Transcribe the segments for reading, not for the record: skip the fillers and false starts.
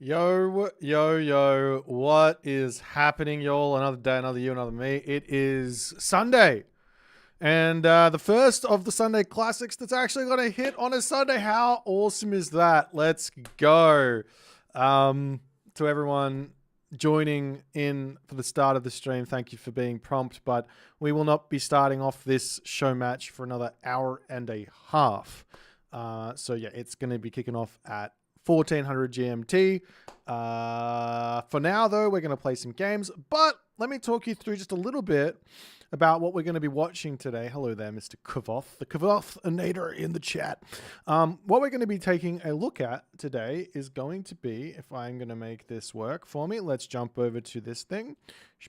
Yo, yo, yo, what is happening, y'all? Another day, another you, another me. It is Sunday. And the first of the Sunday classics that's actually going to hit on a Sunday. How awesome is that? Let's go. To everyone joining in for the start of the stream, thank you for being prompt. But we will not be starting off this show match for another hour and a half. So yeah, it's going to be kicking off at 1400 GMT. For now, though, we're going to play some games. But let me talk you through just a little bit about what we're going to be watching today. Hello there, Mr. Kavoth, the Kavoth-nator in the chat. What we're going to be taking a look at today is going to be, if I'm going to make this work for me, let's jump over to this thing.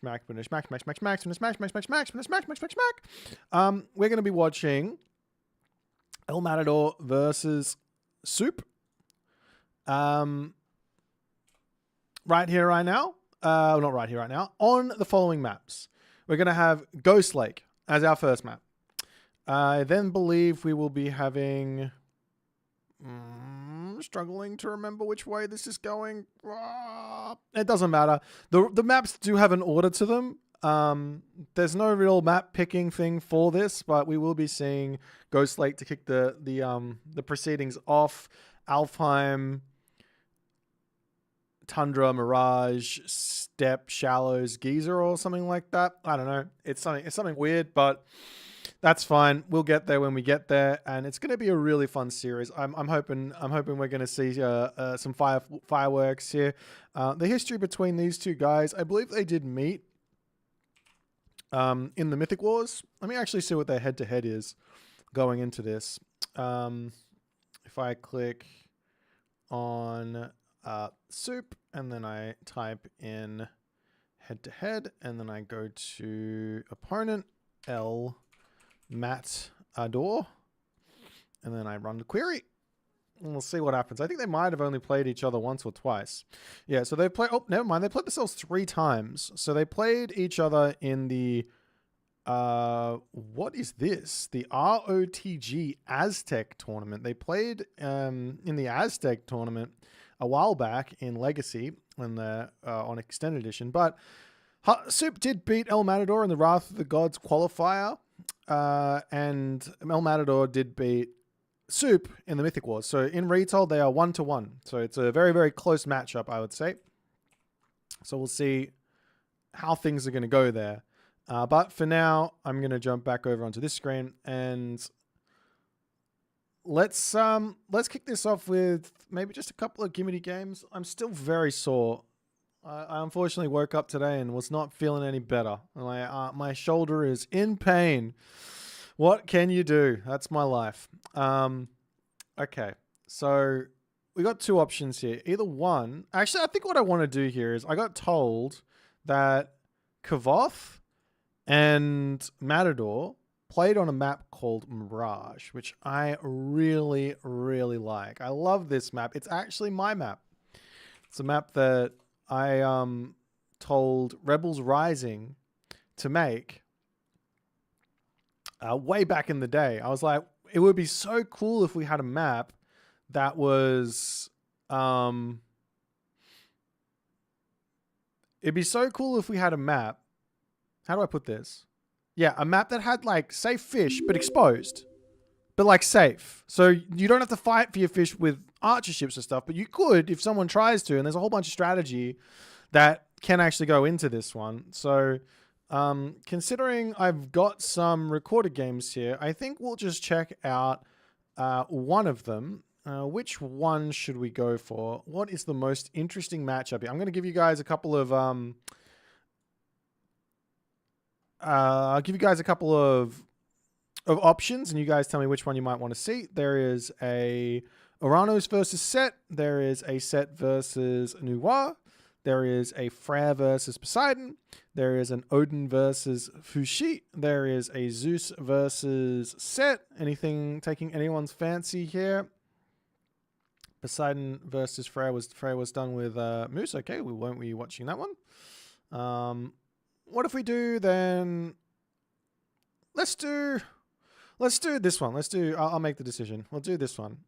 We're going to be watching El Matador versus Soup. Right here, right now. Not right here, right now. On the following maps. We're going to have Ghost Lake as our first map. I then believe we will be having... struggling to remember which way this is going. It doesn't matter. The maps do have an order to them. There's no real map picking thing for this, but we will be seeing Ghost Lake to kick the proceedings off. Alfheim, Tundra, Mirage, Steppe, Shallows, Geyser, or something like that. I don't know. It's something weird, but that's fine. We'll get there when we get there, and it's going to be a really fun series. I'm hoping we're going to see some fireworks here. The history between these two guys, I believe they did meet in the Mythic Wars. Let me actually see what their head-to-head is going into this. If I click on Soup, and then I type in head-to-head, and then I go to opponent, El Matador, and then I run the query, and we'll see what happens. I think they might have only played each other once or twice. Yeah, so they played... Oh, never mind. They played themselves 3 times. So they played each other in the... what is this? The ROTG Aztec tournament. They played in the Aztec tournament a while back in Legacy when on Extended Edition, but Soup did beat El Matador in the Wrath of the Gods qualifier, and El Matador did beat Soup in the Mythic Wars. So in Retold, they are 1-1. So it's a very, very close matchup, I would say. So we'll see how things are going to go there. But for now, I'm going to jump back over onto this screen, and let's kick this off with maybe just a couple of gimmity games. I'm still very sore. I unfortunately woke up today and was not feeling any better. My shoulder is in pain. What can you do? That's my life. Okay, so we got 2 options here. Either one. Actually, I think what I want to do here is I got told that Kavoth and Matador played on a map called Mirage, which I really, really like. I love this map. It's actually my map. It's a map that I told Rebels Rising to make way back in the day. I was like, it would be so cool if we had a map that was... it'd be so cool if we had a map. How do I put this? Yeah, a map that had, like, safe fish, but exposed. But, like, safe. So you don't have to fight for your fish with archer ships and stuff, but you could if someone tries to, and there's a whole bunch of strategy that can actually go into this one. So, considering I've got some recorded games here, I think we'll just check out one of them. Which one should we go for? What is the most interesting matchup here? I'm going to give you guys a couple of... I'll give you guys a couple of options, and you guys tell me which one you might want to see. There is a Oranos versus Set. There is a Set versus Noir. There is a Freyr versus Poseidon. There is an Odin versus Fuxi. There is a Zeus versus Set. Anything taking anyone's fancy here? Poseidon versus Freyr was done with Moose. Okay, we won't be watching that one. What if we do then? Let's do this one. I'll make the decision. We'll do this one.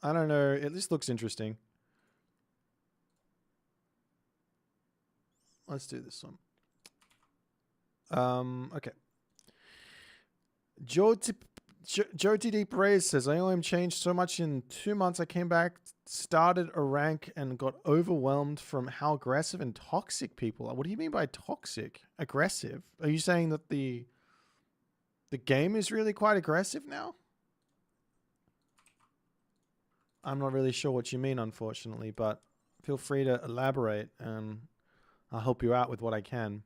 I don't know. This looks interesting. Let's do this one. Okay. Joe TD Perez says, I only changed so much in 2 months. I came back, started a rank, and got overwhelmed from how aggressive and toxic people are. What do you mean by toxic? Aggressive? Are you saying that the game is really quite aggressive now? I'm not really sure what you mean, unfortunately, but feel free to elaborate and I'll help you out with what I can.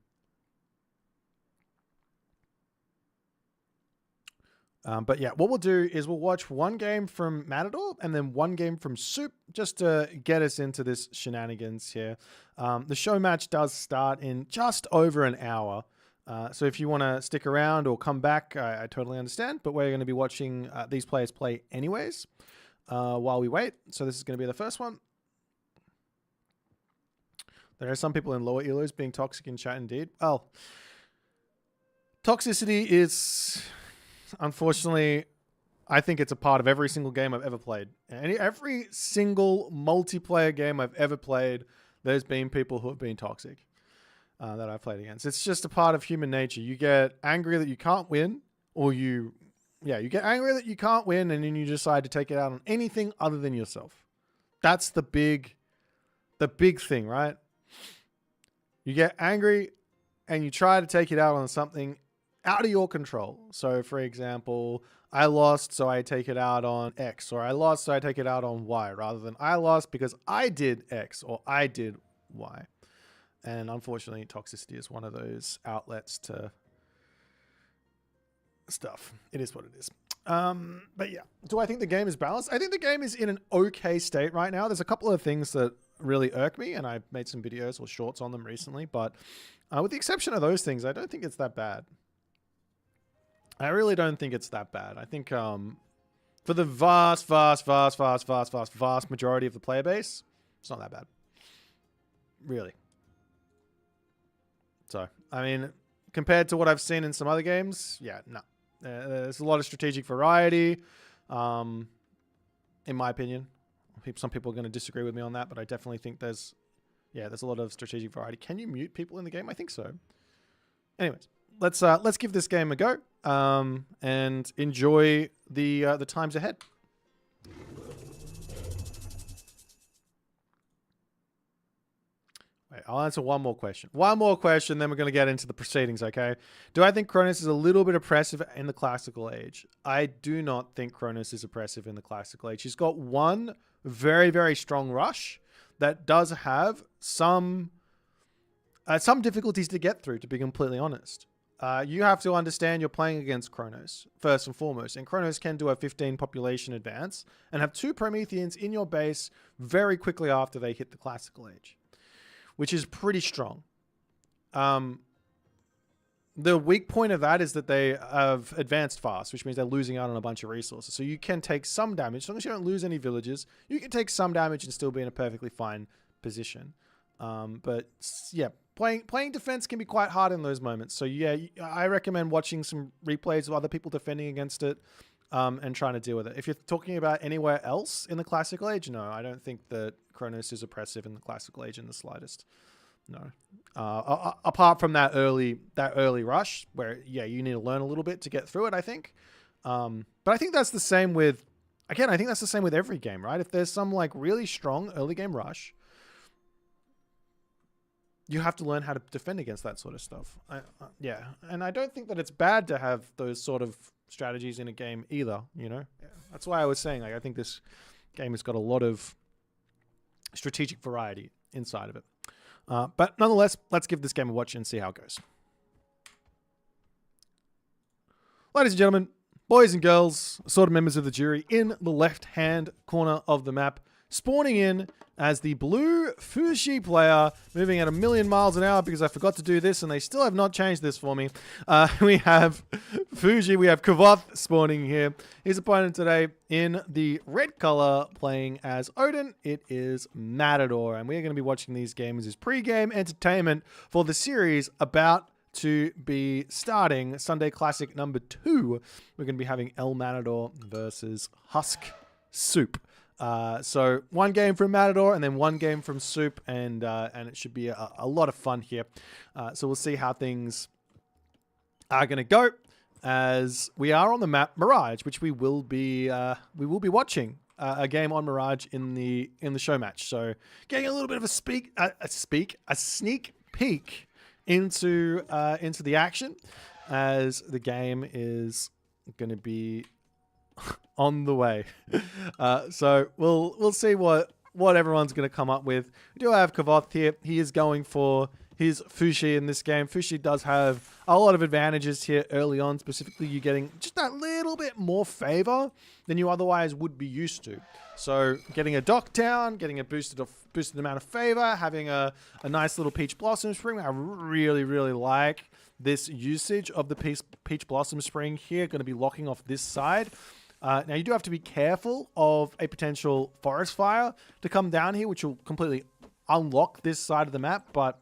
But yeah, what we'll do is we'll watch one game from Matador and then one game from Soup just to get us into this shenanigans here. The show match does start in just over an hour. So if you want to stick around or come back, I totally understand. But we're going to be watching these players play anyways while we wait. So this is going to be the first one. There are some people in lower elos being toxic in chat indeed. Oh, toxicity is... Unfortunately, I think it's a part of every single game I've ever played. Every single multiplayer game I've ever played, there's been people who have been toxic that I've played against. It's just a part of human nature. You get angry that you can't win, or you get angry that you can't win, and then you decide to take it out on anything other than yourself. That's the big thing, right? You get angry and you try to take it out on something out of your control. So for example, I lost, so I take it out on X, or I lost, so I take it out on Y, rather than I lost because I did X or I did Y. And unfortunately, toxicity is one of those outlets to stuff. It is what it is. But yeah, do I think the game is balanced? I think the game is in an okay state right now. There's a couple of things that really irk me, and I've made some videos or shorts on them recently, but with the exception of those things, I don't think it's that bad. I really don't think it's that bad. I think for the vast majority of the player base, it's not that bad. Really. So, I mean, compared to what I've seen in some other games, yeah, no. There's a lot of strategic variety, in my opinion. Some people are going to disagree with me on that, but I definitely think there's a lot of strategic variety. Can you mute people in the game? I think so. Anyways. Let's give this game a go and enjoy the times ahead. Wait, I'll answer one more question. One more question, then we're going to get into the proceedings, okay? Do I think Kronos is a little bit oppressive in the classical age? I do not think Kronos is oppressive in the classical age. He's got one very, very strong rush that does have some difficulties to get through, to be completely honest. You have to understand you're playing against Kronos, first and foremost. And Kronos can do a 15 population advance and have 2 Prometheans in your base very quickly after they hit the classical age, which is pretty strong. The weak point of that is that they have advanced fast, which means they're losing out on a bunch of resources. So you can take some damage. As long as you don't lose any villages, you can take some damage and still be in a perfectly fine position. But yeah, playing defense can be quite hard in those moments. So yeah, I recommend watching some replays of other people defending against it, and trying to deal with it. If you're talking about anywhere else in the classical age, no, I don't think that Kronos is oppressive in the classical age in the slightest. No. Apart from that early rush where, yeah, you need to learn a little bit to get through it, I think. But I think that's the same with, again, I think that's the same with every game, right? If there's some like really strong early game rush, you have to learn how to defend against that sort of stuff. Yeah. And I don't think that it's bad to have those sort of strategies in a game either, you know? Yeah. That's why I was saying, like, I think this game has got a lot of strategic variety inside of it. But nonetheless, let's give this game a watch and see how it goes. Ladies and gentlemen, boys and girls, assorted members of the jury, in the left-hand corner of the map, spawning in as the blue Fuxi player, moving at 1,000,000 miles an hour because I forgot to do this and they still have not changed this for me. We have Fuxi, we have Kavoth spawning here. His opponent today in the red color playing as Odin, it is Matador. And we're going to be watching these games as pre-game entertainment for the series about to be starting. Sunday Classic number 2. We're going to be having El Matador versus Husk Soup. So 1 game from Matador and then 1 game from Soup, and it should be a lot of fun here. So we'll see how things are going to go, as we are on the map Mirage, which we will be watching a game on Mirage in the show match. So getting a little bit of a sneak peek into the action, as the game is going to be on the way. So we'll see what everyone's going to come up with. We do have Kavoth here. He is going for his Fuxi in this game. Fuxi does have a lot of advantages here early on. Specifically, you're getting just that little bit more favor than you otherwise would be used to. So getting a dock down, getting a boosted amount of favor, having a nice little Peach Blossom Spring. I really, really like this usage of the Peach Blossom Spring here. Going to be locking off this side. Now, you do have to be careful of a potential forest fire to come down here, which will completely unlock this side of the map. But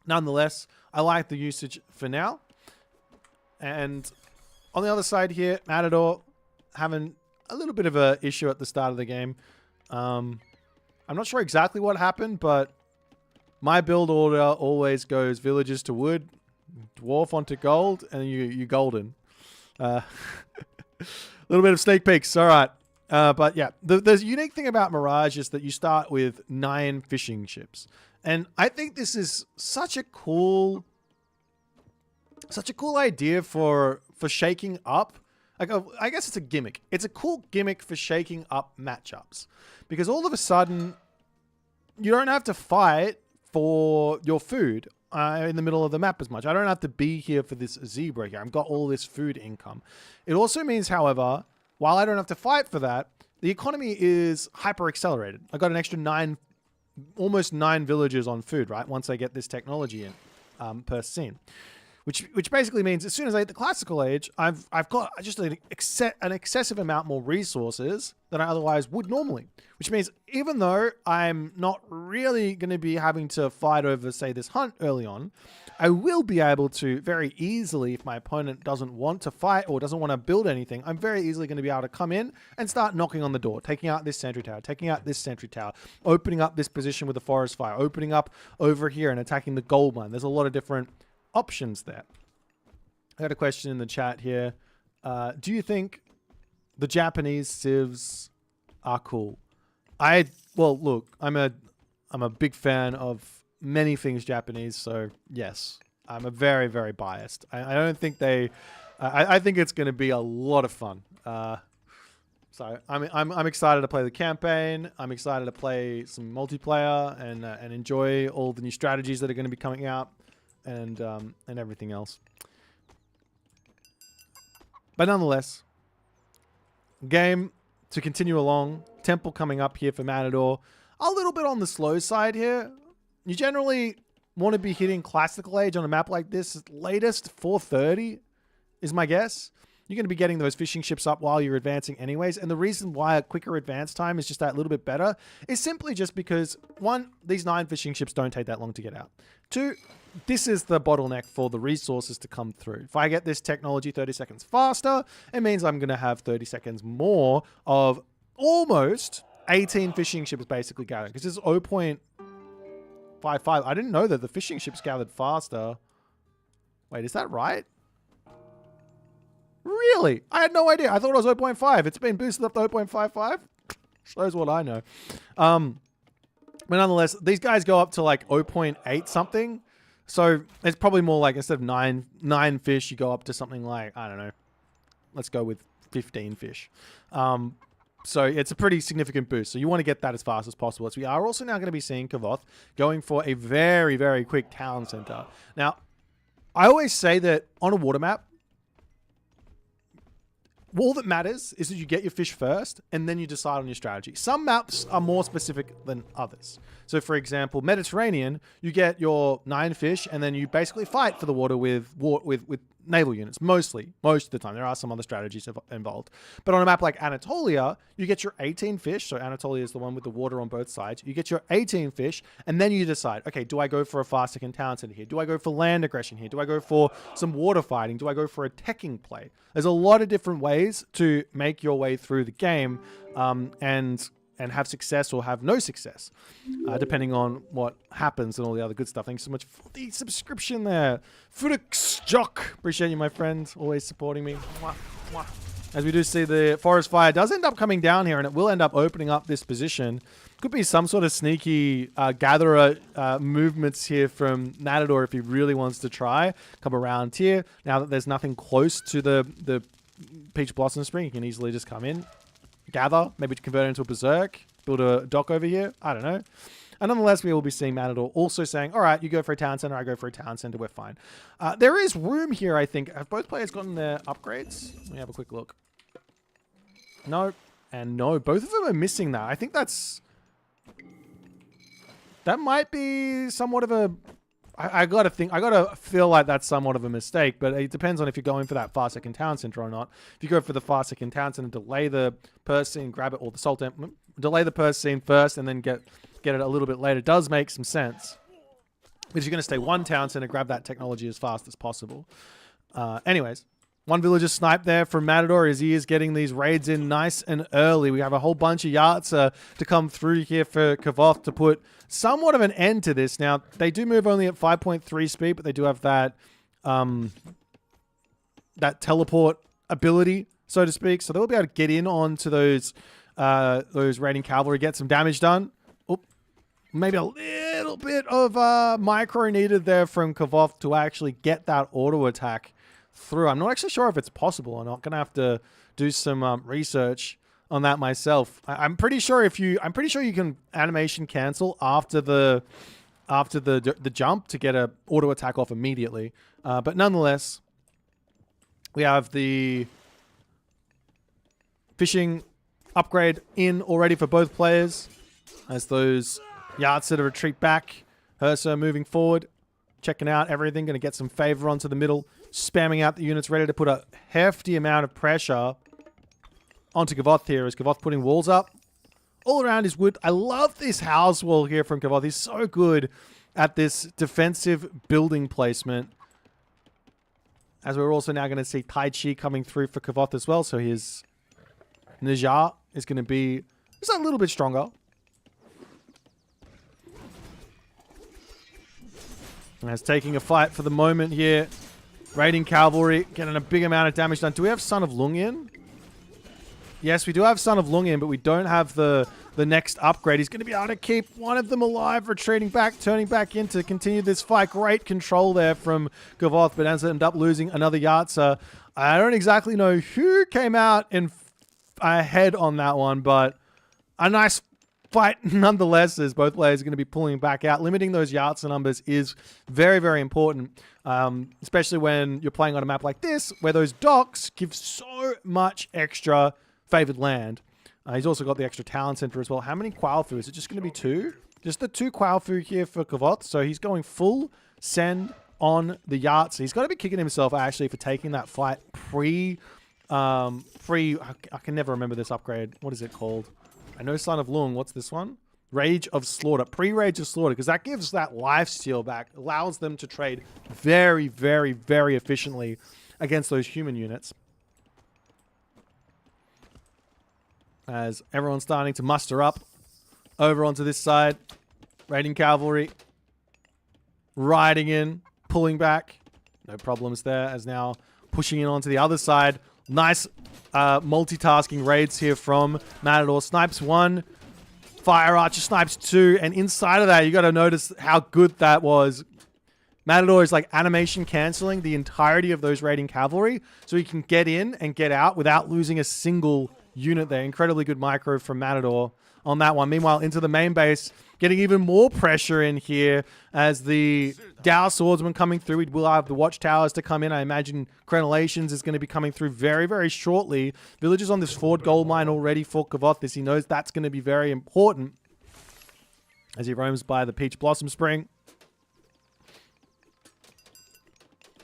nonetheless, I like the usage for now. And on the other side here, Matador having a little bit of an issue at the start of the game. I'm not sure exactly what happened, but my build order always goes villagers to wood, dwarf onto gold, and you golden. A little bit of sneak peeks. All right. But yeah, the unique thing about Mirage is that you start with 9 fishing ships. And I think this is such a cool idea for shaking up. Like, I guess it's a gimmick. It's a cool gimmick for shaking up matchups. Because all of a sudden, you don't have to fight for your food in the middle of the map as much. I don't have to be here for this zebra here. I've got all this food income. It also means, however, while I don't have to fight for that, the economy is hyper accelerated. I got an extra almost 9 villagers on food, right? Once I get this technology in per scene. Which basically means as soon as I hit the classical age, I've got just an excessive amount more resources than I otherwise would normally. Which means even though I'm not really going to be having to fight over, say, this hunt early on, I will be able to very easily, if my opponent doesn't want to fight or doesn't want to build anything, I'm very easily going to be able to come in and start knocking on the door, taking out this sentry tower, taking out this sentry tower, opening up this position with the forest fire, opening up over here and attacking the gold mine. There's a lot of different options there. I got a question in the chat here. Do you think the Japanese civs are cool? Well, look, I'm a big fan of many things Japanese, so yes, I'm a very, very biased. I don't think I think it's going to be a lot of fun. So I'm excited to play the campaign. I'm excited to play some multiplayer and enjoy all the new strategies that are going to be coming out. And everything else. But nonetheless, game to continue along. Temple coming up here for Matador. A little bit on the slow side here. You generally want to be hitting classical age on a map like this. Latest 4:30 is my guess. You're going to be getting those fishing ships up while you're advancing anyways. And the reason why a quicker advance time is just that little bit better is simply just because, 1, these 9 fishing ships don't take that long to get out. 2, this is the bottleneck for the resources to come through. If I get this technology 30 seconds faster, it means I'm going to have 30 seconds more of almost 18 fishing ships basically gathered. Because this is 0.55. I didn't know that the fishing ships gathered faster. Wait, is that right? Really? I had no idea. I thought it was 0.5. It's been boosted up to 0.55. Shows what I know. But nonetheless, these guys go up to like 0.8 something. So it's probably more like, instead of 9 fish, you go up to something like, I don't know, let's go with 15 fish. So it's a pretty significant boost. So you want to get that as fast as possible. As we are also now going to be seeing Kavoth going for a very, very quick town center. Now, I always say that on a water map, all that matters is that you get your fish first and then you decide on your strategy. Some maps are more specific than others. So for example, Mediterranean, you get your 9 fish and then you basically fight for the water with naval units, mostly, most of the time. There are some other strategies involved. But on a map like Anatolia, you get your 18 fish. So Anatolia is the one with the water on both sides. You get your 18 fish, and then you decide, okay, do I go for a fast second town center here? Do I go for land aggression here? Do I go for some water fighting? Do I go for a teching play? There's a lot of different ways to make your way through the game, and have success or have no success, depending on what happens and all the other good stuff. Thanks so much for the subscription there. Fuxi Jock. Appreciate you, my friend. Always supporting me. Mwah, mwah. As we do see, the forest fire does end up coming down here, and it will end up opening up this position. Could be some sort of sneaky gatherer movements here from Matador if he really wants to try. Come around here. Now that there's nothing close to the Peach Blossom Spring, you can easily just come in. Gather, maybe to convert it into a berserk, build a dock over here. I don't know. And nonetheless, we will be seeing Matador also saying, all right, you go for a town center, I go for a town center, we're fine. There is room here, I think. Have both players gotten their upgrades? Let me have a quick look. No, and no. Both of them are missing that. I think that might be somewhat of a... I gotta feel like that's somewhat of a mistake, but it depends on if you're going for that fast second town center or not. If you go for the fast second town center, delay the purse scene, grab it, or the salt amp, delay the purse scene first and then get it a little bit later, does make some sense. Because you're going to stay one town center, grab that technology as fast as possible. Anyways, one villager sniped there from Matador as he is getting these raids in nice and early. We have a whole bunch of yachts to come through here for Kavoth to put somewhat of an end to this. Now, they do move only at 5.3 speed, but they do have that that teleport ability, so to speak. So they'll be able to get in onto those raiding cavalry, get some damage done. Oop. Maybe a little bit of micro needed there from Kavoth to actually get that auto attack through. I'm not actually sure if it's possible or not. Gonna have to do some research on that myself. I'm pretty sure you can animation cancel after the jump to get a auto attack off immediately. But nonetheless, we have the fishing upgrade in already for both players as those yachts that retreat back. Hersa moving forward, checking out everything, going to get some favor onto the middle, spamming out the units, ready to put a hefty amount of pressure onto Kavoth here. Is Kavoth putting walls up all around his wood? I love this house wall here from Kavoth. He's so good at this defensive building placement. As we're also now going to see Tai Chi coming through for Kavoth as well. So his Naja is going to be just a little bit stronger. And it's taking a fight for the moment here. Raiding cavalry, getting a big amount of damage done. Do we have Son of Lung in? Yes, we do have Son of Lung in, but we don't have the next upgrade. He's going to be able to keep one of them alive, retreating back, turning back in to continue this fight. Great control there from Kavoth, but ends up losing another Yatsa. I don't exactly know who came out ahead on that one, but a nice fight nonetheless, as both players are going to be pulling back out. Limiting those Yatsa numbers is very, very important, especially when you're playing on a map like this, where those docks give so much extra favored land. He's also got the extra talent center as well. How many Quailfu? Is it just going to be 2? Just the 2 Quailfu here for Kavoth. So he's going full send on the yachts. He's got to be kicking himself actually for taking that fight I can never remember this upgrade. What is it called? I know Son of Lung. What's this one? Rage of Slaughter. Pre-Rage of Slaughter, because that gives that lifesteal back. Allows them to trade very, very, very efficiently against those human units. As everyone's starting to muster up over onto this side. Raiding cavalry. Riding in. Pulling back. No problems there. As now pushing in onto the other side. Nice multitasking raids here from Matador. Snipes 1. Fire Archer snipes 2. And inside of that, you got to notice how good that was. Matador is like animation canceling the entirety of those raiding cavalry. So he can get in and get out without losing a single unit there. Incredibly good micro from Matador on that one. Meanwhile, into the main base, getting even more pressure in here as the Dow Swordsman coming through. We will have the Watchtowers to come in. I imagine Crenellations is going to be coming through very, very shortly. Villagers on this Ford gold mine already for Kavoth. He knows that's going to be very important as he roams by the Peach Blossom Spring.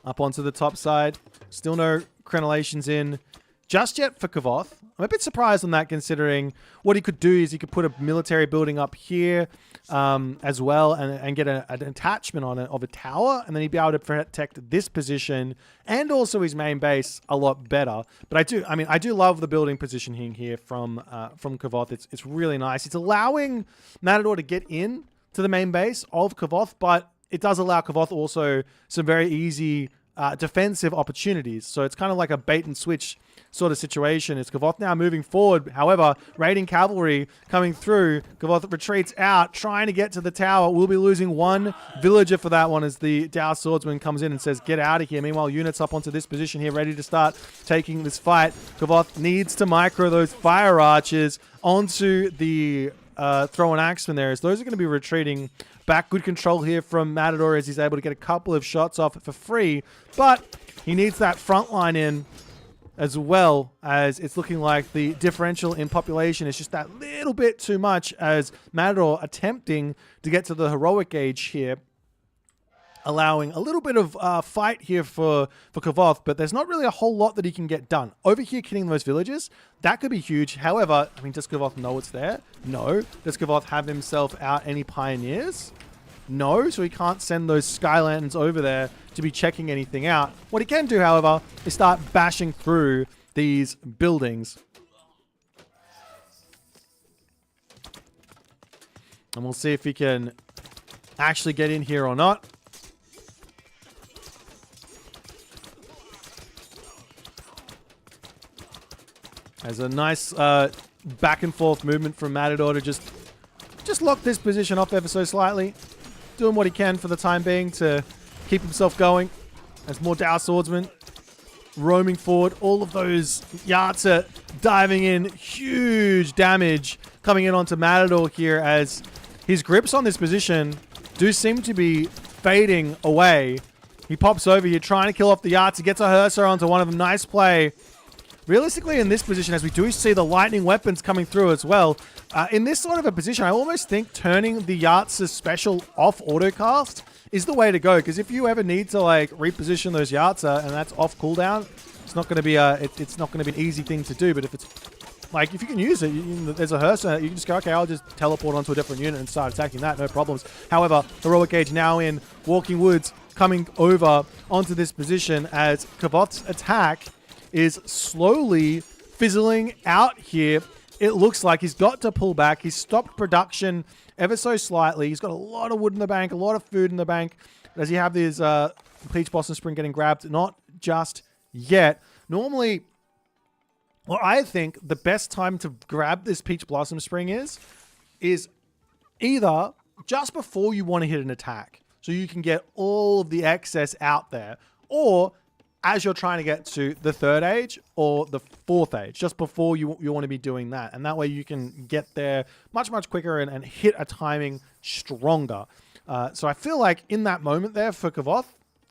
Up onto the top side. Still no crenellations in just yet for Kavoth. I'm a bit surprised on that, considering what he could do is he could put a military building up here as well and get an attachment on it of a tower, and then he'd be able to protect this position and also his main base a lot better. But I do love the building positioning here from Kavoth. It's really nice. It's allowing Matador to get in to the main base of Kavoth, but it does allow Kavoth also some very easy defensive opportunities. So it's kind of like a bait and switch sort of situation. It's Kavoth now moving forward. However, raiding cavalry coming through. Kavoth retreats out, trying to get to the tower. We'll be losing one villager for that one as the Dow Swordsman comes in and says, get out of here. Meanwhile, units up onto this position here, ready to start taking this fight. Kavoth needs to micro those fire archers onto the throwing axemen there, as those are going to be retreating back. Good control here from Matador as he's able to get a couple of shots off for free, but he needs that front line in as well, as it's looking like the differential in population is just that little bit too much, as Matador attempting to get to the heroic age here, allowing a little bit of fight here for Kavoth, but there's not really a whole lot that he can get done. Over here, killing those villagers, that could be huge. However, I mean, does Kavoth know it's there? No. Does Kavoth have himself out any pioneers? No, so he can't send those sky lanterns over there to be checking anything out. What he can do, however, is start bashing through these buildings. And we'll see if he can actually get in here or not. There's a nice back and forth movement from Matador to just lock this position off ever so slightly. Doing what he can for the time being to keep himself going. As more Dow Swordsmen roaming forward. All of those Yarts are diving in. Huge damage coming in onto Matador here, as his grips on this position do seem to be fading away. He pops over here trying to kill off the Yarts. He gets a Hearser onto one of them. Nice play. Realistically, in this position, as we do see the lightning weapons coming through as well, in this sort of a position, I almost think turning the Yarts' special off autocast is the way to go. Because if you ever need to like reposition those Yarts and that's off cooldown, it's not going to be it's not going to be an easy thing to do. But if it's like, if you can use it, there's a Hearser, you can just go, okay, I'll just teleport onto a different unit and start attacking that, no problems. However, Heroic Age now in Walking Woods coming over onto this position, as Kavoth's attack is slowly fizzling out here. It looks like he's got to pull back. He's stopped production ever so slightly. He's got a lot of wood in the bank, a lot of food in the bank. Does he have this Peach Blossom Spring getting grabbed? Not just yet. Normally, well, I think the best time to grab this Peach Blossom Spring is either just before you want to hit an attack, so you can get all of the excess out there, or as you're trying to get to the third age or the fourth age, just before you want to be doing that. And that way you can get there much, much quicker and hit a timing stronger. So I feel like in that moment there for Kavoth,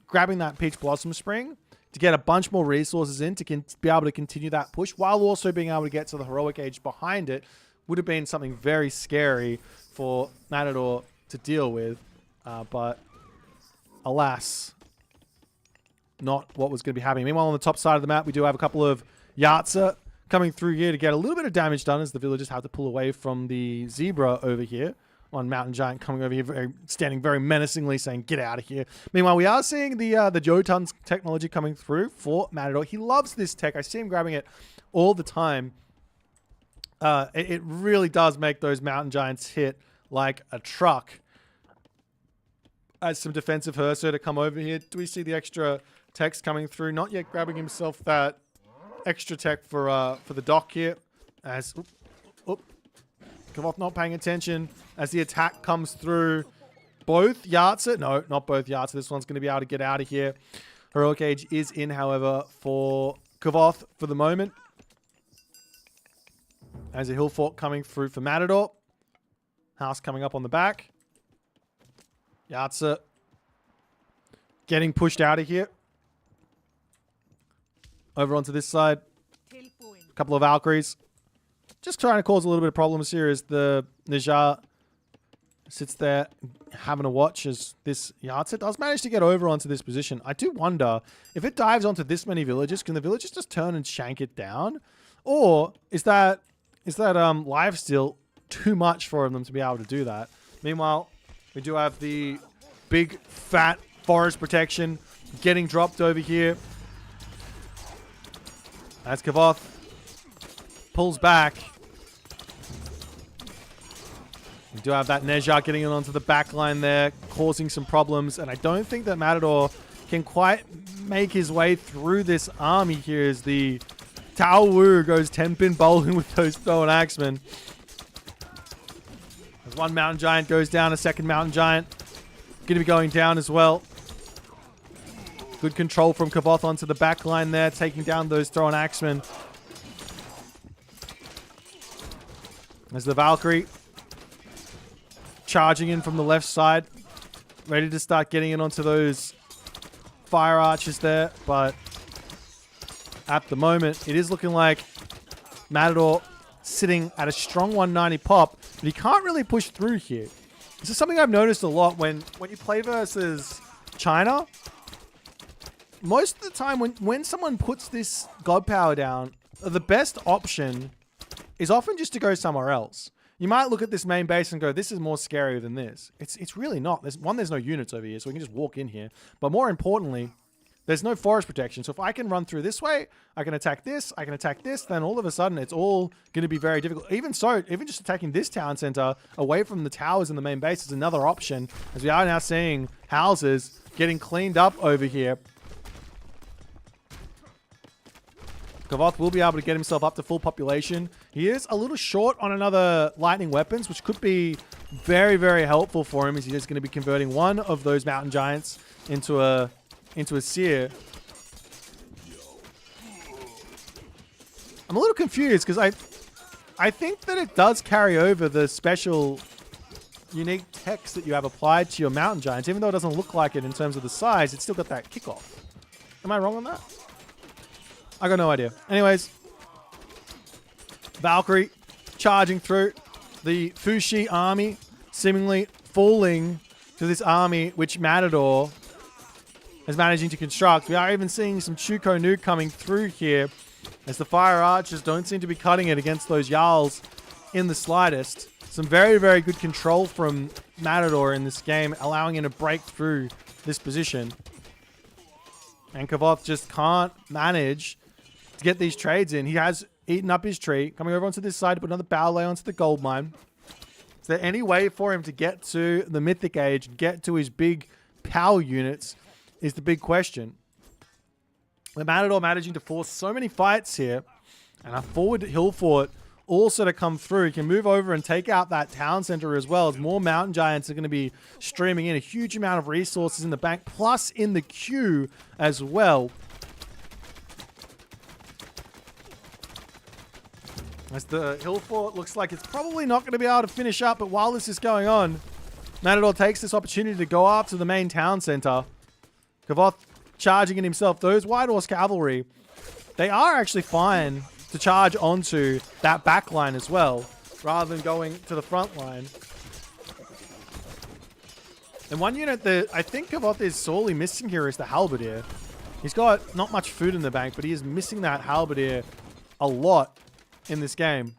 grabbing that Peach Blossom Spring to get a bunch more resources in to be able to continue that push, while also being able to get to the heroic age behind it, would have been something very scary for Matador to deal with. But alas, not what was going to be happening. Meanwhile, on the top side of the map, we do have a couple of Yartsa coming through here to get a little bit of damage done, as the villagers have to pull away from the Zebra over here. One Mountain Giant coming over here, standing very menacingly, saying, get out of here. Meanwhile, we are seeing the Jotun's technology coming through for Matador. He loves this tech. I see him grabbing it all the time. It really does make those Mountain Giants hit like a truck. As some defensive Hearser to come over here. Do we see the extra text coming through? Not yet grabbing himself that extra tech for the dock here. As Kavoth not paying attention as the attack comes through. Both Yartsa? No, not both Yartsa. This one's going to be able to get out of here. Heroic Age is in, however, for Kavoth for the moment. As a Hill Fort coming through for Matador. House coming up on the back. Yartsa getting pushed out of here. Over onto this side. A couple of Valkyries. Just trying to cause a little bit of problems here as the Nijar sits there having a watch as this yard set does manage to get over onto this position. I do wonder if it dives onto this many villagers, can the villagers just turn and shank it down? Or is that lifesteal too much for them to be able to do that? Meanwhile, we do have the big fat forest protection getting dropped over here. As Kavoth pulls back. We do have that Neja getting in onto the back line there, causing some problems. And I don't think that Matador can quite make his way through this army here as the Tao Wu goes 10-pin bowling with those thrown axemen. As one mountain giant goes down, a second mountain giant going to be going down as well. Good control from Kavoth onto the back line there, taking down those thrown axemen. As the Valkyrie charging in from the left side, ready to start getting in onto those fire archers there, but at the moment it is looking like Matador sitting at a strong 190 pop, but he can't really push through here. This is something I've noticed a lot when you play versus China. Most of the time when someone puts this god power down, the best option is often just to go somewhere else. You might look at this main base and go, this is more scary than this. It's really not. There's no units over here, so we can just walk in here. But more importantly, there's no forest protection. So if I can run through this way, I can attack this, then all of a sudden it's all going to be very difficult. Even just attacking this town center away from the towers in the main base is another option, as we are now seeing houses getting cleaned up over here. Kavoth will be able to get himself up to full population. He is a little short on another lightning weapons, which could be very, very helpful for him, as he is going to be converting one of those mountain giants into a seer. I'm a little confused because I think that it does carry over the special unique text that you have applied to your mountain giants. Even though it doesn't look like it in terms of the size, it's still got that kickoff. Am I wrong on that? I got no idea. Anyways, Valkyrie charging through the Fuxi army, seemingly falling to this army which Matador is managing to construct. We are even seeing some Chuko Nu coming through here, as the fire archers don't seem to be cutting it against those Jarls in the slightest. Some very, very good control from Matador in this game, allowing him to break through this position. And Kavoth just can't manage to get these trades in. He has eaten up his tree, coming over onto this side to put another ballet onto the gold mine. Is there any way for him to get to the Mythic Age, get to his big power units, is the big question. The Matador managing to force so many fights here, and a forward hill fort also to come through. He can move over and take out that town center as well, as more mountain giants are going to be streaming in. A huge amount of resources in the bank, plus in the queue as well. As the hill fort looks like it's probably not going to be able to finish up, but while this is going on, Matador takes this opportunity to go after the main town center. Kavoth charging in himself. Those White Horse Cavalry, they are actually fine to charge onto that back line as well, rather than going to the front line. And one unit that I think Kavoth is sorely missing here is the Halberdier. He's got not much food in the bank, but he is missing that Halberdier a lot in this game.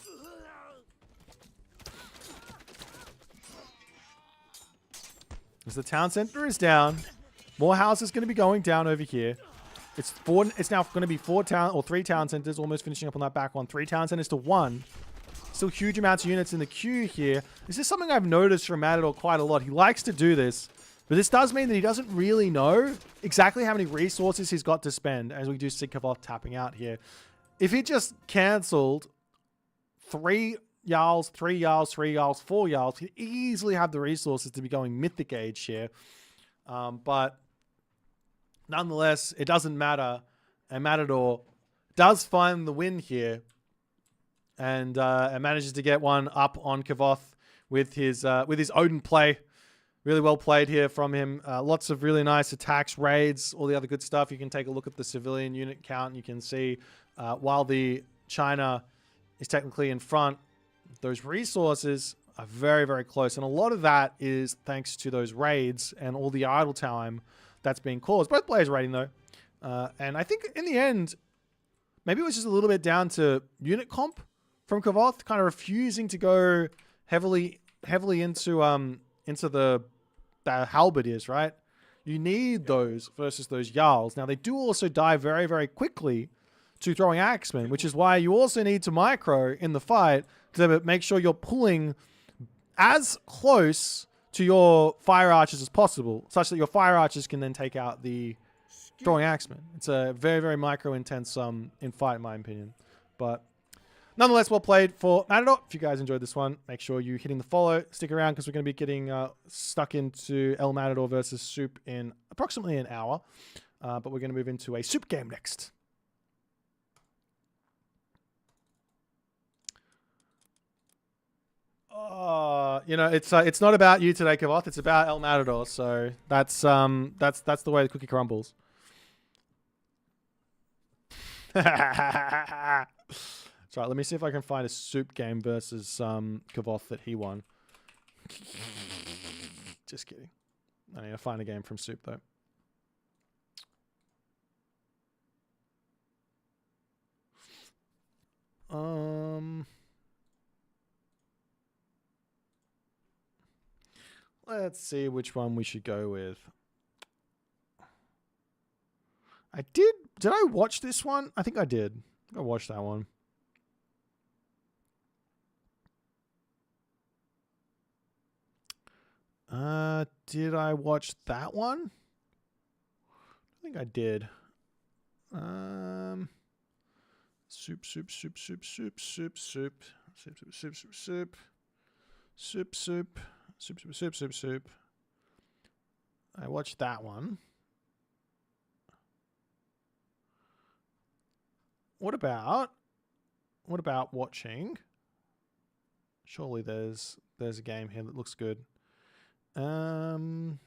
As the town center is down, more houses going to be going down over here. It's now going to be 3 town centers, almost finishing up on that back one. 3 town centers to 1. Still huge amounts of units in the queue here. This is something I've noticed from Matador quite a lot. He likes to do this, but this does mean that he doesn't really know exactly how many resources he's got to spend, as we do see Kavoth tapping out here. If he just cancelled 3 Jarls, 3 Jarls, 3 Jarls, 4 Jarls, he'd easily have the resources to be going Mythic Age here. But nonetheless, it doesn't matter. And Matador does find the win here. And manages to get one up on Kavoth with his Odin play. Really well played here from him. Lots of really nice attacks, raids, all the other good stuff. You can take a look at the civilian unit count. And you can see while the China is technically in front, those resources are very, very close. And a lot of that is thanks to those raids and all the idle time that's being caused. Both players raiding, though. And I think in the end, maybe it was just a little bit down to unit comp from Kavoth, kind of refusing to go heavily into the halberdiers, right? You need those versus those Jarls. Now, they do also die very, very quickly to throwing axemen, which is why you also need to micro in the fight to make sure you're pulling as close to your fire archers as possible, such that your fire archers can then take out the throwing axemen. It's a very, very micro intense in fight, in my opinion. But nonetheless, well played for Matador. If you guys enjoyed this one, make sure you're hitting the follow. Stick around because we're going to be getting stuck into El Matador versus Soup in approximately an hour. But we're going to move into a Soup game next. You know, it's not about you today, Kavoth. It's about El Matador. So that's the way the cookie crumbles. That's right. Let me see if I can find a Soup game versus Kavoth that he won. Just kidding. I need to find a game from Soup though. Let's see which one we should go with. Did I watch this one? I think I did. I watched that one. Did I watch that one? I think I did. Soup. I watched that one. What about watching? Surely there's a game here that looks good. Oh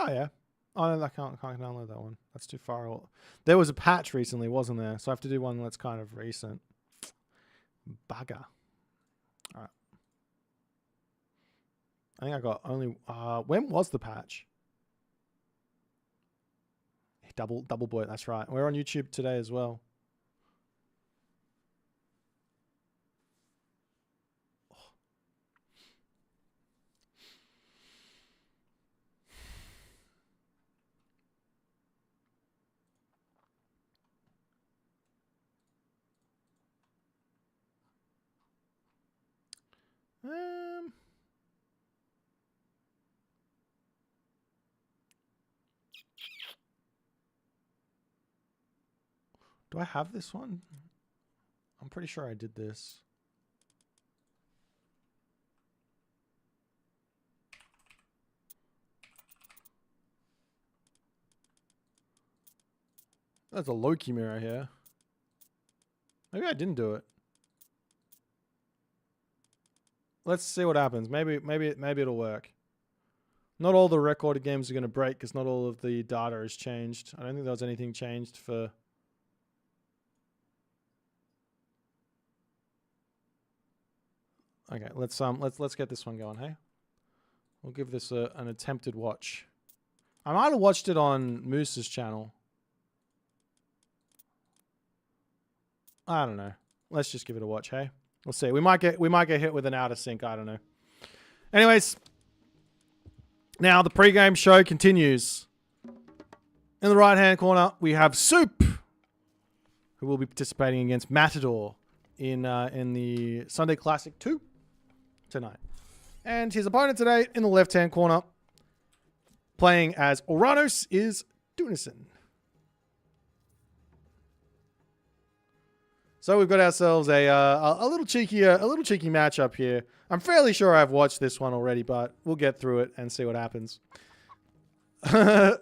yeah. Oh, no, I can't download that one. That's too far. There was a patch recently, wasn't there? So I have to do one that's kind of recent. Bugger. All right. I think I got only... when was the patch? Double boy, that's right. We're on YouTube today as well. Do I have this one? I'm pretty sure I did this. There's a Loki mirror here. Maybe I didn't do it. Let's see what happens. Maybe it'll work. Not all the recorded games are going to break because not all of the data has changed. I don't think there was anything changed for... Okay, let's get this one going, hey? We'll give this an attempted watch. I might have watched it on Moose's channel. I don't know. Let's just give it a watch, hey? We'll see. We might get hit with an out of sync, I don't know. Anyways, now the pre-game show continues. In the right-hand corner, we have Soup, who will be participating against Matador in the Sunday Classic 2 tonight. And his opponent today in the left-hand corner, playing as Oranos, is Dunison. So we've got ourselves a little cheeky matchup here. I'm fairly sure I've watched this one already, but we'll get through it and see what happens. It's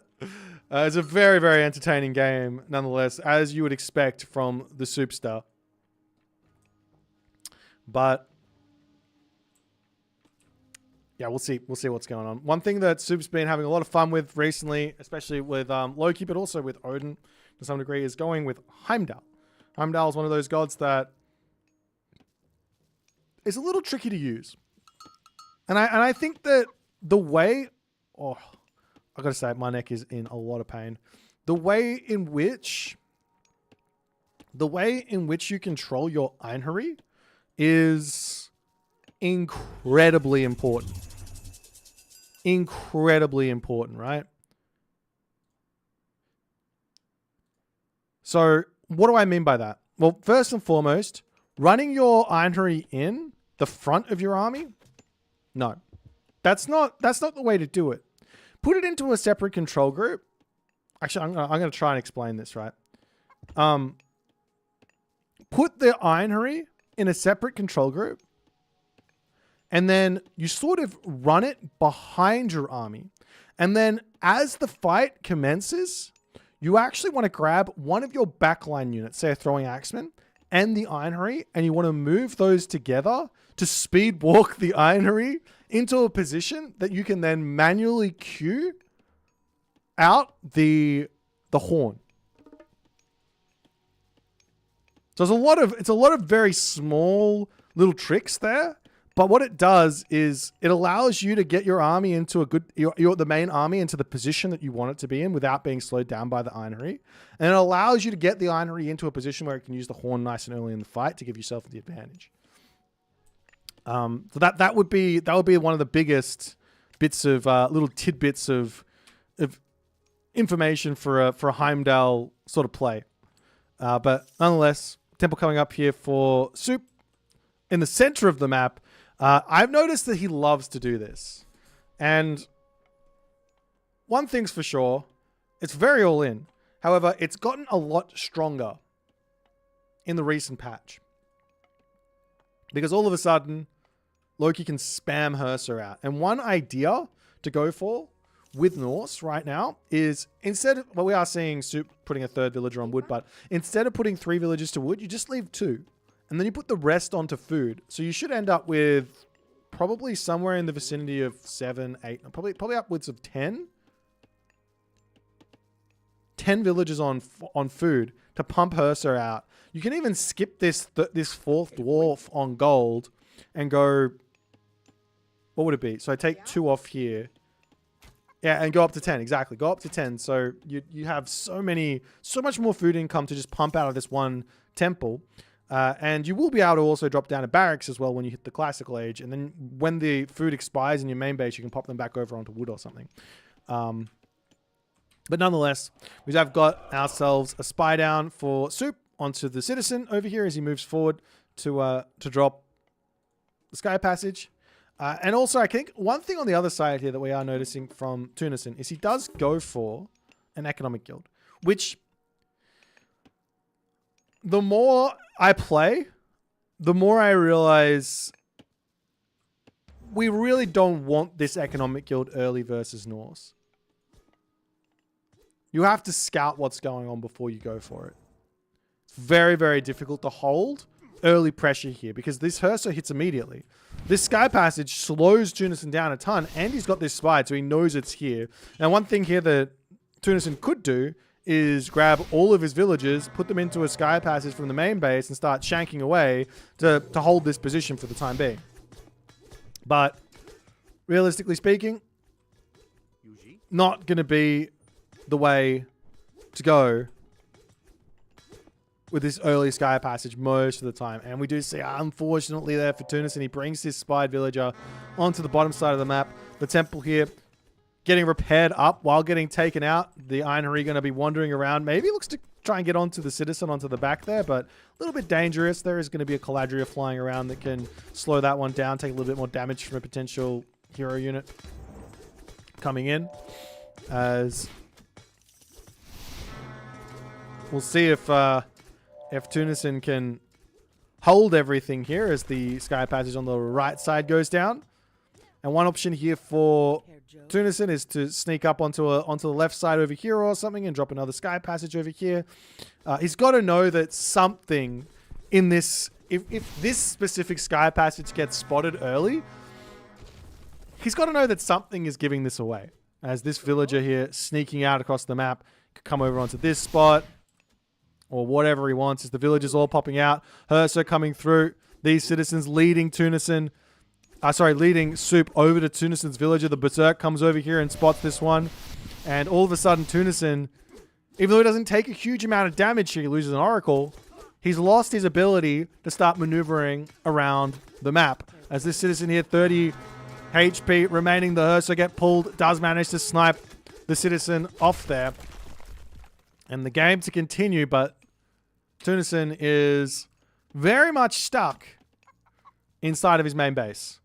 a very, very entertaining game, nonetheless, as you would expect from the Soupstar. But yeah, we'll see. We'll see what's going on. One thing that Soup's been having a lot of fun with recently, especially with Loki, but also with Odin to some degree, is going with Heimdall. Heimdall is one of those gods that is a little tricky to use. And I think that the way... Oh, I gotta say, my neck is in a lot of pain. The way in which you control your Einherji is incredibly important. Incredibly important, right? So, what do I mean by that? Well, first and foremost, running your Einherji in the front of your army, no. That's not the way to do it. Put it into a separate control group. Actually, I'm gonna try and explain this, right? Put the Einherji in a separate control group, and then you sort of run it behind your army. And then as the fight commences, you actually want to grab one of your backline units, say a throwing axeman, and the Einherji, and you want to move those together to speed walk the Einherji into a position that you can then manually queue out the horn. So it's a lot of very small little tricks there, but what it does is it allows you to get your army into the main army into the position that you want it to be in without being slowed down by the Einherji, and it allows you to get the Einherji into a position where it can use the horn nice and early in the fight to give yourself the advantage. So that would be one of the biggest bits of little tidbits of information for a Heimdall sort of play. But nonetheless, temple coming up here for Soup in the center of the map. I've noticed that he loves to do this, and one thing's for sure, it's very all in. However, it's gotten a lot stronger in the recent patch. Because all of a sudden, Loki can spam Hersa out. And one idea to go for with Norse right now is instead of... Well, we are seeing Soup putting a third villager on wood, but instead of putting 3 villagers to wood, you just leave 2. And then you put the rest onto food. So you should end up with probably somewhere in the vicinity of 7, 8... Probably upwards of 10. 10 villagers on food to pump Hersa out. You can even skip this 4th dwarf on gold and go... What would it be? So I take 2 off here. Yeah, and go up to 10. Exactly. Go up to 10. So you have so much more food income to just pump out of this one temple. And you will be able to also drop down to barracks as well when you hit the classical age. And then when the food expires in your main base, you can pop them back over onto wood or something. But nonetheless, we have got ourselves a spy down for Soup onto the citizen over here as he moves forward to drop the sky passage. And also, I think one thing on the other side here that we are noticing from Dunison is he does go for an economic guild, which the more I play, the more I realize we really don't want this economic guild early versus Norse. You have to scout what's going on before you go for it. It's very, very difficult to hold early pressure here because this Hersa hits immediately. This sky passage slows Dunison down a ton, and he's got this spy, so he knows it's here. Now, one thing here that Dunison could do is grab all of his villagers, put them into a sky passage from the main base, and start shanking away to hold this position for the time being. But realistically speaking, not going to be the way to go with this early sky passage most of the time. And we do see, unfortunately, there for Dunison, he brings his spied villager onto the bottom side of the map. The temple here getting repaired up while getting taken out. The Einherji going to be wandering around. Maybe looks to try and get onto the citizen onto the back there, but a little bit dangerous. There is going to be a Caladria flying around that can slow that one down, take a little bit more damage from a potential hero unit coming in. As we'll see if Dunison can hold everything here as the sky passage on the right side goes down. And one option here for Dunison is to sneak up onto the left side over here or something and drop another sky passage over here. He's got to know that something in this, if this specific sky passage gets spotted early, he's got to know that something is giving this away. As this villager here sneaking out across the map could come over onto this spot or whatever he wants. As the villagers all popping out, Herso coming through. These citizens leading leading Soup over to Tunison's villager. The Berserk comes over here and spots this one. And all of a sudden, Tunison, even though he doesn't take a huge amount of damage here, he loses an Oracle, he's lost his ability to start maneuvering around the map. As this citizen here, 30 HP remaining, the Herso get pulled, does manage to snipe the citizen off there. And the game to continue, but Dunison is very much stuck inside of his main base.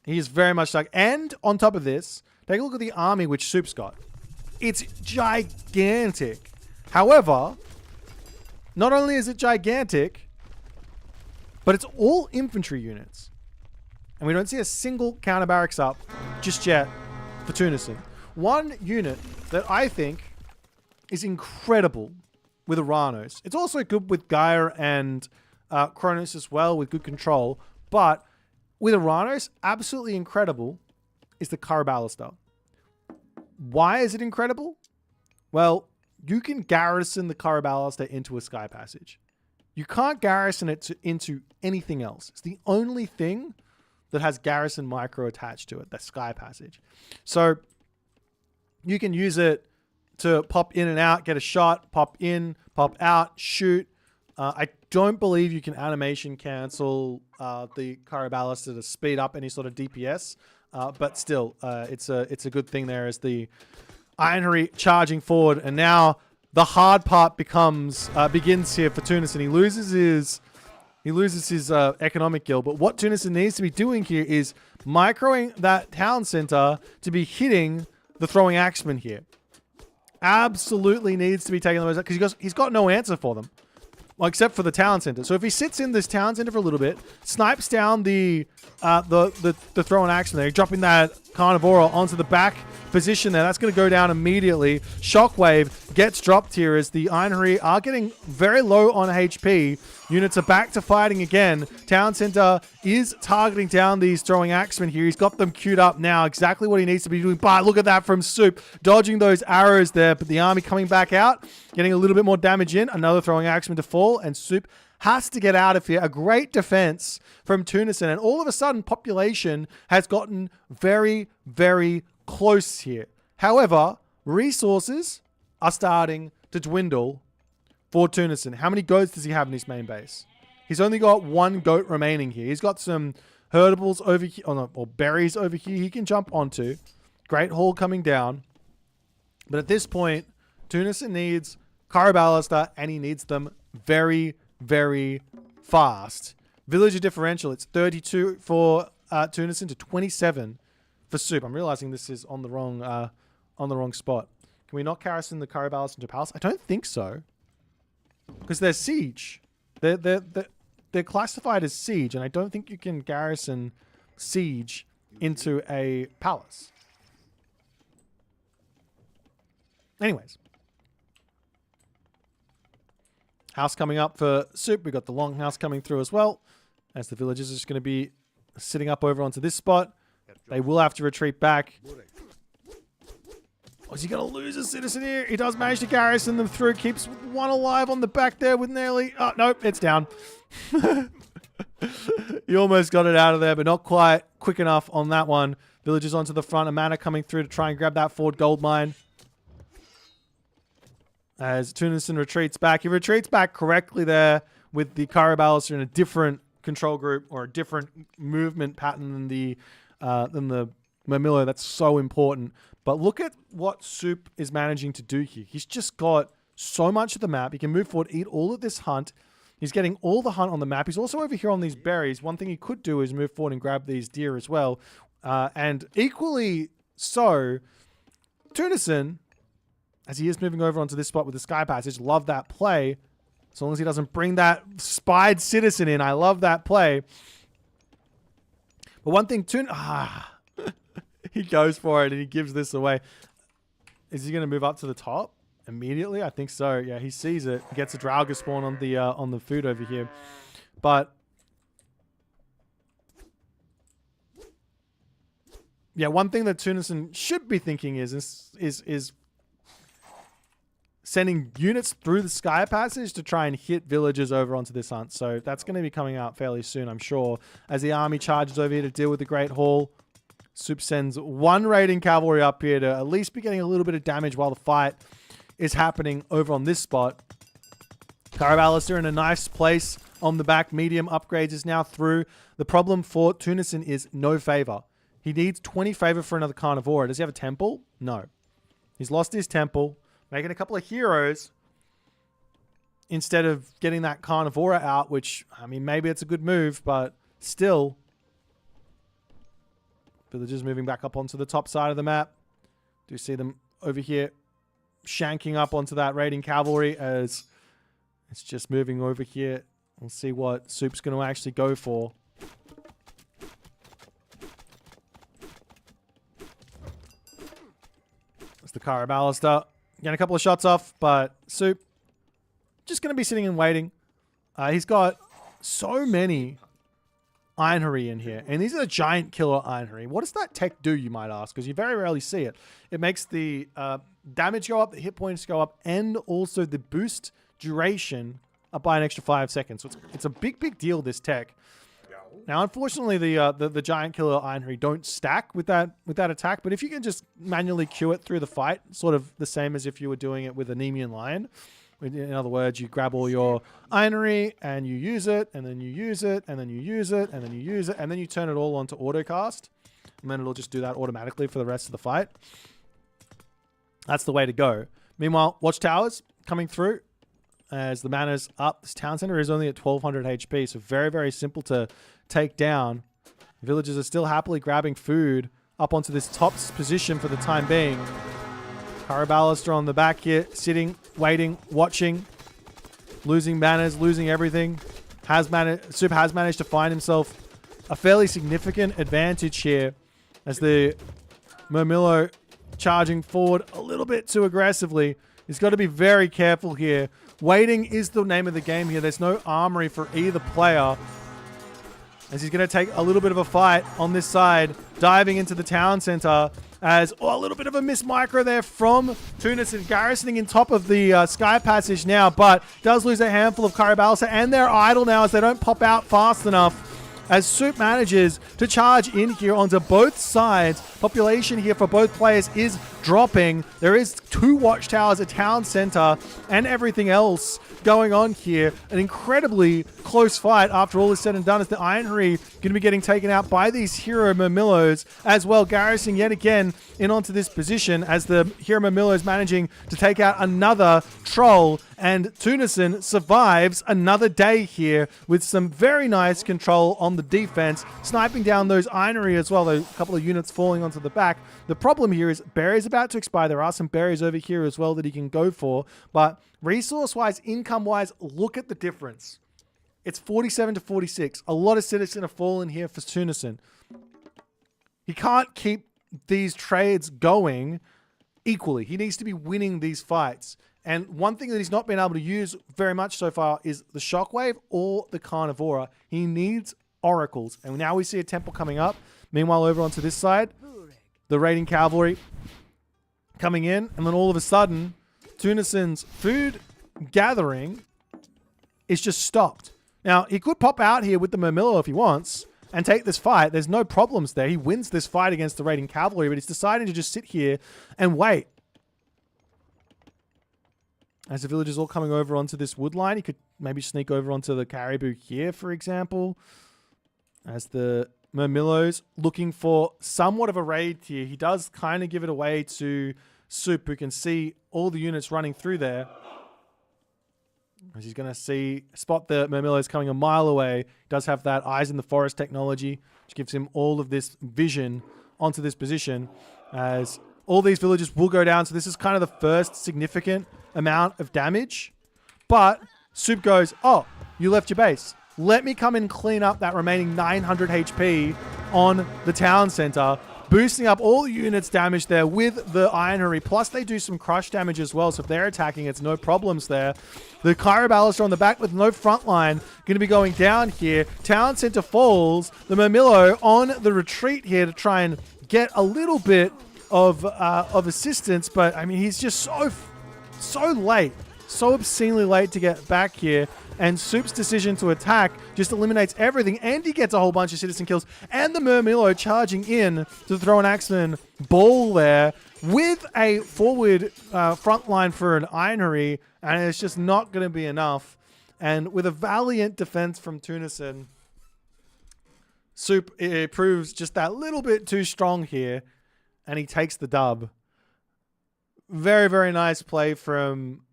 He is very much stuck. And on top of this, take a look at the army which Soup's got. It's gigantic. However, not only is it gigantic, but it's all infantry units. And we don't see a single counter barracks up just yet for Tunison. One unit that I think is incredible with Aranos. It's also good with Gaia and Kronos as well, with good control. But with Aranos, absolutely incredible is the Caraballister. Why is it incredible? Well, you can garrison the Caraballister into a sky passage. You can't garrison it into anything else. It's the only thing that has garrison micro attached to it, the sky passage. So you can use it to pop in and out, get a shot, pop in, pop out, shoot. I don't believe you can animation cancel the Caraballister to speed up any sort of DPS, but still, it's a good thing there as the Ironry charging forward, and now the hard part begins here for Tunison. He loses his economic guild, but what Tunison needs to be doing here is microing that town center to be hitting the throwing axemen here. Absolutely needs to be taking those out because he's got no answer for them. Well, except for the town center. So if he sits in this town center for a little bit, snipes down the throwing action there, dropping that Carnivora onto the back position there, that's going to go down immediately. Shockwave gets dropped here as the Ironry are getting very low on HP. Units are back to fighting again. Town center is targeting down these throwing axemen here. He's got them queued up now, exactly what he needs to be doing. But look at that from Soup, dodging those arrows there, but the army coming back out, getting a little bit more damage in. Another throwing axeman to fall, and Soup has to get out of here. A great defense from Tunison, and all of a sudden, population has gotten very, very close here. However, resources are starting to dwindle for Tunison. How many goats does he have in his main base? He's only got one goat remaining here. He's got some herdables over here, or berries over here he can jump onto. Great haul coming down. But at this point, Tunison needs Caraballister, and he needs them very, very fast. Villager differential, it's 32 for Tunison to 27 for Soup. I'm realizing this is on the wrong spot. Can we not garrison the Caraballister into Palace? I don't think so, because they're siege. They're classified as siege, and I don't think you can garrison siege into a palace. Anyways, house coming up for Soup. We got the longhouse coming through as well, as the villagers are just going to be sitting up over onto this spot. They will have to retreat back. Oh, is he going to lose a citizen here? He does manage to garrison them through. Keeps one alive on the back there with nearly... Oh, nope, it's down. He almost got it out of there, but not quite quick enough on that one. Villagers onto the front. Amana coming through to try and grab that forward gold mine. As Tunison retreats back. He retreats back correctly there with the Caraballister in a different control group or a different movement pattern than the Murmillo. That's so important. But look at what Soup is managing to do here. He's just got so much of the map. He can move forward, eat all of this hunt. He's getting all the hunt on the map. He's also over here on these berries. One thing he could do is move forward and grab these deer as well. And equally so, Tunison, as he is moving over onto this spot with the Sky Passage, love that play. As long as he doesn't bring that spied citizen in. I love that play. But one thing, he goes for it and he gives this away. Is he going to move up to the top immediately? I think so. Yeah, he sees it. He gets a Draugr spawn on the food over here. But Yeah, one thing that Dunison should be thinking is sending units through the Sky Passage to try and hit villagers over onto this hunt. So that's going to be coming out fairly soon, I'm sure. As the army charges over here to deal with the Great Hall, Soup sends one raiding cavalry up here to at least be getting a little bit of damage while the fight is happening over on this spot. Caraballister in a nice place on the back. Medium upgrades is now through. The problem for Dunison is no favor. He needs 20 favor for another Carnivora. Does he have a temple? No. He's lost his temple. Making a couple of heroes instead of getting that Carnivora out, which, I mean, maybe it's a good move, but still. Villagers moving back up onto the top side of the map. Do see them over here shanking up onto that raiding cavalry as it's just moving over here. We'll see what Soup's going to actually go for. That's the Caraballister. Getting a couple of shots off, but Soup just going to be sitting and waiting. He's got so many Einherry in here, and these are the giant killer Einherry. What does that tech do, you might ask? Because you very rarely see it. It makes the damage go up, the hit points go up, and also the boost duration up by an extra 5 seconds. So it's a big deal, this tech. Now, unfortunately, the giant killer Einherry don't stack with that attack, but if you can just manually queue it through the fight, sort of the same as if you were doing it with a Nemean Lion. In other words, you grab all your Einherry and you use it, and then you use it, and then you use it, and then you use it, and then you turn it all onto autocast, and then it'll just do that automatically for the rest of the fight. That's the way to go. Meanwhile, Watchtowers coming through. As the mana's up, this town center is only at 1200 HP, so very simple to take down. Villagers are still happily grabbing food up onto this top position for the time being. Caraballister on the back here, sitting, waiting, watching, losing manners, losing everything. Soup has managed to find himself a fairly significant advantage here as the Murmillo charging forward a little bit too aggressively. He's got to be very careful here. Waiting is the name of the game here. There's no armory for either player. As he's going to take a little bit of a fight on this side, diving into the town center. As a little bit of a miss micro there from Dunison, garrisoning in top of the Sky Passage now, but does lose a handful of Caraballister, and they're idle now as they don't pop out fast enough. As Soup manages to charge in here onto both sides. Population here for both players is dropping. There is 2 watchtowers, a town center, and everything else going on here. An incredibly close fight after all is said and done, as the Einherry going to be getting taken out by these hero Murmillos as well, garrisoning yet again in onto this position as the hero Murmillos managing to take out another troll. And Dunison survives another day here with some very nice control on the defense, sniping down those Einherry as well, a couple of units falling onto the back. The problem here is berries about to expire. There are some berries over here as well that he can go for, but resource-wise, income-wise, look at the difference. It's 47 to 46. A lot of citizens have fallen here for Dunison. He can't keep these trades going equally. He needs to be winning these fights. And one thing that he's not been able to use very much so far is the Shockwave or the Carnivora. He needs oracles. And now we see a temple coming up. Meanwhile, over onto this side, the raiding cavalry coming in. And then all of a sudden, Dunison's food gathering is just stopped. Now, he could pop out here with the Murmillo if he wants and take this fight. There's no problems there. He wins this fight against the raiding cavalry, but he's deciding to just sit here and wait. As the villagers all coming over onto this wood line, he could maybe sneak over onto the caribou here, for example. As the Murmillos looking for somewhat of a raid here. He does kind of give it away to Soup, who can see all the units running through there. As he's going to spot the Murmillos coming a mile away. He does have that eyes in the forest technology, which gives him all of this vision onto this position. As all these villagers will go down. So this is kind of the first significant amount of damage. But Soup goes, oh, you left your base. Let me come and clean up that remaining 900 HP on the town center. boosting up all the units damage there with the Ironary. Plus, they do some crush damage as well. So if they're attacking, it's no problems there. The Kyro Ballister on the back with no front line. Going to be going down here. Town Center falls. The Murmillo on the retreat here to try and get a little bit of assistance. But, I mean, he's just so late. So obscenely late to get back here. And Soup's decision to attack just eliminates everything. And he gets a whole bunch of citizen kills. And the Murmillo charging in to throw an Axeman ball there with a forward front line for an Ironary. And it's just not going to be enough. And with a valiant defense from Dunison, Soup it proves just that little bit too strong here. And he takes the dub. Very, very nice play from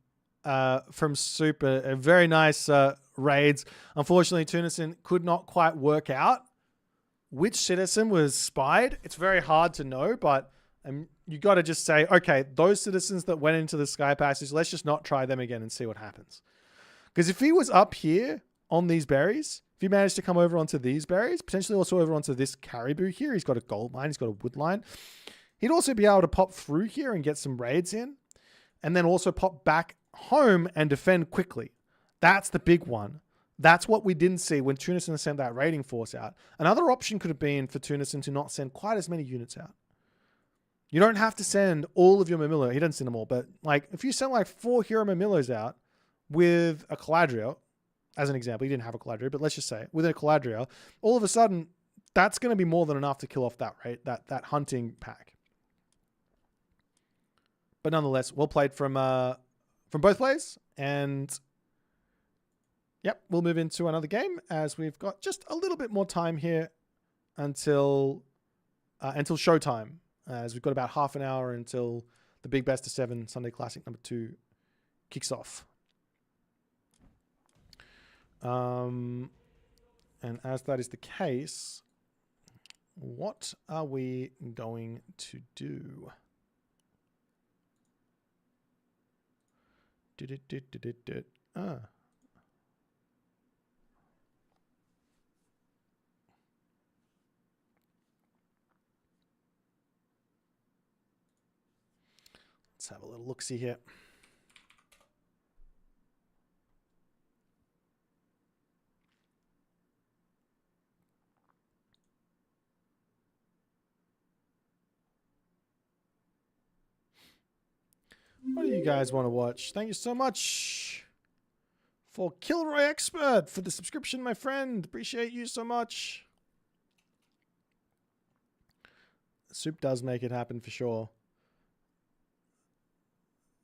Soup. A very nice raids. Unfortunately, Dunison could not quite work out which citizen was spied. It's very hard to know, but you got to just say, okay, those citizens that went into the Sky Passage, let's just not try them again and see what happens. Because if he was up here on these berries, if he managed to come over onto these berries, potentially also over onto this caribou here, he's got a gold line, he's got a wood line. He'd also be able to pop through here and get some raids in, and then also pop back home and defend quickly. That's the big one. That's what we didn't see when Dunison sent that raiding force out. Another option could have been for Dunison to not send quite as many units out. You don't have to send all of your Murmillo. He doesn't send them all, but like if you send like 4 hero Murmillos out with a Caladriel, as an example, he didn't have a Caladriel, but let's just say with a Caladriel, all of a sudden that's going to be more than enough to kill off that that hunting pack. But nonetheless, well played from both players, and yep, we'll move into another game as we've got just a little bit more time here until showtime. As we've got about half an hour until the big best of 7 Sunday Classic number 2 kicks off. And as that is the case, what are we going to do? Let's have a little look-see here. What do you guys want to watch? Thank you so much for Kilroy Expert for the subscription, my friend. Appreciate you so much. Soup does make it happen for sure.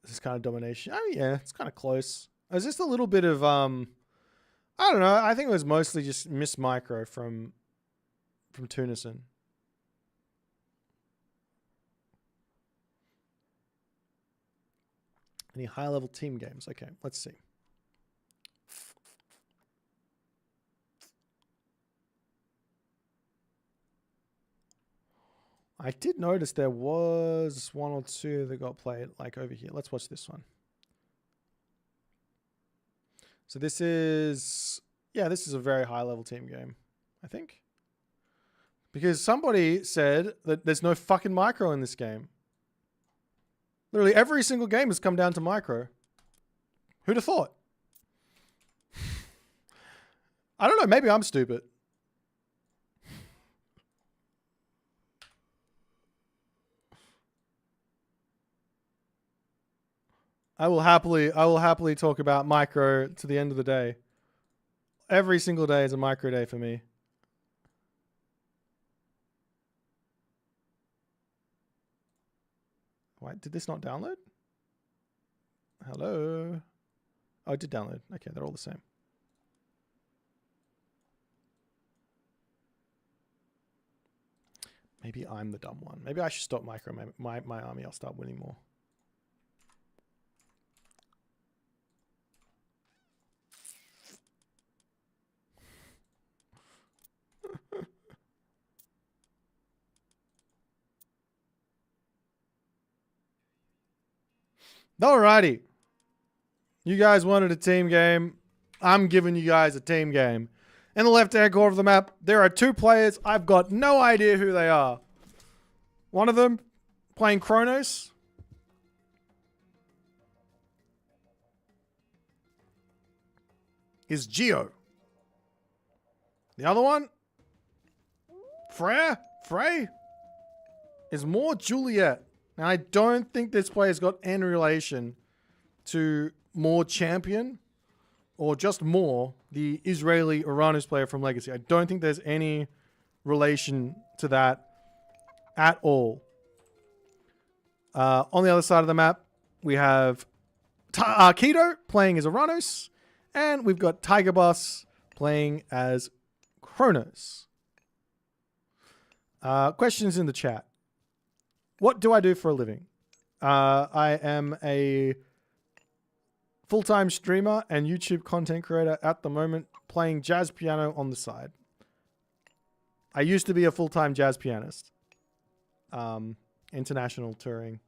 This is kind of domination. Oh yeah, it's kind of close. It was just a little bit of I don't know. I think it was mostly just miss micro from Dunison. Any high level team games? Okay, let's see. I did notice there was 1 or 2 that got played like over here. Let's watch this one. So this is, yeah, this is a very high level team game, I think. Because somebody said that there's no fucking micro in this game. Literally every single game has come down to micro. Who'd have thought? I don't know, maybe I'm stupid. I will happily talk about micro to the end of the day. Every single day is a micro day for me. Why did this not download? Hello? Oh, it did download. Okay, they're all the same. Maybe I'm the dumb one. Maybe I should stop micro my army. I'll start winning more. Alrighty. You guys wanted a team game. I'm giving you guys a team game. In the left-hand corner of the map, there are 2 players. I've got no idea who they are. One of them playing Kronos. Is Geo. The other one, Frey, is more Juliet. Now, I don't think this player's got any relation to more Champion or just more the Israeli Uranus player from Legacy. I don't think there's any relation to that at all. On the other side of the map, we have Keto playing as Uranus, and we've got Tiger Boss playing as Kronos. Questions in the chat. What do I do for a living? I am a full-time streamer and YouTube content creator at the moment, playing jazz piano on the side. I used to be a full-time jazz pianist. International touring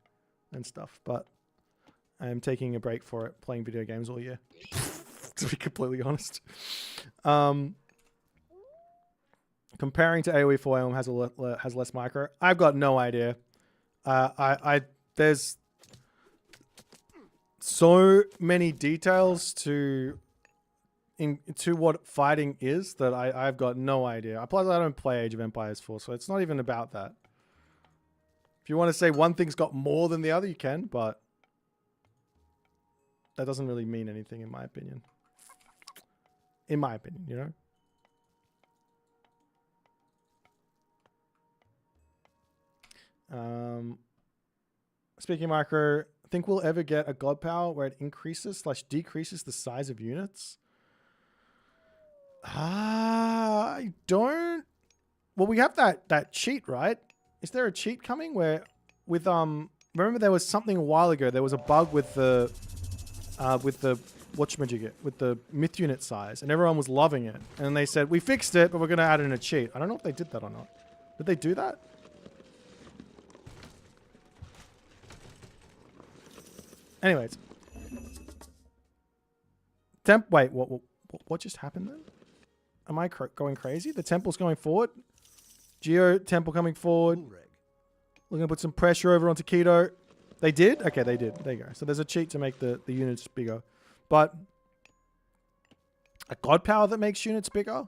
and stuff, but I am taking a break for it, playing video games all year, to be completely honest. Comparing to AoE 4 has less micro. I've got no idea. There's so many details to what fighting is that I've got no idea. Plus, I don't play Age of Empires 4, so it's not even about that. If you want to say one thing's got more than the other, you can, but that doesn't really mean anything in my opinion. In my opinion, you know? Speaking of micro, think we'll ever get a god power where it increases/decreases the size of units? I don't. Well, we have that cheat, right? Is there a cheat coming where with remember there was something a while ago, there was a bug with the whatchamajigget, with the myth unit size, and everyone was loving it. And they said, we fixed it, but we're gonna add in a cheat. I don't know if they did that or not. Did they do that? Anyways. Wait, what just happened then? Am I going crazy? The temple's going forward. Geo temple coming forward. We're going to put some pressure over onto Keto. They did? Okay, they did. There you go. So there's a cheat to make the units bigger. But a god power that makes units bigger?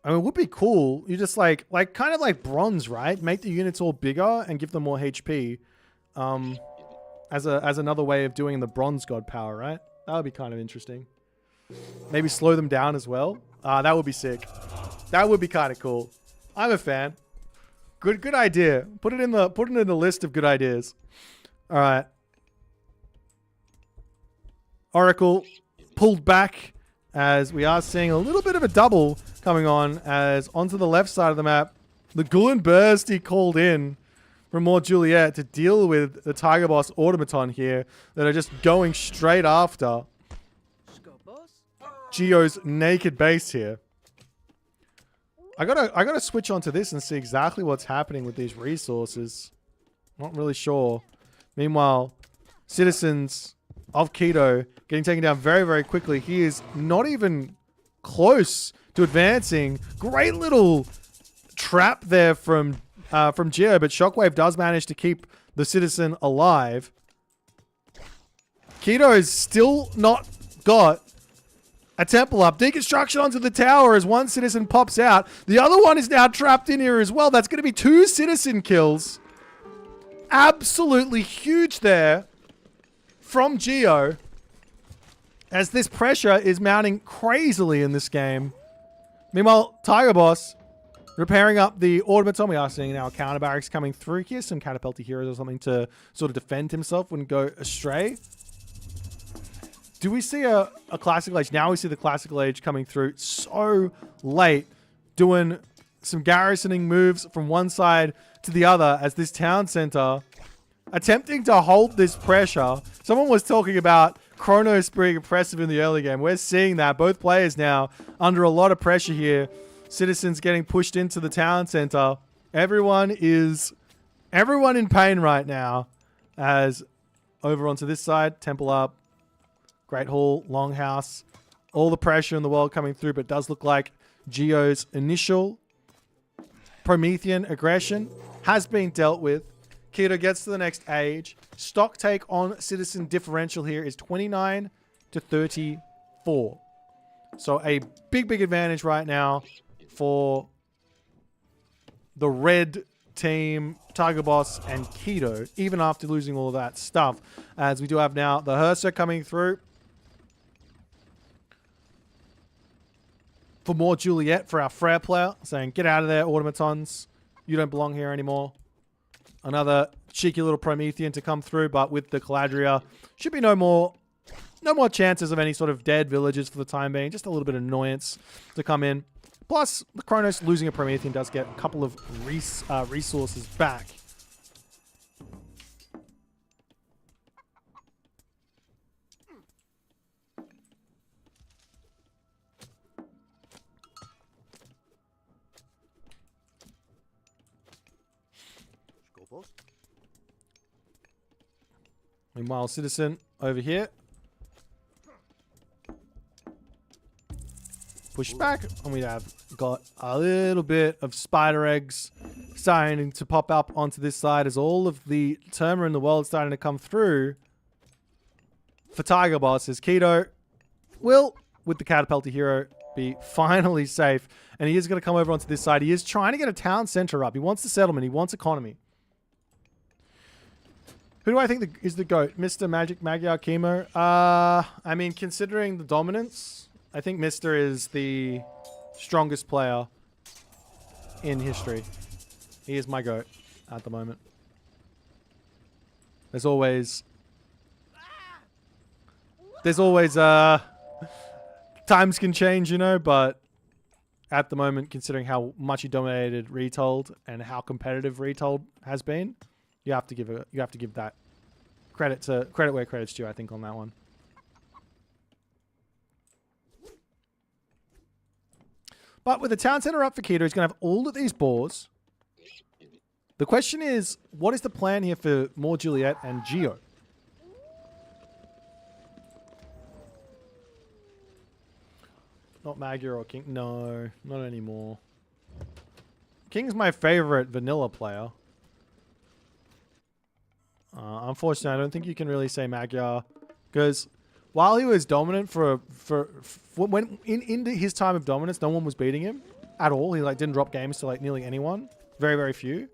I mean, it would be cool. You just kind of like bronze, right? Make the units all bigger and give them more HP. As another way of doing the bronze god power, right? That would be kind of interesting. Maybe slow them down as well. That would be sick. That would be kind of cool. I'm a fan. Good idea. Put it in the list of good ideas. All right. Oracle pulled back as we are seeing a little bit of a double coming on, as onto the left side of the map, the Ghoul and Burst he called in from more Juliet to deal with the Tiger Boss automaton here that are just going straight after Geo's naked base here. I gotta switch onto this and see exactly what's happening with these resources. Not really sure. Meanwhile, citizens of Keto getting taken down very, very quickly. He is not even close to advancing. Great little trap there from Geo, but Shockwave does manage to keep the citizen alive. Keto's still not got a temple up. Deconstruction onto the tower as one citizen pops out. The other one is now trapped in here as well. That's going to be 2 citizen kills. Absolutely huge there from Geo, as this pressure is mounting crazily in this game. Meanwhile, Tiger Boss repairing up the automaton. We are seeing now counter barracks coming through here. Some catapulty heroes or something to sort of defend himself, wouldn't go astray. Do we see a classical age? Now we see the classical age coming through so late, doing some garrisoning moves from one side to the other as this town center attempting to hold this pressure. Someone was talking about Kronos being impressive in the early game. We're seeing that. Both players now under a lot of pressure here. Citizens getting pushed into the town center. Everyone in pain right now, as over onto this side, temple up. Great Hall, Longhouse, all the pressure in the world coming through, but it does look like Geo's initial Promethean aggression has been dealt with. Keto gets to the next age. Stock take on citizen differential here is 29 to 34. So a big advantage right now for the red team, Tiger Boss, and Keto, even after losing all of that stuff. As we do have now the Herser coming through for more Juliet for our Freya player, saying, get out of there, automatons. You don't belong here anymore. Another cheeky little Promethean to come through, but with the Caladria, should be no more chances of any sort of dead villagers for the time being. Just a little bit of annoyance to come in. Plus, the Kronos losing a Promethean does get a couple of resources back. Meanwhile, Citizen over here. Push back, and we have got a little bit of spider eggs starting to pop up onto this side as all of the Terma in the world starting to come through for Tiger Boss. As Keto will, with the Catapulta Hero, be finally safe, and he is going to come over onto this side. He is trying to get a town center up. He wants the settlement. He wants economy. Who do I think is the GOAT? Mr. Magic Magyar Chemo? I mean, considering the dominance, I think Mr. is the strongest player in history. He is my GOAT at the moment. There's always times can change, you know, but at the moment, considering how much he dominated Retold and how competitive Retold has been, you have to give that credit where credit's due, I think, on that one. But with the town center up for Keto, he's going to have all of these boars. The question is, what is the plan here for more Juliet and Geo? Not Magyar or King. No, not anymore. King's my favorite vanilla player. Unfortunately, I don't think you can really say Magyar, because while he was dominant when into his time of dominance, no one was beating him at all. He didn't drop games to nearly anyone. Very, very few.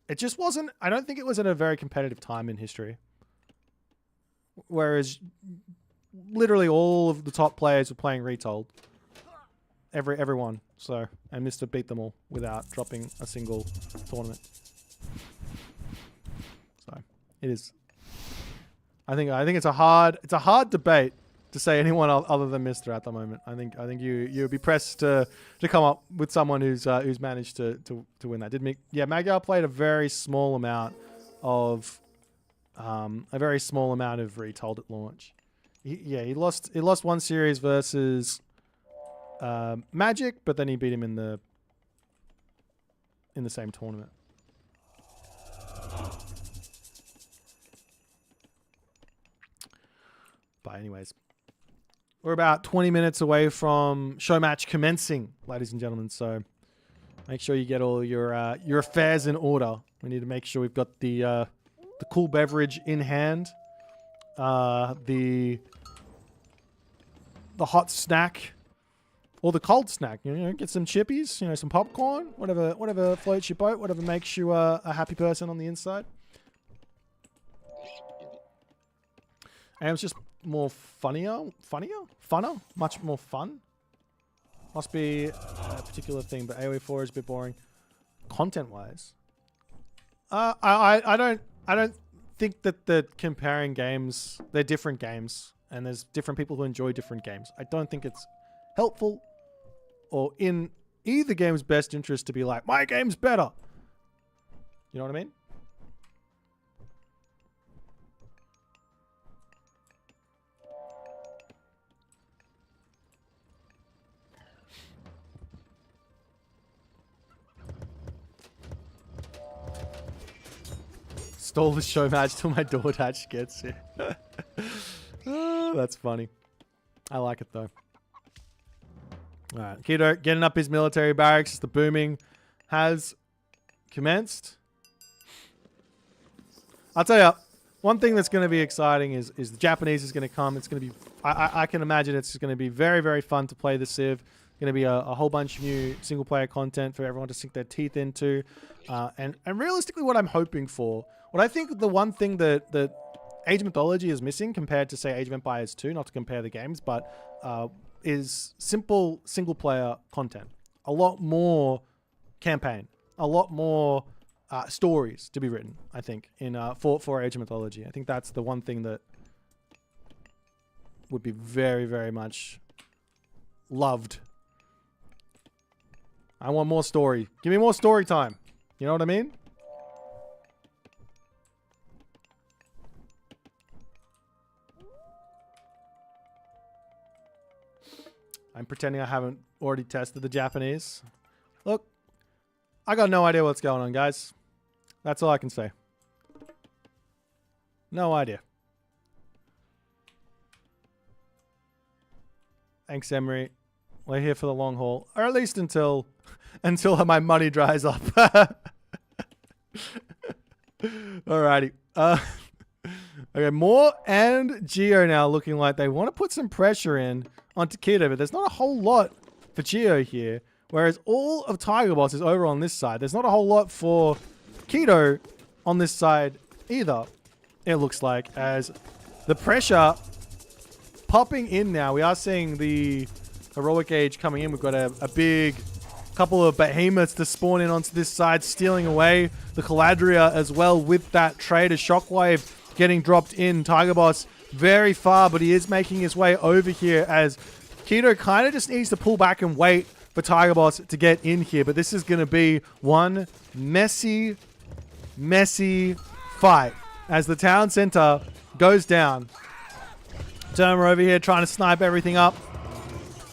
It just wasn't. I don't think it was at a very competitive time in history. Whereas, literally all of the top players were playing Retold. Everyone. So, and Mr. beat them all without dropping a single tournament. So, it is. I think it's a hard debate to say anyone other than Mr. at the moment. I think you'd be pressed to come up with someone who's managed to win that. Magyar played a very small amount of Retold at launch. He lost one series versus Magic, but then he beat him in the same tournament. But anyways, we're about 20 minutes away from show match commencing, ladies and gentlemen. So make sure you get all your affairs in order. We need to make sure we've got the cool beverage in hand, the hot snack or the cold snack. You know, get some chippies, you know, some popcorn, whatever floats your boat, whatever makes you a happy person on the inside. And it's just more funner, much more fun. Must be a particular thing, but AoE 4 is a bit boring, content-wise. I don't think that the comparing games, they're different games, and there's different people who enjoy different games. I don't think it's helpful or in either game's best interest to be like, my game's better. You know what I mean? Stall the show match till my DoorDash gets here. Oh, that's funny. I like it though. Alright, Keto getting up his military barracks. The booming has commenced. I'll tell you, one thing that's going to be exciting is the Japanese is going to come. It's going to be, I can imagine it's going to be very, very fun to play the Civ. Going to be a whole bunch of new single player content for everyone to sink their teeth into. And realistically, what I'm hoping for, what I think the one thing that Age of Mythology is missing compared to, say, Age of Empires 2, not to compare the games, but is simple single player content. A lot more campaign, a lot more stories to be written, I think, in for Age of Mythology. I think that's the one thing that would be very, very much loved. I want more story. Give me more story time. You know what I mean? I'm pretending I haven't already tested the Japanese. Look, I got no idea what's going on, guys. That's all I can say. No idea. Thanks, Emery. We're here for the long haul, or at least until my money dries up. Alrighty. Okay, Moore and Geo now looking like they want to put some pressure in onto Keto, but there's not a whole lot for Geo here. Whereas all of Tiger Boss is over on this side. There's not a whole lot for Keto on this side either, it looks like, as the pressure popping in now. We are seeing the Heroic Age coming in. We've got a big couple of behemoths to spawn in onto this side, stealing away the Caladria as well with that trade. A Shockwave getting dropped in. Tiger Boss very far, but he is making his way over here as Keto kind of just needs to pull back and wait for Tiger Boss to get in here. But this is going to be one messy fight as the town center goes down. Dermer over here trying to snipe everything up.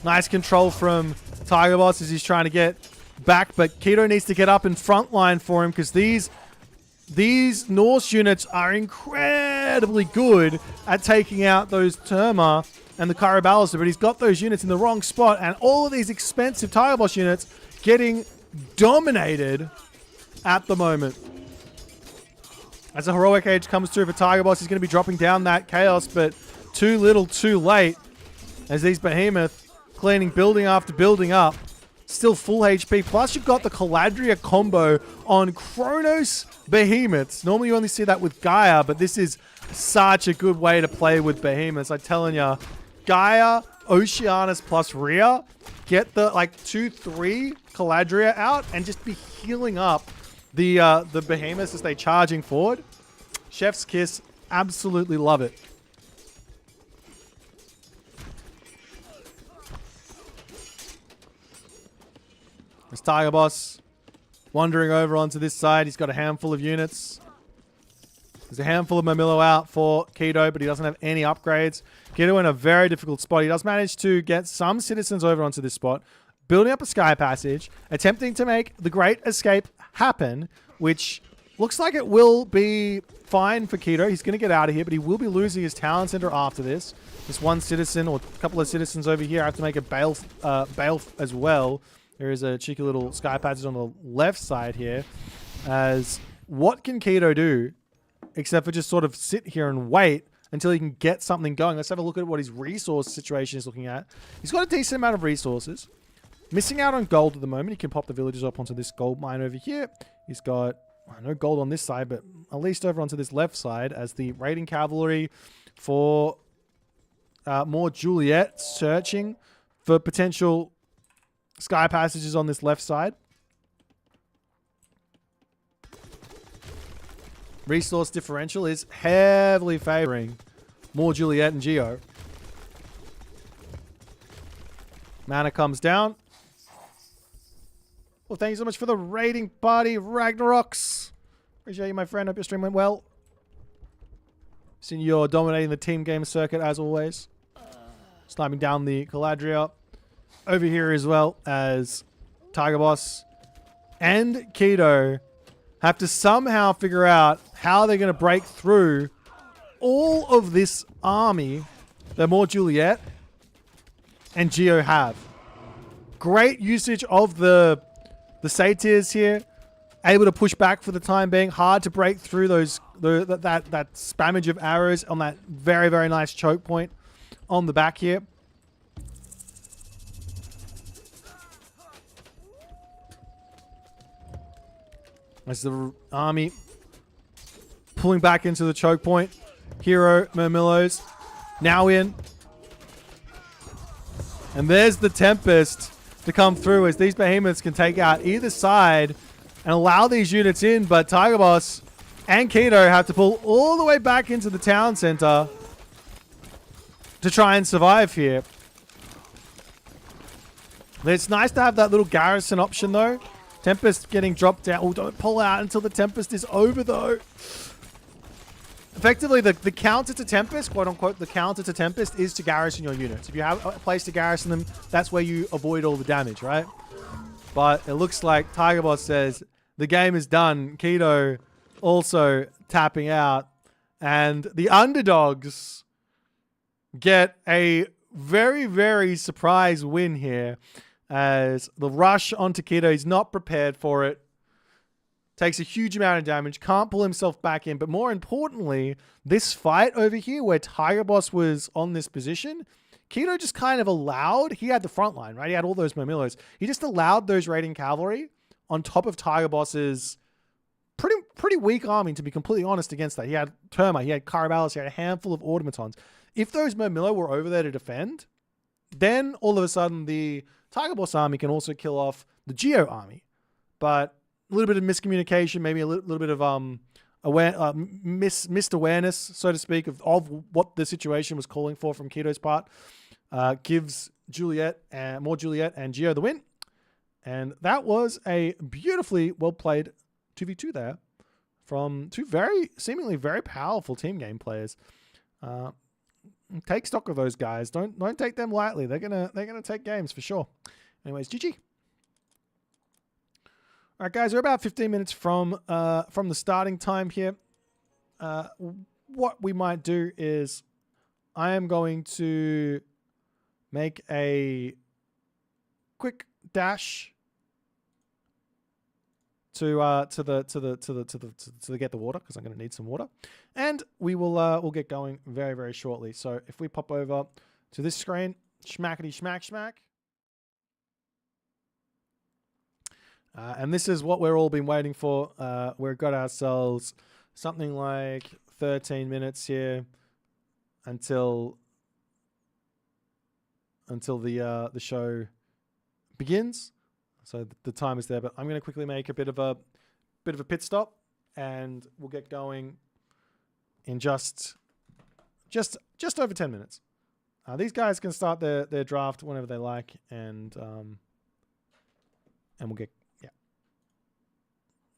Nice control from Tiger Boss as he's trying to get back, but Keto needs to get up in front line for him because these Norse units are incredibly good at taking out those Terma and the Karabalista, but he's got those units in the wrong spot, and all of these expensive Tiger Boss units getting dominated at the moment. As the Heroic Age comes through for Tiger Boss, he's going to be dropping down that Chaos, but too little, too late, as these Behemoth cleaning building after building up. Still full HP. Plus, you've got the Caladria combo on Kronos Behemoths. Normally, you only see that with Gaia, but this is such a good way to play with Behemoths. I'm telling you, Gaia, Oceanus plus Rhea, get the 2-3 Caladria out and just be healing up the Behemoths as they charging forward. Chef's kiss. Absolutely love it. There's Tiger Boss wandering over onto this side. He's got a handful of units. There's a handful of Mamillo out for Keto, but he doesn't have any upgrades. Keto in a very difficult spot. He does manage to get some citizens over onto this spot, building up a sky passage, attempting to make the Great Escape happen, which looks like it will be fine for Keto. He's going to get out of here, but he will be losing his town center after this. This one citizen or a couple of citizens over here have to make a bail as well. There is a cheeky little sky passage on the left side here. As what can Keto do except for just sort of sit here and wait until he can get something going? Let's have a look at what his resource situation is looking at. He's got a decent amount of resources. Missing out on gold at the moment. He can pop the villagers up onto this gold mine over here. He's got no gold on this side, but at least over onto this left side as the raiding cavalry for more Juliet searching for potential sky passages on this left side. Resource differential is heavily favoring more Juliet and Geo. Mana comes down. Well, thank you so much for the raiding party, Ragnaroks. Appreciate you, my friend. Hope your stream went well. Seen you're dominating the team game circuit as always. Sniping down the Caladria. Over here as well as Tiger Boss and Keto have to somehow figure out how they're going to break through all of this army that more Juliet and Geo have. Great usage of the satyrs here able to push back for the time being. Hard to break through that spammage of arrows on that very, very nice choke point on the back here. As the army pulling back into the choke point. Hero Murmillos now in. And there's the Tempest to come through as these behemoths can take out either side and allow these units in. But Tiger Boss and Keto have to pull all the way back into the town center to try and survive here. It's nice to have that little garrison option though. Tempest getting dropped down. Oh, don't pull out until the Tempest is over though. Effectively, the counter to Tempest, quote unquote, the counter to Tempest is to garrison your units. If you have a place to garrison them, that's where you avoid all the damage, right? But it looks like Tiger Boss says the game is done. Keto also tapping out. And the underdogs get a very, very surprise win here as the rush onto Keto. He's not prepared for it. Takes a huge amount of damage. Can't pull himself back in. But more importantly, this fight over here where Tiger Boss was on this position, Keto just kind of allowed, he had the front line, right? He had all those Murmillos. He just allowed those raiding cavalry on top of Tiger Boss's pretty weak army, to be completely honest, against that. He had Terma, he had Caraballas, he had a handful of automatons. If those Murmillo were over there to defend, then all of a sudden the Tiger Boss army can also kill off the Geo army. But a little bit of miscommunication, maybe a little bit of missed awareness, so to speak, of what the situation was calling for from Keto's part, gives Juliet and more Juliet and Geo the win. And that was a beautifully well played 2v2 there from two seemingly very powerful team game players. Take stock of those guys. Don't take them lightly. They're gonna take games for sure. Anyways, GG. All right, guys, we're about 15 minutes from the starting time here. What we might do is I am going to make a quick dash to get the water, because I'm going to need some water, and we'll get going very, very shortly. So if we pop over to this screen, schmackety schmack schmack. And this is what we're all been waiting for. We've got ourselves something like 13 minutes here until the show begins. So the time is there, but I'm going to quickly make a bit of a pit stop, and we'll get going in just over 10 minutes. These guys can start their draft whenever they like, and we'll get.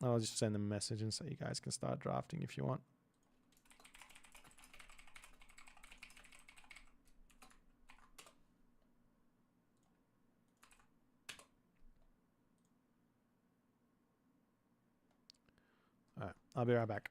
I'll just send them a message and say you guys can start drafting if you want. All right, I'll be right back.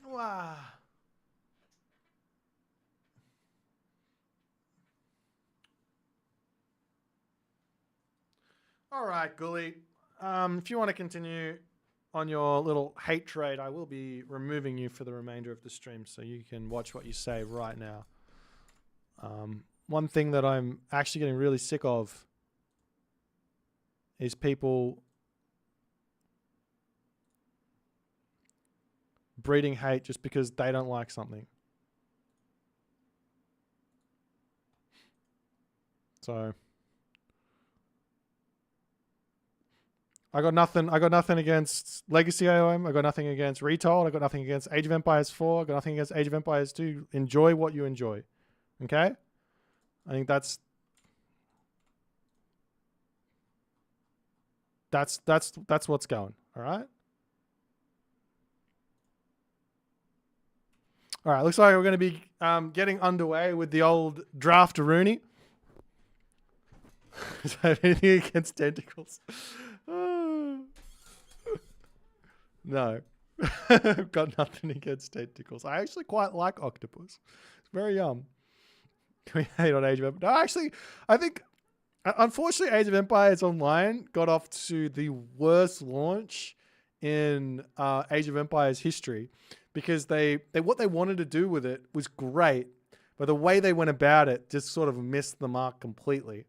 Wow. All right, Gully. If you want to continue on your little hate trade, I will be removing you for the remainder of the stream, so you can watch what you say right now. One thing that I'm actually getting really sick of is people breeding hate just because they don't like something. So I got nothing against Legacy AOM. I got nothing against Retold. I got nothing against Age of Empires 4. I got nothing against Age of Empires 2. Enjoy what you enjoy. Okay? I think that's what's going. All right? All right, looks like we're going to be getting underway with the old draft Rooney. Is that anything against tentacles? No. I've got nothing against tentacles. I actually quite like octopus. It's very yum. Can we hate on Age of Empires? No, actually, I think, unfortunately, Age of Empires Online got off to the worst launch in Age of Empires history, because they what they wanted to do with it was great, but the way they went about it just sort of missed the mark completely.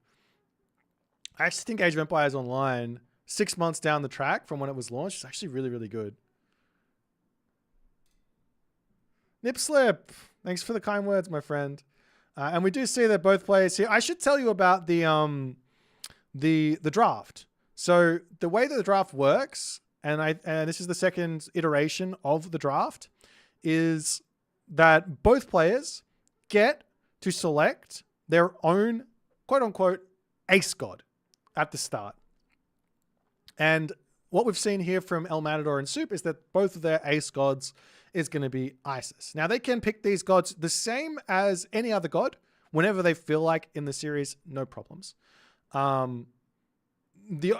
I actually think Age of Empires Online, 6 months down the track from when it was launched, is actually really, really good. Nip Slip, thanks for the kind words, my friend. And we do see that both players here. I should tell you about the draft. So the way that the draft works, and this is the second iteration of the draft, is that both players get to select their own quote unquote ace god at the start. And what we've seen here from El Matador and Soup is that both of their ace gods is going to be Isis. Now, they can pick these gods the same as any other god whenever they feel like in the series, no problems. The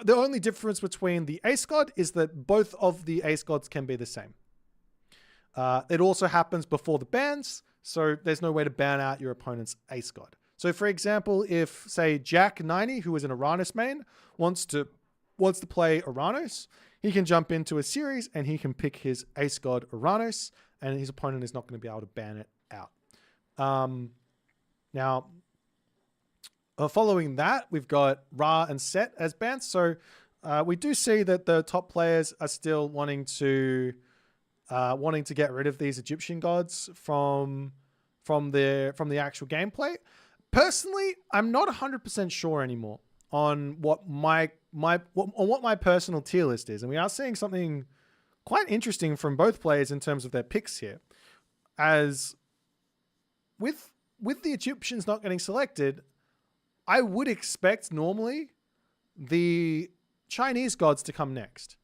only difference between the ace god is that both of the ace gods can be the same. It also happens before the bans, so there's no way to ban out your opponent's ace god. So, for example, if, say, Jack90, who is an Uranus main, wants to play Uranus, he can jump into a series and he can pick his ace god Uranus, and his opponent is not going to be able to ban it out. Now, following that, we've got Ra and Set as bans. So we do see that the top players are still wanting to get rid of these Egyptian gods from the actual gameplay. Personally, I'm not 100% sure anymore on what my personal tier list is, and we are seeing something quite interesting from both players in terms of their picks here. As with the Egyptians not getting selected, I would expect normally the Chinese gods to come next.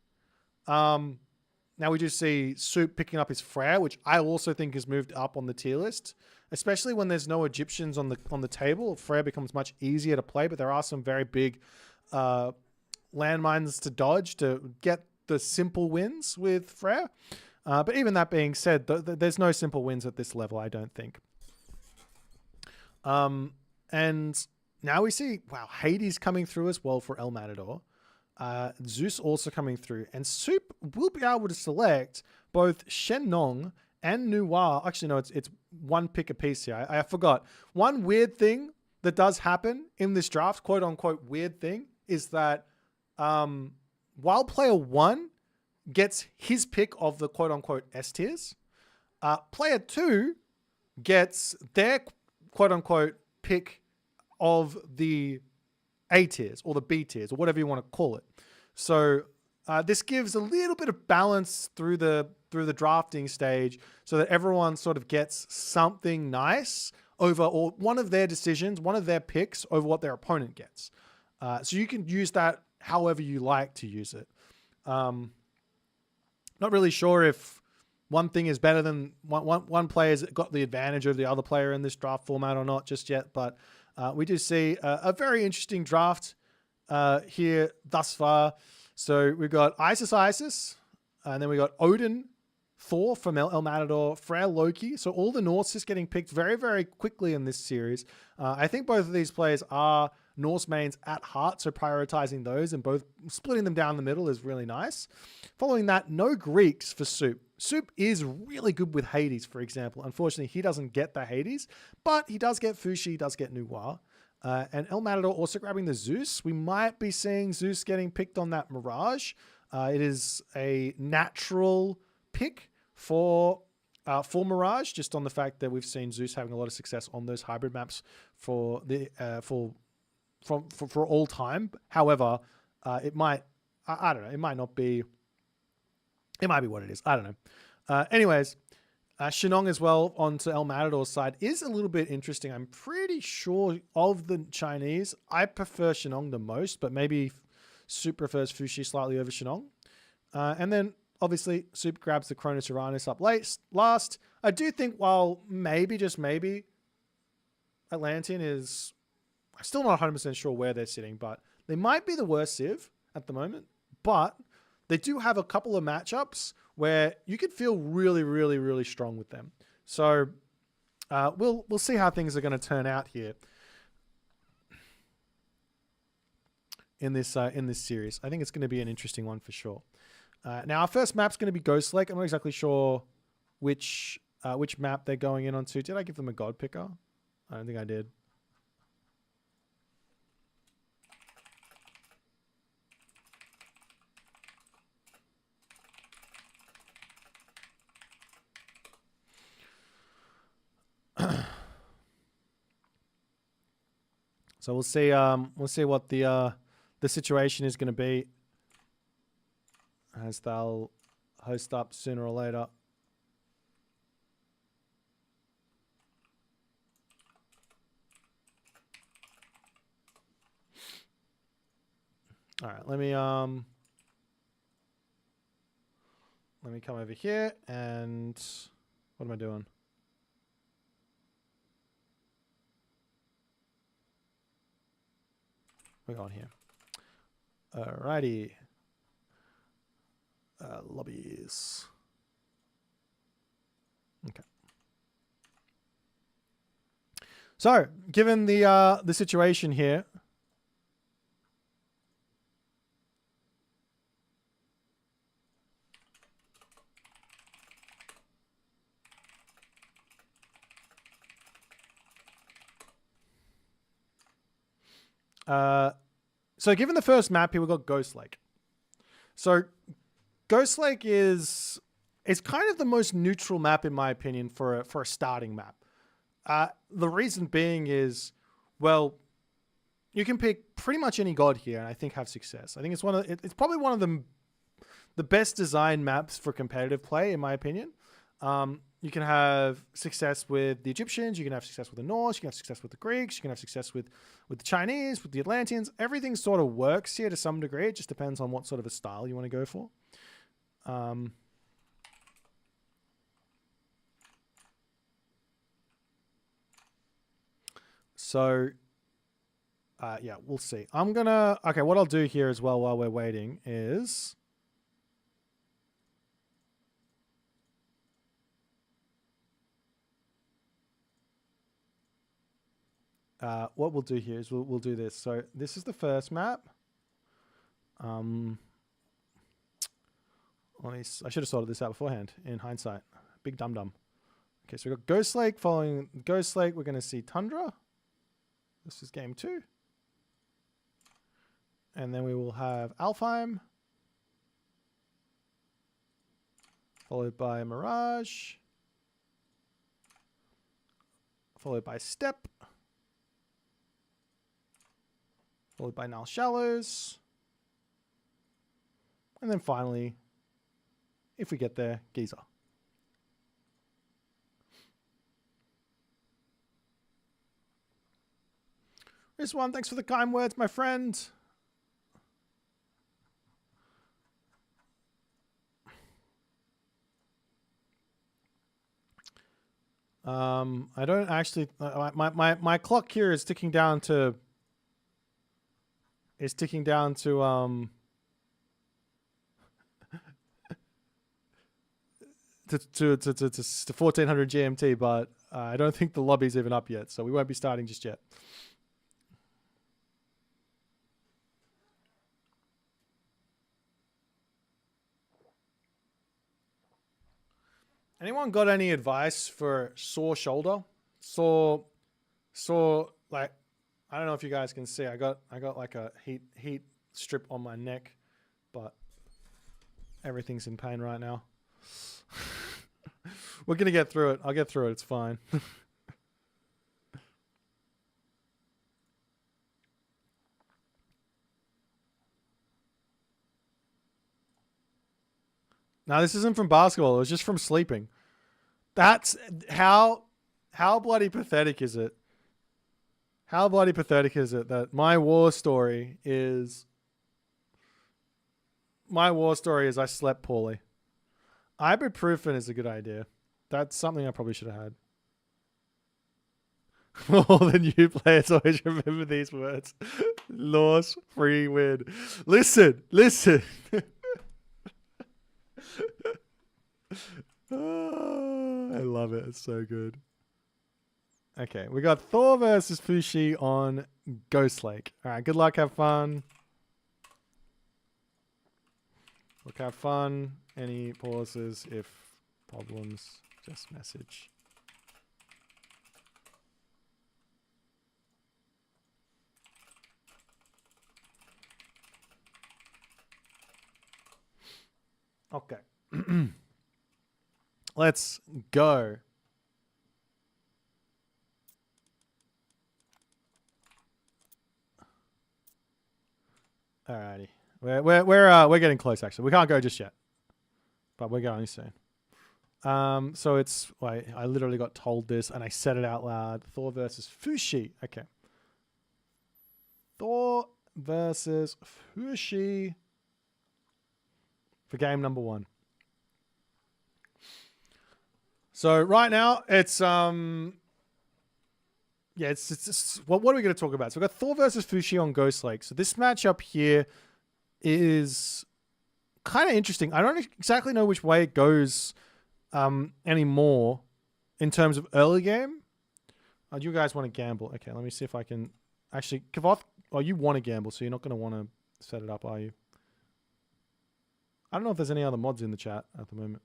Now we do see Soup picking up his Freya, which I also think has moved up on the tier list, especially when there's no Egyptians on the table. Freya becomes much easier to play, but there are some very big landmines to dodge to get the simple wins with Freya. But even that being said, there's no simple wins at this level, I don't think. And now we see, wow, Hades coming through as well for El Matador. Zeus also coming through. And Soup will be able to select both Shen Nong and Noir. Actually, no, it's one pick a piece here. I forgot. One weird thing that does happen in this draft, quote unquote weird thing, is that while player 1 gets his pick of the quote unquote S tiers, player 2 gets their quote unquote pick of the A tiers or the B tiers or whatever you want to call it. So this gives a little bit of balance through the drafting stage, so that everyone sort of gets something nice over, or one of their decisions, one of their picks over what their opponent gets. So you can use that however you like to use it. Not really sure if one thing is better than one player's got the advantage of the other player in this draft format or not just yet, but we do see a very interesting draft here thus far. So we've got Isis, and then we got Odin, Thor from El Matador, Freyr Loki. So all the Norse is getting picked very, very quickly in this series. I think both of these players are Norse mains at heart, so prioritizing those and both splitting them down the middle is really nice. Following that, no Greeks for Soup. Soup is really good with Hades, for example. Unfortunately, he doesn't get the Hades, but he does get Fuxi, he does get Noir. And El Matador also grabbing the Zeus. We might be seeing Zeus getting picked on that Mirage. It is a natural pick for Mirage, just on the fact that we've seen Zeus having a lot of success on those hybrid maps for all time. However, it might, I don't know, it might not be, it might be what it is. I don't know. Anyways, Shenong as well onto El Matador's side is a little bit interesting. I'm pretty sure of the Chinese, I prefer Shenong the most, but maybe Soup prefers Fuxi slightly over Shenong. And then obviously Soup grabs the Cronus Uranus up last. I do think while maybe, just maybe, Atlantean is, I'm still not 100% sure where they're sitting, but they might be the worst Civ at the moment. But they do have a couple of matchups where you could feel really, really, really strong with them. So we'll see how things are going to turn out here in this series. I think it's going to be an interesting one for sure. Now our first map's going to be Ghost Lake. I'm not exactly sure which map they're going in onto. Did I give them a God Picker? I don't think I did. So we'll see what the situation is going to be as they'll host up sooner or later. All right, let me come over here and what am I doing? We're going here. Alrighty. Lobbies. Okay. So, given the situation here, so given the first map here, we've got Ghost Lake. So Ghost Lake is kind of the most neutral map in my opinion for a starting map. The reason being is, well, you can pick pretty much any god here and I think have success. I think it's probably one of the best designed maps for competitive play in my opinion. You can have success with the Egyptians, you can have success with the Norse, you can have success with the Greeks, you can have success with the Chinese, with the Atlanteans. Everything sort of works here to some degree. It just depends on what sort of a style you want to go for. Yeah, we'll see. Okay, what I'll do here as well while we're waiting is, what we'll do here is we'll do this. So this is the first map. I should have sorted this out beforehand in hindsight. Big dum-dum. Okay, so we've got Ghost Lake. Following Ghost Lake, we're going to see Tundra. This is game 2. And then we will have Alfheim. Followed by Mirage. Followed by Steppe. Followed by Nile Shallows. And then finally, if we get there, Giza. This one, thanks for the kind words, my friend. I don't actually, my clock here is ticking down to, to 1400 GMT, but I don't think the lobby's even up yet, so we won't be starting just yet. Anyone got any advice for sore shoulder? Sore, like, I don't know if you guys can see. I got like a heat strip on my neck, but everything's in pain right now. We're gonna get through it. I'll get through it. It's fine. No, this isn't from basketball. It was just from sleeping. That's how bloody pathetic is it? How bloody pathetic is it that my war story is I slept poorly. Ibuprofen is a good idea. That's something I probably should have had. All the new players always remember these words. Loss, free win. Listen. Oh, I love it. It's so good. Okay, we got Thor versus Fuxi on Ghost Lake. All right, good luck. Have fun. Look, have fun. Any pauses? If problems, just message. Okay. Let's go. Alrighty. We're getting close actually. We can't go just yet. But we're going soon. So it's I literally got told this and I said it out loud. Thor versus Fuxi. Okay. Thor versus Fuxi for game number 1. So right now it's it's what are we going to talk about? So we've got Thor versus Fuxi on Ghost Lake. So this matchup here is kind of interesting. I don't exactly know which way it goes anymore in terms of early game. Oh, do you guys want to gamble? Okay, let me see if I can actually. Kavoth, you want to gamble, so you're not going to want to set it up, are you? I don't know if there's any other mods in the chat at the moment.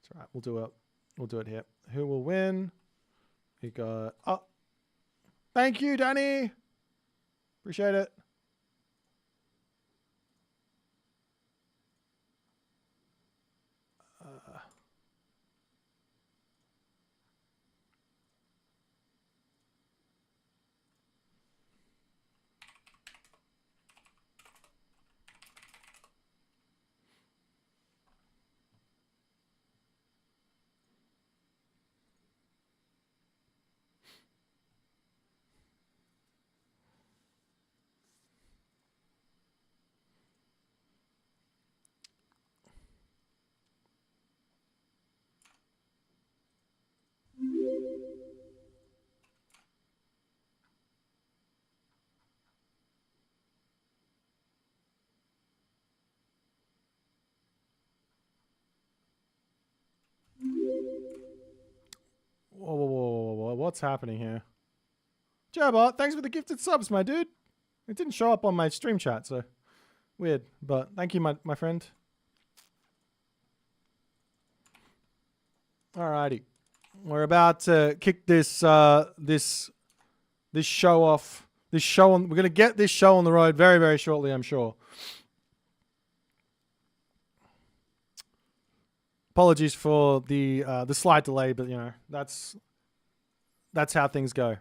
It's all right. We'll do it. We'll do it here. Who will win? We got. Oh, thank you, Danny. Appreciate it. Whoa. What's happening here? Jabba, thanks for the gifted subs, my dude. It didn't show up on my stream chat, so weird. But thank you, my friend. Alrighty. We're about to kick this this show off. We're gonna get this show on the road very, very shortly, I'm sure. Apologies for the slight delay, but you know, that's how things go.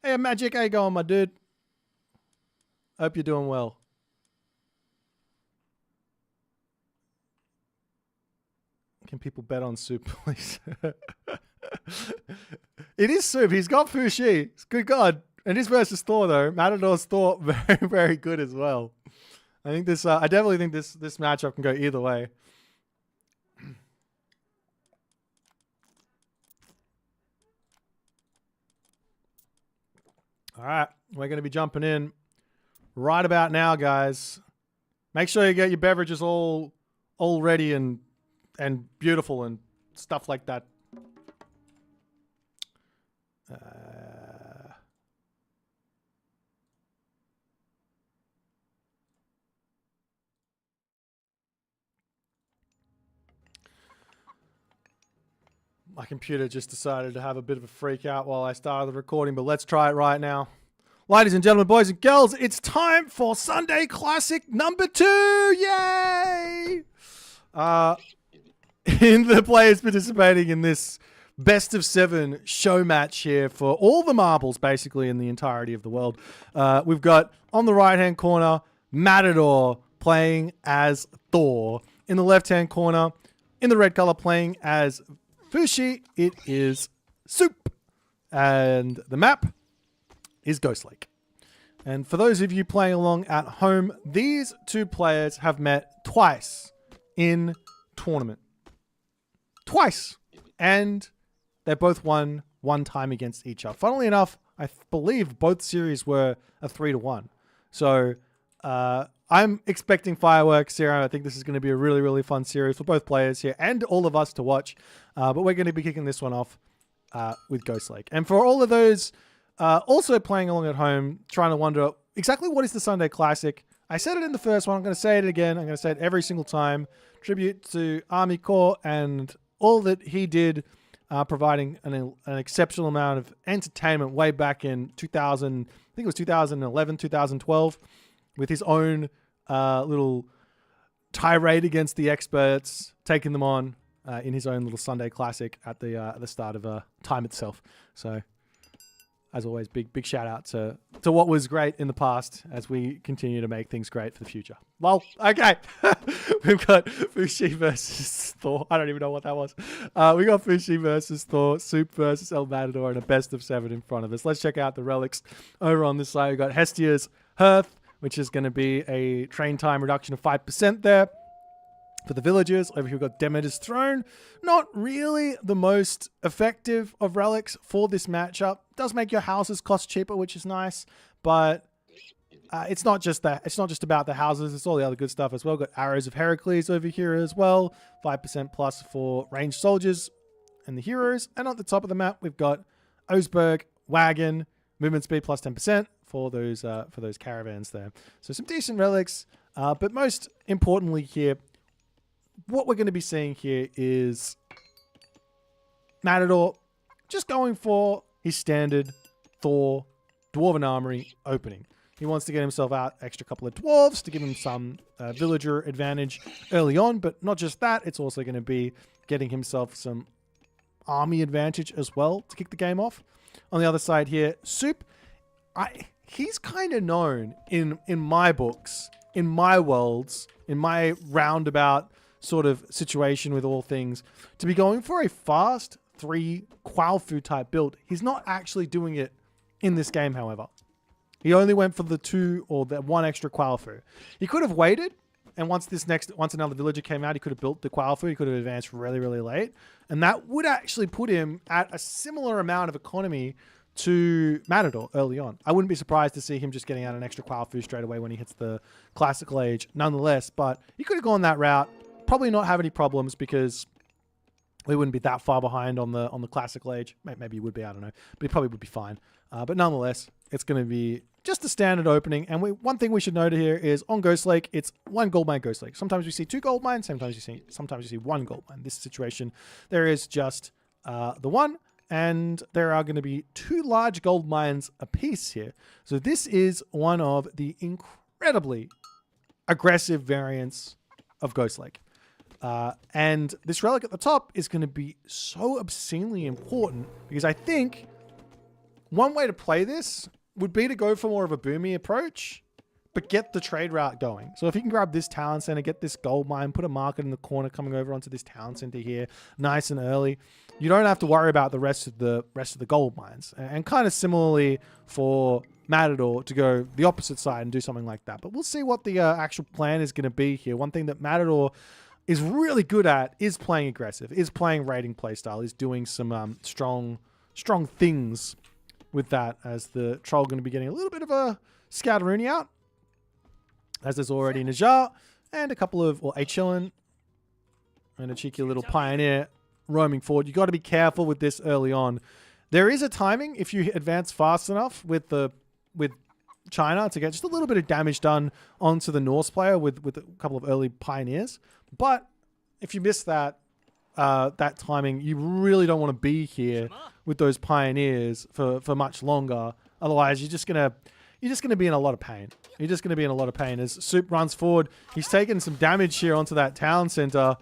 Hey Magic, how you going, my dude? Hope you're doing well. Can people bet on Soup, please? It is Soup. He's got Fuxi. Good God. And his versus Thor, though. Matador's Thor, very, very good as well. I think this. I definitely think this matchup can go either way. All right, we're going to be jumping in right about now, guys. Make sure you get your beverages all ready and beautiful and stuff like that. My computer just decided to have a bit of a freak out while I started the recording, but let's try it right now. Ladies and gentlemen, boys and girls, it's time for Sunday Classic number 2! Yay! In the players participating in this best of 7 show match here for all the marbles, basically, in the entirety of the world. We've got, on the right-hand corner, Matador playing as Thor. In the left-hand corner, in the red color, playing as Fuxi, it is Soup. And the map is Ghost Lake. And for those of you playing along at home, these two players have met twice in tournament. Twice. And they both won one time against each other. Funnily enough, I believe both series were a 3-1. So I'm expecting fireworks here. I think this is going to be a really, really fun series for both players here and all of us to watch. But we're going to be kicking this one off with Ghost Lake. And for all of those also playing along at home, trying to wonder exactly what is the Sunday Classic. I said it in the first one. I'm going to say it again. I'm going to say it every single time. Tribute to Army Corps and all that he did, providing an exceptional amount of entertainment way back in 2000. I think it was 2011, 2012, with his own little tirade against the experts, taking them on in his own little Sunday Classic at the start of time itself. So, as always, big shout out to what was great in the past as we continue to make things great for the future. Well, okay. We've got Fuxi versus Thor. I don't even know what that was. We got Fuxi versus Thor, Soup versus El Matador, and a best of 7 in front of us. Let's check out the relics over on this side. We've got Hestia's Hearth, which is going to be a train time reduction of 5% there for the villagers. Over here we've got Demeter's Throne. Not really the most effective of relics for this matchup. Does make your houses cost cheaper, which is nice, but it's not just that. It's not just about the houses. It's all the other good stuff as well. We've got Arrows of Heracles over here as well. 5% plus for ranged soldiers and the heroes. And at the top of the map, we've got Oseberg, Wagon, movement speed plus 10% for those caravans there. So some decent relics, but most importantly here, what we're going to be seeing here is Matador just going for his standard Thor Dwarven Armory opening. He wants to get himself out extra couple of dwarves to give him some villager advantage early on, but not just that, it's also going to be getting himself some army advantage as well to kick the game off. On the other side here, Soup, he's kind of known in my books, in my worlds, in my roundabout sort of situation with all things, to be going for a fast 3 Qualfu type build. He's not actually doing it in this game, however. He only went for the 2 or the 1 extra Qualfu. He could have waited, and once another villager came out, he could have built the Qualfu. He could have advanced really, really late, and that would actually put him at a similar amount of economy to Matador early on. I wouldn't be surprised to see him just getting out an extra Qualfu straight away when he hits the classical age nonetheless, but he could have gone that route. Probably not have any problems because we wouldn't be that far behind on the classical age. Maybe he would be, I don't know. But he probably would be fine. But nonetheless, it's going to be just a standard opening. And one thing we should note here is on Ghost Lake, it's 1 gold mine Ghost Lake. Sometimes you see 2 gold mines. Sometimes you see 1 gold mine. This situation, there is just the 1. And there are going to be 2 large gold mines apiece here. So this is one of the incredibly aggressive variants of Ghost Lake. And this relic at the top is going to be so obscenely important because I think one way to play this would be to go for more of a boomy approach, but get the trade route going. So if you can grab this town center, get this gold mine, put a market in the corner coming over onto this town center here, nice and early, you don't have to worry about the rest of the gold mines. And kind of similarly for Matador to go the opposite side and do something like that. But we'll see what the actual plan is going to be here. One thing that Matador is really good at is playing aggressive, is playing raiding playstyle, is doing some strong things with that, as the troll going to be getting a little bit of a Scouteroony out. As there's already Najar and a couple of, or a Chillin and a cheeky little Pioneer roaming forward. You got to be careful with this early on. There is a timing if you advance fast enough with China to get just a little bit of damage done onto the Norse player with a couple of early Pioneers. But if you miss that timing, you really don't want to be here with those Pioneers for much longer. Otherwise, you're just gonna be in a lot of pain. You're just gonna be in a lot of pain as Soup runs forward. He's taken some damage here onto that town center.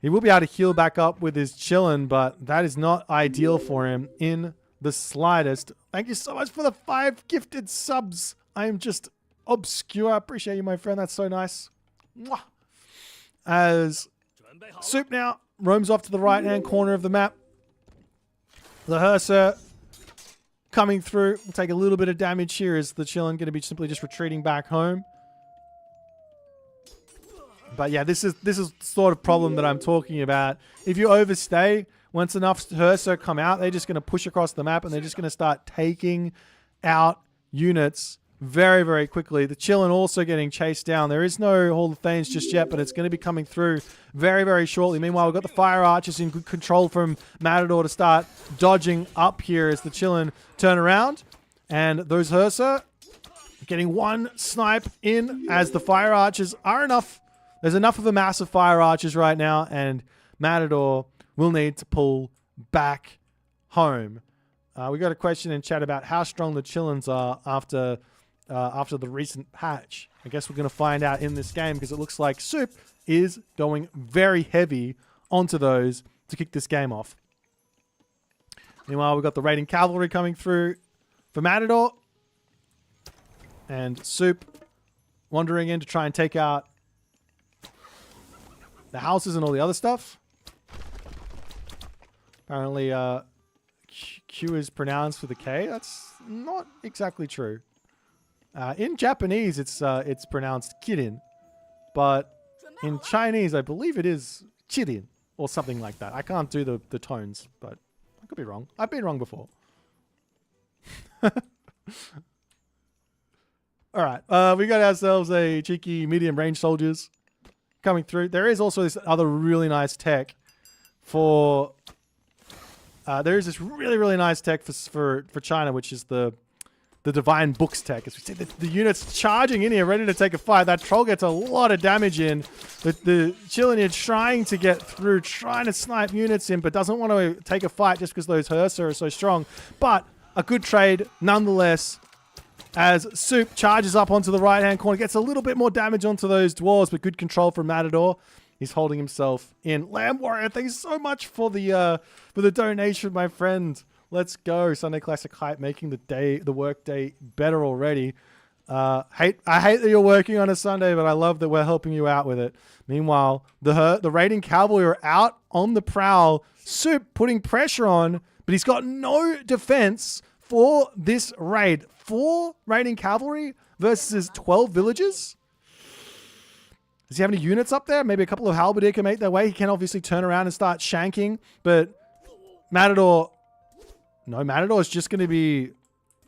He will be able to heal back up with his Chillin, but that is not ideal for him in the slightest. Thank you so much for the 5 gifted subs. I am just obscure. I appreciate you, my friend. That's so nice. Mwah. As Soup now roams off to the right-hand corner of the map. The Hearser coming through. We'll take a little bit of damage here as the Chillin going to be simply just retreating back home. But yeah, this is the sort of problem that I'm talking about. If you overstay, once enough Hearser come out, they're just going to push across the map and they're just going to start taking out units very, very quickly. The Chillin also getting chased down. There is no Hall of Thanes just yet, but it's going to be coming through very, very shortly. Meanwhile, we've got the Fire Archers in good control from Matador to start dodging up here as the Chillin turn around. And those Hearser getting one snipe in as the Fire Archers are enough. There's enough of a mass of Fire Archers right now, and Matador will need to pull back home. We got a question in chat about how strong the Chillins are after the recent patch. I guess we're going to find out in this game because it looks like Soup is going very heavy onto those to kick this game off. Meanwhile, we've got the raiding cavalry coming through for Matador. And Soup wandering in to try and take out the houses and all the other stuff. Apparently, Q is pronounced with a K. That's not exactly true. In Japanese, it's pronounced Kirin. But in Chinese, I believe it is Chirin or something like that. I can't do the tones, but I could be wrong. I've been wrong before. All right. We got ourselves a cheeky medium range soldiers coming through. There is also this other really nice tech for... there is this really, really nice tech for China, which is the Divine Books tech. As we see the units charging in here, ready to take a fight. That troll gets a lot of damage in. The Chillin here trying to get through, trying to snipe units in, but doesn't want to take a fight just because those Hearser are so strong. But a good trade nonetheless. As Soup charges up onto the right-hand corner, gets a little bit more damage onto those dwarves, but good control from Matador. He's holding himself in. Lamb Warrior, thanks so much for the donation, my friend. Let's go. Sunday Classic Hype, making the work day better already. I hate that you're working on a Sunday, but I love that we're helping you out with it. Meanwhile, the raiding cavalry are out on the prowl. Soup putting pressure on, but he's got no defense for this raid. 4 raiding cavalry versus 12 villagers. Does he have any units up there? Maybe a couple of halberdier can make their way. He can obviously turn around and start shanking, but Matador is just going to be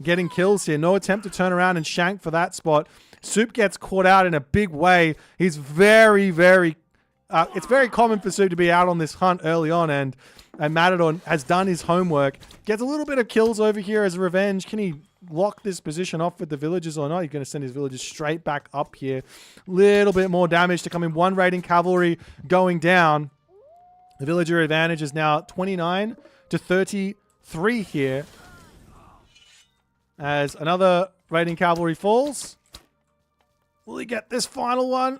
getting kills here. No attempt to turn around and shank for that spot. Soup gets caught out in a big way. He's very, very... it's very common for Soup to be out on this hunt early on, and Matador has done his homework. Gets a little bit of kills over here as revenge. Can he lock this position off with the villagers or not? He's going to send his villagers straight back up here. Little bit more damage to come in. 1 raiding cavalry going down. The villager advantage is now 29 to 33 here. As another raiding cavalry falls. Will he get this final one?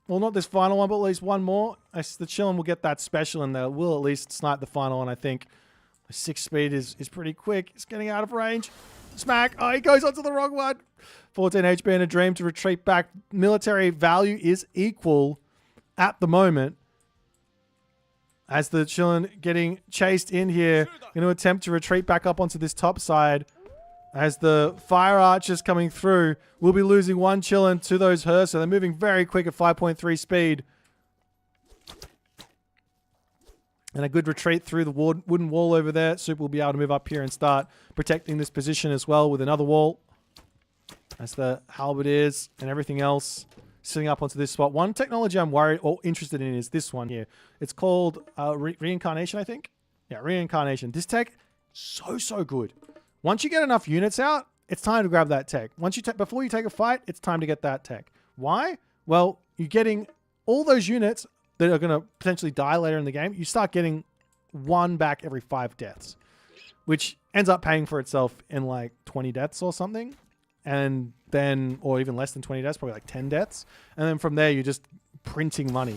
Well, not this final one, but at least one more. The Chillin will get that special and they will at least snipe the final one, I think. 6 speed is pretty quick. It's getting out of range. Smack. Oh, he goes onto the wrong one. 14 HP and a dream to retreat back. Military value is equal at the moment. As the Chillin getting chased in here. Going to attempt to retreat back up onto this top side. As the Fire Archers coming through. We'll be losing 1 Chillin to those Hearser. They're moving very quick at 5.3 speed. And a good retreat through the wooden wall over there. Soup will be able to move up here and start protecting this position as well with another wall. as the halberdiers and everything else sitting up onto this spot. One technology I'm worried or interested in is this one here. It's called reincarnation, I think. Yeah, reincarnation. This tech, so good. Once you get enough units out, it's time to grab that tech. Before you take a fight, it's time to get that tech. Why? Well, you're getting all those units that are going to potentially die later in the game. You start getting one back every 5 deaths, which ends up paying for itself in like 20 deaths or something. And then, or even less than 20 deaths, probably like 10 deaths. And then from there, you're just printing money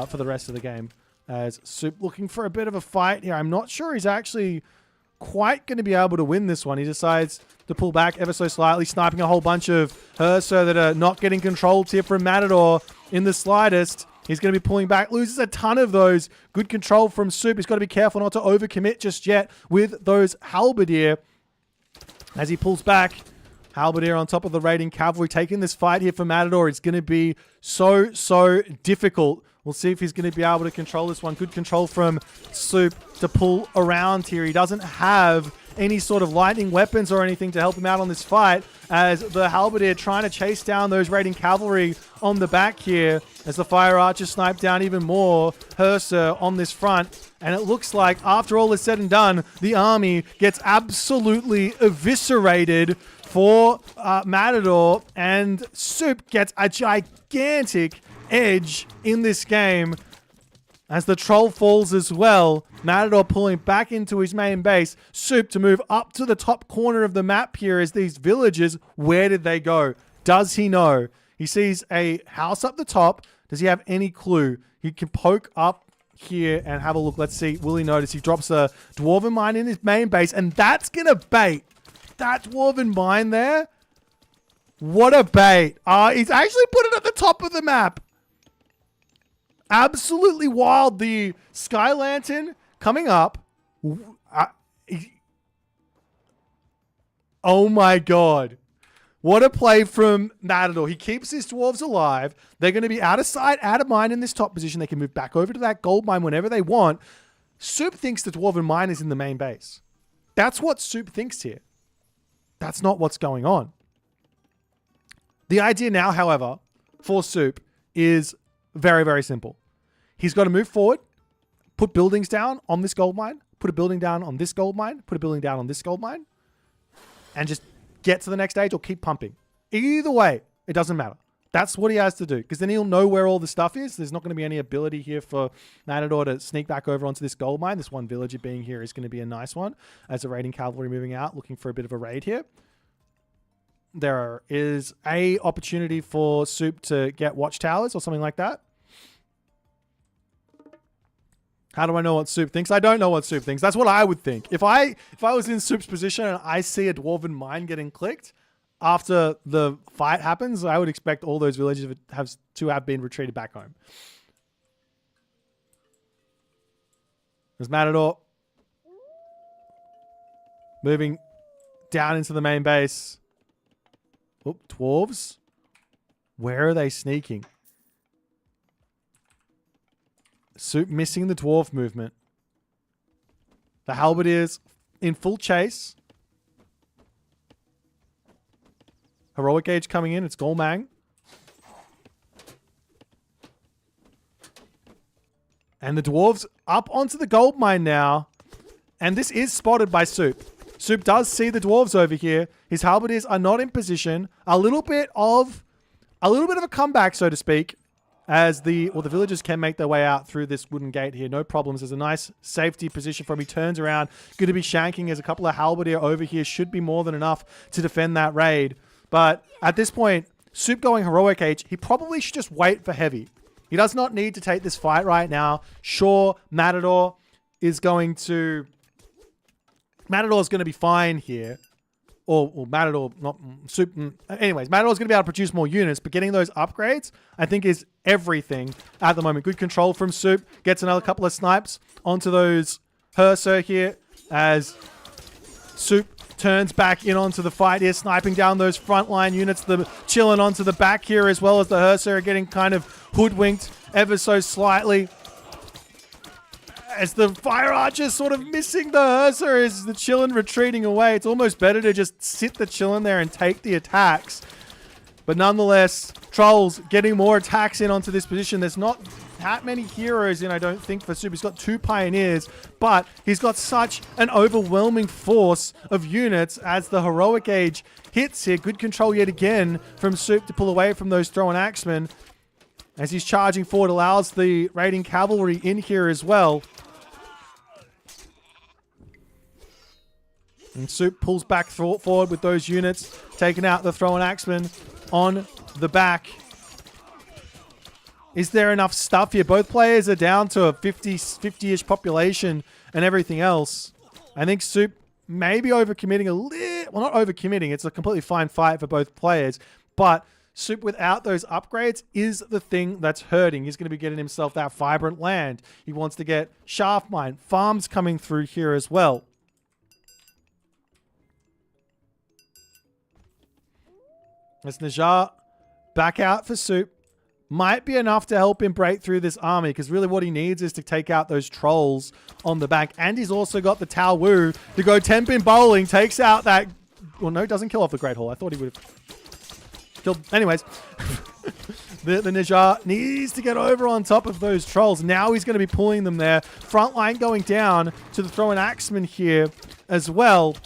for the rest of the game. As Soup looking for a bit of a fight here. I'm not sure he's actually quite going to be able to win this one. He decides to pull back ever so slightly, sniping a whole bunch of Herso that are not getting controlled here from Matador in the slightest. He's going to be pulling back, loses a ton of those. Good control from Soup. He's got to be careful not to overcommit just yet with those halberdier. As he pulls back, halberdier on top of the raiding cavalry, taking this fight here for Matador. It's going to be so difficult. We'll see if he's going to be able to control this one. Good control from Soup to pull around here. He doesn't have any sort of lightning weapons or anything to help him out on this fight, as the halberdier trying to chase down those raiding cavalry on the back here, as the fire archers snipe down even more Hersa on this front. And it looks like after all is said and done, the army gets absolutely eviscerated for Matador, and Soup gets a gigantic edge in this game as the troll falls as well. Matador pulling back into his main base. Soup to move up to the top corner of the map here as these villagers, where did they go? Does he know? He sees a house up the top. Does he have any clue? He can poke up here and have a look. Let's see. Will he notice? He drops a Dwarven mine in his main base, and that's going to bait. That Dwarven mine there. What a bait. He's actually put it at the top of the map. Absolutely wild. The Sky Lantern coming up. Oh my god. What a play from Matador. He keeps his dwarves alive. They're going to be out of sight, out of mind in this top position. They can move back over to that gold mine whenever they want. Soup thinks the Dwarven mine is in the main base. That's what Soup thinks here. That's not what's going on. The idea now, however, for Soup is very simple. He's got to move forward, put buildings down on this gold mine, put a building down on this gold mine, put a building down on this gold mine, and just get to the next stage or keep pumping. Either way, it doesn't matter. That's what he has to do, because then he'll know where all the stuff is. There's not going to be any ability here for Matador to sneak back over onto this gold mine. This one villager being here is going to be a nice one, as the raiding cavalry moving out, looking for a bit of a raid here. There is a opportunity for Soup to get watchtowers or something like that. How do I know what Soup thinks? I don't know what Soup thinks. That's what I would think. If I was in Soup's position and I see a Dwarven mine getting clicked after the fight happens, I would expect all those villages to have been retreated back home. There's Matador moving down into the main base. Oh, dwarves. Where are they sneaking? Soup missing the dwarf movement. The halberdiers in full chase. Heroic Age coming in. It's Golmang. And the dwarves up onto the gold mine now. And this is spotted by Soup. Soup does see the dwarves over here. His halberdiers are not in position. A little bit of a comeback, so to speak, as the villagers can make their way out through this wooden gate here. No problems. There's a nice safety position for him. He turns around. Going to be shanking as a couple of halberdier over here should be more than enough to defend that raid. But at this point, Soup going Heroic Age, he probably should just wait for Heavy. He does not need to take this fight right now. Sure, Matador is going to be fine here. Or Matador, not Soup. Anyways, Matador's going to be able to produce more units, but getting those upgrades, I think, is everything at the moment. Good control from Soup. Gets another couple of snipes onto those Herso here as Soup turns back in onto the fight here, sniping down those frontline units, the chilling onto the back here, as well as the Herso are getting kind of hoodwinked ever so slightly. as the fire archer's sort of missing the Ursa as the Chillin retreating away. It's almost better to just sit the Chillin there and take the attacks. But nonetheless, Trolls getting more attacks in onto this position. There's not that many heroes in, I don't think, for Soup. He's got 2 Pioneers, but he's got such an overwhelming force of units as the Heroic Age hits here. Good control yet again from Soup to pull away from those throwing axemen. As he's charging forward, allows the raiding cavalry in here as well. And Soup pulls back forward with those units, taking out the throwing axemen on the back. Is there enough stuff here? Both players are down to a 50-ish population and everything else. I think Soup may be overcommitting a little. Well, not overcommitting. It's a completely fine fight for both players. But Soup without those upgrades is the thing that's hurting. He's going to be getting himself that vibrant land. He wants to get shaft mine. Farms coming through here as well. As Najar back out for Soup. Might be enough to help him break through this army, because really what he needs is to take out those trolls on the back. And he's also got the Tao Wu to go 10-pin bowling. Takes out that... Well, no, doesn't kill off the Great Hall. I thought he would have killed... Anyways. the Najar needs to get over on top of those trolls. Now he's going to be pulling them there. Front line going down to the throwing axeman here as well.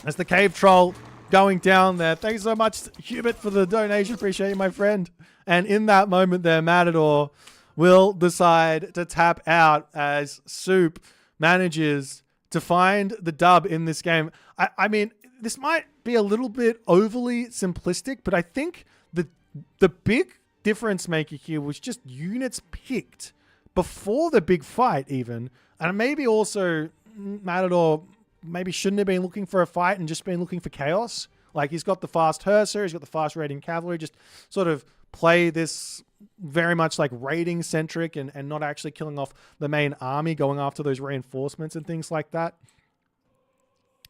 As the cave troll going down there. Thanks so much, Hubert, for the donation. Appreciate you, my friend. And in that moment there, Matador will decide to tap out as Soup manages to find the dub in this game. I mean, this might be a little bit overly simplistic, but I think the big difference maker here was just units picked before the big fight even. And maybe also Matador maybe shouldn't have been looking for a fight and just been looking for chaos. Like, he's got the fast Herser, he's got the fast raiding cavalry, just sort of play this very much like raiding centric and not actually killing off the main army, going after those reinforcements and things like that.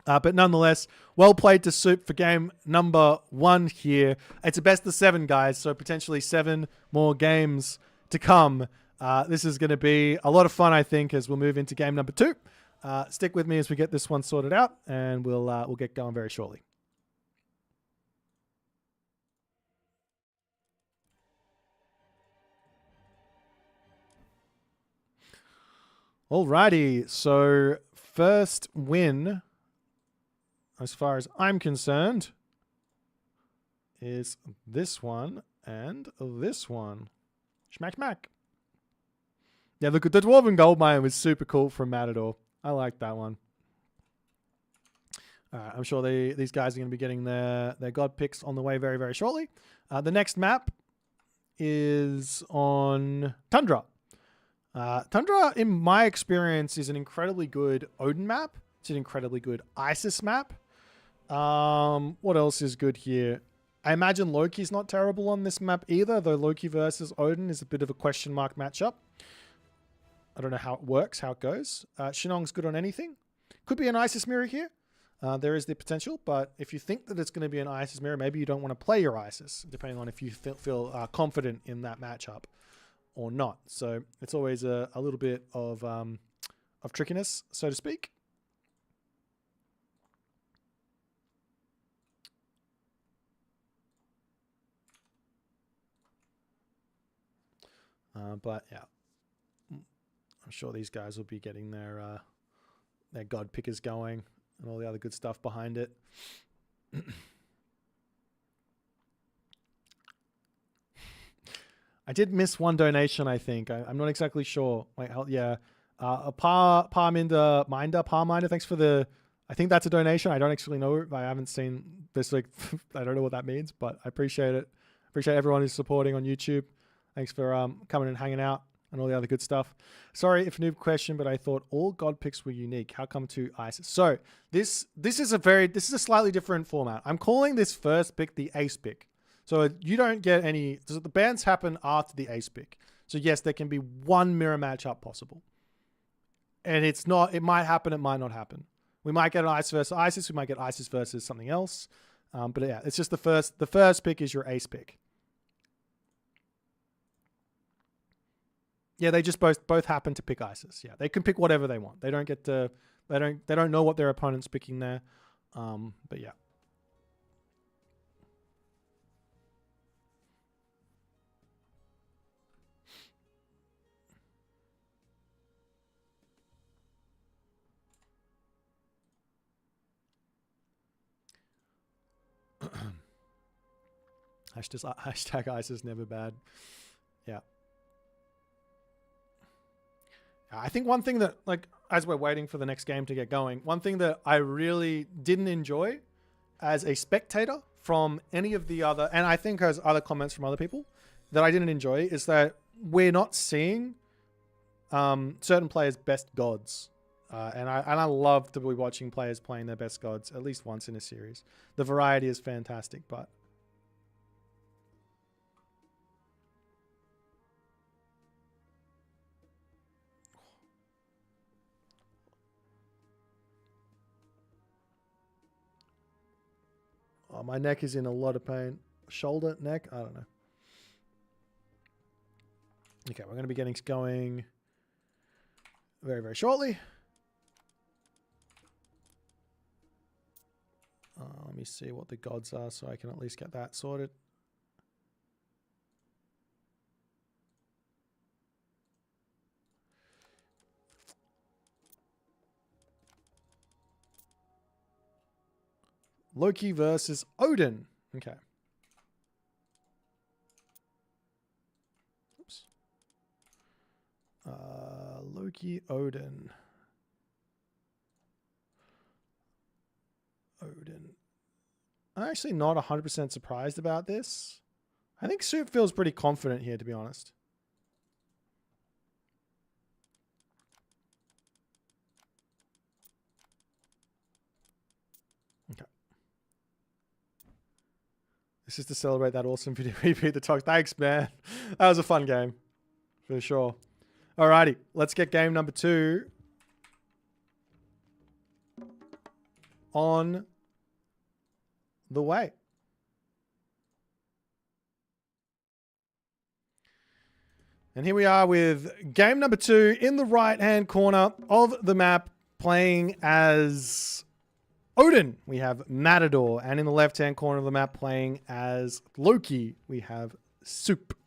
But nonetheless, well played to Soup for game number 1 here. It's a best of 7, guys, so potentially 7 more games to come. This is going to be a lot of fun, I think, as we'll move into game number 2. Stick with me as we get this one sorted out, and we'll get going very shortly. Alrighty, so first win, as far as I'm concerned, is this one and this one. Schmack, schmack. Yeah, look, the Dwarven Gold Mine was super cool from Matador. I like that one. I'm sure these guys are going to be getting their god picks on the way very, very shortly. The next map is on Tundra. Tundra, in my experience, is an incredibly good Odin map. It's an incredibly good Isis map. What else is good here? I imagine Loki's not terrible on this map either, though Loki versus Odin is a bit of a question mark matchup. I don't know how it works, how it goes. Shinnong's good on anything. Could be an Isis mirror here. There is the potential, but if you think that it's going to be an Isis mirror, maybe you don't want to play your Isis, depending on if you feel confident in that matchup or not. So it's always a little bit of trickiness, so to speak. But yeah, I'm sure these guys will be getting their god pickers going and all the other good stuff behind it. I did miss one donation, I think. I'm not exactly sure. Wait, yeah. Parminder, thanks for the... I think that's a donation. I don't actually know it. I haven't seen this. Like, I don't know what that means, but I appreciate it. Appreciate everyone who's supporting on YouTube. Thanks for coming and hanging out and all the other good stuff. Sorry if noob question, but I thought all god picks were unique. How come to Isis? So this is a slightly different format. I'm calling this first pick the ace pick. So you don't get any... So the bans happen after the ace pick. So yes, there can be one mirror matchup possible. And it's not... It might happen, it might not happen. We might get an Isis versus Isis. We might get Isis versus something else. But yeah, it's just the first pick is your ace pick. Yeah, they just both happen to pick Isis. Yeah, they can pick whatever they want. They don't get to. They don't know what their opponent's picking there. But yeah. Hashtag Isis never bad. Yeah. I think one thing that, like, as we're waiting for the next game to get going, one thing that I really didn't enjoy as a spectator from any of the other, and I think as other comments from other people, that I didn't enjoy is that we're not seeing certain players' best gods. And I love to be watching players playing their best gods at least once in a series. The variety is fantastic, but... Oh, my neck is in a lot of pain. Shoulder, neck, I don't know. Okay, we're going to be getting going very, very shortly. Let me see what the gods are so I can at least get that sorted. Loki versus Odin. Okay. Oops. Loki, Odin. I'm actually not 100% surprised about this. I think Soup feels pretty confident here, to be honest. Okay. This is to celebrate that awesome video. Repeat the talk. Thanks, man. That was a fun game. For sure. Alrighty. Let's get game number 2 on the way. And here we are with game number 2 in the right-hand corner of the map, playing as Odin. We have Matador. And in the left-hand corner of the map, playing as Loki, we have Soup.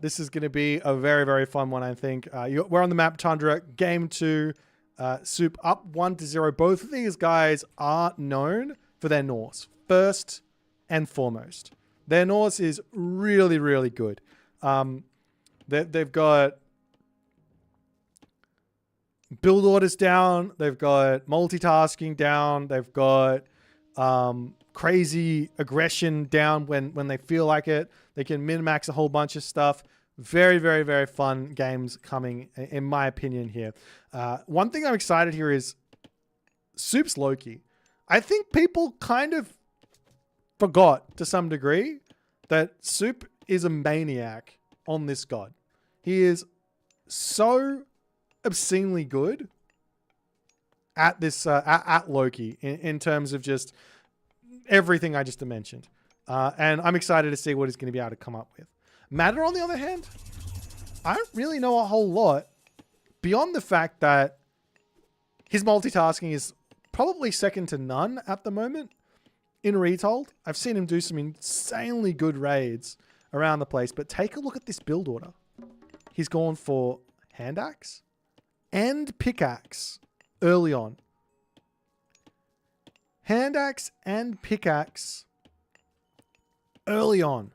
This is going to be a very, very fun one, I think. We're on the map Tundra. Game 2, Soup up 1-0. Both of these guys are known for their Norse, first and foremost. Their Norse is really, really good. They've got build orders down. They've got multitasking down. They've got crazy aggression down when they feel like it. They can min-max a whole bunch of stuff. Very, very, very fun games coming, in my opinion, here. One thing I'm excited here is Soup's Loki. I think people kind of forgot to some degree that Soup is a maniac on this god. He is so obscenely good at this at Loki in terms of just everything I just mentioned. And I'm excited to see what he's going to be able to come up with. Matador, on the other hand, I don't really know a whole lot beyond the fact that his multitasking is probably second to none at the moment in Retold. I've seen him do some insanely good raids around the place, but take a look at this build order. He's gone for hand axe and pickaxe early on. Hand axe and pickaxe early on.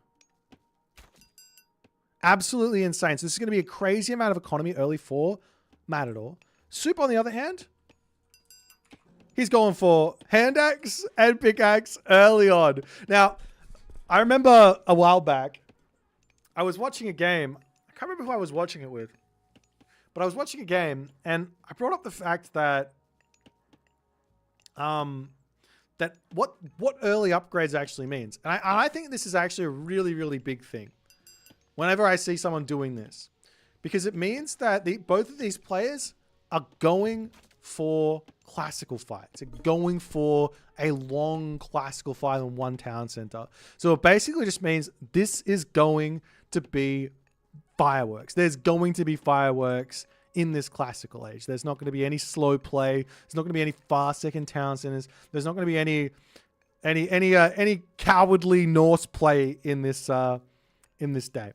Absolutely insane. So this is going to be a crazy amount of economy early for Matador. Soup, on the other hand, he's going for hand axe and pickaxe early on. Now, I remember a while back, I was watching a game. I can't remember who I was watching it with, but I was watching a game and I brought up the fact that what early upgrades actually means. And I think this is actually a really, really big thing whenever I see someone doing this, because it means that both of these players are going for classical fights. They're going for a long classical fight in one town center. So it basically just means this is going to be fireworks. There's going to be fireworks in this classical age. There's not going to be any slow play. There's not going to be any fast second town centers. There's not going to be any cowardly Norse play in this day.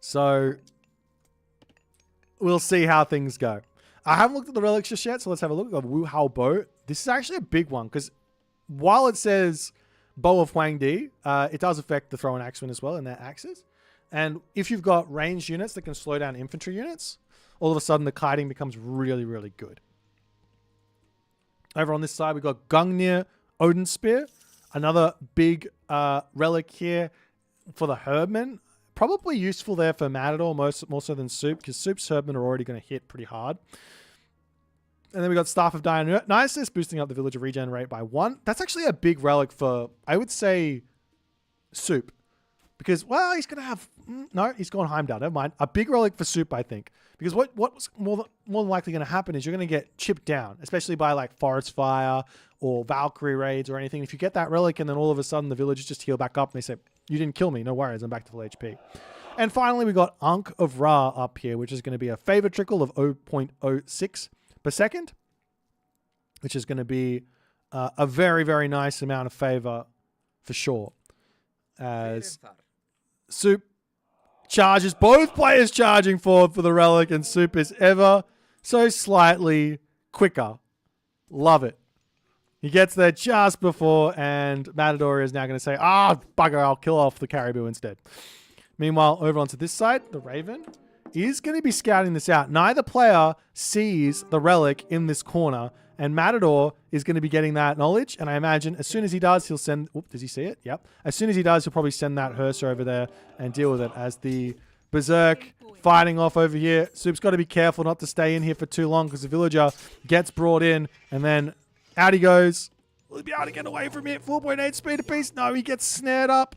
So we'll see how things go. I haven't looked at the relics just yet, so let's have a look at Wu Hao Bow. This is actually a big one because while it says Bow of Huang Di, it does affect the throw and axemen as well in their axes. And if you've got ranged units that can slow down infantry units, all of a sudden the kiting becomes really, really good. Over on this side, we've got Gungnir Odin Spear, another big relic here for the Herdmen. Probably useful there for Matador more so than Soup, because Soup's Herdmen are already going to hit pretty hard. And then we got Staff of Dionysus, boosting up the villager regen rate by 1. That's actually a big relic for, I would say, Soup. Because, well, he's going to have... No, he's gone Heimdall. Never mind. A big relic for Soup, I think. Because what's more than likely going to happen is you're going to get chipped down, especially by like Forest Fire or Valkyrie raids or anything. If you get that relic and then all of a sudden the villagers just heal back up and they say, you didn't kill me, no worries, I'm back to full HP. And finally, we got Ankh of Ra up here, which is going to be a favor trickle of 0.06 per second, which is going to be a very, very nice amount of favor for sure. As Soup charges, both players charging forward for the relic, and Soup is ever so slightly quicker. Love it. He gets there just before, and Matador is now going to say, bugger, I'll kill off the Caribou instead. Meanwhile, over onto this side, the Raven is going to be scouting this out. Neither player sees the relic in this corner, and Matador is going to be getting that knowledge, and I imagine as soon as he does, he'll send... Oop, does he see it? Yep. As soon as he does, he'll probably send that Hearser over there and deal with it as the Berserk fighting off over here. Soup's got to be careful not to stay in here for too long because the villager gets brought in, and then out he goes. Will he be able to get away from it? 4.8 speed apiece. No, he gets snared up.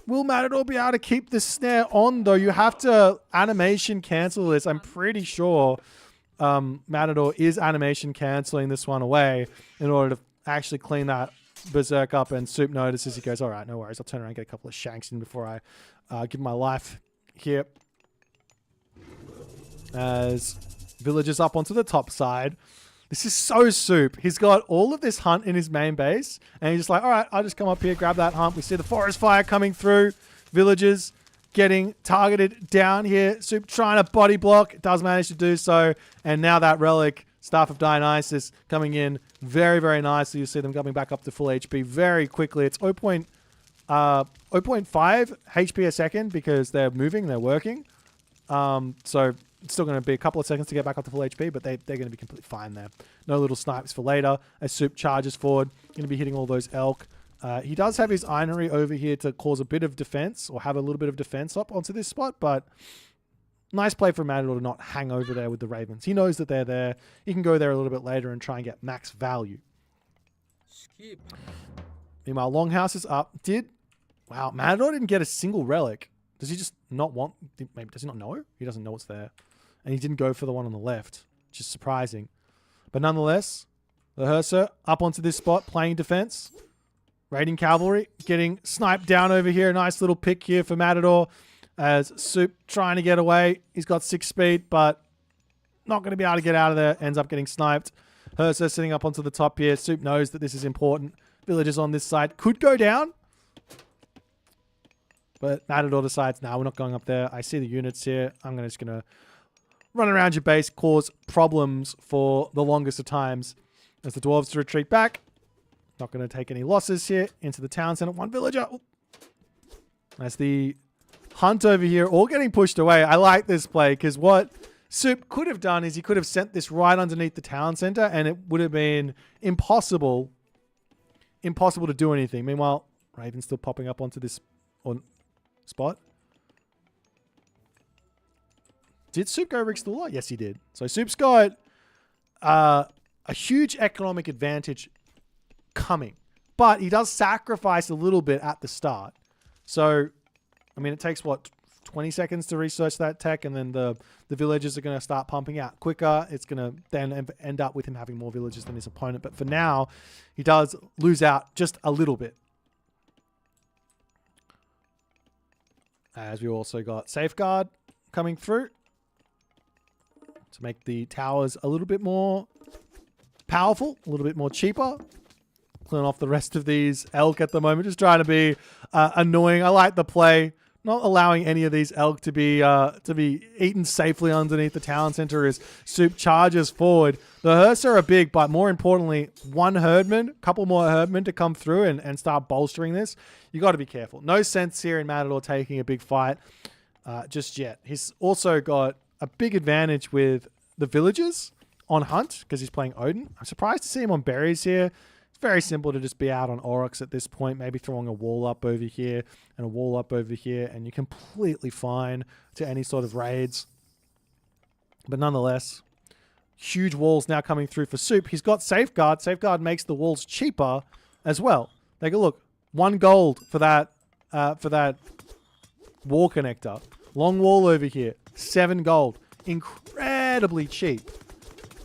Will Matador be able to keep this snare on, though? You have to animation cancel this. I'm pretty sure Matador is animation canceling this one away in order to actually clean that Berserk up, and Soup notices. He goes, all right, no worries. I'll turn around and get a couple of shanks in before I give my life here. As villagers up onto the top side. This is so Soup. He's got all of this hunt in his main base, and he's just like, all right, I'll just come up here, grab that hunt. We see the forest fire coming through. Villagers getting targeted down here. Soup trying to body block. Does manage to do so. And now that relic, Staff of Dionysus, coming in very, very nicely. You see them coming back up to full HP very quickly. It's 0.5 HP a second because they're moving, they're working. So it's still going to be a couple of seconds to get back up to full HP, but they're going to be completely fine there. No little snipes for later. As Soup charges forward, going to be hitting all those elk. He does have his Inery over here to cause a bit of defense, or have a little bit of defense up onto this spot, but nice play for Matador to not hang over there with the Ravens. He knows that they're there. He can go there a little bit later and try and get max value. Skip. Meanwhile, Longhouse is up. Wow, Matador didn't get a single relic. Does he just not want... Maybe does he not know? He doesn't know what's there. And he didn't go for the one on the left, which is surprising. But nonetheless, the Hearser up onto this spot, playing defense. Raiding Cavalry, getting sniped down over here. Nice little pick here for Matador. As Soup trying to get away. He's got 6 speed, but not going to be able to get out of there. Ends up getting sniped. Hearser sitting up onto the top here. Soup knows that this is important. Villagers on this side could go down. But Matador decides, nah, we're not going up there. I see the units here. I'm just going to run around your base, cause problems for the longest of times. As the dwarves retreat back. Not going to take any losses here. Into the town center. One villager. Ooh. As the hunt over here all getting pushed away. I like this play because what Soup could have done is he could have sent this right underneath the town center and it would have been impossible to do anything. Meanwhile, Raven's still popping up onto this spot. Did Soup go Reschedule? Yes, he did. So Soup's got a huge economic advantage coming. But he does sacrifice a little bit at the start. So, I mean, it takes, what, 20 seconds to research that tech, and then the villagers are going to start pumping out quicker. It's going to then end up with him having more villagers than his opponent. But for now, he does lose out just a little bit. As we also got Safeguard coming through to make the towers a little bit more powerful, a little bit more cheaper. Clean off the rest of these elk at the moment. Just trying to be annoying. I like the play. Not allowing any of these elk to be eaten safely underneath the town center as Soup charges forward. The Hersa are big, but more importantly, one herdman, a couple more herdmen to come through and start bolstering this. You got to be careful. No sense here in Matador taking a big fight just yet. He's also got a big advantage with the villagers on hunt because he's playing Odin. I'm surprised to see him on berries here. It's very simple to just be out on Aurochs at this point, maybe throwing a wall up over here and a wall up over here, and you're completely fine to any sort of raids. But nonetheless, huge walls now coming through for Soup. He's got Safeguard. Safeguard makes the walls cheaper as well. Take a look. 1 gold for that wall connector. Long wall over here. 7 gold. Incredibly cheap.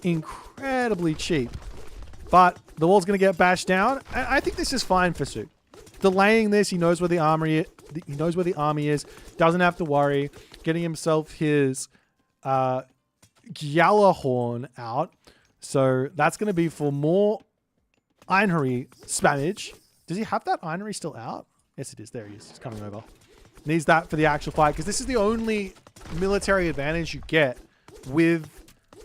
Incredibly cheap. But the wall's going to get bashed down. I think this is fine for Soup. Delaying this, he knows where the army is. He knows where the army is. Doesn't have to worry. Getting himself his Gjallarhorn out. So that's going to be for more Einherry spammage. Does he have that Einherry still out? Yes, it is. There he is. He's coming over. Needs that for the actual fight because this is the only military advantage you get with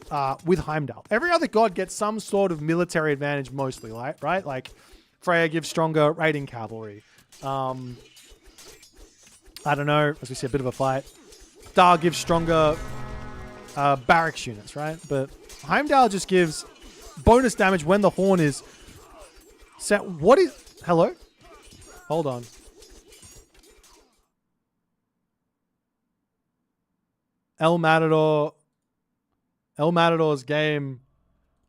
Heimdall. Every other god gets some sort of military advantage mostly, right? Like Freya gives stronger raiding cavalry. I don't know, as we see a bit of a fight. Dar gives stronger barracks units, right? But Heimdall just gives bonus damage when the horn is set. What is... Hello? Hold on. El Matador's game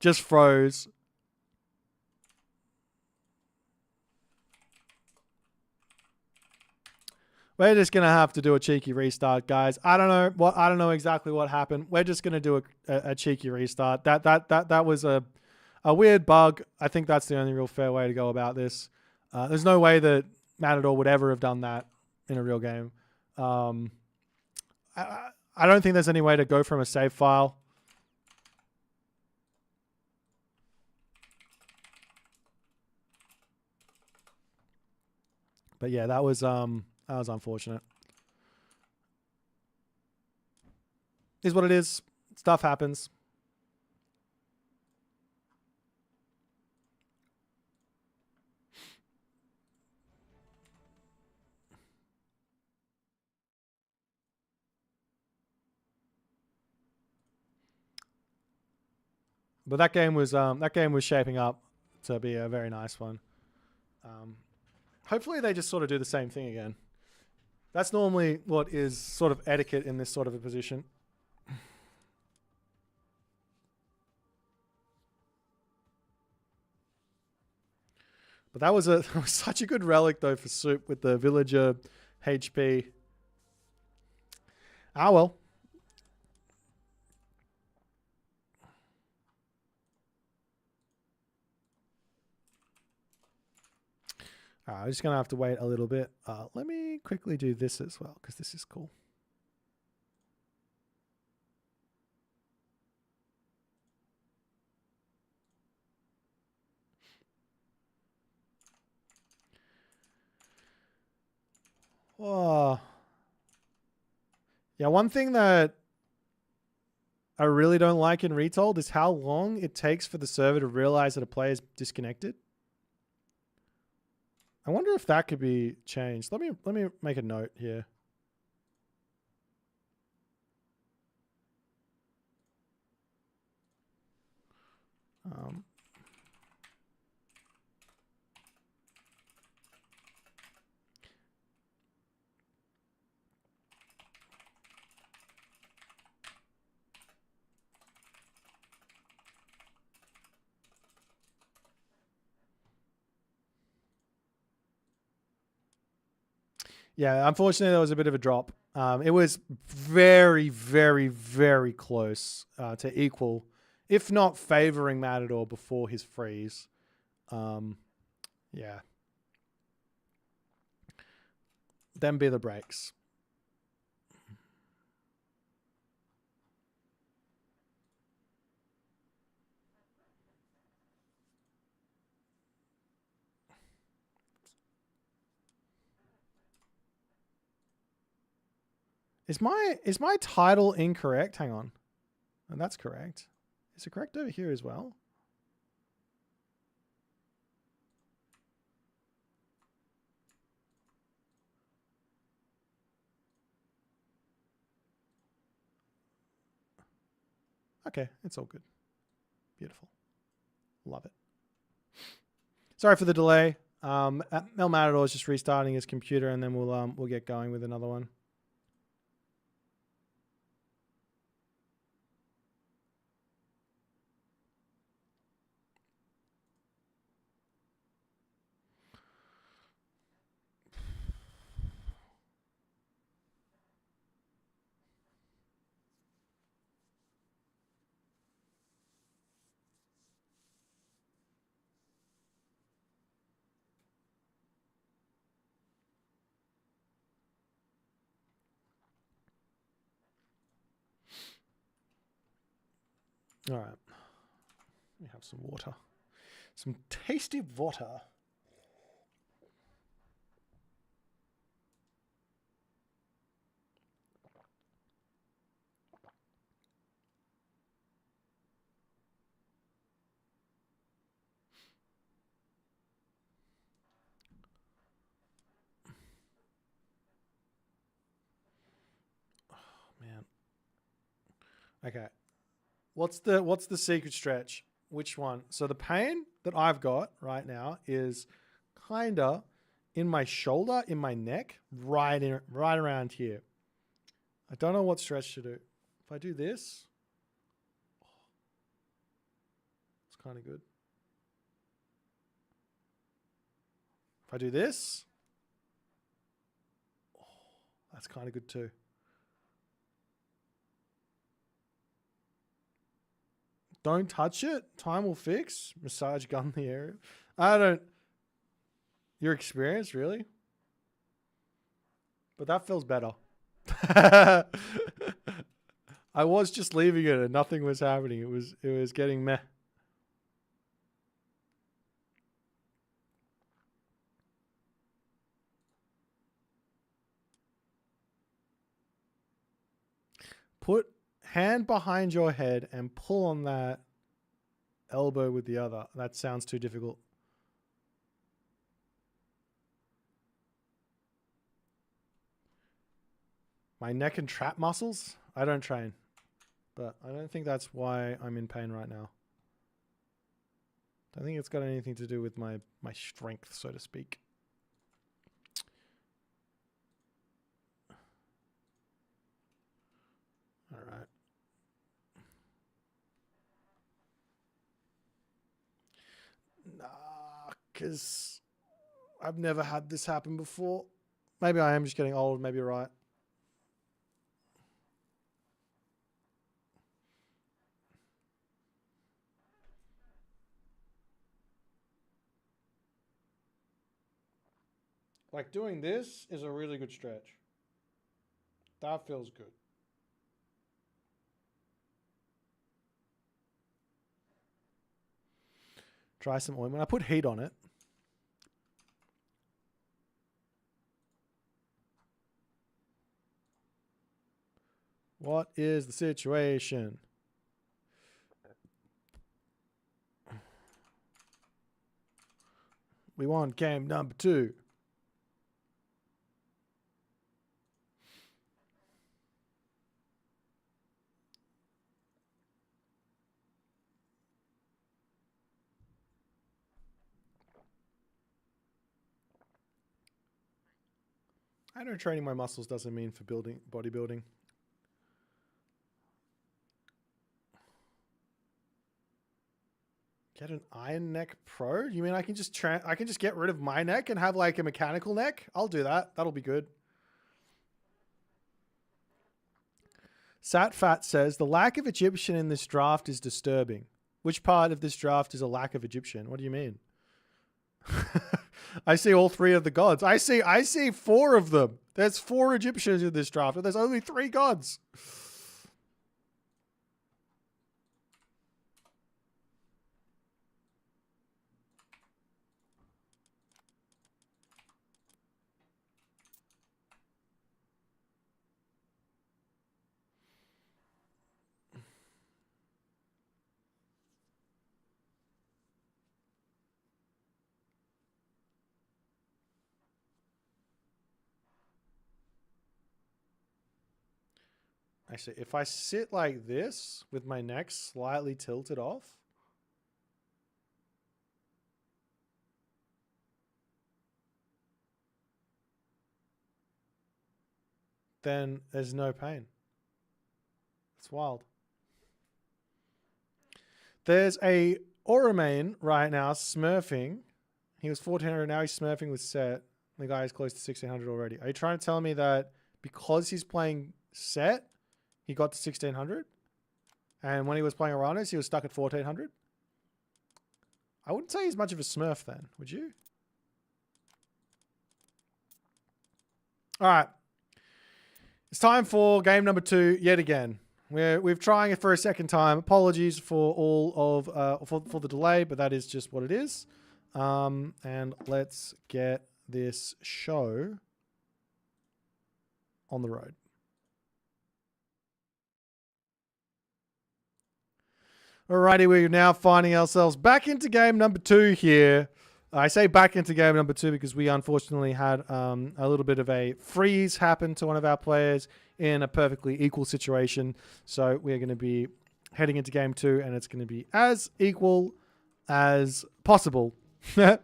just froze. We're just gonna have to do a cheeky restart, guys. I don't know exactly what happened. We're just gonna do a cheeky restart. That was a weird bug. I think that's the only real fair way to go about this. There's no way that Matador would ever have done that in a real game. I don't think there's any way to go from a save file. But yeah, that was unfortunate. Is what it is. Stuff happens. But that game was shaping up to be a very nice one. Hopefully they just sort of do the same thing again. That's normally what is sort of etiquette in this sort of a position. But that was such a good relic though for Soup with the villager HP. Ah well. I'm just going to have to wait a little bit. Let me quickly do this as well, because this is cool. Oh. Yeah, one thing that I really don't like in Retold is how long it takes for the server to realize that a player is disconnected. I wonder if that could be changed. Let me make a note here. Yeah, unfortunately, there was a bit of a drop. It was very, very, very close to equal, if not favoring Matador before his freeze. Yeah. Them be the breaks. Is my title incorrect? Hang on. And that's correct. Is it correct over here as well? Okay, it's all good. Beautiful. Love it. Sorry for the delay. Matador is just restarting his computer, and then we'll get going with another one. All right. We have some water. Some tasty water. Oh, man. Okay. What's the secret stretch? Which one? So the pain that I've got right now is kinda in my shoulder, in my neck, right around here. I don't know what stretch to do. If I do this, it's kind of good. If I do this, that's kind of good too. Don't touch it. Time will fix. Massage gun in the area. I don't. Your experience, really? But that feels better. I was just leaving it and nothing was happening. It was getting meh. Put hand behind your head and pull on that elbow with the other. That sounds too difficult. My neck and trap muscles? I don't train. But I don't think that's why I'm in pain right now. I don't think it's got anything to do with my strength, so to speak. All right. Nah, because I've never had this happen before. Maybe I am just getting old. Maybe you're right. Like doing this is a really good stretch. That feels good. Try some ointment. I put heat on it. What is the situation? We want game number 2. I know training my muscles doesn't mean for bodybuilding. Get an Iron Neck Pro? You mean I can just get rid of my neck and have like a mechanical neck? I'll do that. That'll be good. Satfat says, the lack of Egyptian in this draft is disturbing. Which part of this draft is a lack of Egyptian? What do you mean? I see all 3 of the gods. I see 4 of them. There's 4 Egyptians in this draft, and there's only 3 gods. Actually, if I sit like this with my neck slightly tilted off, then there's no pain. It's wild. There's a Oramain right now smurfing. He was 1400, now he's smurfing with Set. The guy is close to 1600 already. Are you trying to tell me that because he's playing Set, he got to 1600? And when he was playing Uranus, he was stuck at 1400? I wouldn't say he's much of a smurf then, would you? All right. It's time for game number 2 yet again. We're trying it for a second time. Apologies for all of for the delay, but that is just what it is. And let's get this show on the road. Alrighty, we're now finding ourselves back into game number 2 here. I say back into game number 2 because we unfortunately had a little bit of a freeze happen to one of our players in a perfectly equal situation. So we're going to be heading into game 2 and it's going to be as equal as possible. So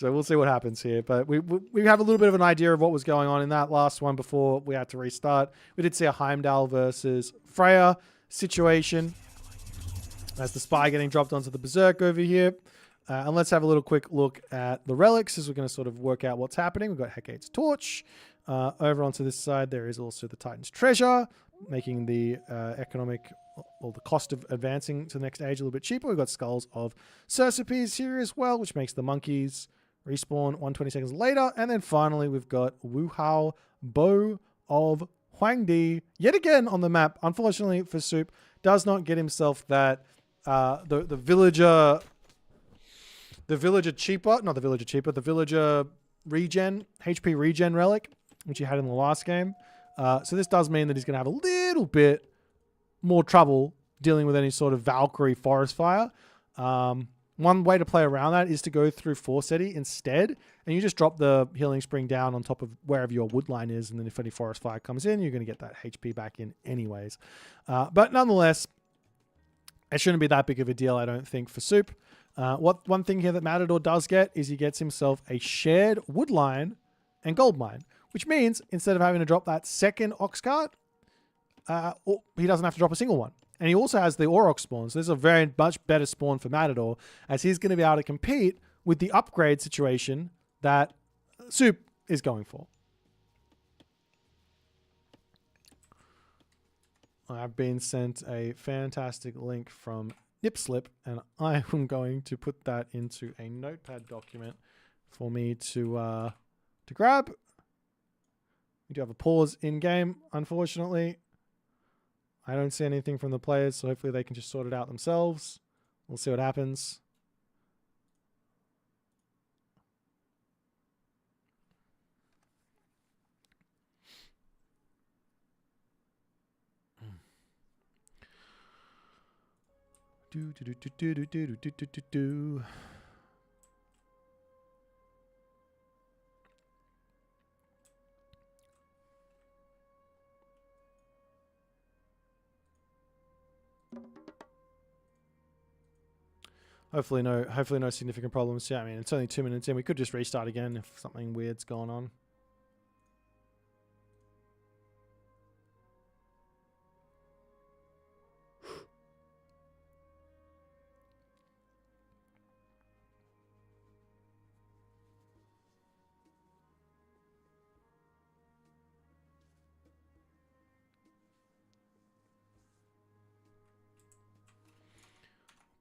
we'll see what happens here. But we have a little bit of an idea of what was going on in that last one before we had to restart. We did see a Heimdall versus Freya situation as the spy getting dropped onto the Berserk over here. And let's have a little quick look at the relics as we're going to sort of work out what's happening. We've got Hecate's Torch. Over onto this side, there is also the Titan's Treasure, making the economic or the cost of advancing to the next age a little bit cheaper. We've got Skulls of Cercipes here as well, which makes the monkeys respawn 120 seconds later. And then finally, we've got Wuhao Bow of Huangdi yet again on the map. Unfortunately for Soup, does not get himself that the villager regen, HP regen relic, which he had in the last game. So this does mean that he's going to have a little bit more trouble dealing with any sort of Valkyrie forest fire. One way to play around that is to go through Forseti instead, and you just drop the healing spring down on top of wherever your wood line is, and then if any forest fire comes in, you're going to get that HP back in anyways. But nonetheless, it shouldn't be that big of a deal, I don't think, for Soup. One thing here that Matador does get is he gets himself a shared wood line and gold mine, which means instead of having to drop that second ox cart, he doesn't have to drop a single one. And he also has the Auroch spawn, so this is a very much better spawn for Matador, as he's going to be able to compete with the upgrade situation that Soup is going for. I've been sent a fantastic link from Nipslip, and I am going to put that into a notepad document for me to grab. We do have a pause in game, unfortunately. I don't see anything from the players, so hopefully they can just sort it out themselves. We'll see what happens. Hopefully no significant problems. Yeah, I mean, it's only 2 minutes in. We could just restart again if something weird's going on.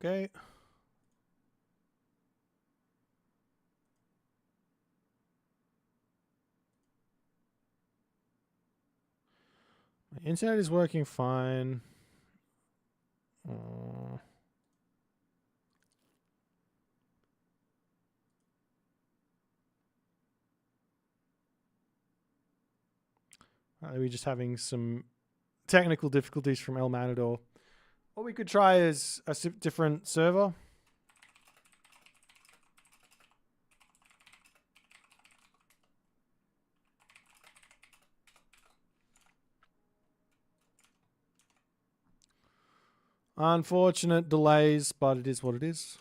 Okay. My internet is working fine. Are we just having some technical difficulties from El Matador? What we could try is a different server. Unfortunate delays, but it is what it is.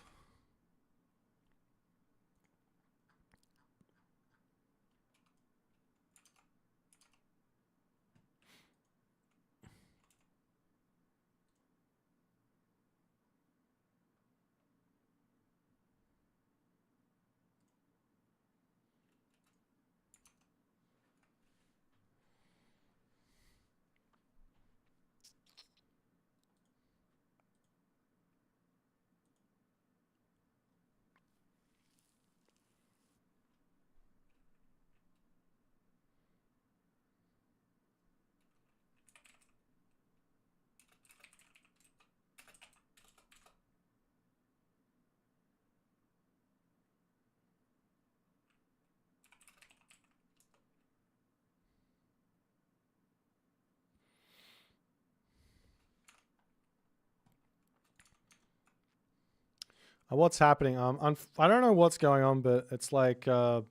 What's happening? I don't know what's going on, but it's like El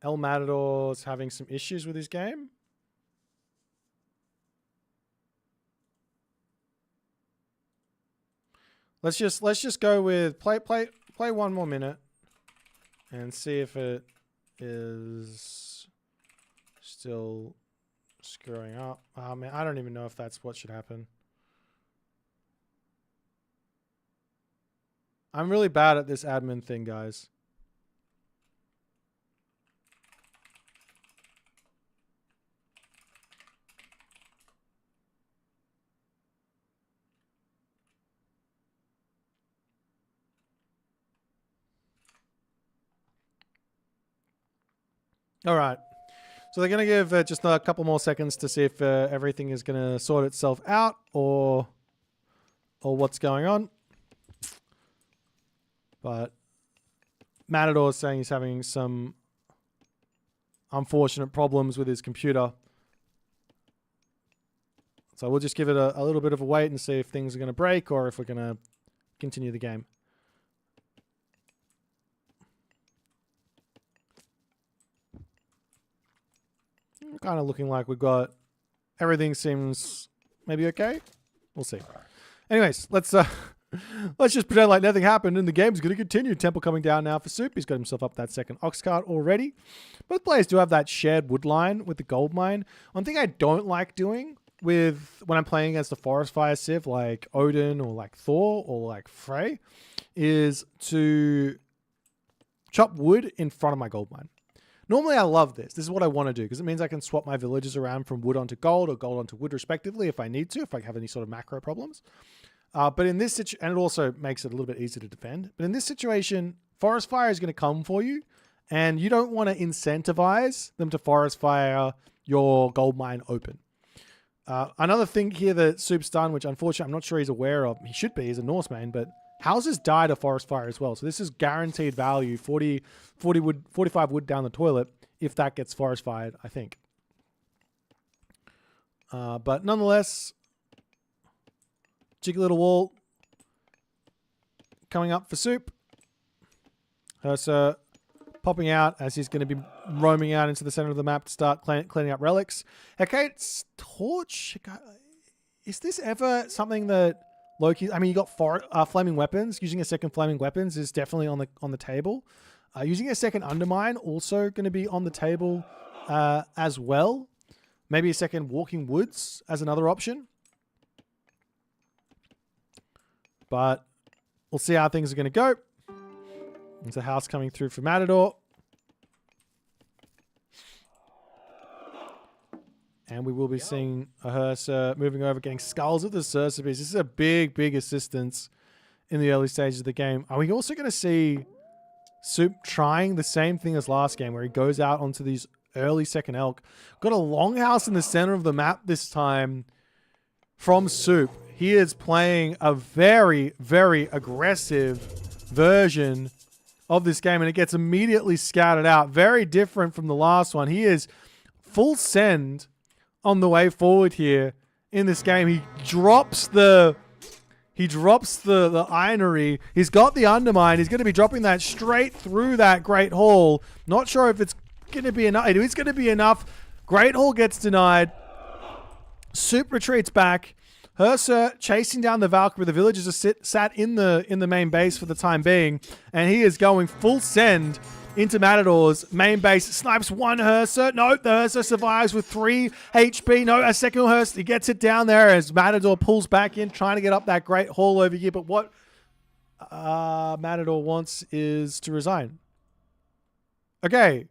Matador's having some issues with his game. Let's just go with play one more minute and see if it is still screwing up. Oh man, I don't even know if that's what should happen. I'm really bad at this admin thing, guys. All right. So they're going to give just a couple more seconds to see if everything is going to sort itself out or what's going on. But Matador is saying he's having some unfortunate problems with his computer. So we'll just give it a little bit of a wait and see if things are going to break or if we're going to continue the game. Kind of looking like we've got everything seems maybe okay. We'll see. Anyways, let's just pretend like nothing happened and the game's going to continue. Temple coming down now for Soup. He's got himself up that second ox cart already. Both players do have that shared wood line with the gold mine. One thing I don't like doing with when I'm playing against a forest fire civ like Odin or like Thor or like Frey is to chop wood in front of my gold mine. Normally I love this. This is what I want to do because it means I can swap my villages around from wood onto gold or gold onto wood respectively if I need to, if I have any sort of macro problems. But in this situation, and it also makes it a little bit easier to defend. But in this situation, forest fire is going to come for you and you don't want to incentivize them to forest fire your gold mine open. Another thing here that Soup's done, which unfortunately I'm not sure he's aware of, he should be, he's a Norseman, but houses die to forest fire as well. So this is guaranteed value, 40 wood, 45 wood down the toilet if that gets forest fired, I think. But nonetheless, cheeky little wall coming up for Soup. So popping out as he's going to be roaming out into the center of the map to start cleaning up relics. Hecate's torch. Is this ever something that Loki? I mean, you got flaming weapons. Using a second flaming weapons is definitely on the table. Using a second undermine also going to be on the table as well. Maybe a second walking woods as another option. But we'll see how things are going to go. There's a house coming through for Matador. And we will be seeing a hearse moving over, getting skulls of the Cercipes. This is a big, big assistance in the early stages of the game. Are we also going to see Soup trying the same thing as last game, where he goes out onto these early second elk? Got a longhouse in the center of the map this time from Soup. He is playing a very, very aggressive version of this game, and it gets immediately scouted out. Very different from the last one. He is full send on the way forward here in this game. He drops the ironry. He's got the undermine. He's going to be dropping that straight through that Great Hall. Not sure if it's going to be enough. It is going to be enough. Great Hall gets denied. Soup retreats back. Herser chasing down the Valkyrie. The villagers are sat in the main base for the time being, and he is going full send into Matador's main base. Snipes one Herser. No, the Herser survives with 3 HP. No, a second Herser. He gets it down there as Matador pulls back in, trying to get up that great haul over here. But what Matador wants is to resign. Okay.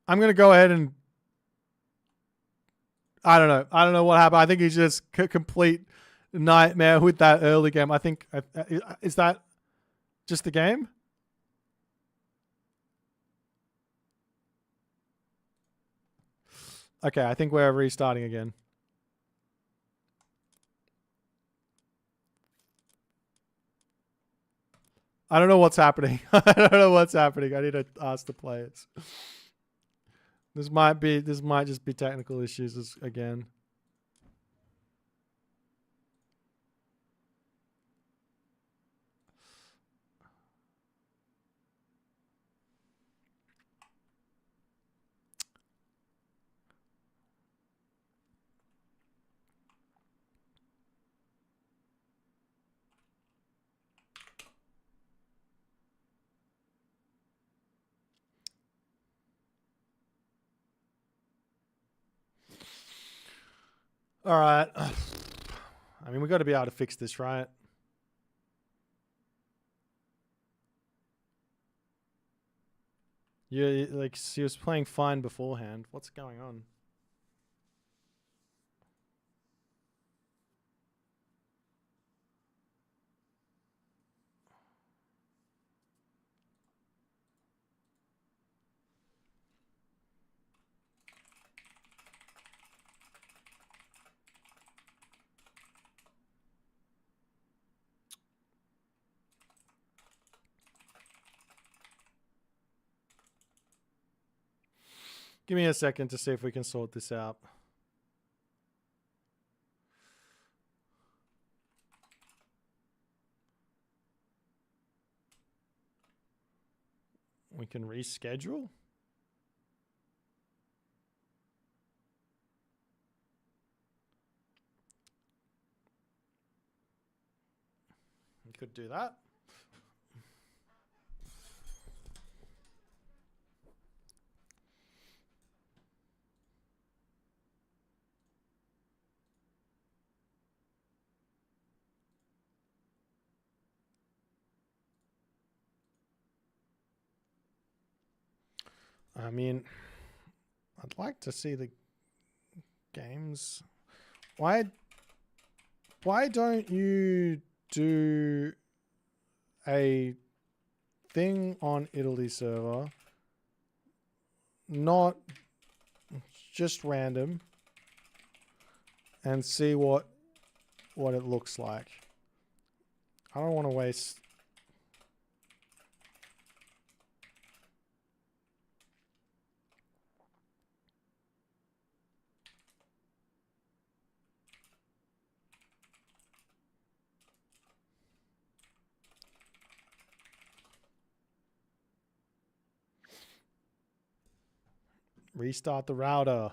I'm going to go ahead and... I don't know. I don't know what happened. I think he's just complete nightmare with that early game. I think... is that just the game? Okay, I think we're restarting again. I don't know what's happening. I don't know what's happening. I need to ask the players. This might just be technical issues again. All right. I mean, we got to be able to fix this, right? Yeah, like she was playing fine beforehand. What's going on? Give me a second to see if we can sort this out. We can reschedule. We could do that. I mean, I'd like to see the games. Why don't you do a thing on Italy server? Not just random, and see what it looks like. I don't want to waste... Restart the router.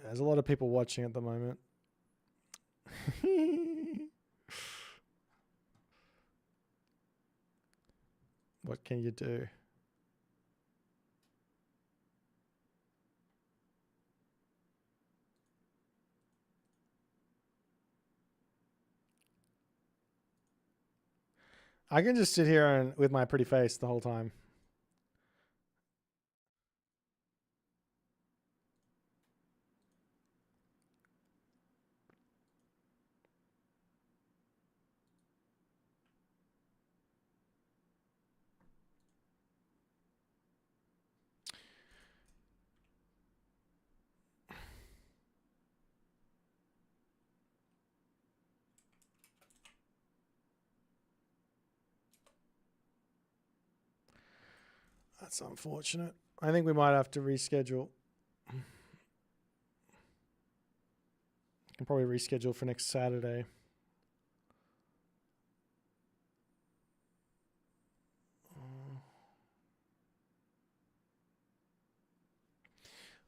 There's a lot of people watching at the moment. What can you do? I can just sit here and with my pretty face the whole time. That's unfortunate. I think we might have to reschedule. Can probably reschedule for next Saturday.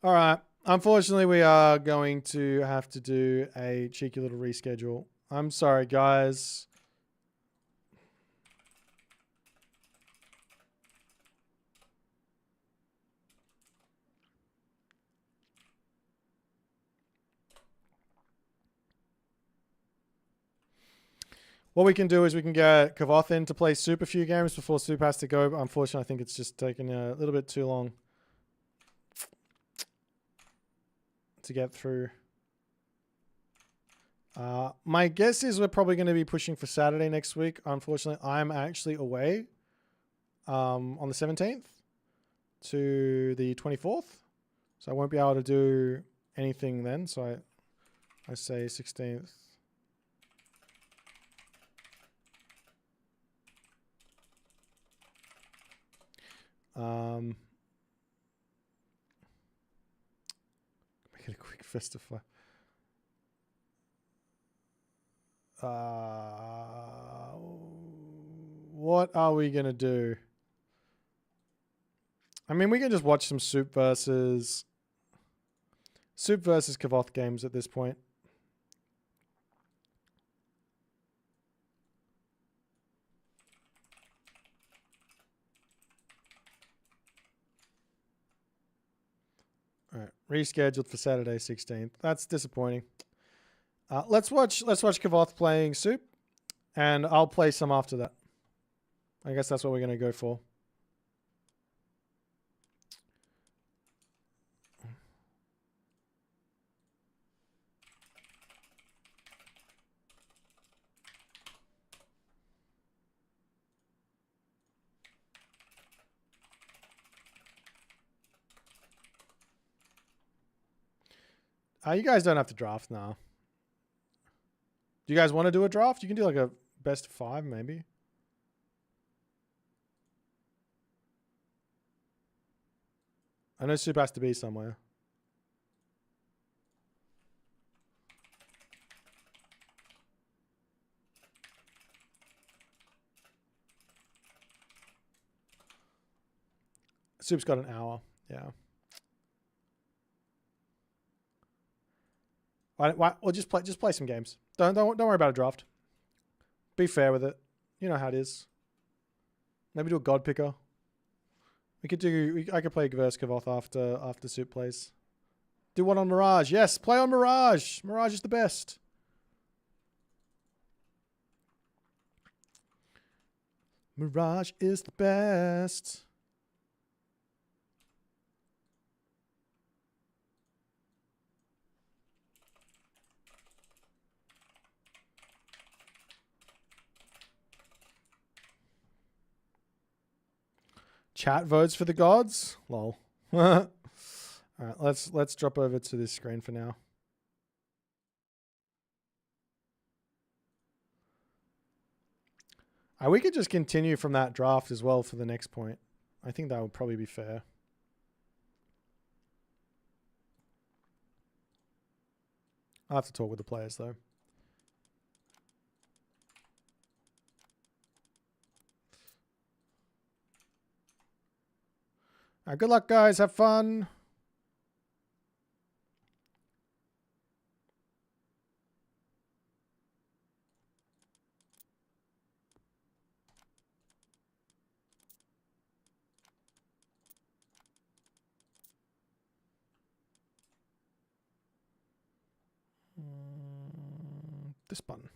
All right. Unfortunately, we are going to have to do a cheeky little reschedule. I'm sorry, guys. What we can do is we can get Kavoth in to play Soup a few games before Soup has to go. But unfortunately, I think it's just taken a little bit too long to get through. My guess is we're probably going to be pushing for Saturday next week. Unfortunately, I'm actually away on the 17th to the 24th. So I won't be able to do anything then. So I say 16th. Make it a quick festify. What are we gonna do? I mean, we can just watch some Soup versus Kavoth games at this point. All right, rescheduled for Saturday 16th. That's disappointing. Let's watch Kavoth playing Soup, and I'll play some after that. I guess that's what we're gonna go for. You guys don't have to draft now. Do you guys want to do a draft? You can do like a best of 5 maybe. I know Soup has to be somewhere. Soup's got an hour. Yeah. Well, just play some games. Don't worry about a draft. Be fair with it. You know how it is. Maybe do a God Picker. We could do. I could play versus Kavoth after Soup plays. Do one on Mirage. Yes, play on Mirage. Mirage is the best. Mirage is the best. Chat votes for the gods? Lol. All right, let's drop over to this screen for now. We could just continue from that draft as well for the next point. I think that would probably be fair. I'll have to talk with the players though. All right, good luck, guys. Have fun. This button.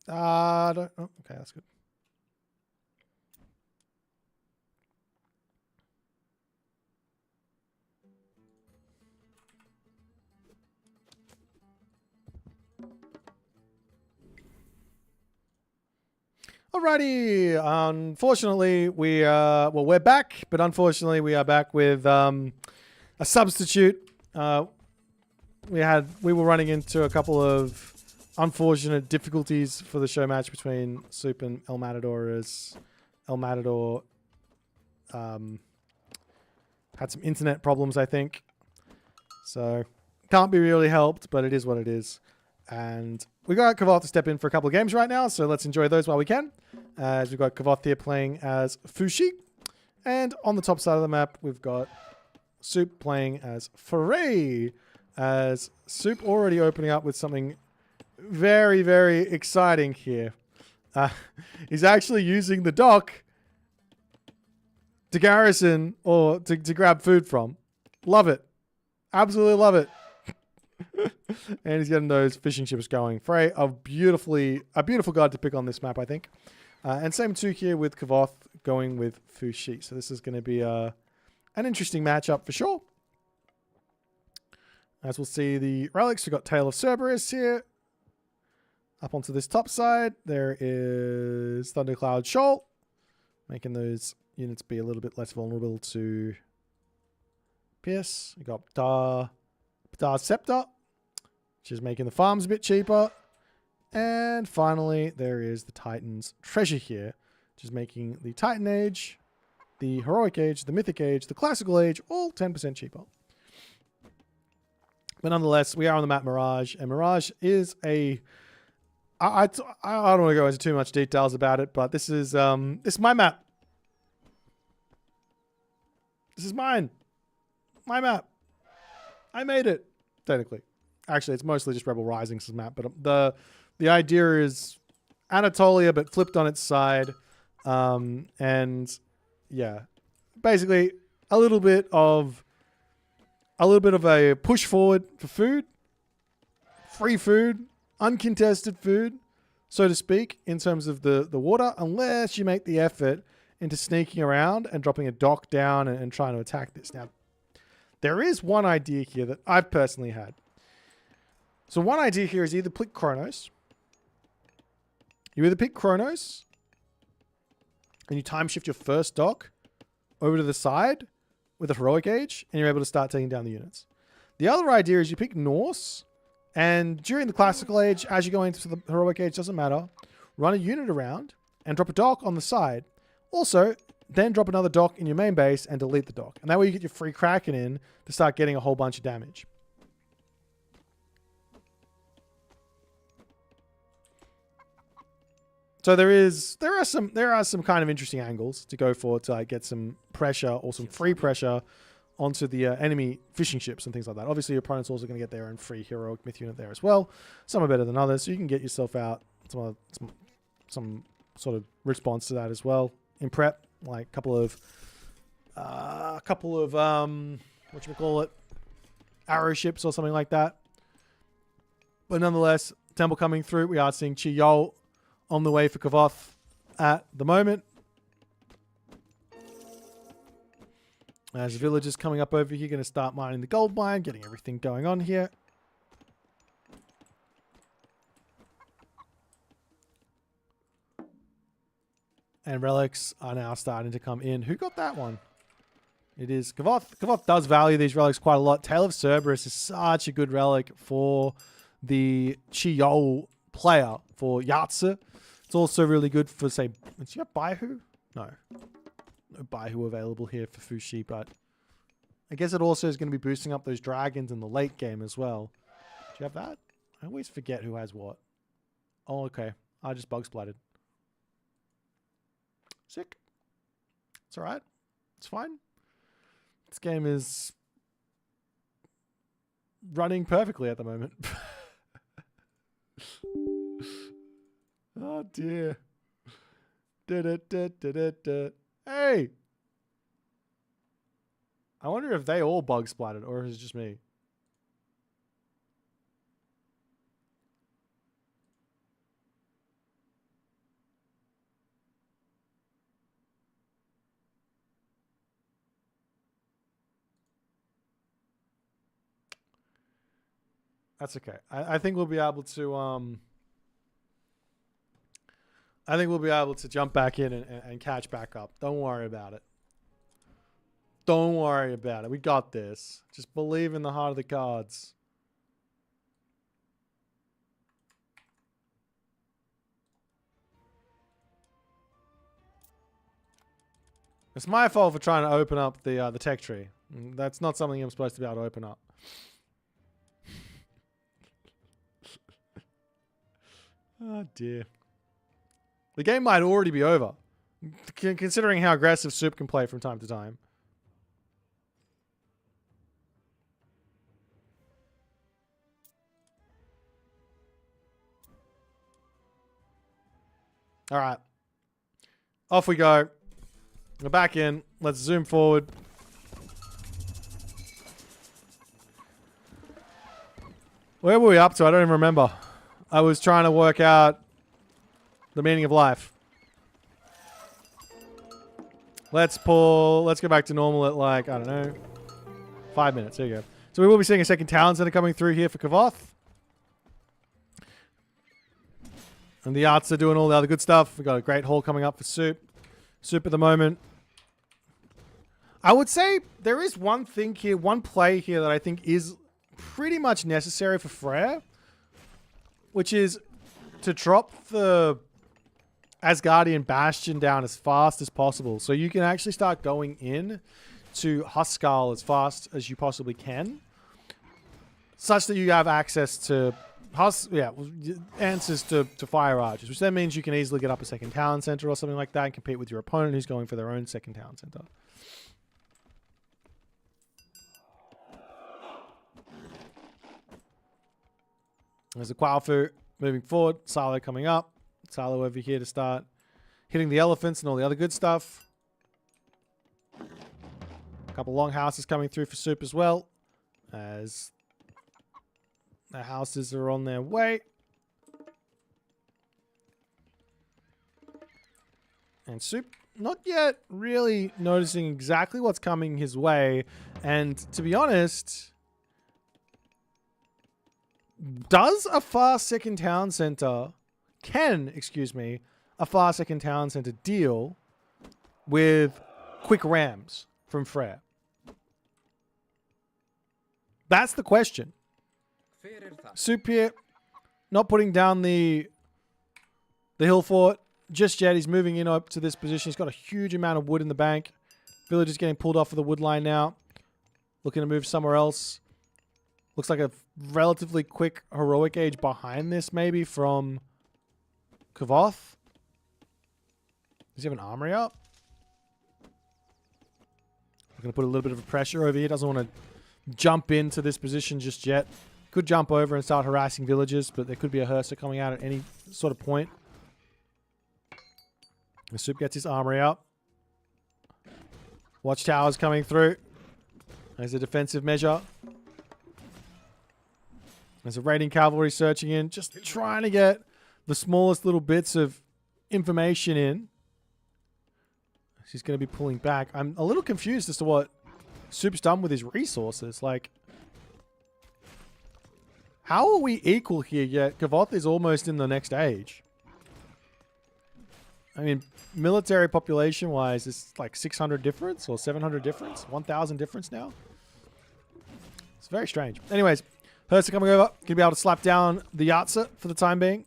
Okay, that's good. Alrighty. Unfortunately, we're back, but unfortunately, we are back with a substitute. We were running into a couple of unfortunate difficulties for the show match between Soup and El Matador, as El Matador had some internet problems, I think. So can't be really helped, but it is what it is. And we got Kavoth to step in for a couple of games right now, so let's enjoy those while we can. As we've got Kavoth here playing as Fuxi. And on the top side of the map, we've got Soup playing as Foray. As Soup already opening up with something very, very exciting here. He's actually using the dock to garrison or to grab food from. Love it. Absolutely love it. And he's getting those fishing ships going. Foray, a beautiful guard to pick on this map, I think. And same too here with Kavoth going with Fuxi. So this is going to be an interesting matchup for sure. As we'll see the relics, we've got Tail of Cerberus here. Up onto this top side, there is Thundercloud Shoal, making those units be a little bit less vulnerable to pierce. We've got Ptar Scepter, which is making the farms a bit cheaper. And finally, there is the Titan's Treasure here, which is making the Titan Age, the Heroic Age, the Mythic Age, the Classical Age, all 10% cheaper. But nonetheless, we are on the map Mirage, and Mirage is a... I don't want to go into too much details about it, but this is my map. This is mine. My map. I made it, technically. Actually, it's mostly just Rebel Rising's map, but the idea is Anatolia, but flipped on its side. And yeah, basically a little bit of a push forward for food, free food, uncontested food, so to speak, in terms of the water, unless you make the effort into sneaking around and dropping a dock down and trying to attack this. Now, there is one idea here that I've personally had. So one idea here is either pick Kronos. You either pick Kronos and you time shift your first dock over to the side with a Heroic Age, and you're able to start taking down the units. The other idea is you pick Norse, and during the Classical Age, as you go into the Heroic Age, doesn't matter, run a unit around and drop a dock on the side. Also, then drop another dock in your main base and delete the dock. And that way you get your free Kraken in to start getting a whole bunch of damage. So there are some kind of interesting angles to go for to get some pressure or some free pressure onto the enemy fishing ships and things like that. Obviously, your opponent's also going to get their own free heroic myth unit there as well. Some are better than others, so you can get yourself out some sort of response to that as well in prep, like a couple of whatchamacallit, arrow ships or something like that. But nonetheless, temple coming through. We are seeing Chi-Yol on the way for Kavoth at the moment. As the villagers coming up over here, going to start mining the gold mine, getting everything going on here. And relics are now starting to come in. Who got that one? It is Kavoth. Kavoth does value these relics quite a lot. Tail of Cerberus is such a good relic for the Chi-Yol player, for Yatsu. It's also really good for, say, do you have Baihu? No Baihu available here for Fuxi, but I guess it also is going to be boosting up those dragons in the late game as well. Do you have that? I always forget who has what. Oh, okay. I just bug splatted. Sick. It's alright. It's fine. This game is running perfectly at the moment. Oh dear. Hey! I wonder if they all bug splatted or is it just me? That's okay. I think we'll be able to I think we'll be able to jump back in and catch back up. Don't worry about it. Don't worry about it. We got this. Just believe in the heart of the cards. It's my fault for trying to open up the tech tree. That's not something I'm supposed to be able to open up. Oh, dear. The game might already be over, considering how aggressive Soup can play from time to time. All right. Off we go. We're back in. Let's zoom forward. Where were we up to? I don't even remember. I was trying to work out the meaning of life. Let's go back to normal at like, I don't know, 5 minutes. There you go. So we will be seeing a second talent center coming through here for Kavoth. And the arts are doing all the other good stuff. We've got a great haul coming up for Soup. Soup at the moment. I would say there is one thing here, one play here that I think is pretty much necessary for Freyr, which is to drop the Asgardian Bastion down as fast as possible. So you can actually start going in to Huskal as fast as you possibly can, such that you have access to answers to fire archers, which then means you can easily get up a second talent center or something like that and compete with your opponent who's going for their own second talent center. There's a Qualfu moving forward, Salo coming up, Salo over here to start hitting the elephants and all the other good stuff. A couple long houses coming through for Soup as well, as the houses are on their way. And Soup not yet really noticing exactly what's coming his way. And to be honest, does a fast second town center, a fast second town center deal with quick rams from Freyr? That's the question. Soup here, not putting down the hill fort just yet. He's moving in up to this position. He's got a huge amount of wood in the bank. Village is getting pulled off of the wood line now. Looking to move somewhere else. Looks like a relatively quick heroic age behind this, maybe, from Kavoth. Does he have an armory up? I'm going to put a little bit of pressure over here. Doesn't want to jump into this position just yet. Could jump over and start harassing villagers, but there could be a Hersa coming out at any sort of point. The Soup gets his armory up. Watchtowers coming through. There's a defensive measure. There's a raiding cavalry searching in, just trying to get the smallest little bits of information in. She's going to be pulling back. I'm a little confused as to what Soup's done with his resources. Like, how are we equal here yet? Kavoth is almost in the next age. I mean, military population-wise, it's like 600 difference or 700 difference, 1,000 difference now. It's very strange. Anyways, Hersa coming over. Going to be able to slap down the Yatsa for the time being.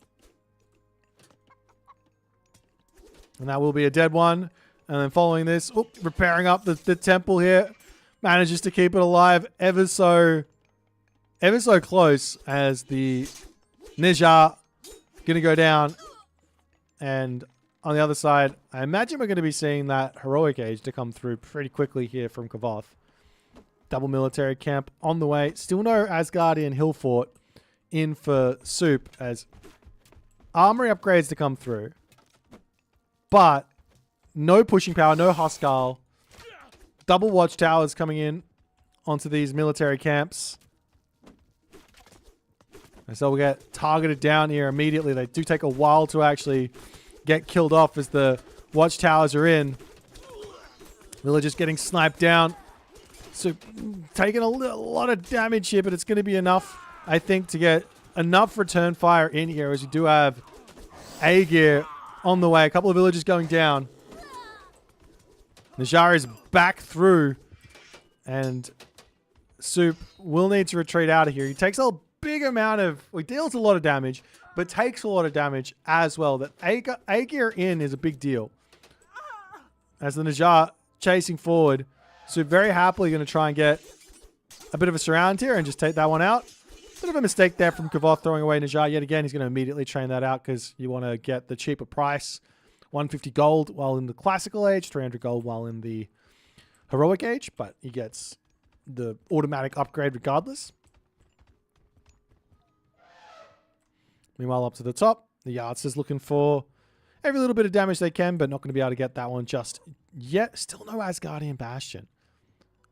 And that will be a dead one. And then following this, repairing up the temple here. Manages to keep it alive ever so close as the Ninja going to go down. And on the other side, I imagine we're going to be seeing that heroic age to come through pretty quickly here from Kavoth. Double military camp on the way. Still no Asgardian hill fort in for Soup as armory upgrades to come through. But no pushing power, no Huskal. Double watchtowers coming in onto these military camps. And so we'll get targeted down here immediately. They do take a while to actually get killed off as the watchtowers are in. Villagers getting sniped down. So taking a lot of damage here, but it's going to be enough, I think, to get enough return fire in here, as you do have Aegir on the way. A couple of villagers going down. Najara is back through, and Soup will need to retreat out of here. He takes a big amount of... Well, he deals a lot of damage, but takes a lot of damage as well. That Aegir in is a big deal. As the Najara chasing forward, Soup very happily going to try and get a bit of a surround here and just take that one out. Bit of a mistake there from Kavoth throwing away Najar yet again. He's going to immediately train that out because you want to get the cheaper price. 150 gold while in the classical age, 300 gold while in the heroic age, but he gets the automatic upgrade regardless. Meanwhile, up to the top, the Yards is looking for every little bit of damage they can, but not going to be able to get that one just yet. Still no Asgardian Bastion.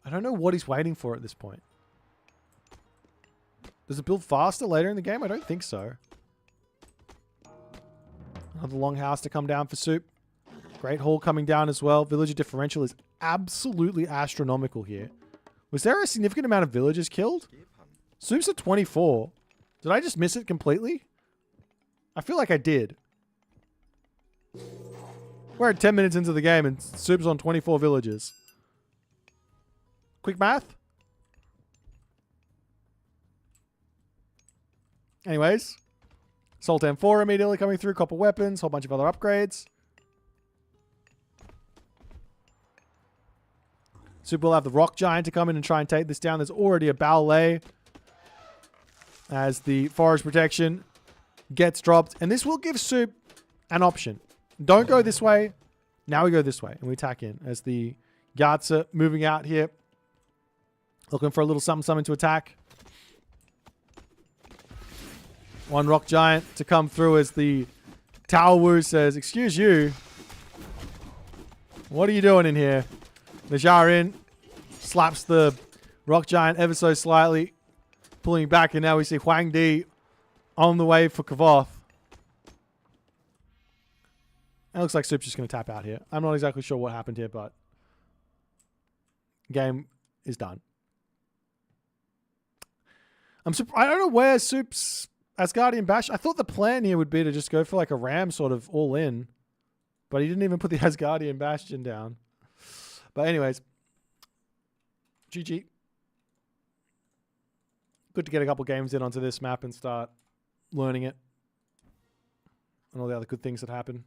I don't know what he's waiting for at this point. Does it build faster later in the game? I don't think so. Another longhouse to come down for Soup. Great Hall coming down as well. Villager differential is absolutely astronomical here. Was there a significant amount of villagers killed? Soup's at 24. Did I just miss it completely? I feel like I did. We're at 10 minutes into the game and Soup's on 24 villagers. Quick math. Anyways. Sultan 4 immediately coming through. Copper weapons. Whole bunch of other upgrades. Soup will have the Rock Giant to come in and try and take this down. There's already a ballet as the forest protection gets dropped. And this will give Soup an option. Don't go this way. Now we go this way. And we attack in as the Yards are moving out here. Looking for a little something to attack. One Rock Giant to come through as the Taowu says, excuse you. What are you doing in here? Najar in. Slaps the Rock Giant ever so slightly. Pulling back, and now we see Huang Di on the way for Kavoth. It looks like Soup's just going to tap out here. I'm not exactly sure what happened here, but game is done. I don't know where Soup's Asgardian Bash. I thought the plan here would be to just go for like a ram sort of all in. But he didn't even put the Asgardian Bastion down. But anyways. GG. Good to get a couple games in onto this map and start learning it. And all the other good things that happen.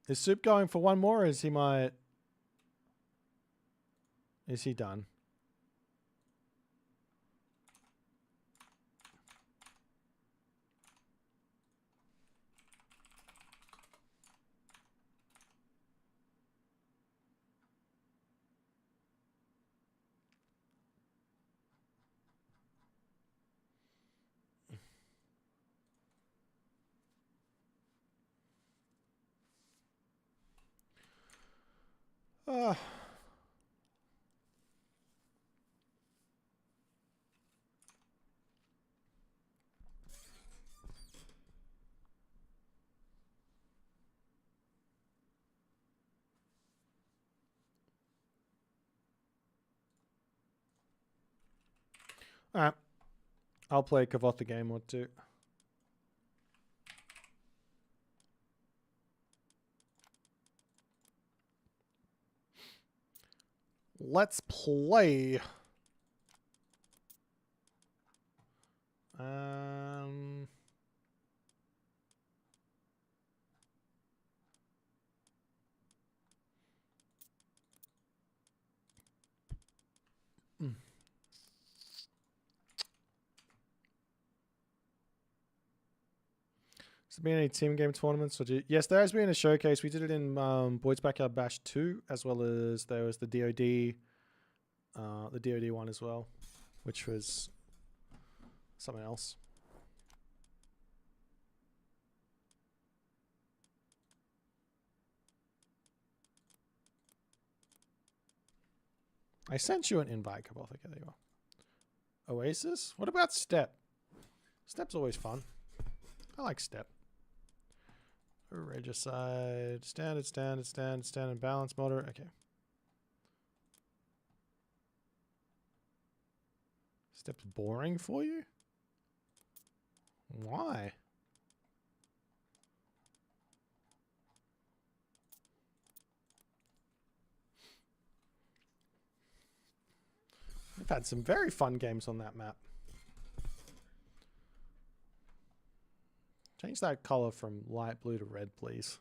Is Soup going for one more or is he might... Is he done? Alright. I'll play Kavoth a game or two. Let's play. Has there been any team game tournaments? Yes, there has been a showcase. We did it in Boyd's Backyard Bash 2, as well as there was the DoD one as well, which was something else. I sent you an invite, Kavoth. Okay, there you are. Oasis? What about Step? Step's always fun. I like Step. Regicide, standard, balance, motor. Okay. Step's boring for you? Why? We've had some very fun games on that map. Change that color from light blue to red, please.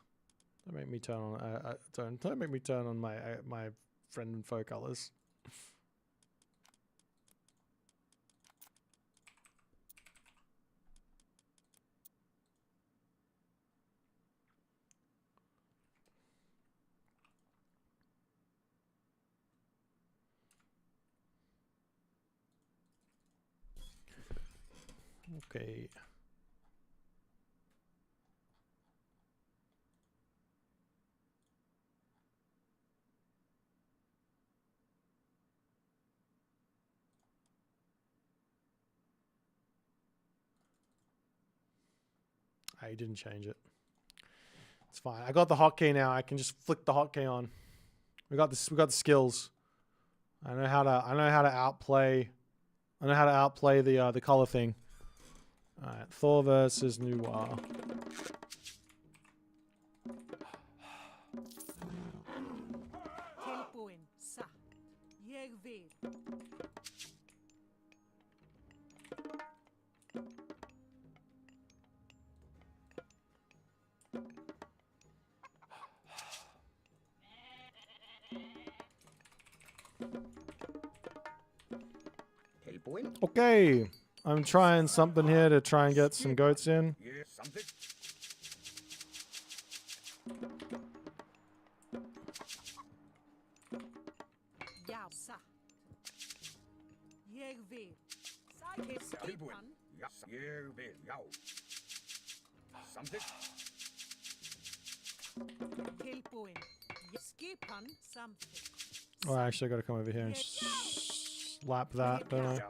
Don't make me turn on. Don't make me turn on my my friend and foe colors. Okay. I didn't change it. It's fine. I got the hotkey now. I can just flick the hotkey on. We got this. We got the skills. I know how to outplay. I know how to outplay the color thing. All right, Thor versus Noir. Okay, I'm trying something here to try and get some goats in. Oh, I actually got to come over here and slap that, don't I?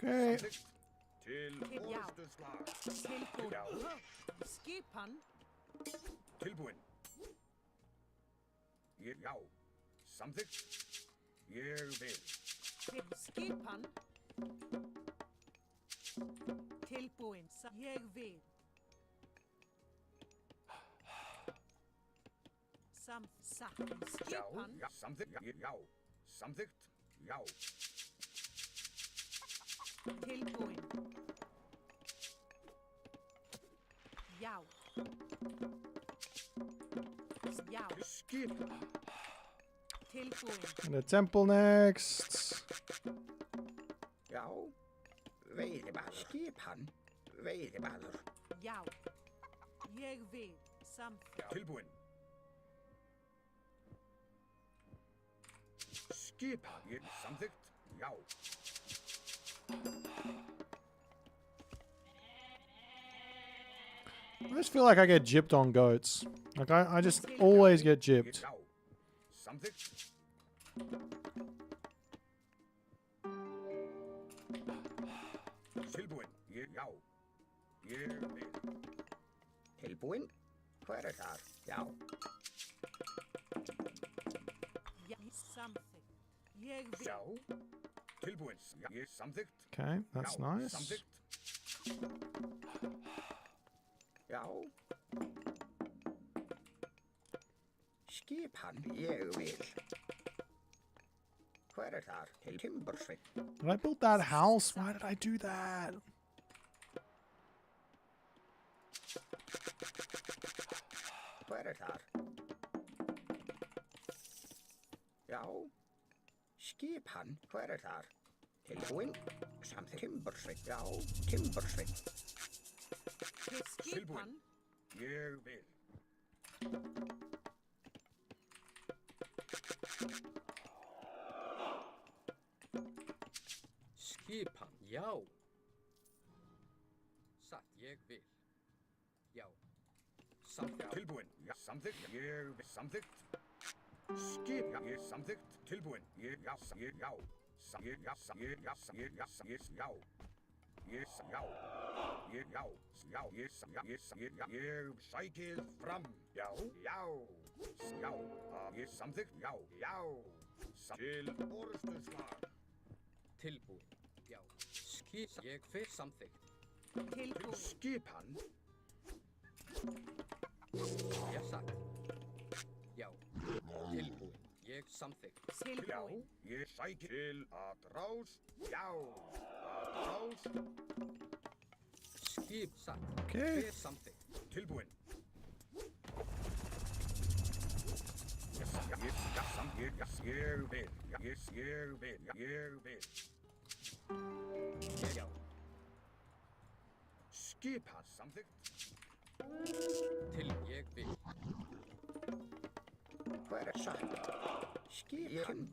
Okay. And the temple next. I just feel like I get gypped on goats. Like I just always get gypped. Okay, that's nice. Did I build that house? Why did I do that? Skipan, já. Satt, ég vil. Já. Samþykkt. Tilbúin. Já, samþykkt. Ég samþykkt. Skip. Já, ég samþykkt. Tilbúin. Ég já. Ég já. Ég já. Ég já. Ég já. Ég já. Ég já. Ég já. Já. Ég já. Ég já. Ég sækið fram. Já. Já. Já. Ég samþykkt. Já. Já. Til orðstuðslag. Tilbúin. Já. Skip. Ég fer samþykkt. Tilbúin. Skipan. Já, satt. Já. Tilbúin. Ég samþykkt. Já, ég sæki til að rás. Já, að rás. Skip, satt. Okay. Fer samþykkt. Tilbúin. Ég vil. Ég vil. Já. Skipa samþykkt. Til ég vil. Hver satt? Skipan.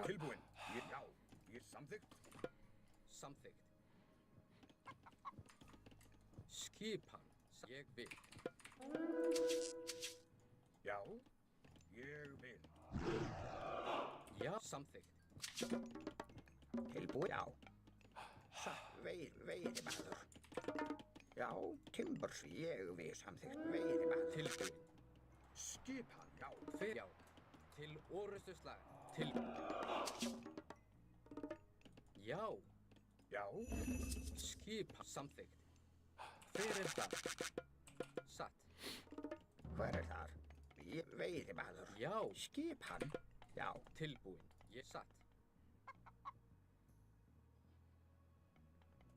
Tilbúin. Já, ég samþykkt. Samþykkt. Skipan, ég vil. Já, ég vil. Já, samþykkt. Tilbúin. Já. Satt veiðimaður. Já, timburs, ég við samþykkt veiðimaður. Tilbúin. Skipan, já. Fer, já. Til orrustuslag. Til. Já. Já. Skipan, samþykkt. Hver það? Satt. Hver þar? Veiðimaður. Já. Skipan, já. Tilbúin. Ég satt.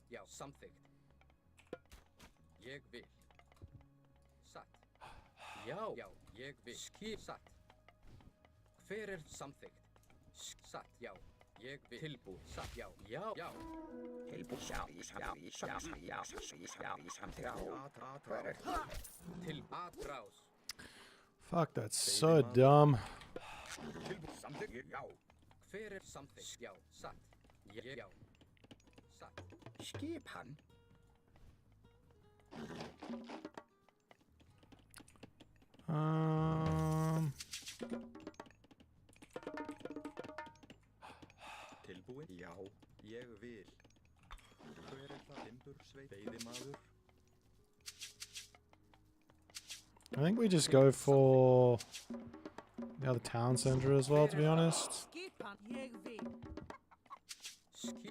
Já, samþykkt. Ég vil. Satt. Já, já, ég vil. Skip, satt. Hver samþykkt? Satt, já. Ég vil. Tilbúin. Satt, já. Já, já. Tilbúin. Já, samþykkt. Hver það? Til atrás. Fuck, that's so dumb. Tilbúin. Samþykkt. Já. Hver samþykkt? Já, satt. Já. Satt. Skipan. Tilbúin? Já, ég vil. Hver það? Timbursveit, veiðimaður. I think we just go for the other town center as well, to be honest. Skipan, ég vil.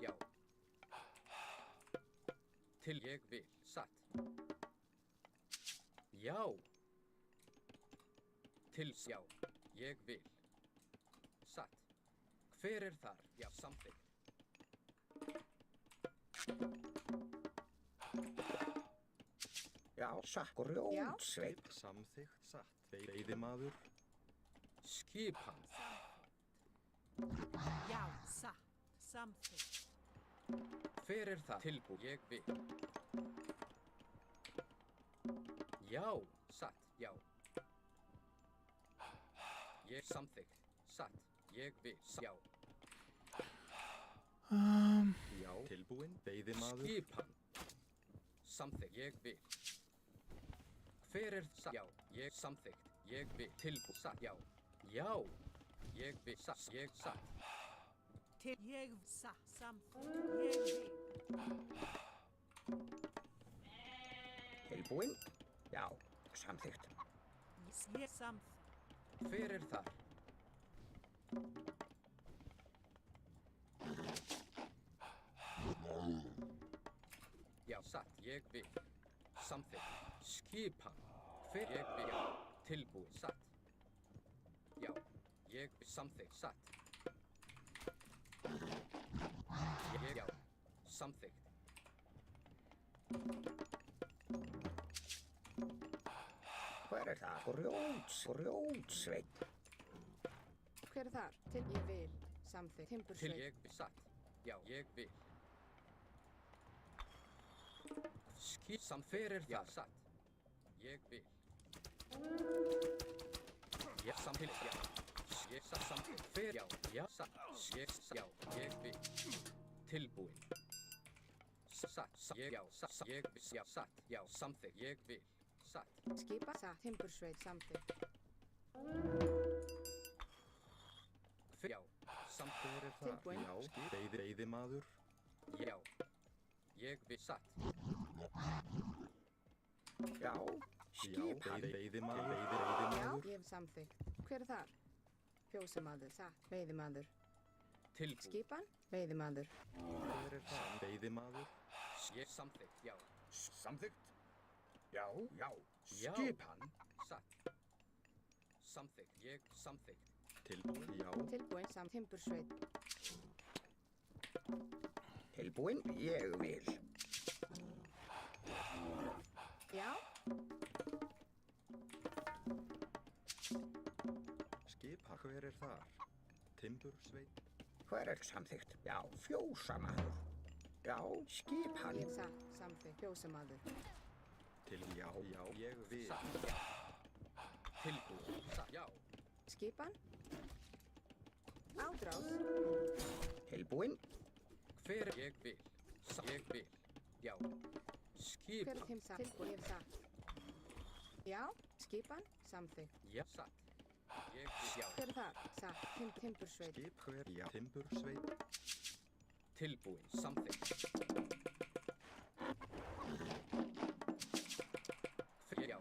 Já. Til ég vil. Satt. Já. Til já. Ég vil. Satt. Hver þar? Já, samþykkt. Já, satt. Grjótsveit. Samþykkt, satt. Veiðimaður. Skipan. Já, satt. Samþykkt. Hver það? Tilbúin. Ég vil. Já, satt. Já. Ég samþykkt. Satt. Ég vil. Já. Já, tilbúin. Veiðimaður. Skipan. Samþykkt. Ég vil. Hver satt? Já. Ég samþykkt. Ég vil. Tilbúin. Satt. Já. Já. Ég vil. Satt. Ég satt. Til ég satt. Samþykkt. Ég vil. Tilbúin. Já, samþykkt. Ég samþykkt. Hver þar? Já, satt. Ég vil. Samþykkt. Skipan. Hver ég vil. Já. Tilbúin. Satt. Já. Ég vil. Samþykkt. Satt. Já. Samþykkt. Hver það? Grjótsveit. Hver þar? Til ég vil. Samþykkt. Til Timbursveit. ég vil. Satt. Já. Ég vil. Hver það? Satt. Ég vil. Já. Samþykkt. Já. Ég satt. Samþykkt. Hver? Já. Já. Satt. Já. Ég vil. Tilbúin. Satt. Já, satt. Ég vil. Já, satt. Já, samþykkt. Ég vil. Satt. Skipa. Satt. Timbursveit. Samþykkt. Já, samþykkt. Hver er það? Tilbúin. Já, skip. Veiðimaður. Já. Ég vil. Satt. Já, Já, skipan. veiðimaður. Já, Veiðimaður. ég hef samþykkt. Hver er þar? Fjósamaður. Satt. Veiðimaður. Tilbúin. Skipan. Veiðimaður. Hver er það? Veiðimaður. Ég samþykkt. Já. Samþykkt. Já, já. Já. Skipan. Satt. Samþykkt. Ég samþykkt. Tilbúin. Já. Tilbúin. Samt. Timbursveit. Tilbúin. Ég vil. Já. Skipa. Hver er þar? Timbursveit. Hver er samþykkt? Já, fjósamaður. Já, skipan. Ég hef satt. Samþykkt. Fjósamaður. Já, já, ég vil. Satt. Já. Tilbúin. Satt. Já. Skipan. Ádráð. Tilbúin. Hver ég vil. Satt. Ég vil. Já. Hver Skipan. er þeim satt? Tilbúin. Ég hef satt. Já. Skipan. Samþykkt. Já. Satt. Ég vil. Já. Hver er þar? Satt. Timbursveit. Skip. Hver? Já. Timbursveit. Tilbúin. Samþykkt. Hver? Já.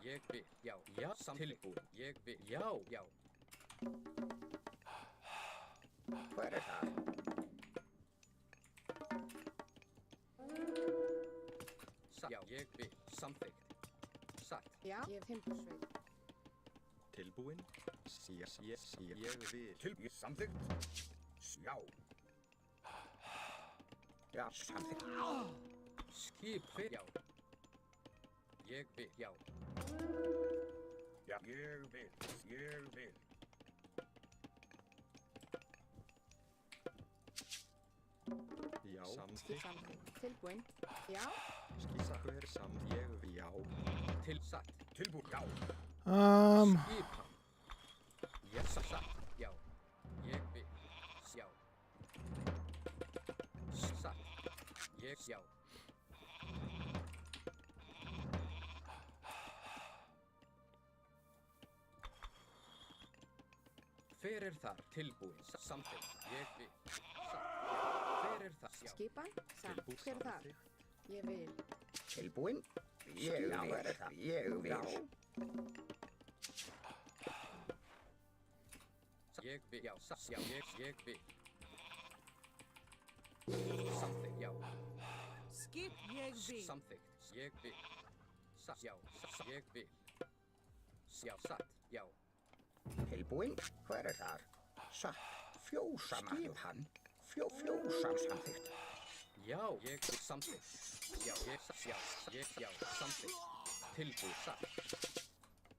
Ég vil. Já. Já. Tilbúin. Ég vil. Já. Já. Hver er það? Satt. Já. Ég vil. Samþykkt. Satt. Já. Ég hef timbursveit. Tilbúin. Ég vil. Tilbúin. Samþykkt. Já. Já, samþykkt. Skip. Hver? Já. Ég vil. Já. Já, ég vil. Ég vil. Já. Skip Samþykkt. samþykkt. Tilbúin. Já. Skissa. Hver samt? Ég vil. Já. Til. Satt. Tilbúin. Já. Skipan. Já. Satt. Já. Ég vil. Já. Satt. Ég. Já. Hver er þar? Tilbúin. Samþykkt. Ég vil. Satt. Já. Hver er þar? Já. Skipan. Satt. Tilbúin. Hver er þar? Samþykkt. Ég vil. Tilbúin. Ég vil. Hver er það? Ég vil. Ég vil. Já. Satt. Já. Ég vil. Samþykkt. Já. Skip ég vil. Samþykkt. Ég vil. Satt. Já. Satt. Ég vil. Já. Satt. Já. Tilbúin. Hver er þar? Satt. Fjósamaður. Skipan. Fjósam samþykkt. Já. Ég vil. Samþykkt. Já. Ég. Já. Ég. Já. Samþykkt. Tilbúin. Satt.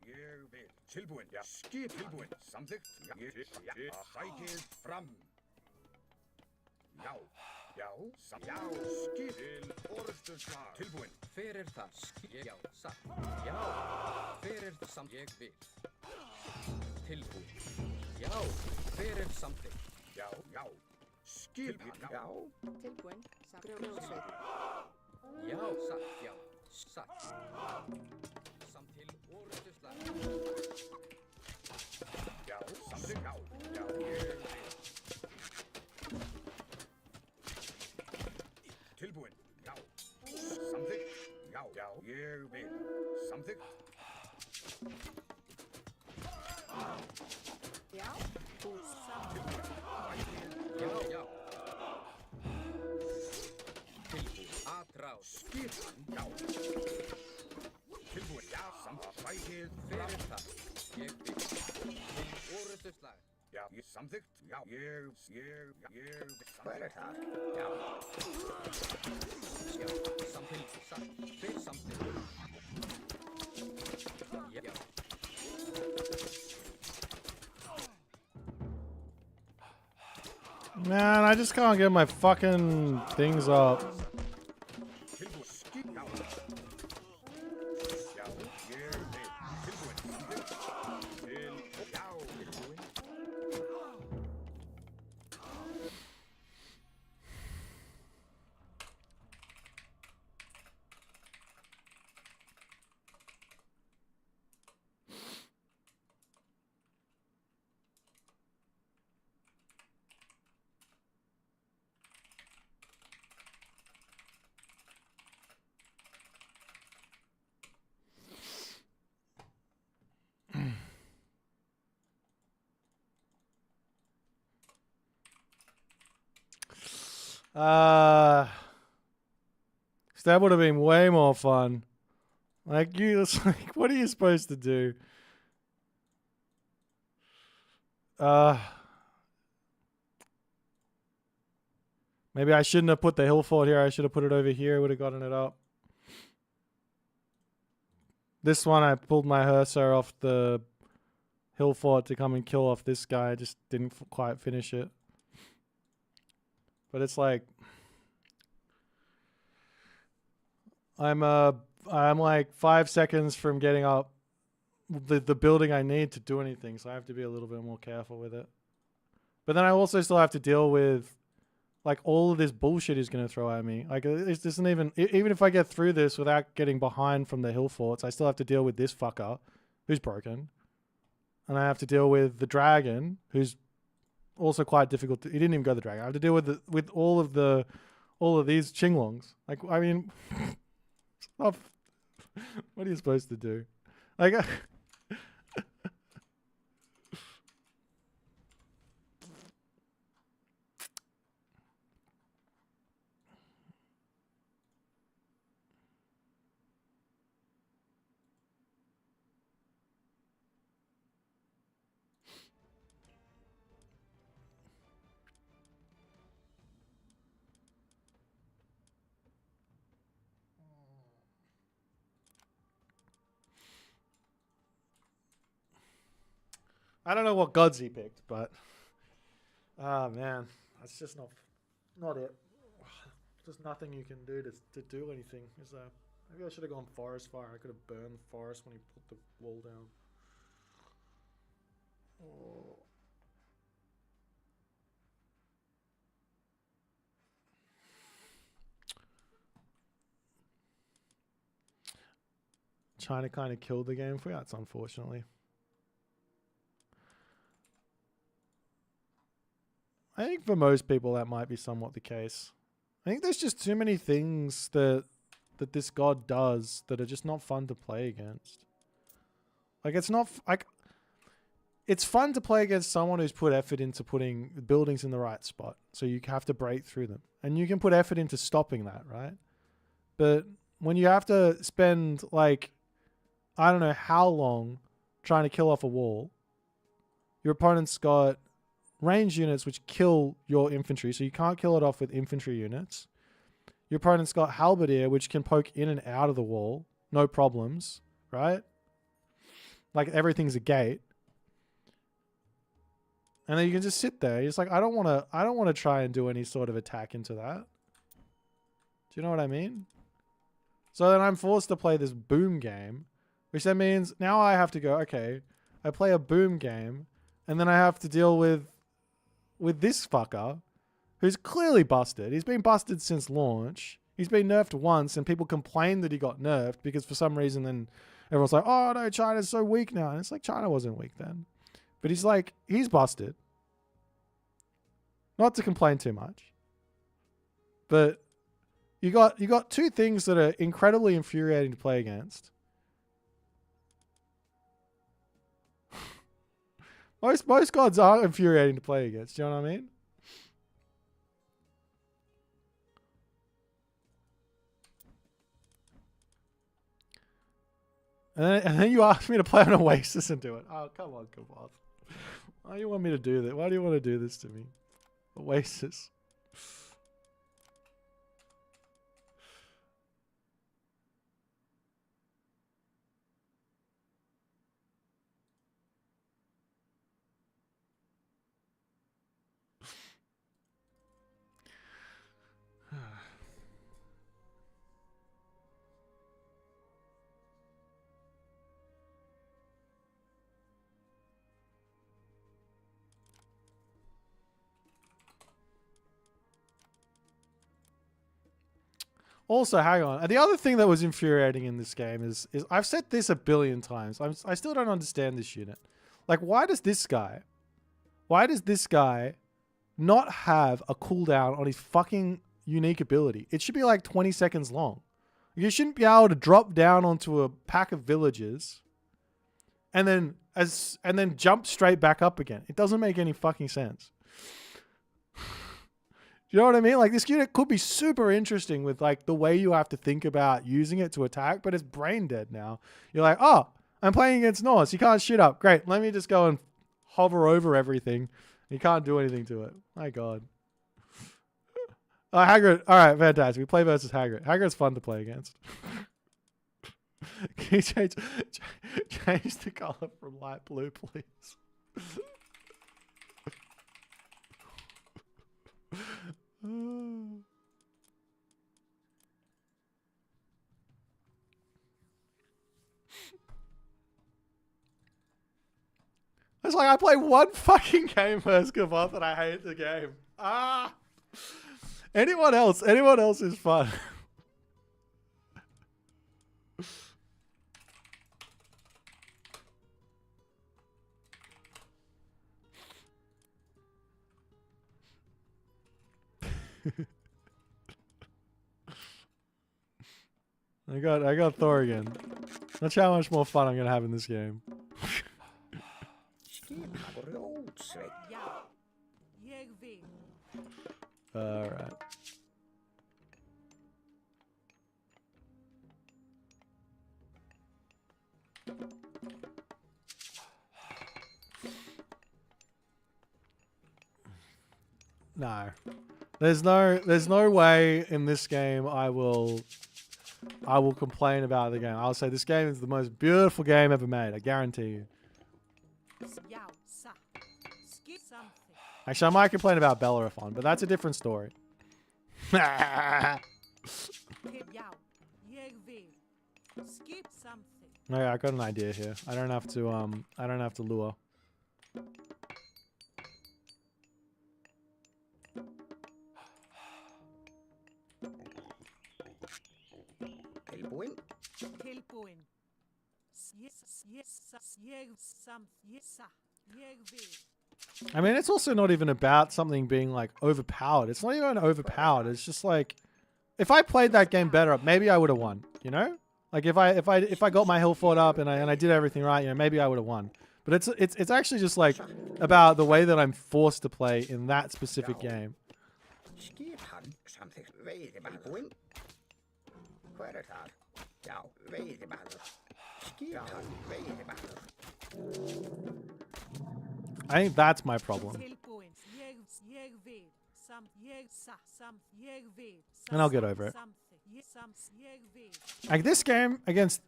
Ég vil. Tilbúin. Já. Skip. Tilbúin. Samþykkt. Já. Já. Sækið fram. Já. Já. Já. Skip. Til orðstöðslag. Tilbúin. Hver er þar? Ég. Já. Satt. Já. Hver er það? Samt. Ég vil. Tilbúin. Já. Hver er samþykkt? Já. Já. Skip. Já. Tilbúin. Samt. Grjósveit. Já. Satt. Já. Satt. Samt til orðuslag. Já. Samþykkt. Já. Já. Ég vil. Tilbúin. Já. Samþykkt. Já. Já. Ég vil. Samþykkt. Já. Já. Já. Tilbúin. Atrás. Skipan. Já. Tilbúin. Já. Samþykkt. Sækið Hver fram. er það? Ég vil. Til orðuslag. Já. Ég samþykkt. Já. Ég. Hver er það? Já. Já. Samþykkt. Satt. Hver samþykkt? Já. Já. Man, I just can't get my fucking things up. Tilbúin. Skip. Já. Já. Ég vil. Tilbúin. Samþykkt. Já. Tilbúin. That would have been way more fun. Like, it's like, what are you supposed to do? Maybe I shouldn't have put the hill fort here. I should have put it over here. Would have gotten it up. This one, I pulled my Hursar off the hill fort to come and kill off this guy. I just didn't quite finish it. But it's like, I'm like 5 seconds from getting up the building I need to do anything, so I have to be a little bit more careful with it. But then I also still have to deal with like all of this bullshit he's going to throw at me. Like, it isn't even if I get through this without getting behind from the hill forts, I still have to deal with this fucker who's broken, and I have to deal with the dragon who's also quite difficult. He didn't even go the dragon. I have to deal with all of these chinglongs. Like, I mean, what are you supposed to do? Like, I don't know what gods he picked, but man, that's just not it. There's nothing you can do to do anything, is there? Maybe I should have gone forest fire. I could have burned the forest when he put the wall down. Oh. China kind of killed the game for you. That's unfortunately. I think for most people that might be somewhat the case. I think there's just too many things that this god does that are just not fun to play against. Like, it's not like it's fun to play against someone who's put effort into putting buildings in the right spot, so you have to break through them, and you can put effort into stopping that, right? But when you have to spend like I don't know how long trying to kill off a wall, your opponent's got range units which kill your infantry, so you can't kill it off with infantry units. Your opponent's got halberdier which can poke in and out of the wall, no problems, right? Like, everything's a gate. And then you can just sit there. It's like, I don't want to try and do any sort of attack into that. Do you know what I mean? So then I'm forced to play this boom game, which then means now I have to go, okay, I play a boom game, and then I have to deal with this fucker who's clearly busted. He's been busted since launch. He's been nerfed once, and people complain that he got nerfed because for some reason then everyone's like, oh no, China's so weak now. And it's like, China wasn't weak then. But he's busted. Not to complain too much. But you got two things that are incredibly infuriating to play against. Most gods are infuriating to play against. Do you know what I mean? And then you ask me to play on Oasis and do it. Oh, come on, Kavoth. Why do you want me to do that? Why do you want to do this to me? Oasis. Also, hang on. The other thing that was infuriating in this game is I've said this a billion times. I still don't understand this unit. Like, why does this guy not have a cooldown on his fucking unique ability? It should be like 20 seconds long. You shouldn't be able to drop down onto a pack of villagers and then jump straight back up again. It doesn't make any fucking sense. Do You know what I mean? Like this unit could be super interesting with like the way you have to think about using it to attack, but it's brain dead now. You're like, oh, I'm playing against Norse. You can't shoot up. Great. Let me just go and hover over everything. You can't do anything to it. My God. Oh, Hagrid. All right, fantastic. We play versus Hagrid. Hagrid's fun to play against. Can you change the color from light blue, please? It's like I play one fucking game versus Kavoth and I hate the game. Ah! Anyone else is fun. I got Thor again. That's how much more fun I'm gonna have in this game. Já, ég vil. Alright. No. There's no way in this game I will complain about the game. I'll say this game is the most beautiful game ever made. I guarantee you. Já, sa. Skip something. Actually, I might complain about Bellerophon, but that's a different story. Já, ég vil. Skip something. Okay, I got an idea here. I don't have to lure. Tilbúin. Tilbúin. Ég sa. Ég vil. I mean, it's also not even about something being like overpowered. It's not even overpowered. It's just like, if I played that game better, maybe I would have won. You know, like if I got my hill fort up and I did everything right, you know, maybe I would have won. But it's actually just like about the way that I'm forced to play in that specific game. Skip hann samþykkt. Veiðimaður. Hver það? Já, veiðimaður. Skip hann. Veiðimaður. I think that's my problem. Tilbúin. Ég vil. Ég sa. Ég vil. And I'll get over it. Ég vil. Like this game against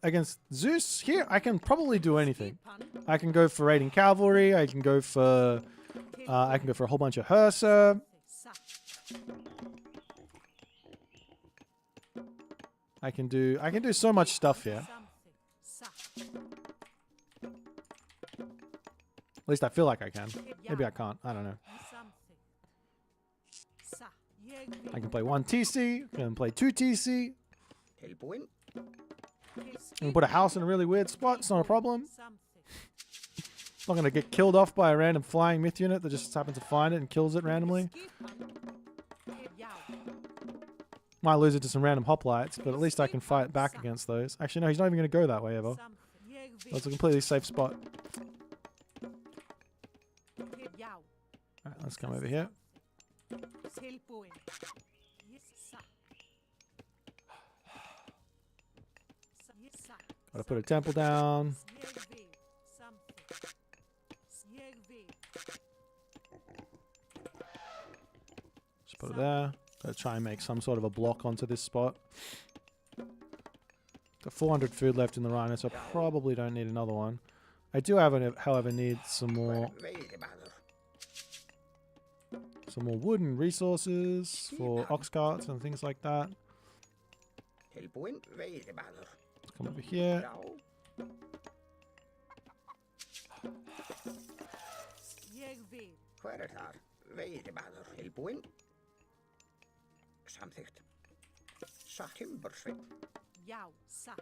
Zeus here, I can probably do anything. I can go for raiding cavalry. I can go for a whole bunch of Hersa. Sa. I can do so much stuff here. Sa. At least I feel like I can. Maybe I can't. I don't know. Something. Sa. Ég vil. I can play 1 TC. I can play 2 TC. Tilbúin. I can put a house in a really weird spot. It's not a problem. Something. I'm not going to get killed off by a random flying myth unit that just happens to find it and kills it randomly. Skip hann. Já. Might lose it to some random hoplites, but at least I can fight back against those. Actually, no, he's not even going to go that way ever. Something. Ég vil. That's a completely safe spot. Já. Alright, let's come over here. Tilbúin. Yes, sa. Yes, sa. Gotta put a temple down. Ég vil. Something. Ég vil. Just put it there. Gotta try and make some sort of a block onto this spot. Got 400 food left in the rhino, so I probably don't need another one. I do, however, need some more Veiðimaður. wood and resources for ox carts and things like that. Tilbúin. Veiðimaður. Let's come over here. Já. Ég vil. Hver það? Veiðimaður. Tilbúin. Samþykkt. Timbursveinn. Já, sa.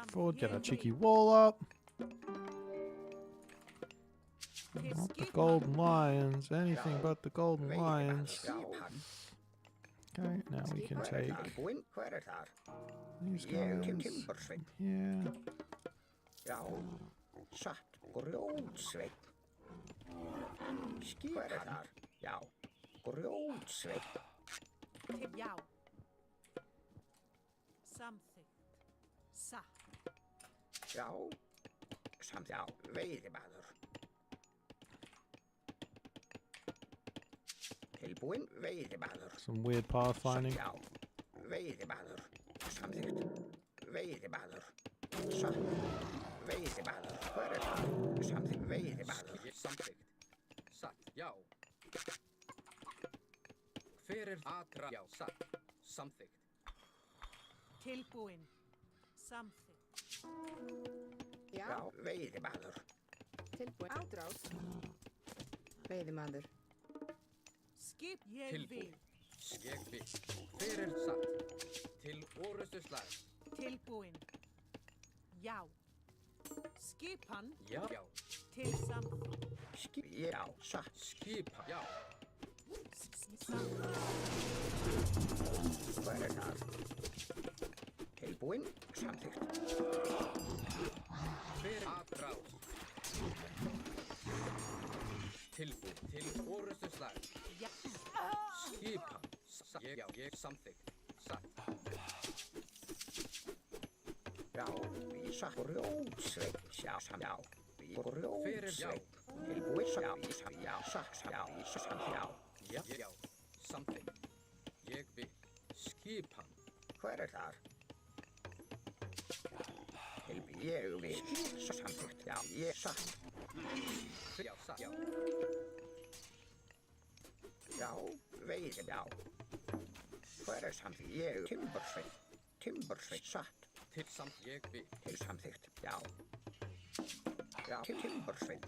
Forward, get our cheeky wall up. Not the golden lions, anything but the golden lions. Skip hann. Okay, now we can take Tilbúin. Hver það? these Ég guys Timbursveinn. here. Já. Satt. Grjótsveinn. Skip hann. Já. Grjótsveit. Já. Samþykkt. Satt. Já. Samt já. Veiðimaður. Tilbúinn veiðimaður. Some weird pathfinding. Já. Veiðimaður. Samþykkt. Veiðimaður. Satt. Veiðimaður. Hver það? Samþykkt. Veiðimaður. Samþykkt. Satt. Já. Hver atra? Já. Satt. Samþykkt. Tilbúin. Samþykkt. Já. Já. Veiðimaður. Tilbúin. Ádrás. Veiðimaður. Skip ég Tilbúin. vil. Ég vil. Hver satt? Til orustu slag. Tilbúin. Já. Skipan Já. Já. til samþykkt. Skip. Já. Satt. Skipa. Já. Samþykkt. Hver það? Tilbúinn. Samþykkt. Hver atrás? Tilbúin. Til orustu slag. Já. Skipa. Já. Ég samþykkt. Satt. Já. Vísa. Grjótsveit. Já. Já. Grjótsveit. Tilbúinn. Já. Vísa. Já. Satt. Já. Vísa. Já. Já. Já. Samþykkt. Ég vil. Skipan. Hver það? Ég vil. Samþykkt. Já. Ég satt. Já. Satt. Já. Já. Veiði. Já. Hver samþykkt? Ég. Timbursveit. Timbursveit. Satt. Til samt. Ég vil. Til samþykkt. Já. Já. Timbursveit.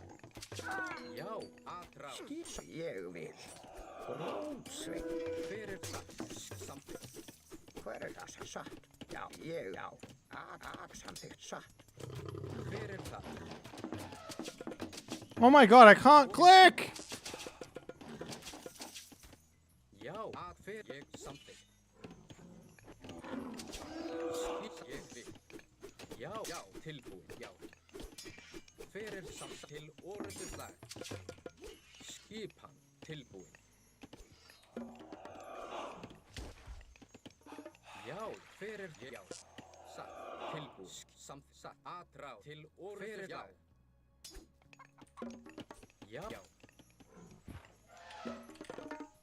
Já. Atrás. Skýsa. Ég vil. Grjótsveit. Hver satt? Samþykkt. Hver það? Satt. Já. Ég. Já. Samþykkt. Satt. Hver það? Oh my god, I can't click! Já. Hver ég samþykkt. Skýt ég vil. Já. Já. Tilbúin. Já. Hver samt til orustu slag. Skipan. Tilbúin. Já. Hver ég? Já. Satt. Tilbúin. Samt. Satt. Atrá. Til orustu slag. Já. Já.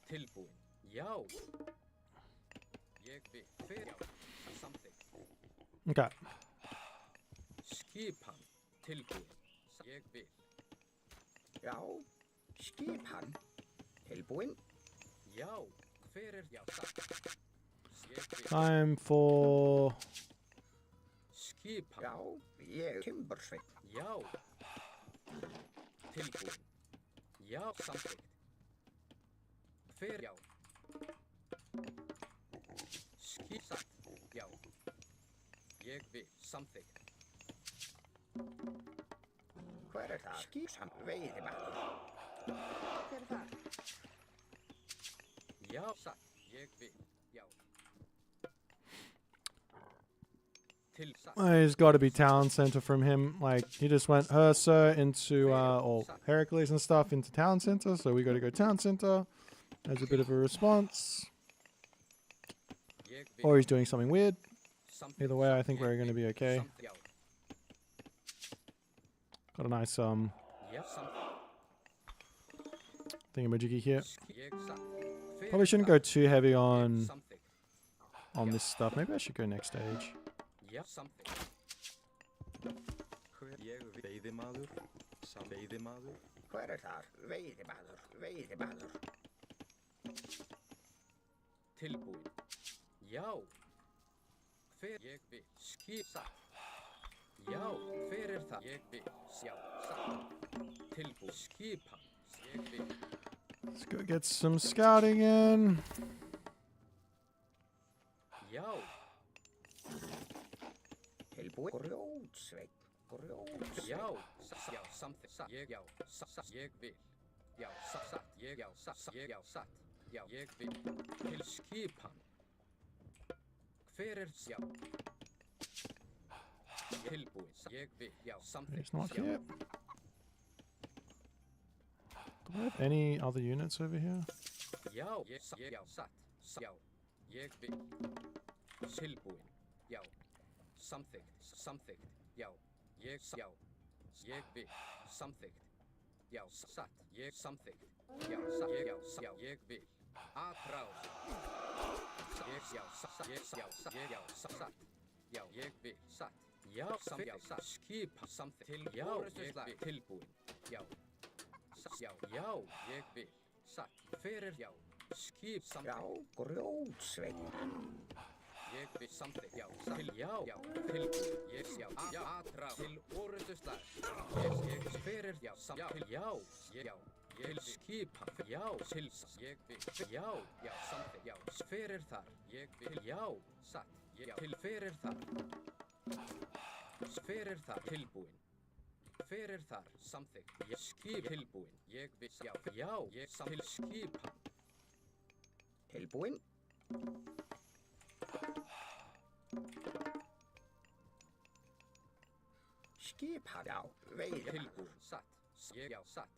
Tilbúin. Já. Ég vil. Hver? Já. Samþykkt. Okay. Skipan. Tilbúin. Ég vil. Já. Skipan. Tilbúinn. Já. Hver já. Satt. Ég vil. Time for... Skipan. Já. Ég. Timbursveit. Já. Tilbúin. Já. Samþykkt. Hver já. Satt. Já. Ég vil. Samþykkt. Hver það? Skýsa. Veiðimaður. Hver það? Já. Satt. Ég vil. Já. Til satt. There's got to be town center from him. Like, he just went Ursa into, or Heracles and stuff into town center. So we got to go town center as a bit of a response. Jeg vil. Or he's doing something weird. Samþykkt. Either way, I think we're going to be okay. Samþykkt. Já. Got a nice, Ja. Samþykkt. thingamajiggy here. Jeg satt. Hver Probably shouldn't go too heavy on Samþykkt. this stuff. Maybe I should go next stage. Ja. Samþykkt. Hver ég vil. Veiðimaður. Veiðimaður. Hver það? Veiðimaður. Veiðimaður. Tilbúin. Já. Hver ég vil. Satt. Já. Hver það? Ég vil. Já. Satt. Tilbúin. Skipan. Ég vil. Let's go get some scouting in. Já. Tilbúinn. Grjótsveit. Grjótsveit. Já. Já. Samþykkt. Satt. Ég já. Satt. Ég vil. Já. Satt. Ég já. Satt. Ég já. Satt. Já. Ég vil. Til skipan. Hver já. Tilbúin. Ég vil. Já. Samþykkt. He's not Já. here. Do I have any other units over here? Já, já, satt. Já, ég vil. Tilbúin. Já. Samþykkt. Já, ég vil. Samþykkt. Já, satt. Ég samþykkt. Já, satt. Ég vil. Atrás. Satt. Já, ég vil. Satt. Já, satt. Skipa samþykkt. Já, ég vil. Tilbúin. Já. Já, ég vil. Satt. Fyrir. Já. Skip samþykkt. Já, grjótsveinn. Ég vil samþykkt. Já, tilbúin. Ég, atrás. Til orrustuslag. Ég, fyrir. Já, samþykkt. Já. Til skipa. Já, til. Ég vil. Já, samþykkt. Já, fyrir þar. Ég vil. Já, satt. Já, til fyrir þar. Fyrir þar. Tilbúin. Fyrir þar. Samþykkt. Ég skip. Tilbúin. Ég vil. Já, ég til skipa. Tilbúin. Skipa, já, veiði. Tilbúin. Satt. Já, satt.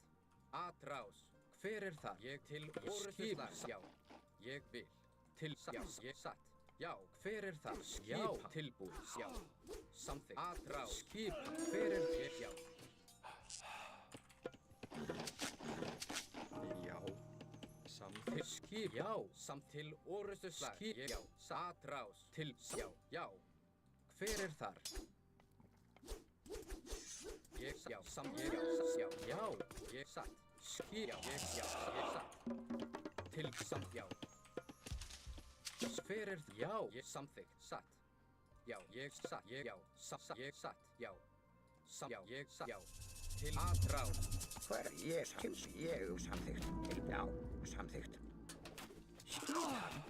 Atrás. Hver þar? Ég til orrustuslag. Já, ég vil. Til. Já, ég satt. Já, hver þar? Já, tilbúin. Já, samþykkt. Atrás. Skip. Hver ég? Já. Já. Samþykkt. Til skip. Já, samt til orrustuslag. Skip. Já, atrás. Til. Já. Hver þar? Ég, já, ég satt. Skip, ég satt. Til samt, já. Fyrir, já, ég samþykkt, satt. Já, ég satt, ég satt, já. Ég satt, já. Til atrás. Hver ég samþykkt. Já, samþykkt. Skipan.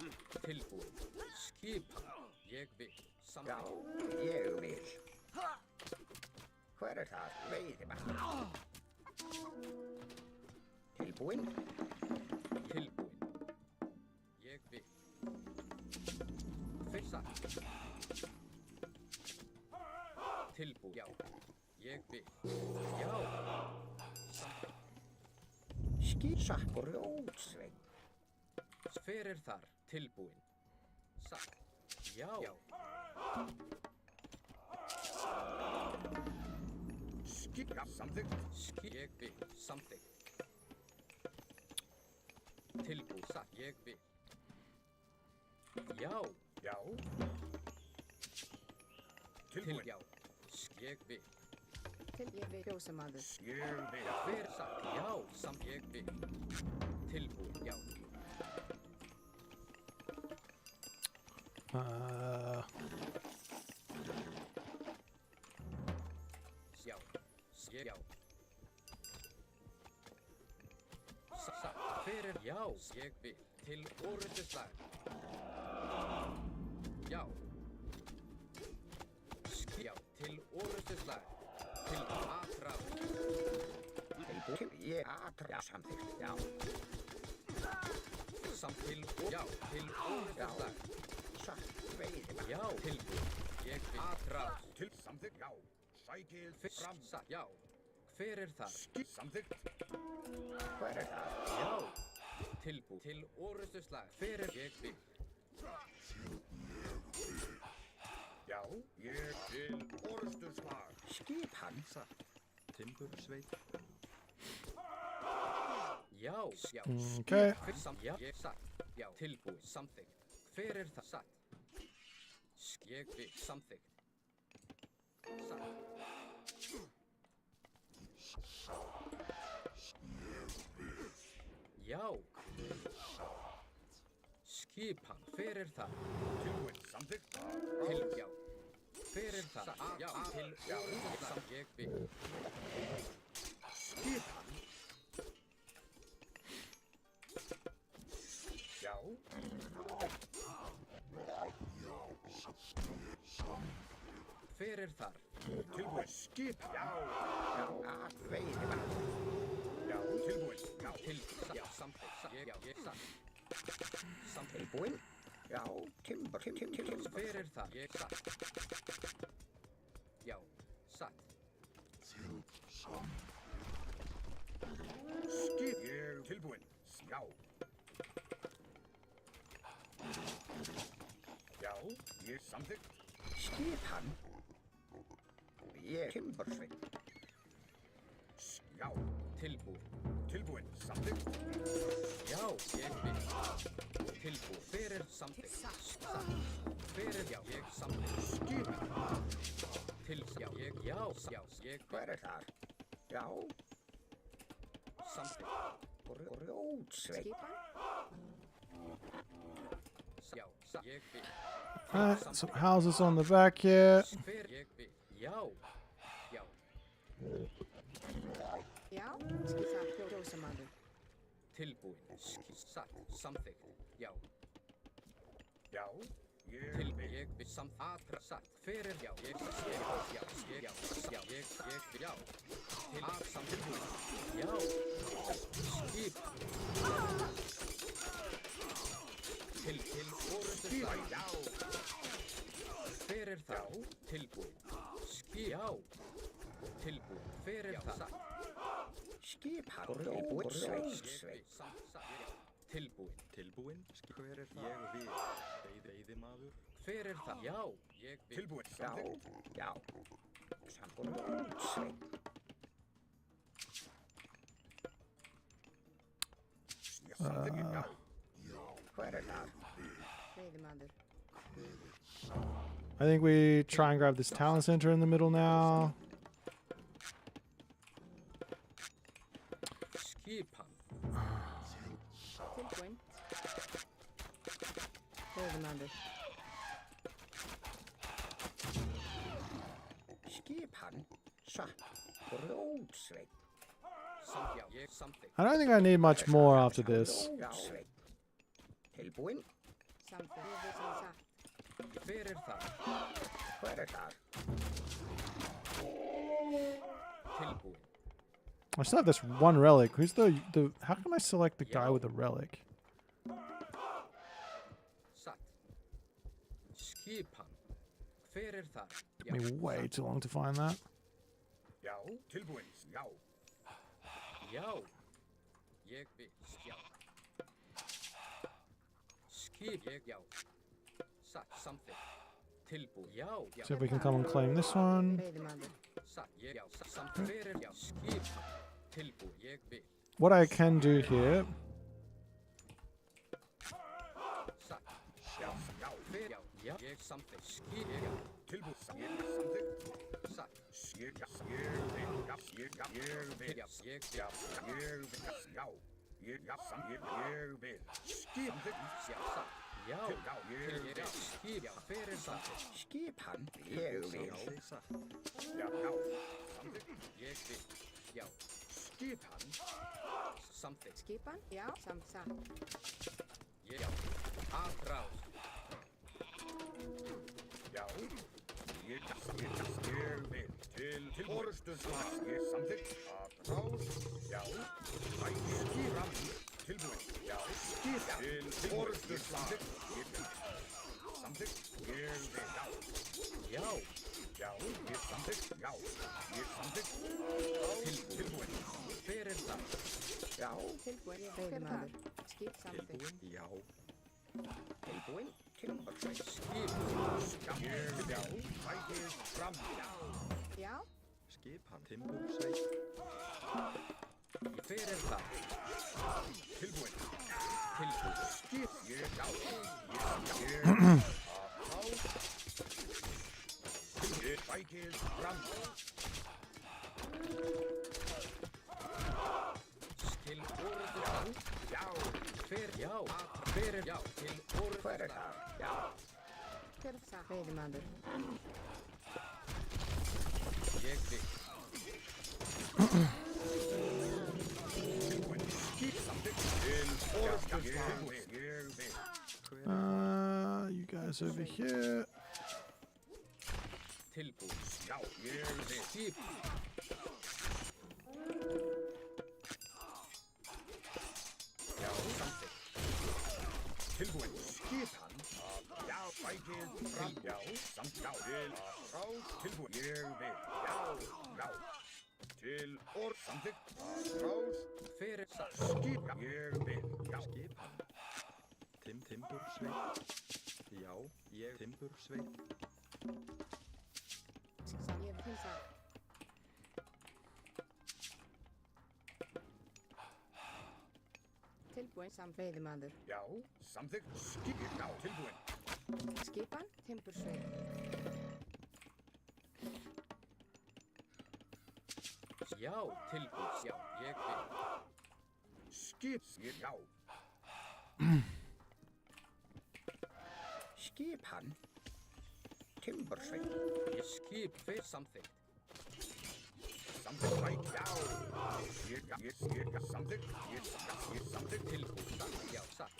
Tilbúin. Skipan. Ég vil. Já, Samþykkt. ég vil. Hver það? Veiði maður. Tilbúin. Tilbúin. Ég vil. Fyrir satt. Tilbúin. Já. Ég vil. Já. Samþykkt. Skýsa grjótsveinn. Fyrir þar. Tilbúin. Satt. Já. Skýra samþykkt. Ég vil. Samþykkt. Tilbúin. Satt. Ég vil. Já. Já. Til. Tilbúin. Já. Ég vil. Til ég vil kjósa maður. Ég vil. Fyrir satt. Já. Samt ég vil. Tilbúin. Já. Já. Já. Satt. Fyrir. Já. Ég vil. Til orrustuslag. Já. Já. Til orrustuslag. Til atrás. Tilbúin. Ég atra samþykkt. Já. Samt til. Já. Til orrustuslag. Satt veiði maður. Já. Tilbúin. Ég vil. Atrás. Til samþykkt. Já. Sækið Fisk. fram. Satt. Já. Hver þar? Skýr samþykkt. Hver það? Já. Tilbúin. Til orrustuslag. Fyrir ég vil. Já. Ég til orrustuslag. Skipan. Satt. Timbursveit. Já. Já. Okay. Fyrir samt. Já. Ég satt. Já. Tilbúin. Samþykkt. Hver það? Satt. Ég vil. Samþykkt. Satt. Já. Skipan. Fyrir það? Tilbúin. Samþykkt. Til. Já. Fyrir það? Já. Til. Já. Samt ég vil. Skipan. Já. Fyrir þar? Tilbúin. Skip. Já. Já. Veiði maður. Já. Tilbúin. Já. Til. Já. Samþykkt. Satt. Ég satt. Samþykkt. Tilbúin. Já. Timbur. Fyrir það? Ég satt. Já. Satt. Skip. Ég tilbúin. Já. Já, ég samþykkt. Skipan. Ég timbursveit. Já, Tilbúin. tilbúin, samþykkt. Já, ég vil. Tilbúin. Fyrir samþykkt. Satt. Fyrir já, ég samþykkt. Skipan. Til já, ég ég Hver þar? Já, samþykkt. grjótsveit. Skipan. Já, ég vil. Alright, some houses on the back here. Fyrir ég vil. Já. Já. Já, skipan. Ljósamaður. Tilbúin. Satt. Samþykkt. Já. Já, ég Til vil. ég vil samþykkt. Satt. Fyrir já, ég já, ég já. Til að samþykkt. Já. Skip. Til forustu Skipan, sæl. já. Fyrir það. Tilbúin. Skip. Já. Tilbúin. Fyrir það. Skipan, grjótsveit. Ég vil tilbúin. Tilbúin. Hver er það? Ég vil. Veiðimaður. Hver er það? Já, ég vil. Tilbúin, samþykkt. Já. Grjótsveit. Samþykkt, já. Hver þar? Veiðimaður. I think we try and grab this talent center in the middle now. Skipan. Tilbúin. Veiðimaður. Skipan, satt. Grjótsveit. Já, ég samþykkt. I don't think I need much more after this. Grjótsveit. Tilbúin. Samþykkt. Ég vil sem satt. Hver er það? Hver þar? Tilbúin. I still have this one relic. Who's the how can I select the guy with the relic? Satt. Skipan. Hver er það? Took me way too long to find that. Já, tilbúin, já. Já. Ég vil. Já. Skip. Ég já. Satt. Samþykkt. Tilbúin. Já. Já. See if we can come and claim this one. Veiðimaður. Satt. Ég já. Samþykkt. Hver er já. Skipan. Tilbúin. Ég vil. What I can do here, Satt. Já. Já. Hver já. Já. Ég samþykkt. Skip. Já. Tilbúin, samþykkt. Satt. Ég vil, já, ég vil. Ég Já, ég ég vil, já. Ég vil. Skip, já. Satt. Já. já, ég vil. Skip. Já. Hver er samþykkt? Skipan, ég vil. Já, satt. Já, samþykkt. Ég vil. Já. Skipan, Samþykkt. Skipan. Já, satt. Ég já. Aðráð. já. Ég vil. Til forustu slag, ég samþykkt. Að ráð, já. Skipan, tilbúin, já. Skipan, til forustu slag, ég vil. Samþykkt, ég vil, já. Já. Já, ég samþykkt, já. Ég samþykkt. Tilbúin. Hver er það? Já, Tilbúin. Veiðimaður. Skip samþykkt. Tilbúin. Já. tilbúin. Timbursveit. Skip. Ég, já. Fækið fram, já. Já, Skipan. Timbursveit. Hver er það? Tilbúin. Tilbúin. Skip, ég, já. Ég, Ég fækið fram. Til orðu það. Já, Hver já. Hver er já. Til orðu hver er það? Já, hver satt. Veiðimaður. Ég vil. tilbúin. Skip samþykkt. Til forustu slag, ég vil. You guys over here. Tilbúin. Já, ég vil. Skip. Já, samþykkt. Tilbúin. Skipan. Já, fækið fram. Já, samþykkt. Já, til ráð. Tilbúin. Ég vil. Já, já. Til samþykkt. Ráð. Hver er það? Skip. Ég vil. Já, Skipan. Timbursveit. Já, ég timbursveit. Ég vil það. Tilbúin samt veiðimaður. Já, samþykkt. Skip, já, tilbúin. Skipan, timbursveit. Já, tilbúin. Já, ég vil. Skip, já. Skipan. Timbursveit. Ég skip fyrir samþykkt. Samþykkt, væk, já. Ég, samþykkt. Ég, samþykkt. Tilbúin. Satt. Já, satt.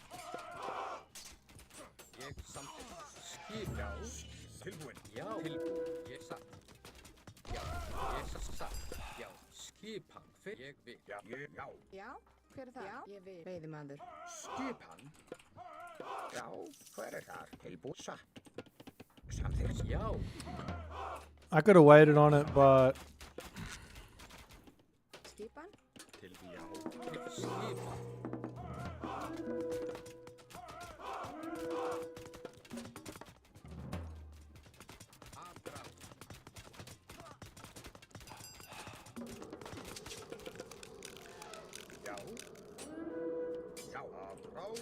Ég samþykkt. Skip. Já, tilbúin. Já, tilbúin. Ég satt. Já, ég satt. Já, skipan fyrir ég vil. Já, já. Já, hver er það? Já, ég vil. Veiðimaður. Skipan. Já, hver er þar? Tilbúin, satt. Samþykkt. Já, I could have waited on it, but Skipan, Já. skipan. Aðra. Já. Já, afráð.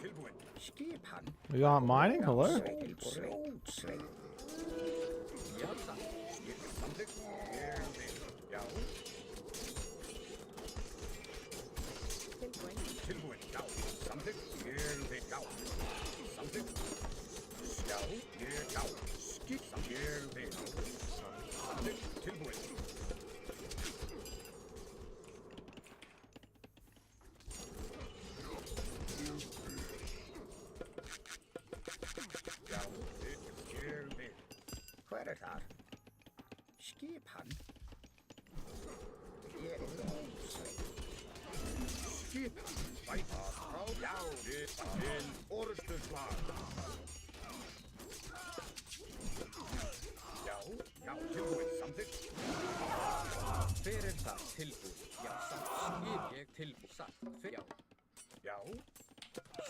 Tilbúin. Skipan. you aren't mining? Hello? Tilbúin. Já, satt. Samþykkt. Ég vil. Já. tilbúin. Tilbúin. Já. Samþykkt. Ég vil. Já. Samþykkt. Já. Ég. Já. Skip. Ég vil. Samþykkt. Tilbúin. Já. Ég vil. Hver er þar? Skipan. Ég er Skipan. Bæta frá. Já. Til orustuslag. Já. Já. Tilbúin. Samþykkt. Fyrir það tilbúin. Já, satt. Skip ég tilbúin. Satt. Fyrir. Já, Já.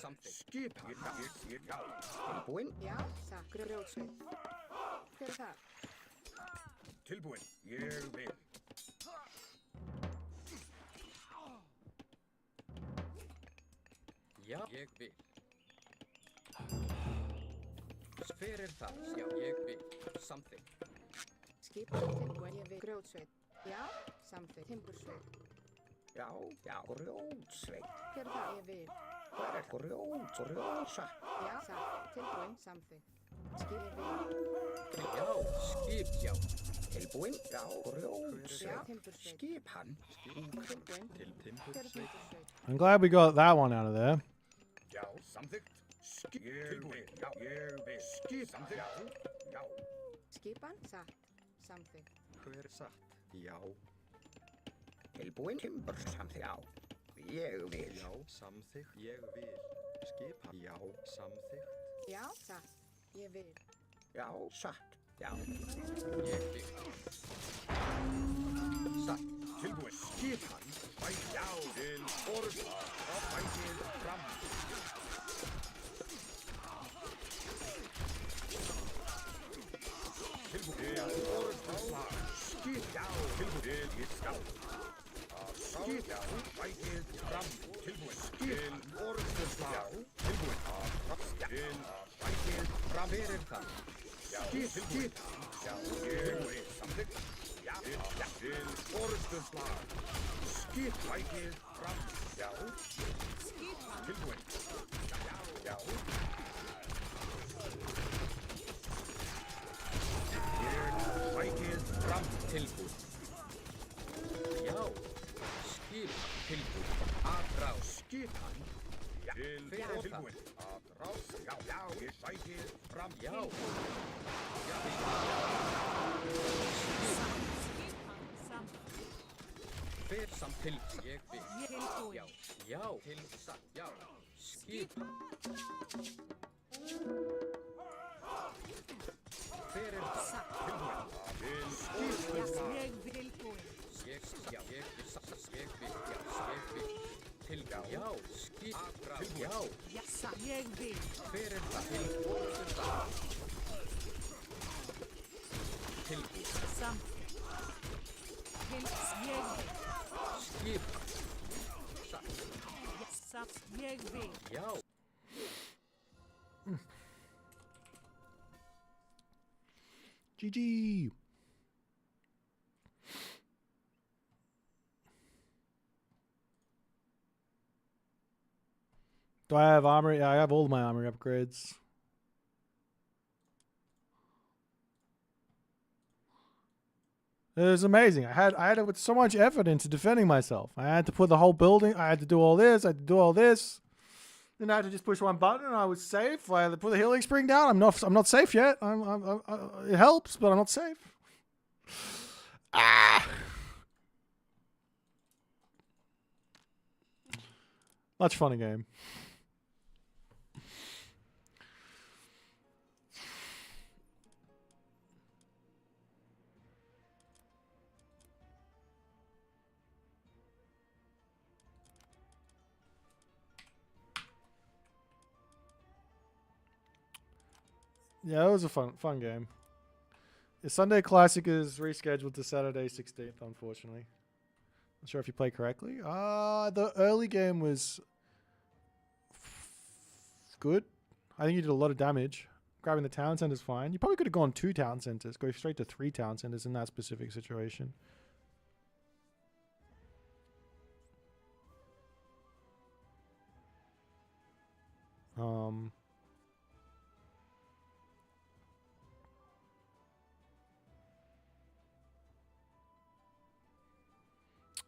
samþykkt. Skipan. Já. Tilbúin. Já, satt. Grjótsveit. Hver er það? Tilbúin. Ég vil. Já, ég vil. Fyrir það. Já, ég vil. Samþykkt. Skipan, tilbúin. Ég vil. Grjótsveit. Já, samþykkt. Timbursveit. Já. Já. Grjótsveit. Hver er það? Ég vil. Hver er grjótsa? Já, satt. Tilbúin, samþykkt. Skip, ég vil. Já, skip, já. Tilbúin. Já. Já, Grjótsveit. timbursveit. Skipan. Tilbúin. Til Hver er timbursveit. timbursveit? I'm glad we got that one out of there. Já. Samþykkt. Tilbúin. Já. Ég vil. Skip. Samþykkt. Já. Skipan, satt. Samþykkt. Hver satt? Já. Tilbúin. Timbur. Samþykkt. Já. Ég vil. Já, samþykkt. Ég vil. Skipan. Já, samþykkt. Já, satt. Ég vil. Já. Satt. Já. Ég vil. Satt. Tilbúin. Skipan. Bæt. Já. Til orðslag. Og bætið fram. Tilbúin. Orðslag. Skip. Já. Tilbúin. Til skál. Skip. Já. Bætið fram. Tilbúin. Skip. Orðslag. Tilbúin. Til bætið fram. Fyrir það. Já. Skip. Já. Tilbúin. Samþykkt. Já. Já. Til orðslag. Skip. Bætið fram. Já. Tilbúin. Já. Já. Bætið fram. Tilbúin. Já, skip, tilbúin. Aðrá. Skipan. Já. Fyrir það. Tilbúin. Aðrás. Já. Já. Bætið fram. Já. Já. Skipan, samt. Fyrir samt tilbúin. Ég vil. Tilbúin. Já. Já. Til satt. Já. Skipan. Fyrir það. Satt. Tilbúin. Til Yes, skipslag. ég vil búin. Já, ég vil. Ég vil. Já, ég vil. Tilbúin. Já. Já. Jassa, ég vil. Hver er það? Tilbúin. Tilbúin. Something. Hils, ég vil. Skipan. Satt. Jassa, ég vil. Já. GG. Do I have armor? Yeah, I have all my armor upgrades. It was amazing. I had to put so much effort into defending myself. I had to put the whole building. I had to do all this. I had to do all this. Then I had to just push one button and I was safe. I had to put the healing spring down. I'm not safe yet. It helps, but I'm not safe. Much fun a game. Yeah, it was a fun game. The Sunday Classic is rescheduled to Saturday 16th, unfortunately. Not sure if you played correctly. The early game was good. I think you did a lot of damage. Grabbing the town center's fine. You probably could have gone 2 town centers. Go straight to 3 town centers in that specific situation.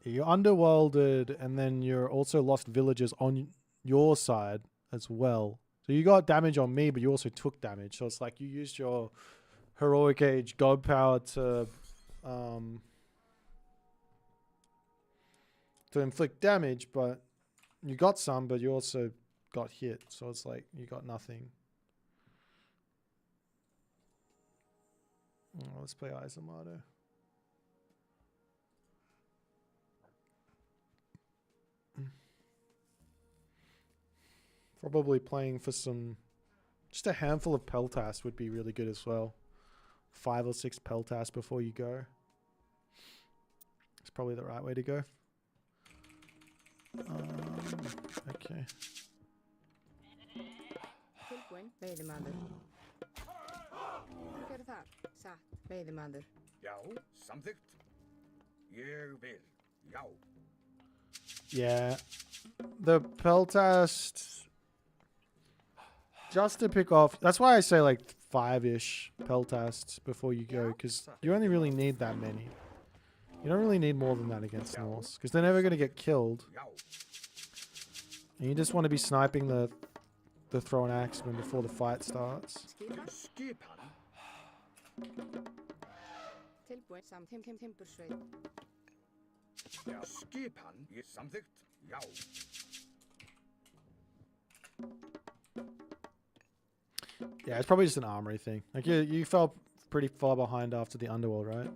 You're underworlded, and then you're also lost villagers on your side as well. So you got damage on me, but you also took damage. So it's like you used your heroic age god power to inflict damage, but you got some, but you also got hit. So it's like you got nothing. Let's play Isamato. Probably playing for just a handful of Peltas would be really good as well. 5 or 6 Peltas before you go. It's probably the right way to go. Okay. Tilbúin, veiðimaður. Hver er það? Satt, veiðimaður. Já, samþykkt. Ég vil. Já. Yeah. The Peltast, just to pick off, that's why I say like 5-ish Peltasts before you go, because you only really need that many. You don't really need more than that against Norse, because they're never going to get killed. And you just want to be sniping the thrown axeman before the fight starts. Skipan. Tilbúin, timbursveit. Já, skipan. Ég samþykkt. Já. Yeah, it's probably just an armory thing. Like you fell pretty far behind after the underworld, right?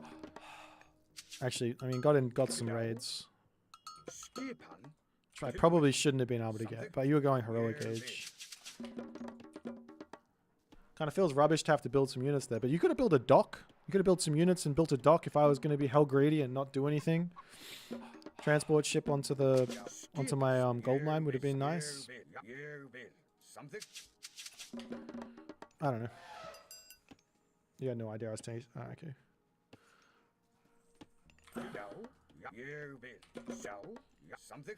Actually, I mean, got some raids. Which I probably shouldn't have been able to get, but you were going heroic age. Kind of feels rubbish to have to build some units there, but you could have built a dock. You could have built some units and built a dock if I was going to be hell greedy and not do anything. Transport ship onto my gold mine would have been nice. I don't know. You had no idea I was taking. Ah, okay.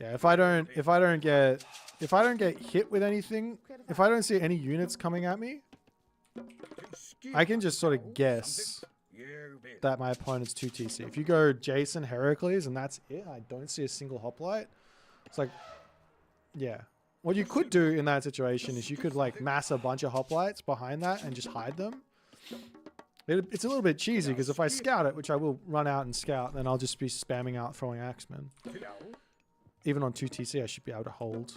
Yeah, if I don't get hit with anything, if I don't see any units coming at me, I can just sort of guess that my opponent's 2 TC. If you go Jason Heracles and that's it, I don't see a single hoplite. It's like, yeah. What you could do in that situation is you could like mass a bunch of hoplites behind that and just hide them. It's a little bit cheesy because if I scout it, which I will run out and scout, then I'll just be spamming out throwing axemen. Even on 2 TC, I should be able to hold.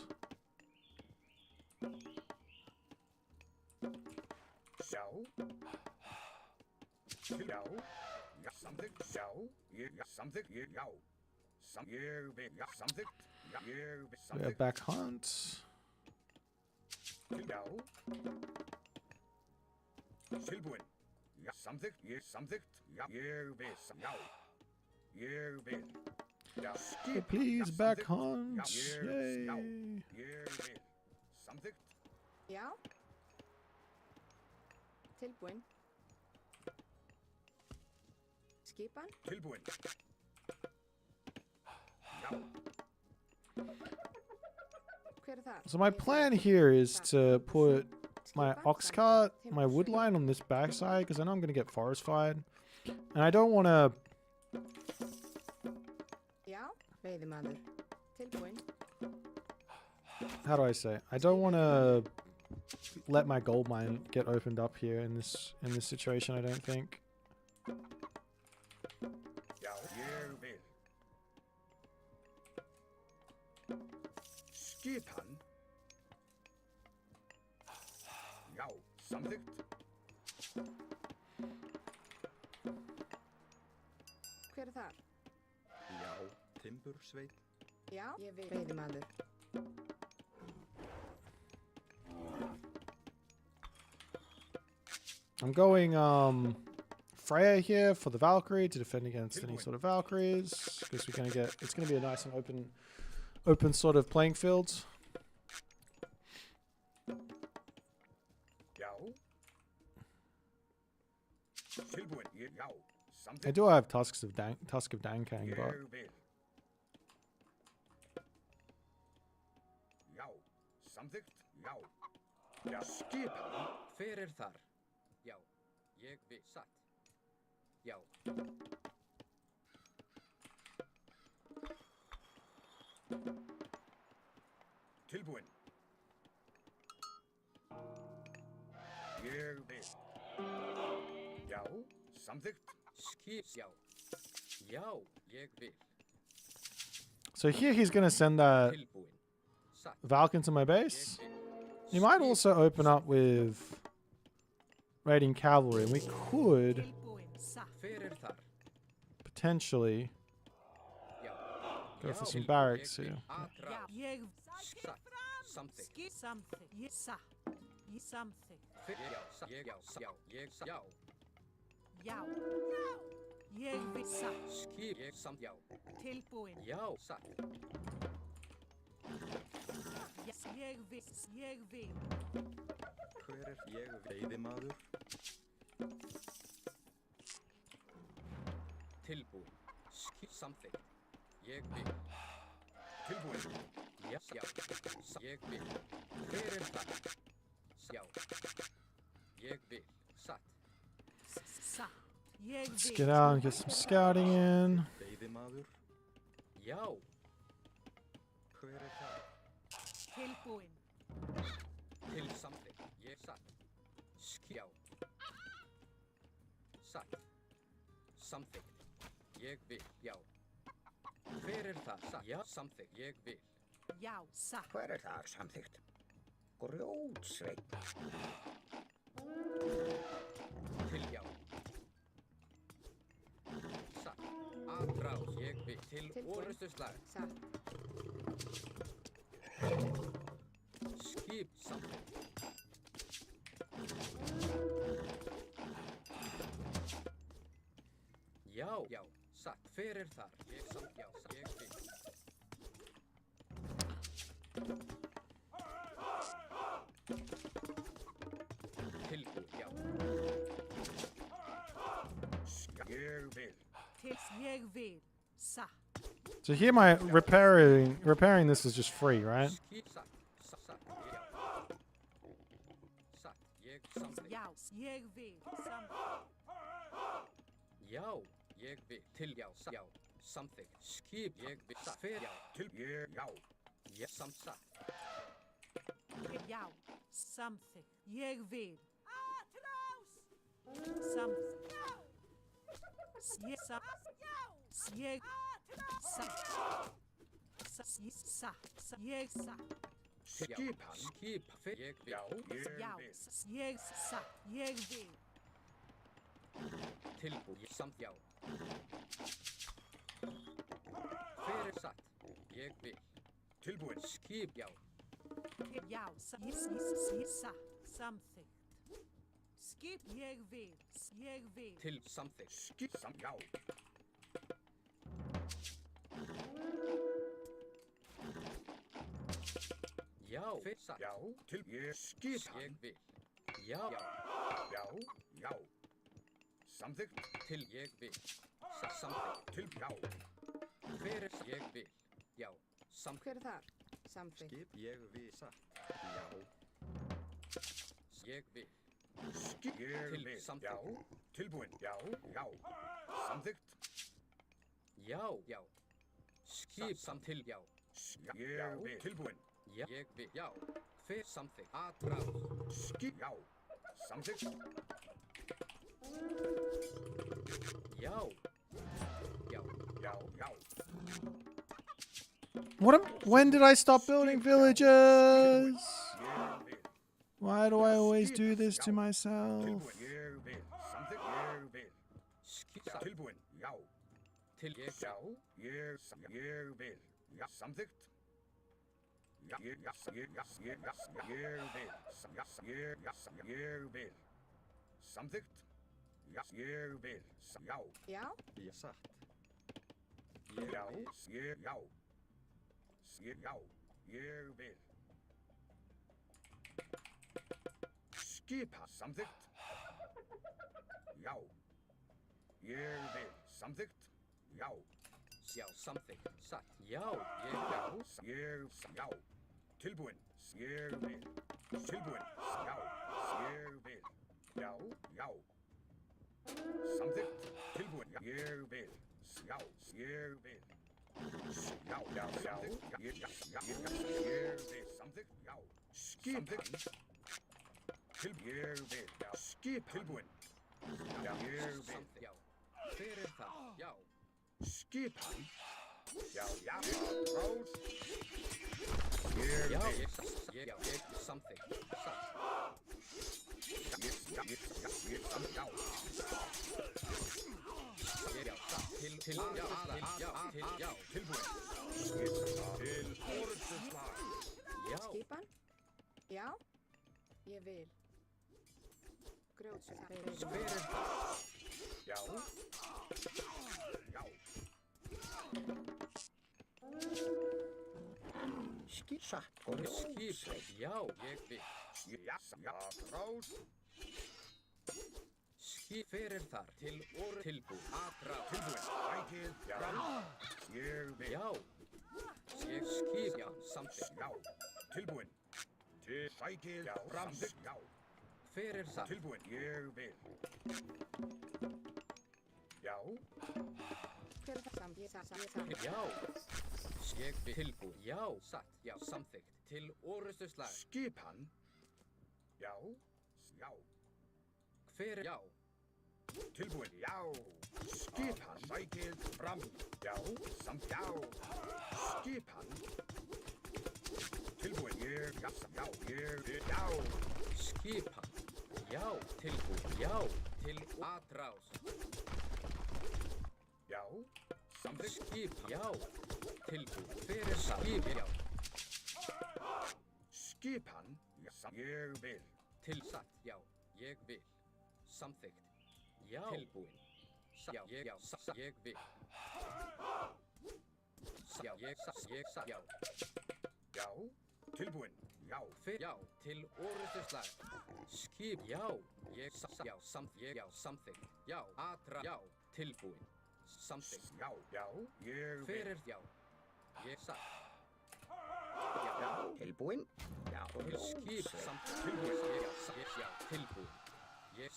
We have back hunt. Já. Tilbúin. Já. Samþykkt. Ég samþykkt. Já. Ég vil. Já. Ég vil. Já. Skip. Please Já, back samþykkt. hunt. Já. Ég. Já. Yay. Ég vil. Samþykkt. Já. Tilbúin. Skipan. Tilbúin. Já. Hver er það? So my plan here is to put my ox cart, my wood line on this backside, because I know I'm going to get forest fired. And I don't want to... Já. Veiðimaður. Tilbúin. How do I say? I don't want to let my gold mine get opened up here in this situation, I don't think. Já. Ég vil. Skipan. Já. Samþykkt. Hver er það? Já, timbursveit. Já. Ég vil. Veiðimaður. I'm going Freya here for the Valkyrie to defend against any sort of Valkyries, because we're going to get, it's going to be a nice and open sort of playing field. Já. Tilbúin. Ég. Já. I Samþykkt. do have Tusk of Dankang, but Ég vil. Já. Samþykkt. Já. Já. Skipan. Hver er þar? Já. Ég vil. Satt. Já. Tilbúin. Ég vil. Já. Samþykkt. Skip. Já. Já. Ég vil. so here he's going to send that Tilbúin. Satt. Valk to my Ég base. vil. He might Skip. also open up with raiding cavalry, and we could Tilbúin. Satt. Hver er þar? potentially Já. go for Já. some Tilbúin. barracks Ég vil. here. Já. Atrás. Ég Satt. Samþykkt. skip samþykkt. Ég satt. Ég samþykkt. Hver. Já. Satt. Ég. Já. Já. Ég. Satt. Já. Já. Ég vil. Satt. Skip. Ég. Samt. Já. Tilbúin. Já. Satt. Yes. Ég vil. Ég vil. Hver er ég veiðimaður? Tilbúin. Skip. Samþykkt. Ég vil. Tilbúin. Já. Já. Ég vil. Hver er það? Já. Ég vil. Satt. Satt. Ég vil. Let's get out and get some scouting in. Veiðimaður? Já. Hver er það? Tilbúin. Til samþykkt. Ég satt. Já. Satt. Samþykkt. Ég vil. Já. Hver er það? Satt. Já. Samþykkt. Ég vil. Já. Satt. Hver er það samþykkt? Grjótsveit. Til já. Satt. Atrás. Ég vil. Til Tilbúin. orustuslag. Satt. Skip. Samþykkt. Já. Já. Satt. Hver er þar? Ég samt. Já. Satt. Ég vil. Tilbúin. Já. Ég vil. Til ég vil. Satt. So here my repairing this is just free, right? Skip. Satt. Satt. Satt. Já. Satt. Ég samþykkt. Já. Ég vil. Samþykkt. Já. Ég vil. Til já. Satt. Já. Samþykkt. Skip. Ég vil. Satt. Hver. Já. Til ég. Já. Ég samt. Satt. Já. Samþykkt. Ég vil. Samþykkt. Ég satt. Ég satt. Satt. Ég satt. Skipan. Skip. Hver. Ég vil. Já. Já. Ég vil. Ég satt. Ég vil. Tilbúin. Ég samt. Já. Hver er satt? Ég vil. Tilbúin. Skip. Já. Já, samþykkt. Skip, ég vil. Ég vil. Til samþykkt. Skip, já. Já, fyrir satt. Já, til ég skip Ég hann. vil. Já, Já, já. Samþykkt. til ég vil. Samþykkt. Til já. Hver er ég vil? Já, samþykkt. Hver er þar? Samþykkt. Skip ég við satt. Já. Ég vil. Skip ég Til vil. samþykkt. Já. Tilbúin. Já, já. Samþykkt. Já, já. Skip samt til já. Ég vil. Tilbúin. Já, ég vil. Já. Hver samþykkt? Atrás. Skip já. Samþykkt. Já. Já. Já, já. When did I stop building villages? Ég vil. Why do I always do this to myself? Tilbúin. Ég vil. Samþykkt. Ég vil. Skip samt Tilbúin. Já. til ég Já. Ég vil. Já. Samþykkt. Ja, ég vil. Ég vil. Samþykkt. Ja, ég vil. Já. Já, Já satt. Já. Já. Já. Ég vil. Skipa. Samþykkt. Já. Ég vil. Samþykkt. Já. Já, samþykkt. Satt. Já, ég Já. Já. Tilbúin. Ég vil. Tilbúin. Já. Ég vil. Já. Já. Samþykkt. Tilbúin. Ég vil. Já. Ég vil. Já. Já. Já. Ég vil. Samþykkt. Já. Skipan. Ég vil. Já. Skip. Tilbúin. Já. Ég vil. samþykkt. Já. Hver er það? Já. Skipan. Já. Já. Rós. Ég Já, vil. ég samþykkt. Satt. Já, satt. Til já, já. Tilbúin. Til orðslag. Já. skipan. Já, ég vil. Grjótslag. Hver er það? Já. Já. Skissa. Skip. Já, ég vil. Já. Já. Rós. Skip. Hver er þar? Til orð. Tilbúin. Atrás. Tilbúin. Ætið. Já. Ég vil. Já. Ég skip. Já, samþykkt. Já. Tilbúin. Til sækið. Já. Samþykkt. Já. Hver er það? Tilbúin. Ég vil. Já. Hver er það? Samþykkt. Já. Ég vil. Tilbúin. Já, satt. Já, samþykkt. Til orðustu slag. Skipan. Já. Já. Hver er? Já. Tilbúin. Já. Skipan. Sækið. Fram. Já. Samt. Já. Skipan. Tilbúin. Ég. Já. Já. Ég. Já. Skipan. Já, tilbúin. Já, til atrás. Já. Samþykkt. Skipan. Já, tilbúin. Hver er það? Skip. Já. Skipan. Já. Ég vil. Til satt. Já, ég vil. Samþykkt. Já. Tilbúin. Já, ég vil. Já, já. Já. Tilbúin. Já. Hver? Já, til orðustu slag. Skip. Já, já, samþykkt. Já, atra. Já, tilbúin. Samþykkt. Já. Já. Ég Hver vil. er? Já. Ég satt. Já. Tilbúin. Já. Til skip. Samþykkt. Tilbúin. Já, tilbúin. Ég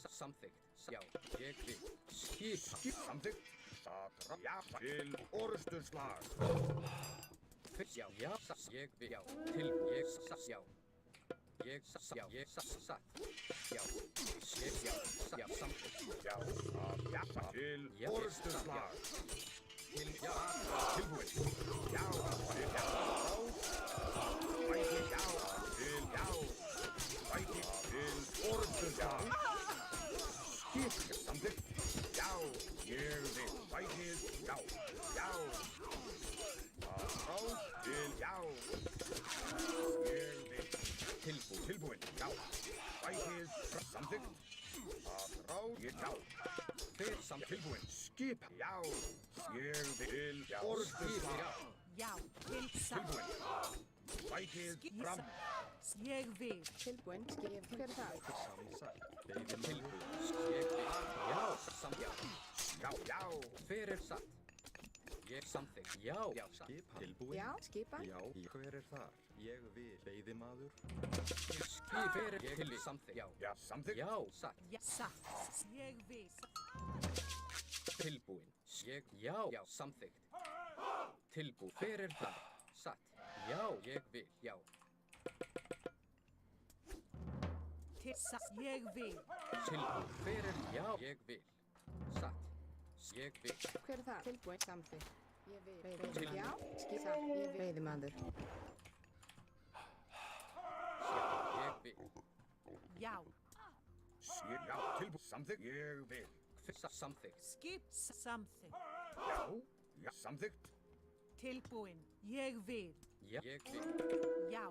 samþykkt. Já, ég vil. Skip. Samþykkt. Satra. Já. Til orðustu slag. Já, ég vil. Já, tilbúin. Já. Satt. Já, samþykkt. Já. Já. Til Já. orðustu slag. Til, já, Tilbúin. Já. Til já. Ætið. Já. Til já. Ætið. Til orðustu slag. Skip. samþykkt. Já, ég vil. Bætið, já, já. Að frá til, já. Ég vil. Tilbúin, já. Bætið, samþykkt. Að frá, já. Tilbúin, skipa, já. Ég vil, já. Orðuslag, já. Já, til satt. Tilbúin. Bætið, fram. Ég vil. Tilbúin. Skip. Hver er það? Samsagt. Veiðimaður. Tilbúin. Ég vil. Já, já. Já, já. Hver er satt? Ég samþykkt. Já, satt. Skipan. Tilbúin. Já, skipan. Já, hver er þar? Ég vil. Veiðimaður. Hver er til samþykkt? Já, Já, samþykkt. já, satt. Já, satt. Ég vil. Tilbúin. Já, samþykkt. Tilbúin. Hver er það? Satt. Já, ég vil. Já. Til satt. Ég vil. Tilbúin. Hver er já, ég vil. Satt. Ég vil. Hver er það? Tilbúin. Samþykkt. Ég vil. Tilbúin. Já, skipa. Ég vil. Veiðimaður. Ég vil. Já. Já, tilbúin. Samþykkt. Ég vil. Samþykkt. Skip something. Já, já, samþykkt. Tilbúin. Ég vil. Já, ég vil. Já.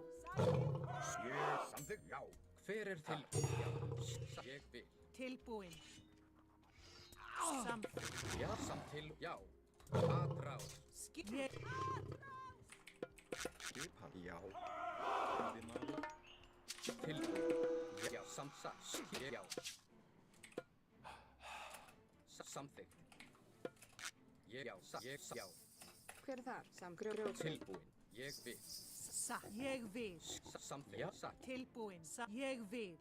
Ég samþykkt. Já. Hver er tilbúin? Já, ég vil. Tilbúin. Something. Já, samtil. Já. Aðrás. Skip. Ég. Skipan. Já. Veiðimaður. Tilbúin. Já, samsagt. Já. Samþykkt. Já, já. Hver er það? Samgrjóð. Tilbúin. Ég vil. Satt. Ég vil. Samþykkt. Já, satt. Tilbúin. Ég vil.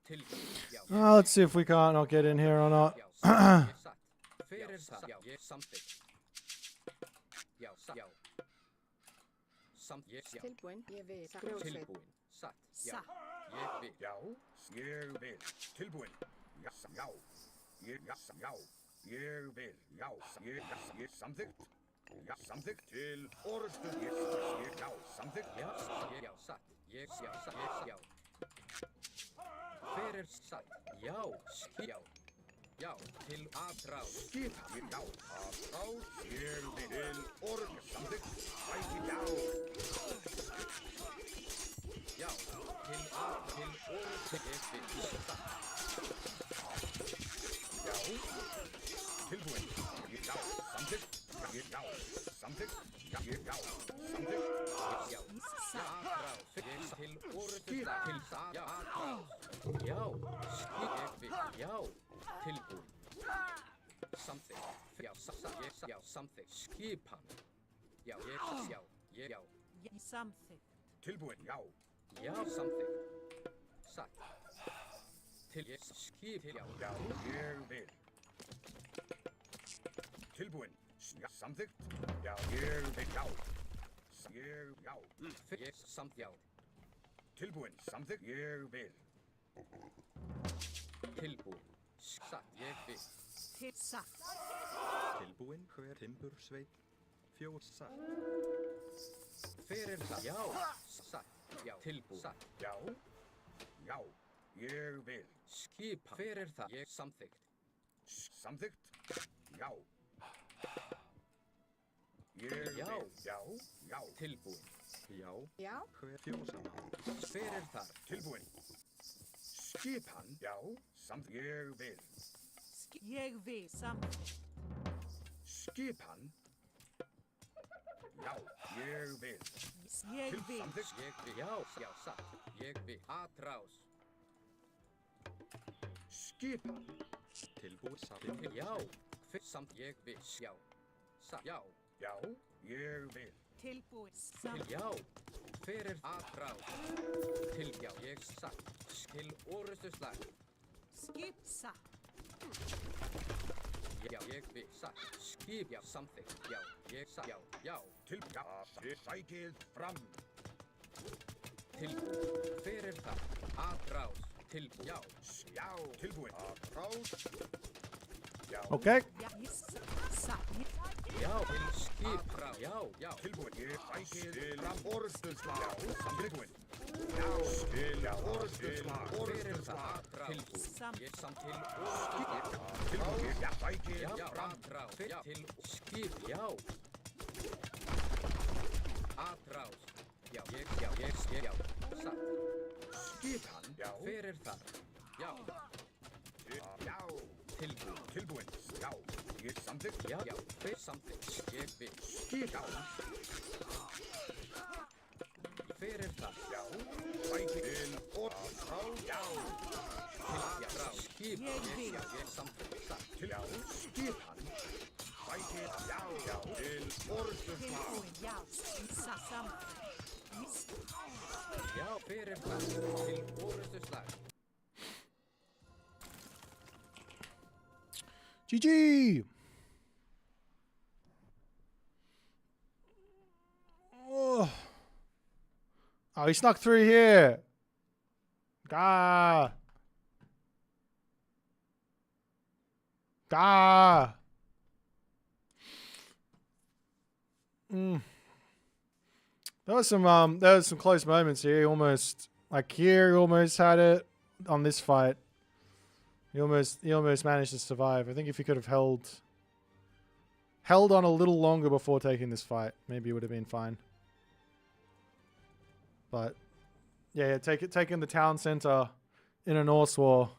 Tilbúin. Já. Let's see if we can't not get in here or not. Já, satt. Hver er það? Já, ég samþykkt. Já, satt. Já. Já. Tilbúin. Ég vil. Grjóðsveit. Tilbúin. Satt. Já. Satt. Ég vil. Já, ég vil. Tilbúin. Já, já. Já. Ég vil. Já, ég samþykkt. Já, samþykkt til orðstu. Já, samþykkt. Já, satt. Já. Hver er satt? Já, já. Já, til aðrás. Skip. Já, aðrás. Ég vil. Til orð. Samþykkt. Bæti, já. Já, til orð. Ég vil. Já. Tilbúin. Já, samþykkt. Já, samþykkt. Já, samþykkt. Já, aðrás. Ég til orð. Til aðrás. Já, ég vil. Já, tilbúin. Samþykkt. Já, samþykkt. Skipan. Já, já. Something. Tilbúin. Já. Já, samþykkt. Satt. Til skip. Já, Já, ég vil. Tilbúin. Já, samþykkt. Já, ég vil. Já. ég samt já. Tilbúin. Samþykkt. Ég vil. Tilbúin. Satt. Ég vil. Til satt. Tilbúin. Hver timbursveit. Fjór satt. Hver er það? Já. Satt. Já. Tilbúin. Satt. Já. Já. Ég vil. Skipa. Hver er það? Ég samþykkt. Samþykkt. Já. Ég Já. vil. Já. Já. Tilbúin. Já. Já. Hver fjósamann. Hver er það? Tilbúin. Skipan. Já. Samt ég vil. Jeg vil something. Skipan. Já. Ég vil. Jeg vil. Samþykkt. Ég vil. Já. Já. Satt. Ég vil. Atrás. Skipan. Tilbúin satt. Já. Hver samt ég vil. Já. Satt. Já. Já. Ég vil. Tilbúin. Til Satt. já. Hver er atrás? Til já. Ég satt. Til orustu slag. Skip satt. Já. Ég vil. Satt. Skip. Já. Samþykkt. Já. Ég satt. Já. Já. Til já. Sækið fram. Tilbúin. Hver er það? Atrás. Til já. Já. Tilbúin. Atrás. Já. Okay. Ja, satt. Já. Til skip frá. Já. Já. Tilbúin. Ég sækið fram orðstundsla. Já. Tilbúin. Skil, orðusslag, orðusslag, Tilbúin. Samt. Ég samt til orðusslag. tilbúin, já, bæti, Já, atrás. Til skip, já. Atrás. Já, ég, já. Satt. skipan, já, Hver þar? Já, já, tilbúin, já, ég samþykkt, já. Hver samþykkt? Ég vil. skipan, Hver þar? já, bæti, til, orðusslag, já, Atrás. Skip, Ég vil. ég samþykkt. Satt. til, já, skipan, bæti, já, til, orðusslag, Tilbúin, já. Samt. Já, hver þar? Til orðusslag. GG! Oh. Oh, he snuck through here. Gah. Gah. There was some close moments here. He almost had it on this fight. He almost managed to survive. I think if he could have held on a little longer before taking this fight, maybe it would have been fine. But yeah, taking the town center in a Norse war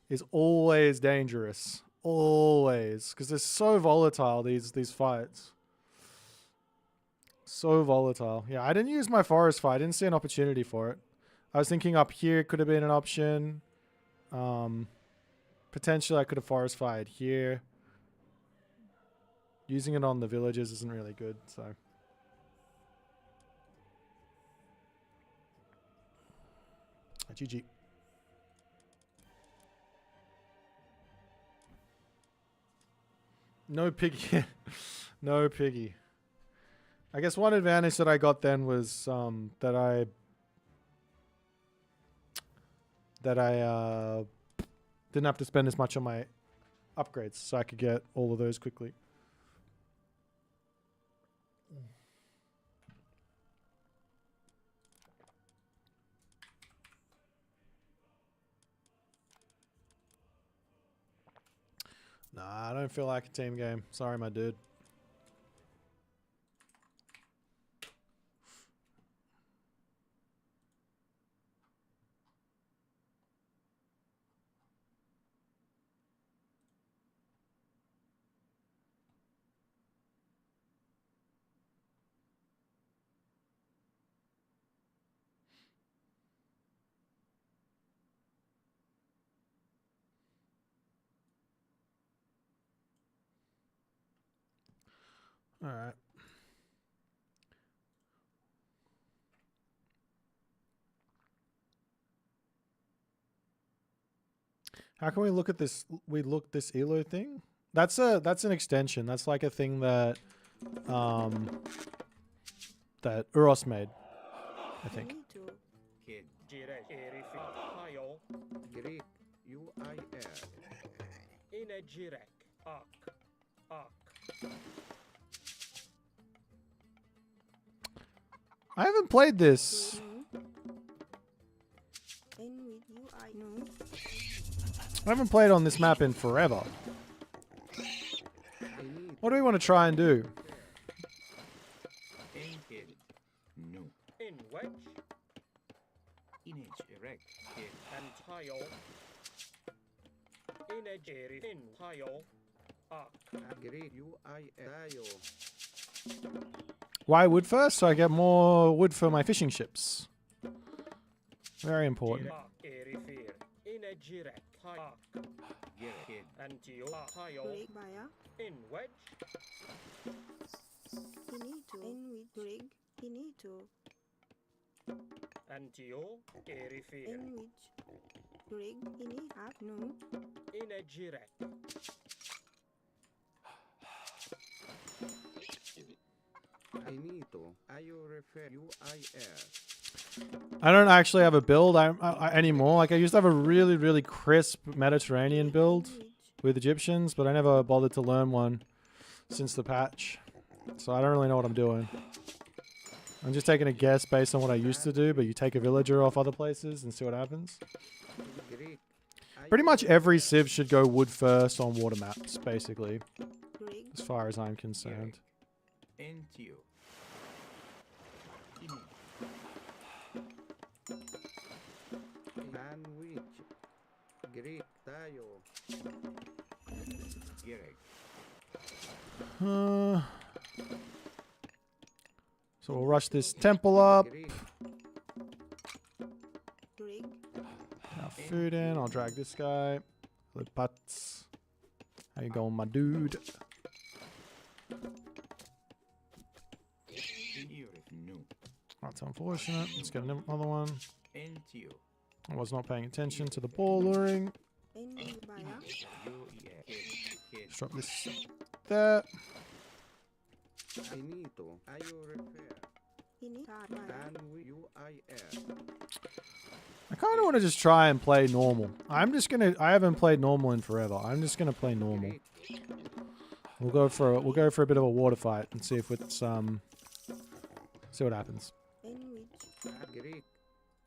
is always dangerous. Always, because they're so volatile, these fights. So volatile. Yeah, I didn't use my forest fight. I didn't see an opportunity for it. I was thinking up here could have been an option. Potentially I could have forest fired here. Using it on the villages isn't really good, so. GG. No piggy. No piggy. I guess one advantage that I got then was that I didn't have to spend as much on my upgrades, so I could get all of those quickly. Nah, I don't feel like a team game. Sorry, my dude. All right. How can we look at this? We look this Elo thing. That's an extension. That's like a thing that that Uros made, I think. Me too. Kid. Greek. UIR. I haven't played this. And with you, I know. I haven't played on this map in forever. What do we want to try and do? Kid. No. In wedge Image erect. Kid. and tile. In a jerry in tile. Greek. UIR. Why wood first? So I get more wood for my fishing ships. Very important. In a jirek tile. Kid. And tile tile. Break Baya. In wedge Inito. And with break. Inito. and tile. Erifir. And which break. Ini half no. In a jirek. I need to. I refer UIR. I don't actually have a build anymore. Like I used to have a really, really crisp Mediterranean build with Egyptians, but I never bothered to learn one since the patch. So I don't really know what I'm doing. I'm just taking a guess based on what I used to do, but you take a villager off other places and see what happens. Greek. Pretty much every civ should go wood first on water maps, basically, Rig. as far as I'm concerned. Entio. Sandwich. Greek. Tayo. Gerek. So we'll rush this temple up. Greek. Rig. Now food in. I'll drag this guy. The butts. How you going, my dude? No. That's unfortunate. Let's get another one. Entio. I was not paying attention to the ball luring. Enwi baya. Let's drop this there. Finito. Ayo refer. Ini tar baya. Sandwich. UIR. I kind of want to just try and play normal. I haven't played normal in forever. I'm just gonna play normal. Greek. We'll go for a bit of a water fight and see if it's see what happens. Enwi. Greek.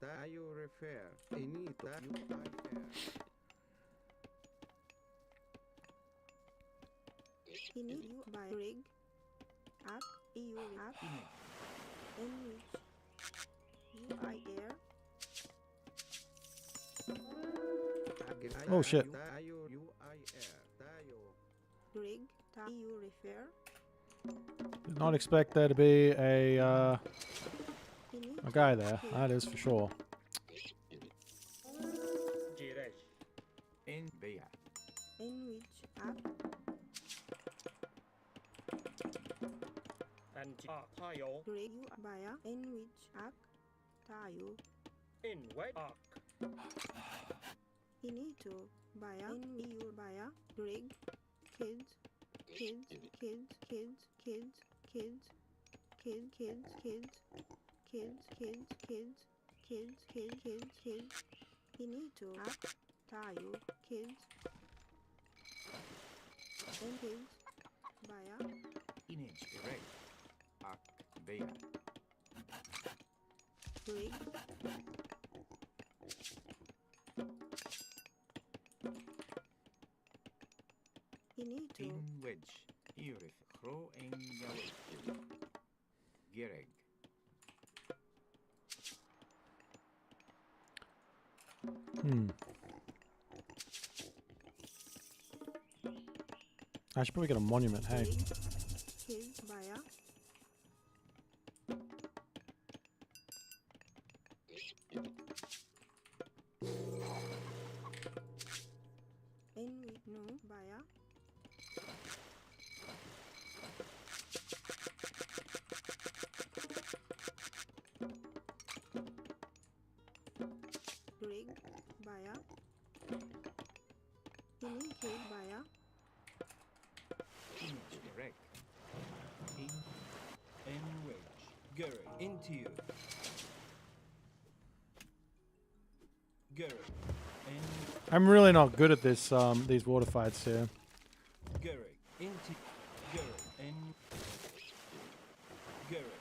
Tayo refer. Finito. UIR. Ini yu baya. Rig. Ak. Iu ak. Enwi. UIR. Oh, shit. Tayo UIR. Tayo. Rig. Ta. Iu refer. Did not expect there to be a Ini. guy there. That is for sure. Mirage. En Bea. Enwi. Ak. Anti. Tayo. Rig. Yu baya. Enwi. Ak. Tayo. In wet. Ini to baya. Enwi yu baya. Rig. Kids. Kids. Kids. Kids. Kids. Kids. Kids. Kids. Kids. Kids. Kids. Kids. Kids. Kids. Kids. Kids. Ini to ak. Tayo. Kids. And kids. Baya. Image erect. Ak Bea. Rig. Ini to In wedge. Irif. Hro en Yawel. Gereg. I should probably get a monument. Hey. Rig. Kids. Baya. Enwi no baya. Rig baya. Ini kid baya. Image erect. In. En wedge. Gereg. Into you. Gereg. En. I'm really not good at this these water fights here. Gereg. Into. Gereg. En. Gereg.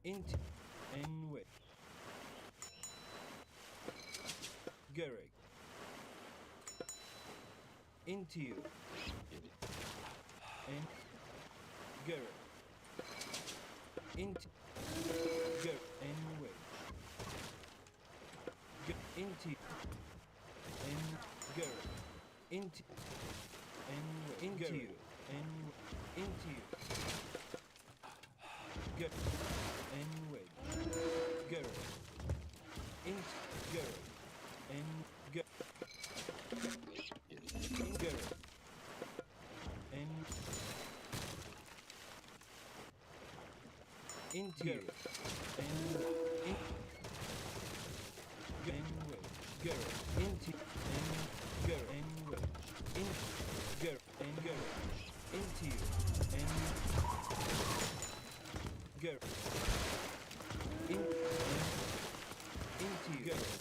Into. En wedge. Gereg. Into you. And Gereg. Into Gereg. And wedge. Into and Gereg. Into and into you. And into you. Gereg. And wedge. Gereg. Into Gereg. And Gereg. Gereg. And into you. And in and wedge. Gereg. Into and Gereg. And wedge. Into Gereg. And Gereg. Into you. And Gereg. Into you. Gereg.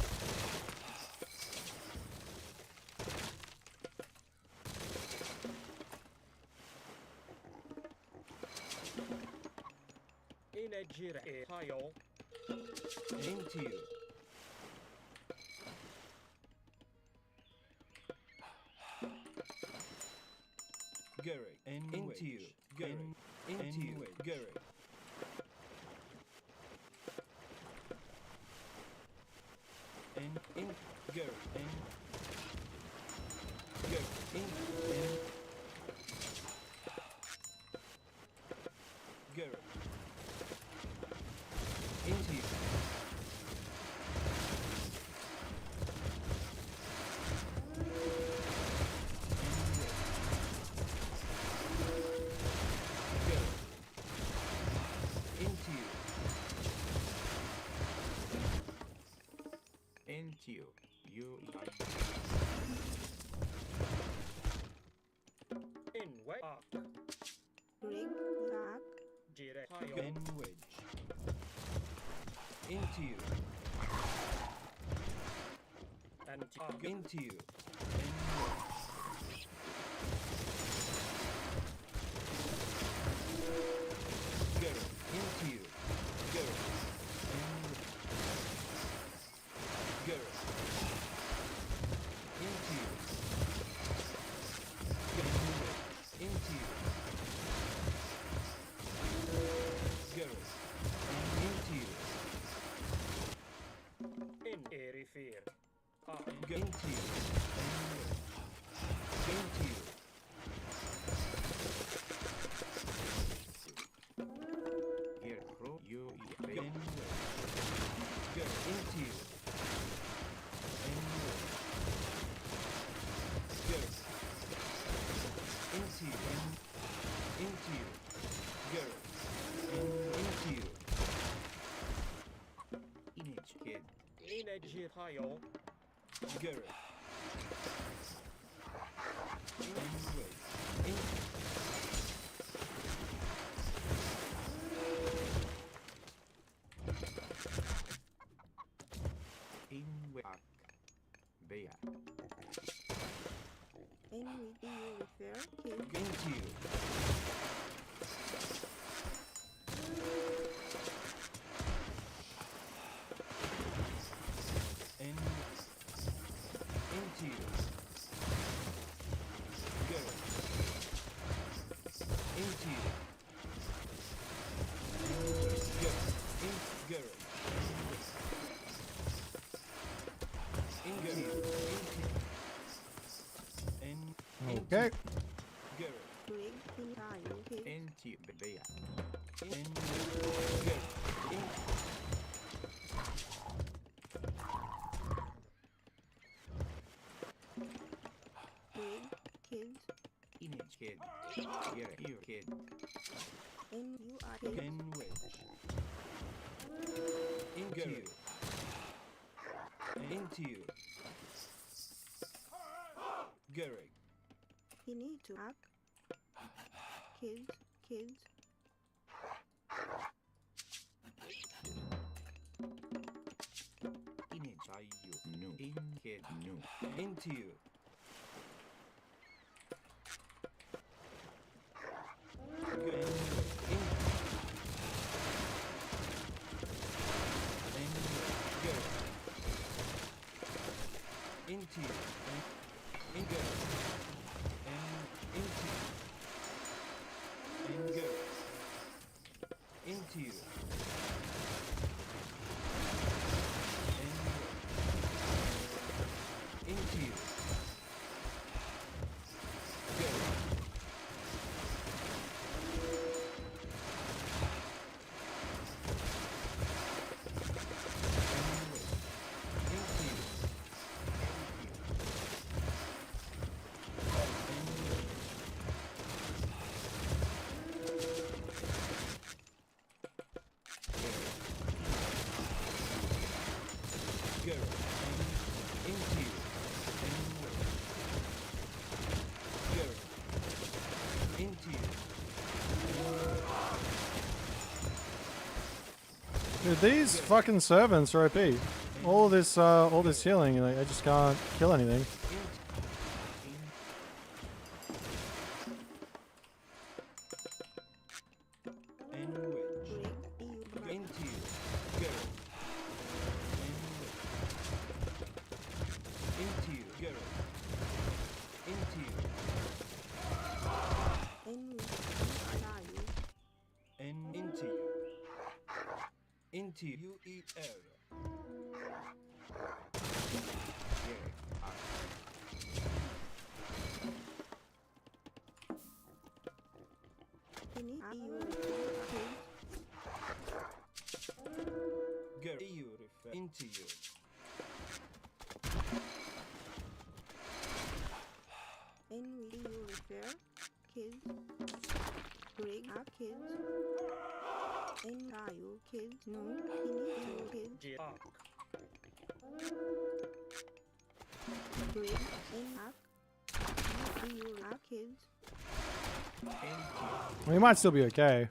Ejire Tayo. Into you. Gary. Into you. Gary. Into you. Gary. In Gary. Gary. Gary. Into you. Into you. You In way. Rig. Back. Jire Tayo. in wedge. Into you. And Into you. Go. Into you. Go. Go. Into you. Go. Into you. Go. Into you. in Erifir. Go. Into you. Into you. Here, crow, you eat. Go into you. Go into you. Into you. Go into you. Image kid. In Ejire Tayo. Go. In with you refer. Kid. Into you. Into you. Go. Into you. Go. Go. Into you. Okay. Go. Rig. In Tayo. Kid. Into you. Baby. Go. Rig. Kid. Image kid. Here, you kid. In you are kid. In which? Into you. Into you. Gary. He need to act. Kids. Kids. Image I you. No. In kid. No. Into you. Into you. And go. And into you. And go. Into you. And go. Into you. Go. Go. Into you. Go. Into you. Dude, these fucking servants are OP. All this healing, like, I just can't kill anything. Rig. You into UER. Ini ayu refer Girl, EU refer into you. in you refer kids rig up kids in ayu kids no ini to kids Jirak. rig in up you up kids We might still be okay.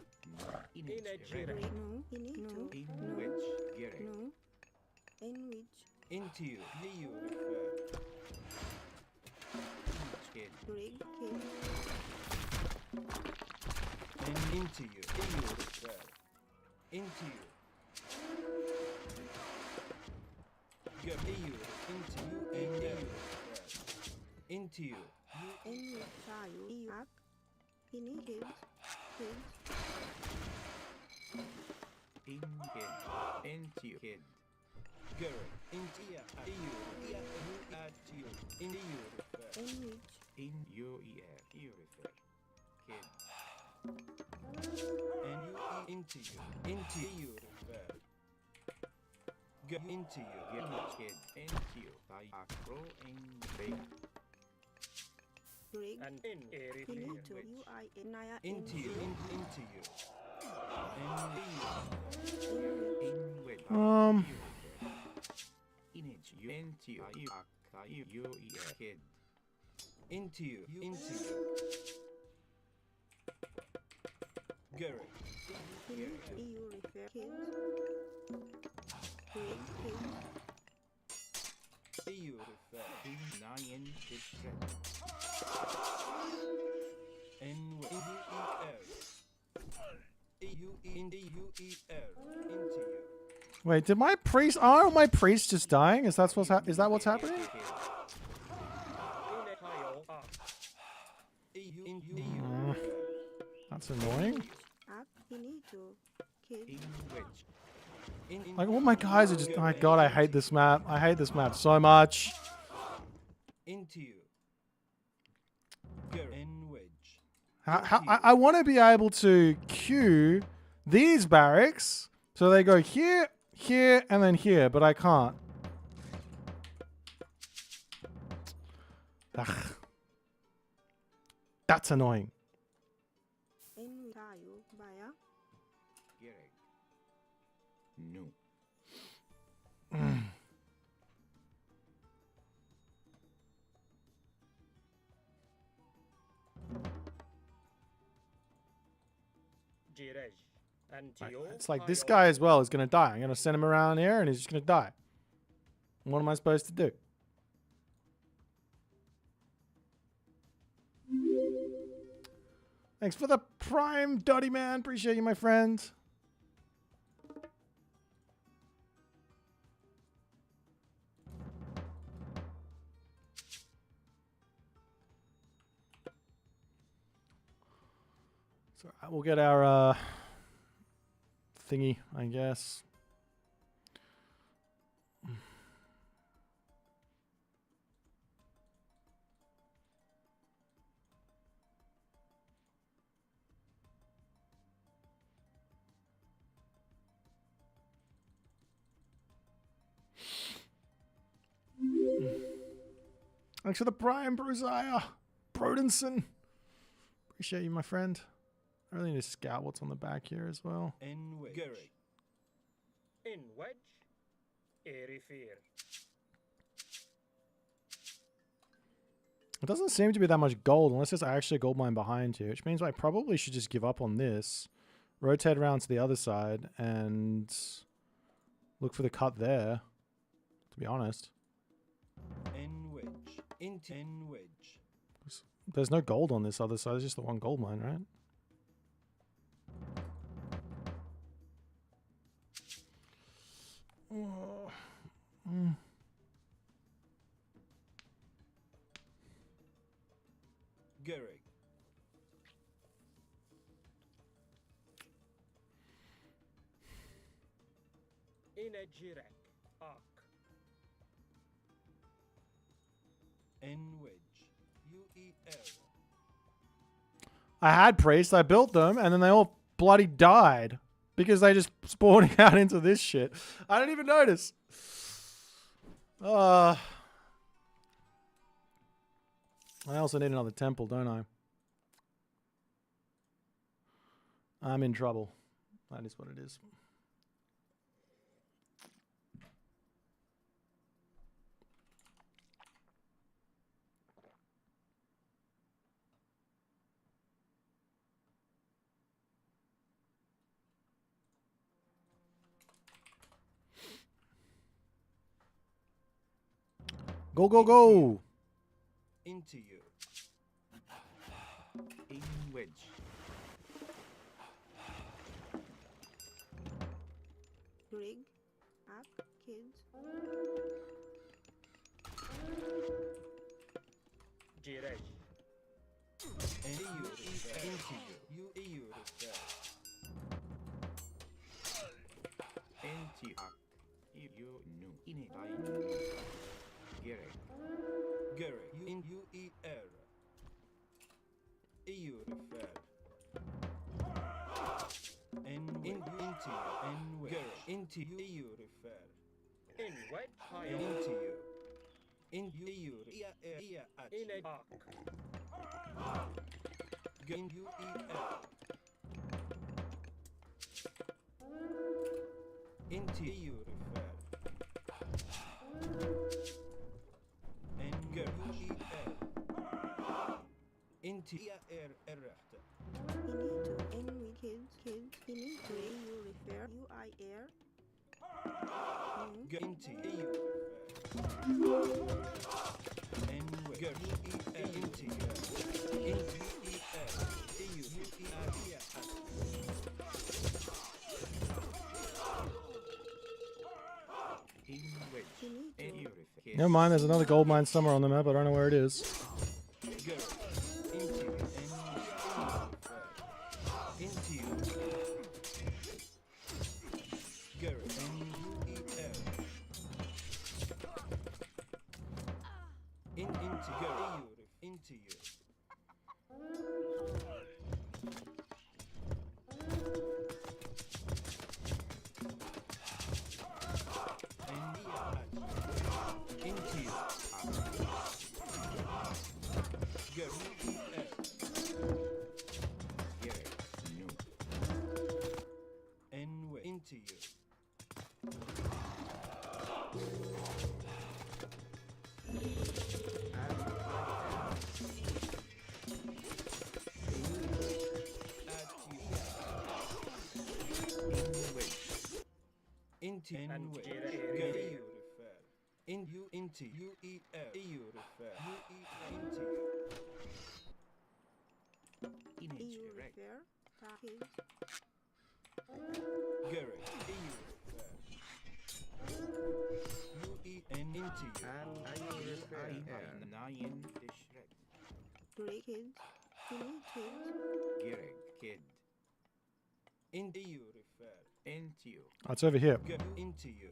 Ine Jirak. rig no ini no In no which Gary no in which into you. EU refer. Kid. rig kids And into you. EU refer. Into you. Girl, EU into you. And EU refer. Into you. in which ayu you up ini kids kids In kid. Into you. Kid. Girl, into you. EU. You at you. In you refer. in which In your ear. You refer. Kid. And you into you. Into you refer. Go into you. Get kid. Into you. I acro in big. rig And in ini Erifir. to you I naya Into you. Into you. And in with in it you. Into you. You ear. Kid. Into you. Into you. Gary. ini to you refer kids rig kids EU refer. In 9%. And UER. EU into UER. Into you. Wait, did my priest? Are my priests just dying? Is that what's happening? Ine Hayo. Ah. EU into EU. That's annoying. up ini to kids In which? In Like all my guys are just. Oh my god, I hate this map. I hate this map so much. into you. Girl in which? I want to be able to queue these barracks so they go here, here, and then here, but I can't. Ugh. That's annoying. in ayu baya Gerek. No. Jirej. And Like, Tio. it's like this Hayo. guy as well is going to die. I'm going to send him around here and he's just going to die. What am I supposed to do? Thanks for the prime, Dotty man. Appreciate you, my friend. So we'll get our thingy, I guess. Thanks for the prime, Brusiah. Brodinson. Appreciate you, my friend. I really need to scout what's on the back here as well. In which? Gerek. In Wedge. Erifir. It doesn't seem to be that much gold unless there's actually a gold mine behind you, which means I probably should just give up on this, rotate around to the other side, and look for the cut there, to be honest. In which? In which? There's no gold on this other side, it's just the one gold mine, right? Gerek. In a Jirek. Ark. N wedge. UEL. I had priests, I built them, and then they all bloody died because they just spawned out into this shit. I didn't even notice. I also need another temple, don't I? I'm in trouble. That is what it is. Go, go, go! Into you. In wedge. Rig. Up. Kids. Jirek. And you. Into you. You. Into you. You knew. In it. I knew. Gerek. You in UER. EU refer. And into you. And where? Into EU refer. In wedge. High. Into you. In EU. In a ark. In UER. Into EU refer. And UER. Into errechte. You need to. And we kids. You need to. You refer. UIR. Into EU refer. And where? Into you. Into EU. Never mind, there's another gold mine somewhere on the map. I don't know where it is. Into you. Into you. Into And and Jirek. In you into UER. EU refer. Into you. EU refer. Kids. Garrett. EU refer. UN into you. And refer. Nine Shrek. Rig. Kids. You need kids. Garrett. Kid. Into you refer. Into you. Oh, it's over here. Into you.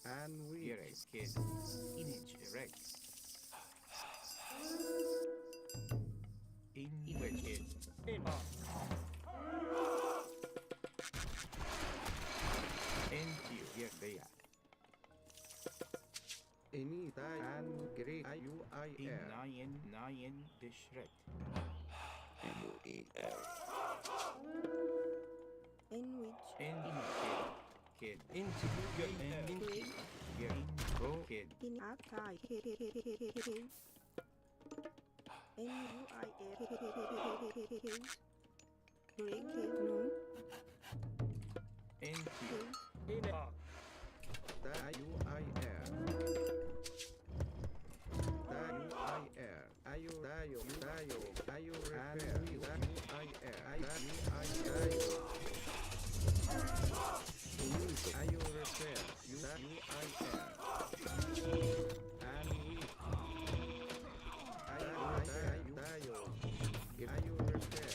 And we Garrett. Kid. Image direct. In which kid. In ark. Into you. Here they are. Any and great UIR. Nine Shrek. MUEL. In which. And kid. Into you. And into you. Here. Go kid. In outside. Kids. NUIR. Kids. Rig. Kids. No. Into you. Kids. In a ark. UIR. Ayo refer. Ayo refer. UIR. And we. Ayo refer.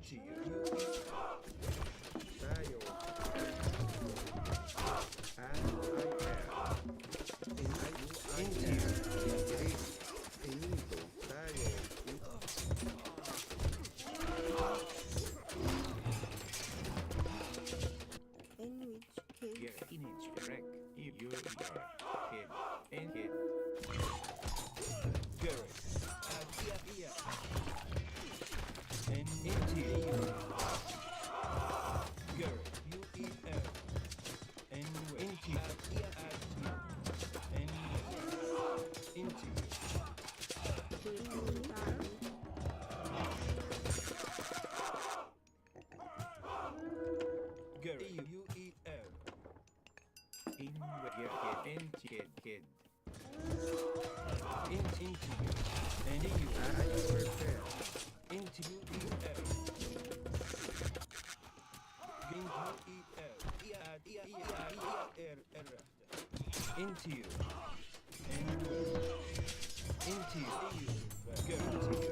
into you. You eat. Tayo. And I am. Into you. Finito. Tayo. In which kids. Yeah, image correct. You are kid. And kid. Correct. Yeah. And into you. Correct. You eat out. And into you. And into you. Correct. You eat out. In your kid. Kid. Into you. And you. Tayo repair. Into you eat out. Into you. And into you. Go into you.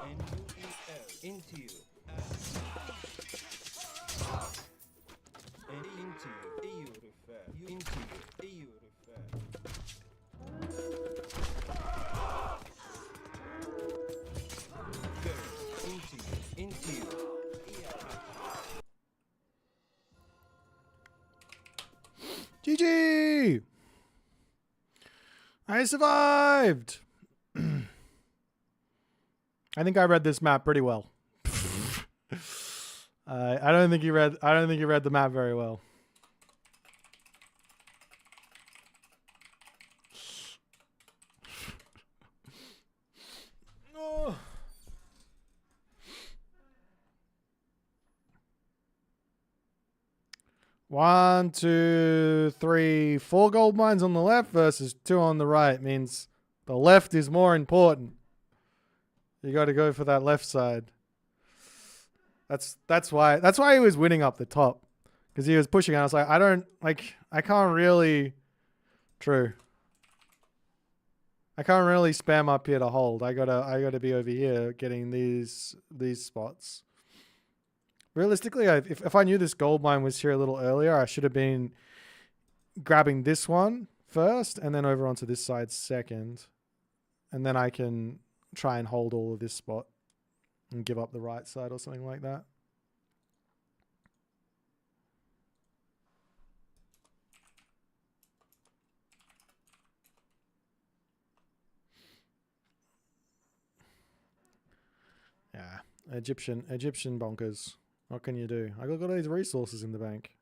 And you eat out. Into you. And into you. You refer. You into you. You refer. Go into you. Into you. GG! I survived! I think I read this map pretty well. I don't think you read the map very well. Oh. One, two, three, 4 gold mines on the left versus 2 on the right means the left is more important. You got to go for that left side. That's why he was winning up the top, because he was pushing. I was like, I can't really. True. I can't really spam up here to hold. I gotta be over here getting these spots. Realistically, if I knew this gold mine was here a little earlier, I should have been grabbing this one first and then over onto this side second. And then I can try and hold all of this spot and give up the right side or something like that. Yeah, Egyptian bonkers. What can you do? I got all these resources in the bank.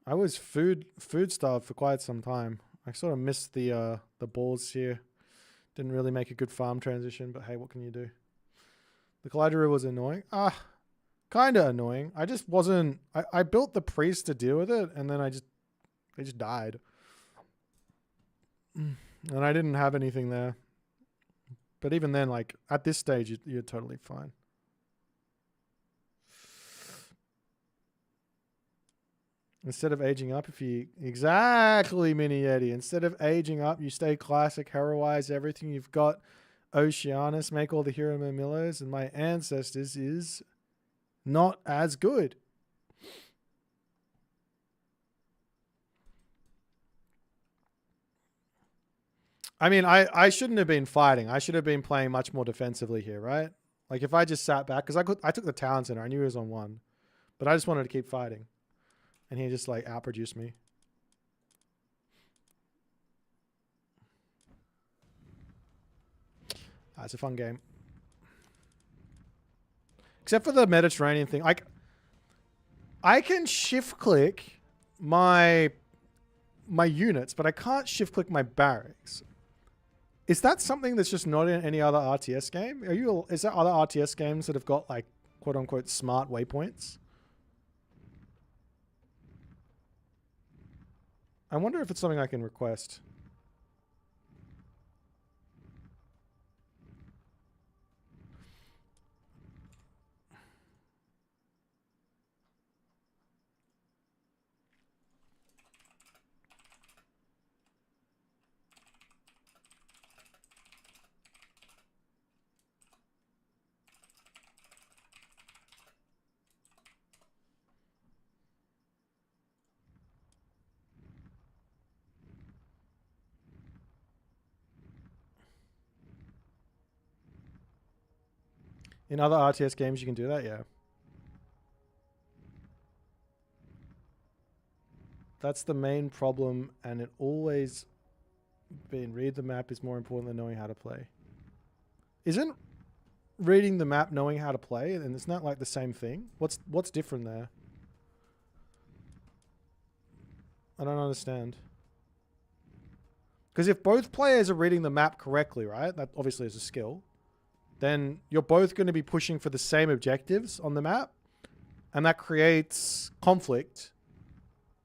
I was food starved for quite some time. I sort of missed the boars here. Didn't really make a good farm transition, but hey, what can you do? The Collider was annoying. Kind of annoying. I just wasn't. I built the priest to deal with it, and then they just died, and I didn't have anything there. But even then, like at this stage, you're totally fine. Instead of aging up, exactly, Mini Yeti. Instead of aging up, you stay classic, heroize everything you've got. Oceanus, make all the hero Millos, and my ancestors is not as good. I mean, I shouldn't have been fighting. I should have been playing much more defensively here, right? Like if I just sat back, because I took the town center. I knew he was on 1, but I just wanted to keep fighting. And he just like outproduced me. It's a fun game. Except for the Mediterranean thing. Like, I can shift click my units, but I can't shift click my barracks. Is that something that's just not in any other RTS game? Is there other RTS games that have got like quote unquote smart waypoints? I wonder if it's something I can request. In other RTS games, you can do that, yeah. That's the main problem, and it always been read the map is more important than knowing how to play. Isn't reading the map knowing how to play, and it's not like the same thing? What's different there? I don't understand. Because if both players are reading the map correctly, right? That obviously is a skill. Then you're both going to be pushing for the same objectives on the map. And that creates conflict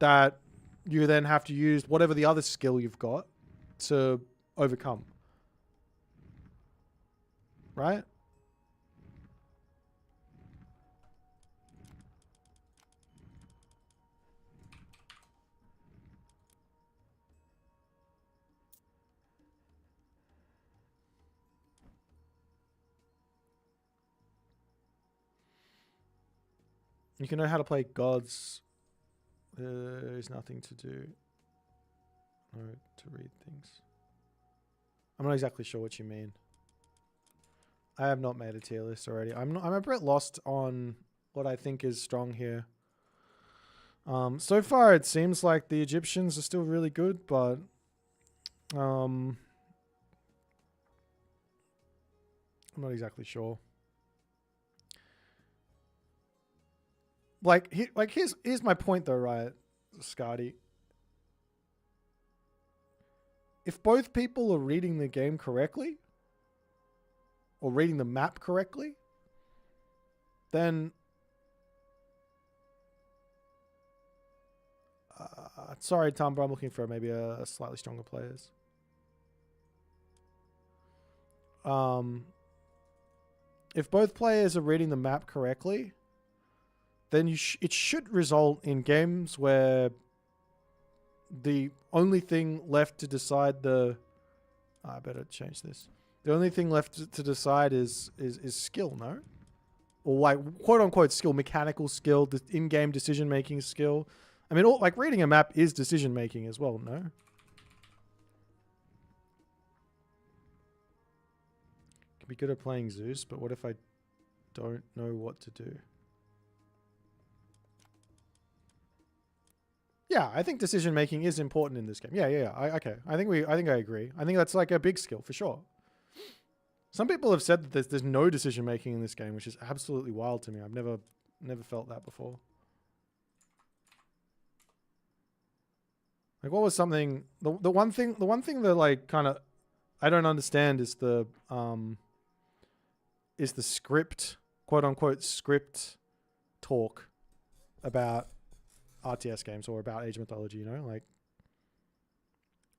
that you then have to use whatever the other skill you've got to overcome. Right? You can know how to play gods. There is nothing to do. No, to read things. I'm not exactly sure what you mean. I have not made a tier list already. I'm a bit lost on what I think is strong here. So far it seems like the Egyptians are still really good, but I'm not exactly sure. Here's my point though, right, Scotty? If both people are reading the game correctly, or reading the map correctly, then sorry, Tom, but I'm looking for maybe a slightly stronger players. If both players are reading the map correctly, then it should result in games where the only thing left to decide I better change this. The only thing left to decide is skill, no? Or like quote unquote skill, mechanical skill, in-game decision making skill. I mean, like reading a map is decision making as well, no? Can be good at playing Zeus, but what if I don't know what to do? Yeah, I think decision making is important in this game. Yeah. Okay, I think I agree. I think that's like a big skill for sure. Some people have said that there's no decision making in this game, which is absolutely wild to me. I've never felt that before. Like, what was something? The one thing that like kind of I don't understand is the script, quote unquote script talk about RTS games or about Age Mythology, you know? Like,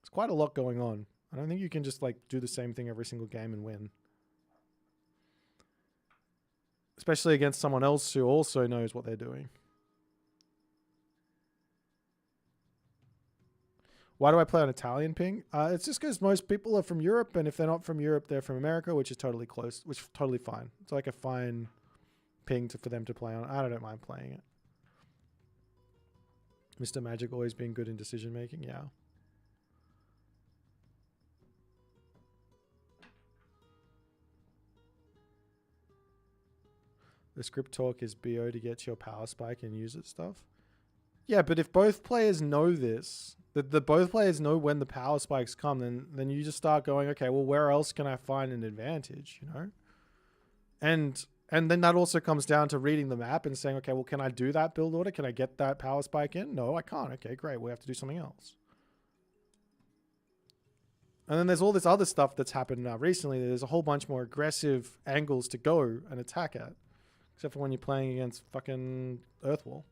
there's quite a lot going on. I don't think you can just like do the same thing every single game and win. Especially against someone else who also knows what they're doing. Why do I play on Italian ping? It's just because most people are from Europe, and if they're not from Europe, they're from America, which is totally close, which is totally fine. It's like a fine ping for them to play on. I don't mind playing it. Mr. Magic always being good in decision making, yeah. The script talk is BO to get your power spike and use it stuff. Yeah, but if both players know this, that both players know when the power spikes come, then you just start going, okay, well, where else can I find an advantage, you know? And then that also comes down to reading the map and saying, okay, well, can I do that build order? Can I get that power spike in? No, I can't. Okay, great. We have to do something else. And then there's all this other stuff that's happened recently. There's a whole bunch more aggressive angles to go and attack at. Except for when you're playing against fucking Earthwall.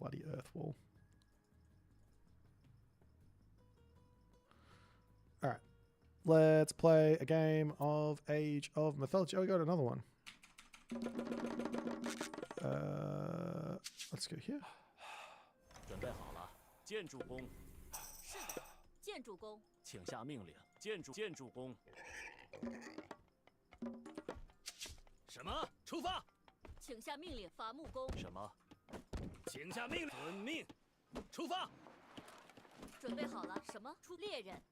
Bloody Earthwall. Alright. Let's play a game of Age of Mythology. Oh, we got another one. Let's go here. 准备好了，建筑工。是的，建筑工。请下命令，建筑工。什么？出发！请下命令，伐木工。什么？请下命令，遵命，出发！准备好了，什么？出猎人。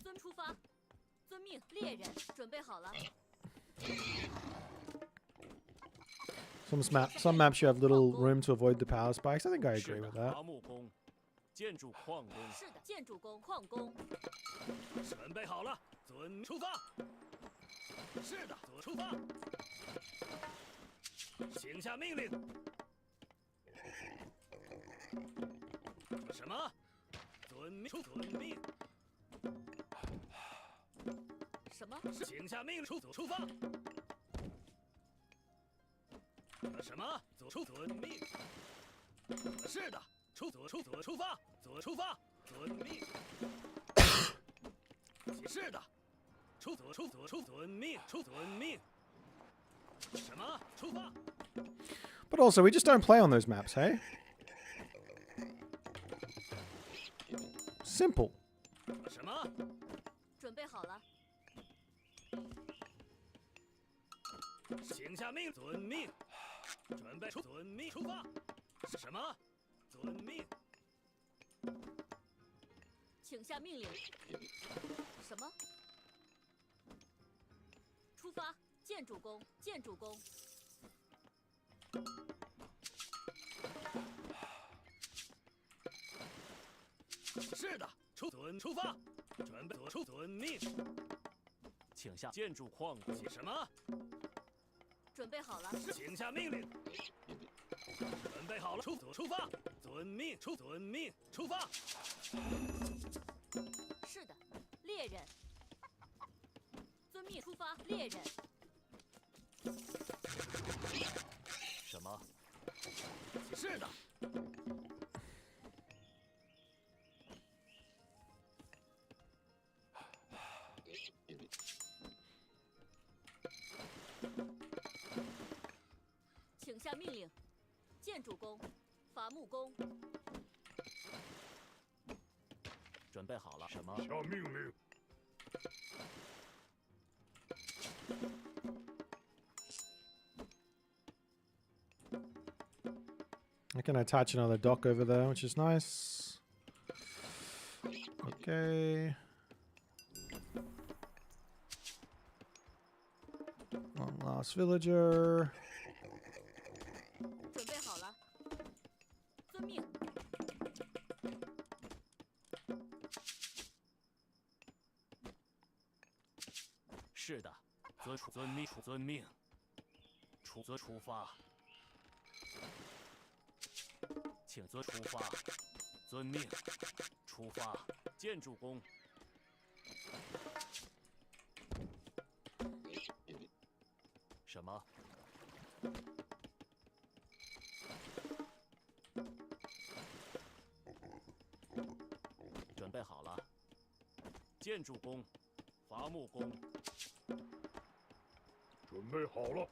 遵出发，遵命，猎人准备好了。 Some maps you have little room to avoid the power spikes. I think I agree with that. 伐木工，建筑矿工。是的，建筑工、矿工。准备好了，准出发。是的，出发。请下命令。什么？遵命。什么？请下命令，出发。什么？遵命。是的，出发，出发，遵命。是的，遵命，遵命。什么？出发。 But also, we just don't play on those maps, hey? Simple. 什么？准备好了。请下命，遵命。准备遵命出发。什么？遵命。请下命令。什么？出发！建筑工，建筑工。是的，出发。准备遵命。请下建筑矿工。什么？ 准备好了，请下命令。准备好了，出发，遵命，遵命，出发。是的，猎人，遵命出发，猎人。什么？是的。请下命令，建筑工，伐木工。准备好了，什么？下命令。 I can attach another dock over there, which is nice. Okay. One last villager. 准备好了，遵命。是的，遵命，遵命。出发。 请出发，遵命，出发。建筑工，什么？准备好了。建筑工，伐木工，准备好了。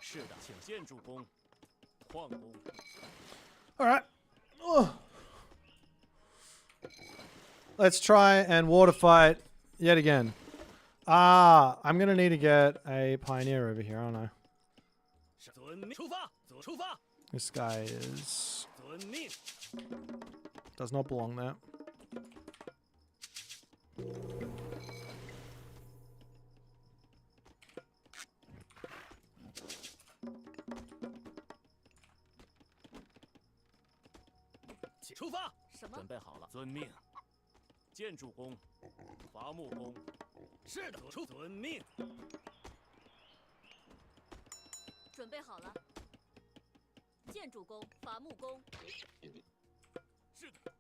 是的，请建筑工、矿工。All right. Oh. Let's try and water fight yet again. I'm going to need to get a pioneer over here, aren't I? This guy does not belong there.什么？准备好了，遵命。建筑工、伐木工。是的，遵命。准备好了。建筑工、伐木工。是的。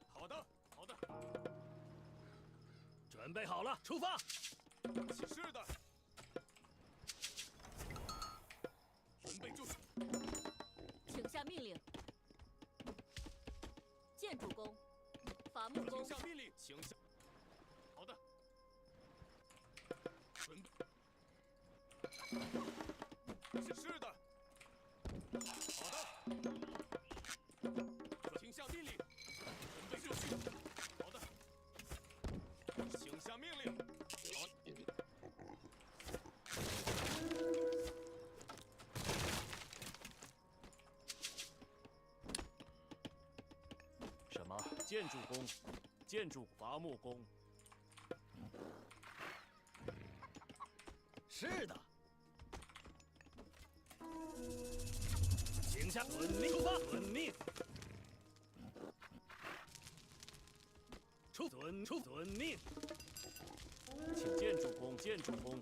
好的，好的。准备好了，出发。是的。准备就绪。请下命令。 建筑工，伐木工。请下命令，请下。好的。准备。是的。好的。请下命令。准备就绪。好的。请下命令。好。建筑工，建筑伐木工。是的。请下遵命出发，遵命。遵命。请建筑工，建筑工。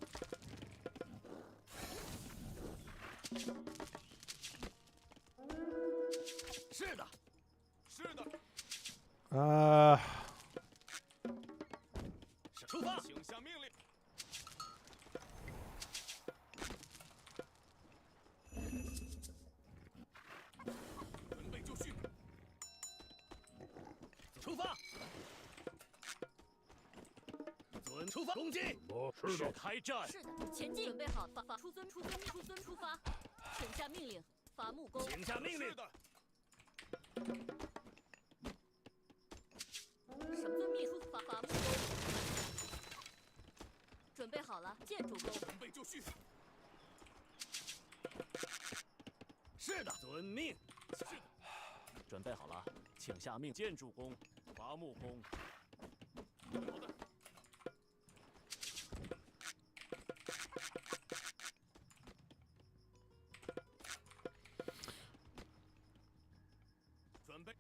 是的，是的。出发，请下命令。准备就绪。出发。出发，攻击！是的，开战！是的，前进，准备好，出发，请下命令，伐木工。请下命令。什么遵命？伐木工。准备好了，建筑工。准备就绪。是的，遵命。是的，准备好了，请下命，建筑工，伐木工。好的。准备。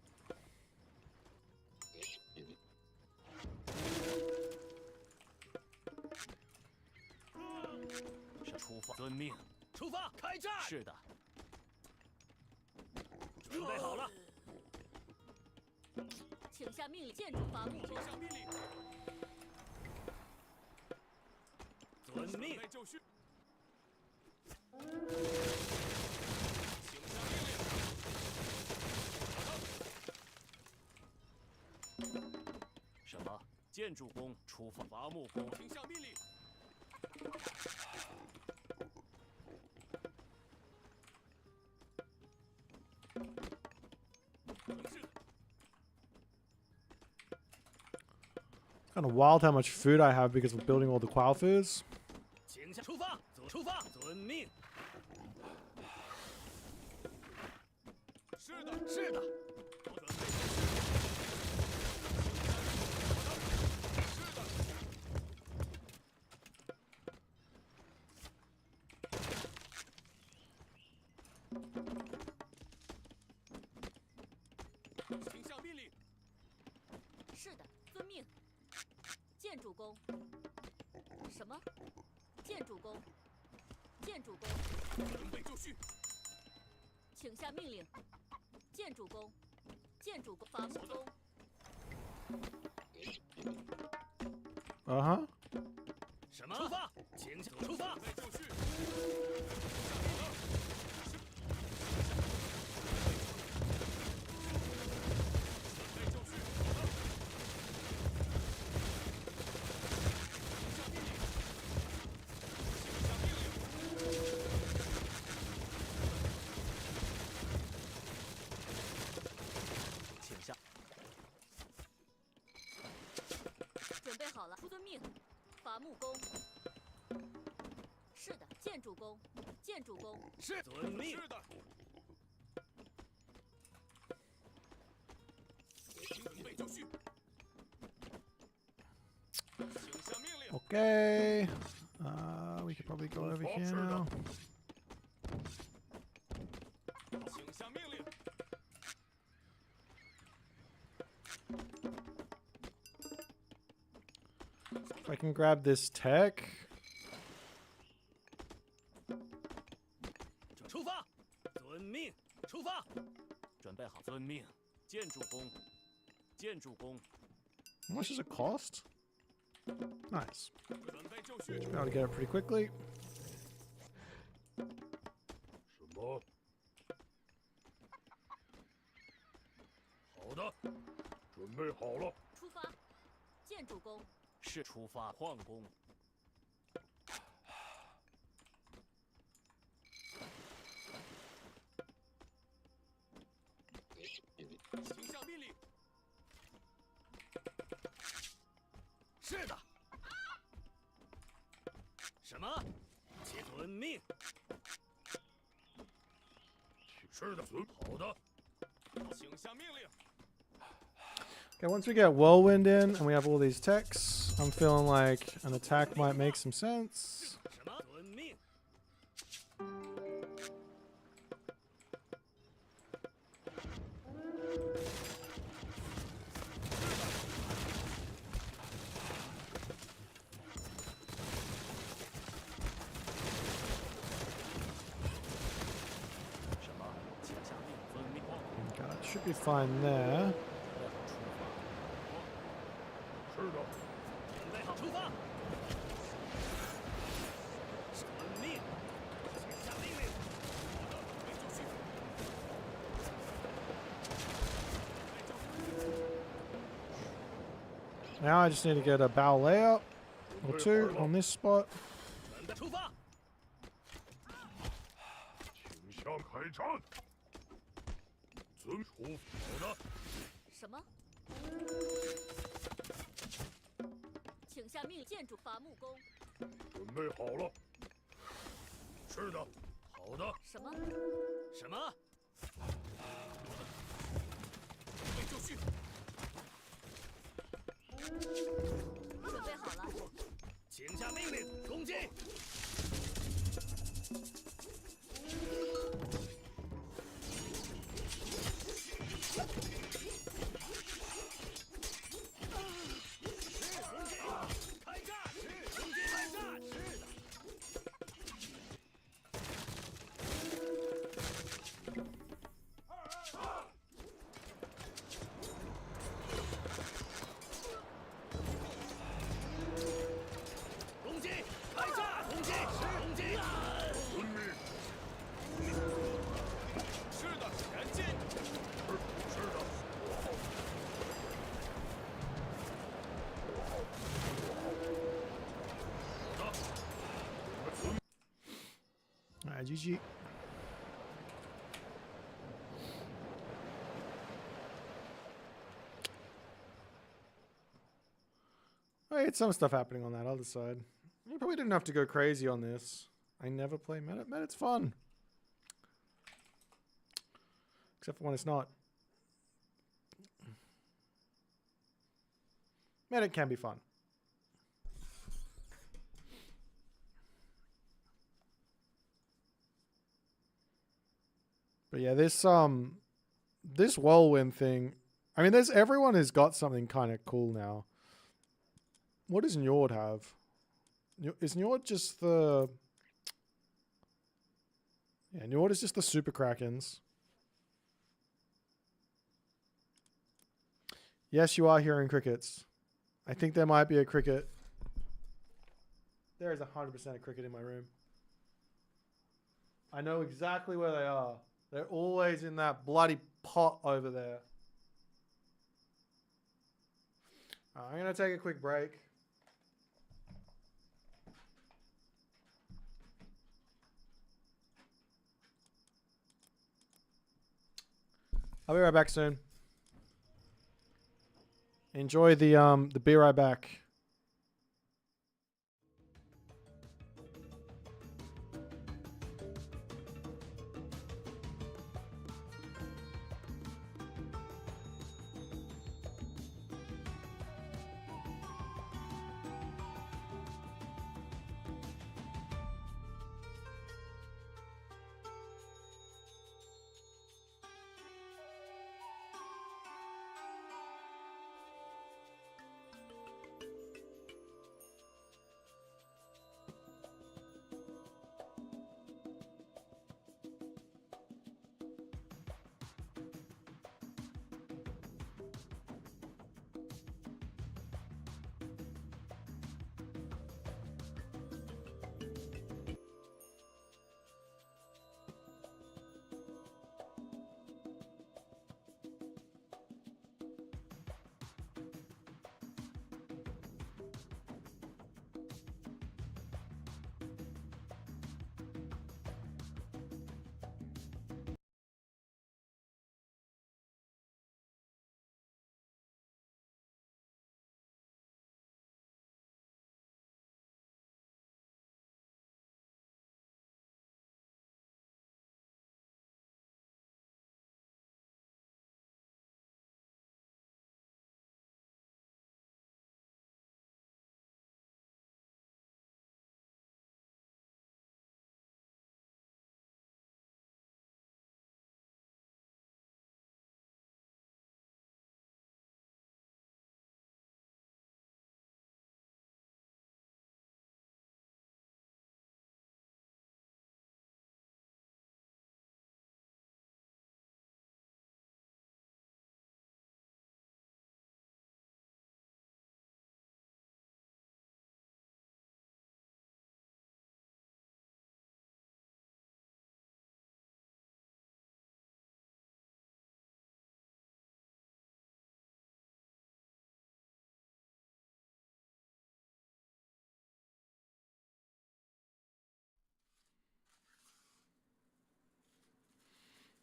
是出发，遵命。出发，开战！是的。准备好了。请下命令，建筑伐木工。请下命令。遵命。准备就绪。请下命令。什么？建筑工出发，伐木工。请下命令。Kind of wild how much food I have because we're building all the quail foods. 请下出发，出发，遵命。是的，是的。准备。是的。请下命令。是的，遵命。建筑工。什么？建筑工。建筑工。准备就绪。请下命令。建筑工。建筑工。伐木工。什么？出发！请出发！准备就绪。准备好了，出遵命。伐木工。是的，建筑工。建筑工。是遵命。是的。准备就绪。请下命令。Okay. We could probably go over here now. 请下命令。If I can grab this tech. 出发，遵命。出发，准备好，遵命。建筑工，建筑工。How much does it cost? Nice. 准备就绪。 Should be able to get it pretty quickly. 什么？好的，准备好了。出发，建筑工。是出发，矿工。请下命令。是的。什么？请遵命。是的，好的。请下命令。Okay, once we get Whirlwind in and we have all these techs, I'm feeling like an attack might make some sense. 什么？遵命。 什么？请下令，遵命。 Okay, that should be fine there. 是的。准备好出发。遵命。请下命令。好的，准备就绪。 Now I just need to get a bow layout or two on this spot. 准备出发。请向开战。遵出。好的。什么？请下命令，建筑伐木工。准备好了。是的。好的。什么？什么？准备就绪。 准备好了。请下命令，攻击！开战！攻击开战！是的。攻击！开战！攻击！攻击！遵命。是的，前进！是的。 Alright, GG. Alright, some stuff happening on that other side. You probably didn't have to go crazy on this. I never play Meta. Meta's fun. Except for when it's not. Meta can be fun. But yeah, this whirlwind thing. I mean, everyone has got something kind of cool now. What does Njord have? Is Njord just the? Yeah, Njord is just the super krakens. Yes, you are hearing crickets. I think there might be a cricket. There is 100% a cricket in my room. I know exactly where they are. They're always in that bloody pot over there. I'm going to take a quick break. I'll be right back soon. Enjoy the be right back.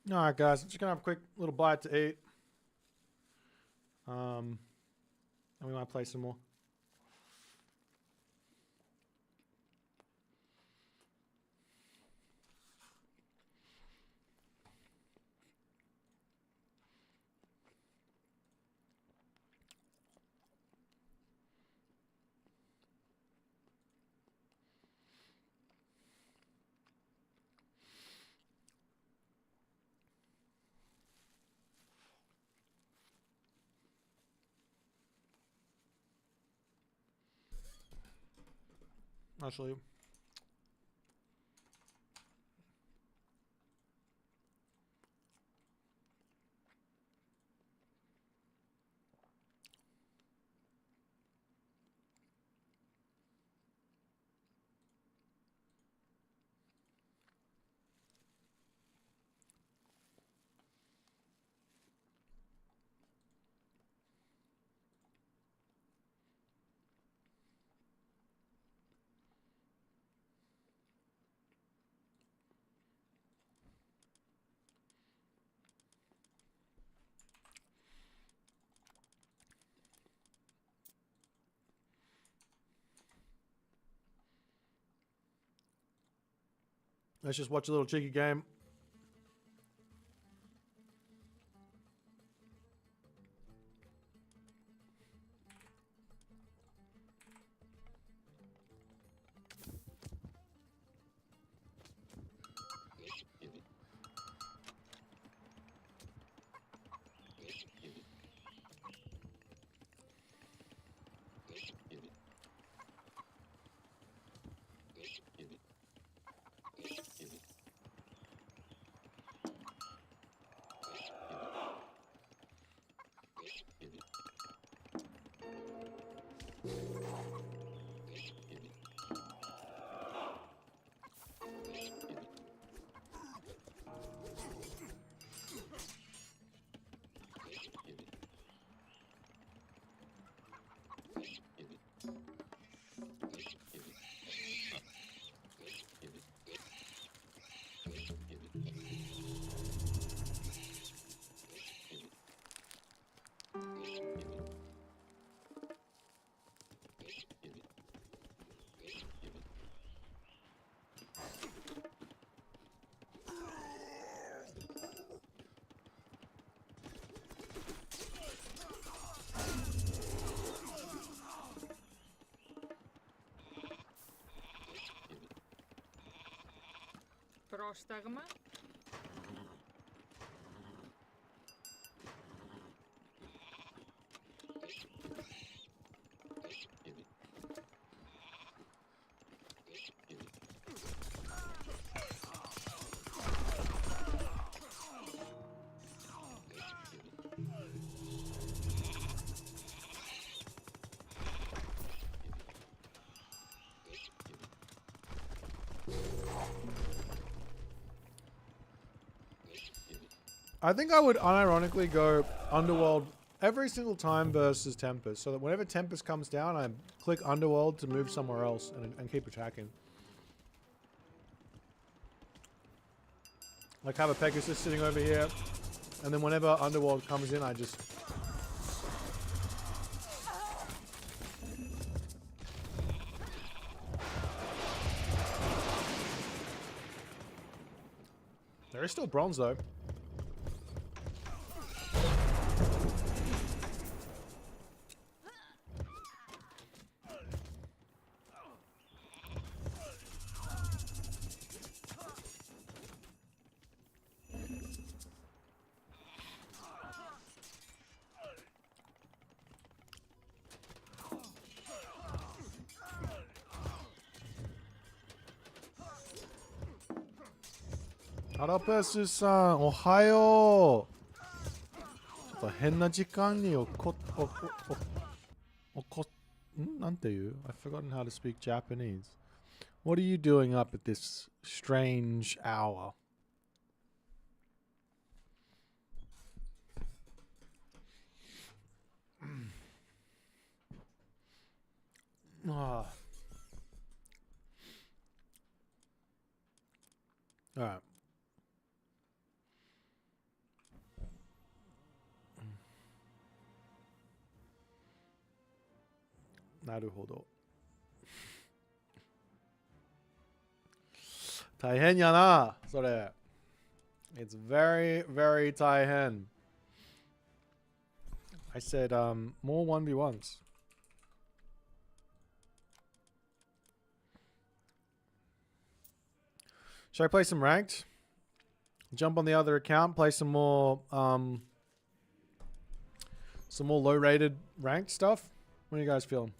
All right, guys. I'm just gonna have a quick little bite to eat. And we might play some more. Actually, let's just watch a little cheeky game. Πρόσταγμα. I think I would unironically go Underworld every single time versus Tempest, so that whenever Tempest comes down, I click Underworld to move somewhere else and keep attacking. Like have a Pegasus sitting over here, and then whenever Underworld comes in, I just... There is still bronze though. Arapesu さん、おはよう。ちょっと変な時間になんていう? I've forgotten how to speak Japanese. What are you doing up at this strange hour? Alright. Naruhodo. 大変やな、それ。It's very, very 大変. I said more 1v1s. Should I play some ranked? Jump on the other account, play some more low-rated ranked stuff? What are you guys feeling?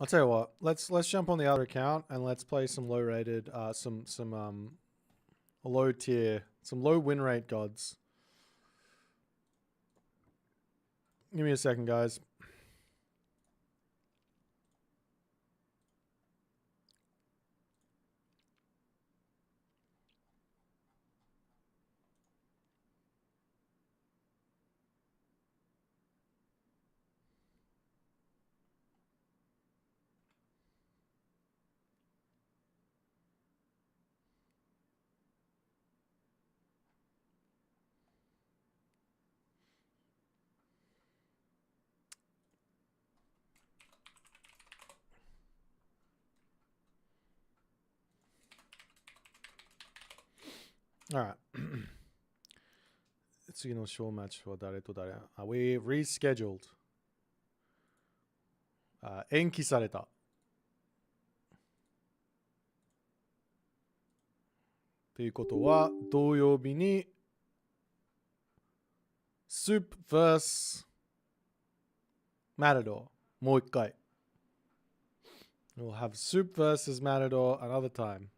I'll tell you what. Let's jump on the other account and let's play some low rated, some low tier, some low win rate gods. Give me a second, guys. Alright. 次のショーマッチは誰と誰? Are we rescheduled? 延期された。ということは、土曜日に Soup vs Matador もう一回。We'll have Soup versus Matador another time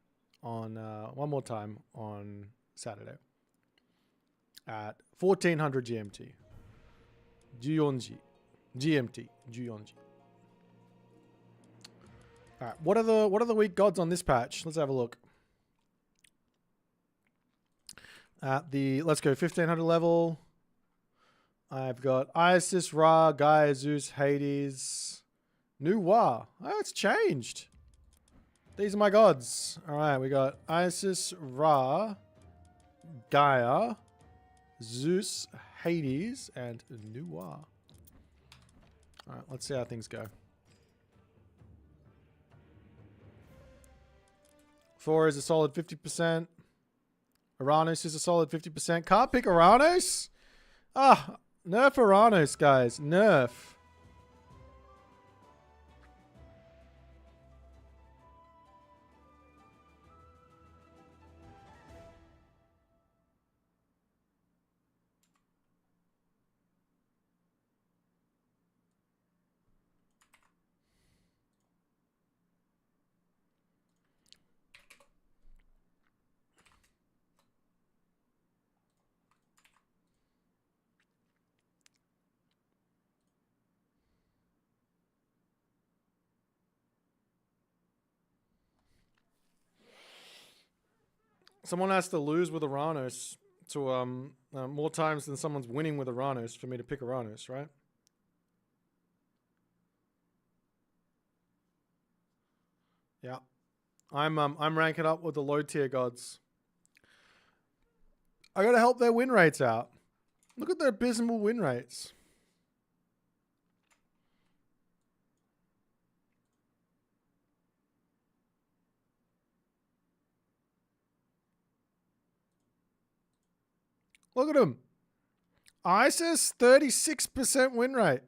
on one more time on Saturday at 1400 GMT. 14時 GMT 14時. All right, what are the weak gods on this patch? Let's have a look. At the let's go 1500 level. I've got Oasis, Ra, Gaia, Zeus, Hades, New Wa. Oh, it's changed. These are my gods. All right, we got Oasis, Ra, Gaia, Zeus, Hades, and New Wa. All right, let's see how things go. Thor is a solid 50%. Uranus is a solid 50%. Can't pick Uranus? Ah, nerf Uranus, guys. Nerf. Someone has to lose with Uranus to more times than someone's winning with Uranus for me to pick Uranus, right? Yeah. I'm ranking up with the low tier gods. I gotta help their win rates out. Look at their abysmal win rates. Look at him. Isis, 36% win rate.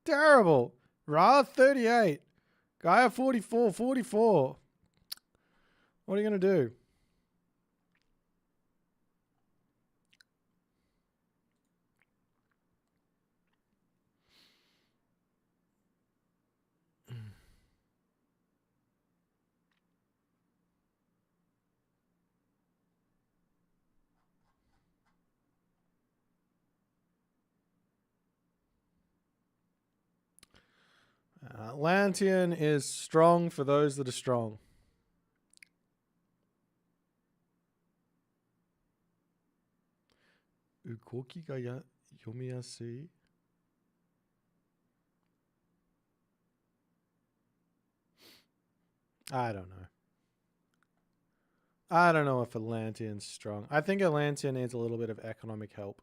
Terrible. Ra, 38. Gaia, 44. 44. What are you going to do? Atlantean is strong for those that are strong. Ukoki ga yomiyasui. I don't know. I don't know if Atlantean's strong. I think Atlantean needs a little bit of economic help.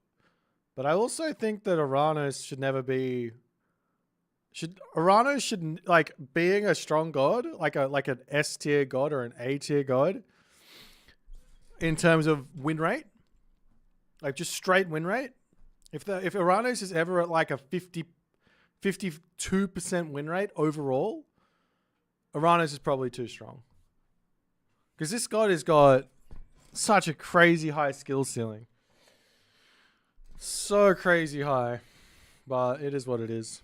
But I also think that Uranus should never be... Uranus should, like, being a strong god, like an S tier god or an A tier god, in terms of win rate, like just straight win rate. If Uranus is ever at like a 52% win rate overall, Uranus is probably too strong. Because this god has got such a crazy high skill ceiling. So crazy high. But it is what it is.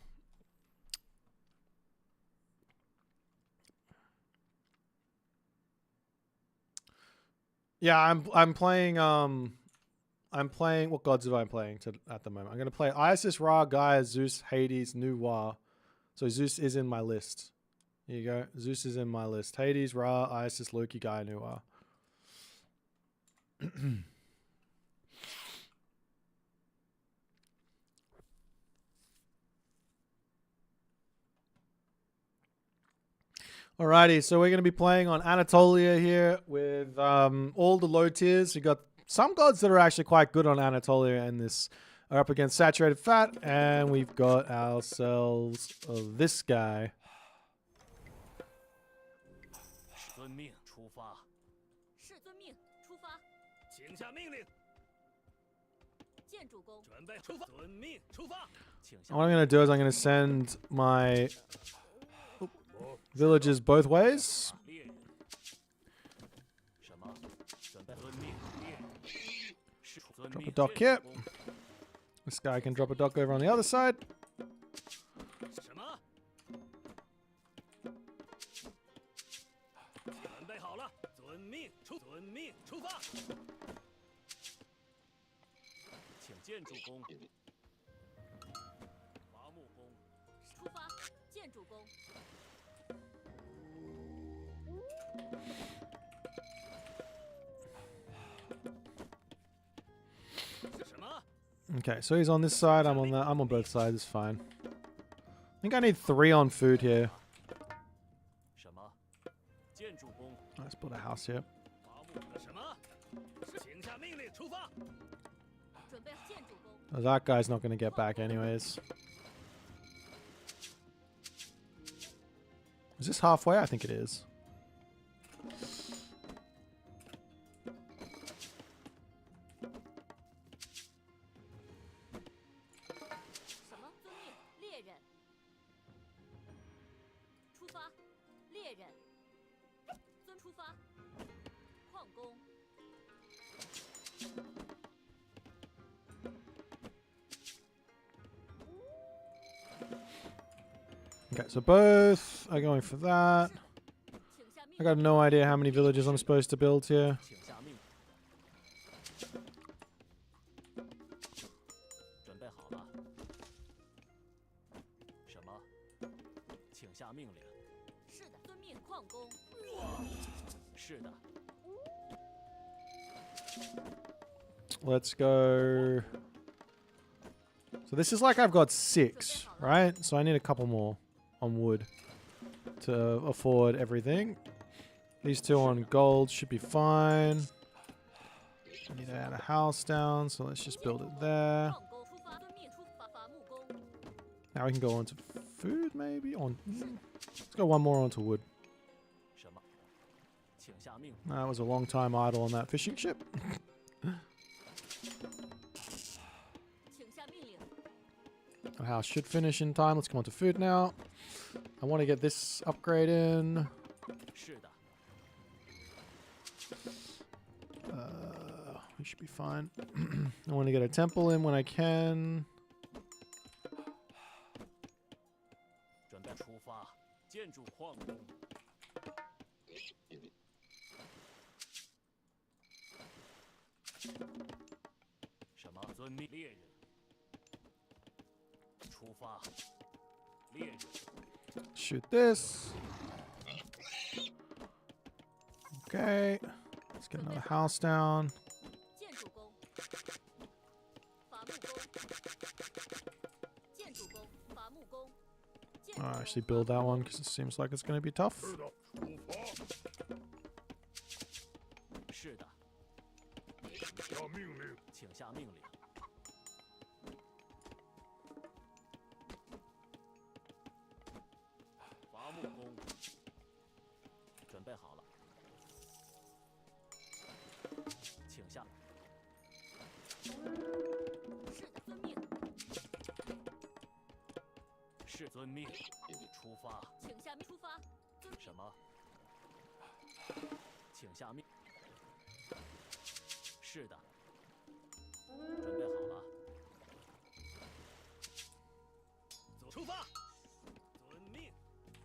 Yeah, I'm playing what gods am I playing at the moment? I'm gonna play Isis, Ra, Gaia, Zeus, Hades, Nuwa. So Zeus is in my list. Here you go. Zeus is in my list. Hades, Ra, Isis, Loki, Gaia, Nuwa. Alrighty, so we're going to be playing on Anatolia here with all the low tiers. We got some gods that are actually quite good on Anatolia, and this are up against Saturated Fat, and we've got ourselves this guy. What I'm going to do is I'm going to send my villages both ways. Drop a dock here. This guy can drop a dock over on the other side. Okay, so he's on this side, I'm on that. I'm on both sides, it's fine. I think I need 3 on food here. Let's build a house here. Oh, that guy's not going to get back anyways. Is this halfway? I think it is. Okay, so both are going for that. I got no idea how many villages I'm supposed to build here. Let's go. So this is like I've got 6, right? So I need a couple more on wood to afford everything. These 2 on gold should be fine. I need to add a house down, so let's just build it there. Now we can go on to food, maybe? Let's go one more onto wood. That was a long time idle on that fishing ship. Our house should finish in time. Let's come on to food now. I want to get this upgrade in. We should be fine. I want to get a temple in when I can. Shoot this. Okay. Let's get another house down. 建筑工，伐木工。 I'll actually build that one because it seems like it's going to be tough. 是的。下命令，请下命令。伐木工，准备好了，请下。是的，遵命。是遵命，出发。请下命出发。遵命。什么？请下命。是的。准备好了。出发。遵命。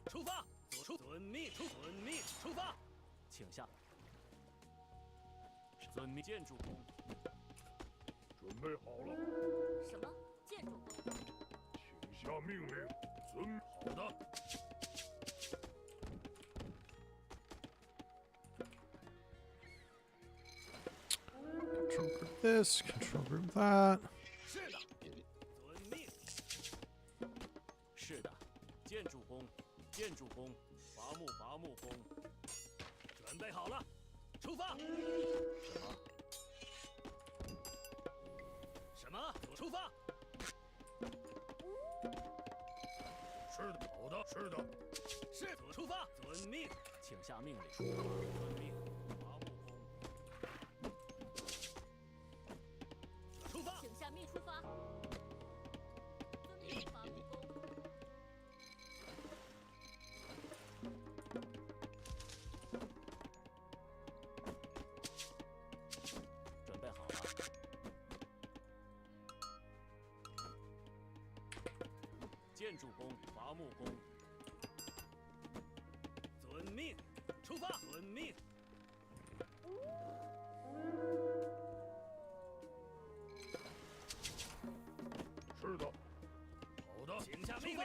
出发。遵命。遵命。出发。请下。遵命。建筑工。准备好了。什么？建筑工。请下命令。好的。 Control group this, control group that. 是的，遵命。是的，建筑工，建筑工，伐木工，准备好了，出发。什么？什么？出发。是的，好的，是的，是出发，遵命，请下命令，出发，遵命，伐木工。 出发！请下命出发。遵命，伐木工。准备好了。建筑工，伐木工。遵命，出发！遵命。 是的，好的，请下命令。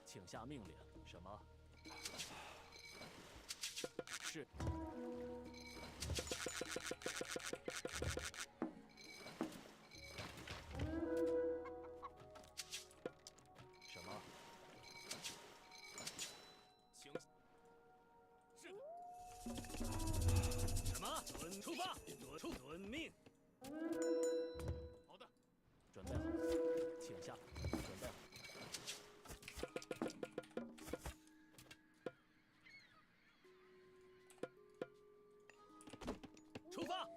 请下命令。什么？是。什么？ 请是什么？出发！遵命。好的，准备好，请下。准备好。出发！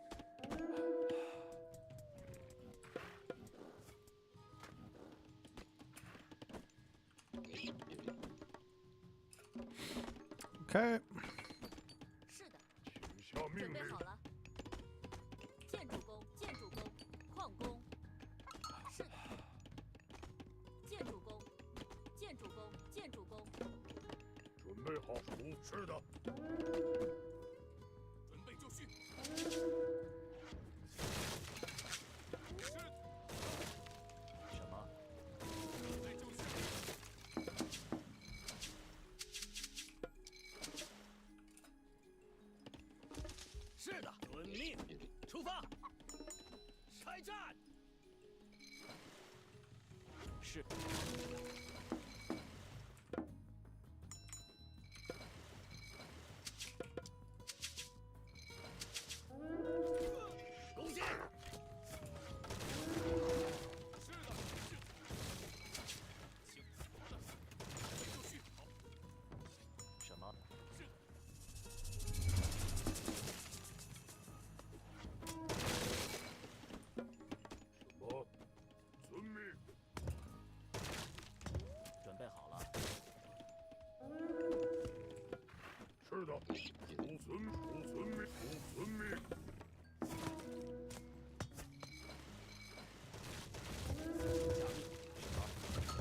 Okay. 是的。准备好了。建筑工，建筑工，矿工。是的。建筑工，建筑工，建筑工。准备好，是的。准备就绪。是。什么？准备就绪。 是的，遵命，出发，开战。是。攻击。是的，是。行，好的，准备就绪，好。什么？是。 遵命。准备好了。是的。遵命。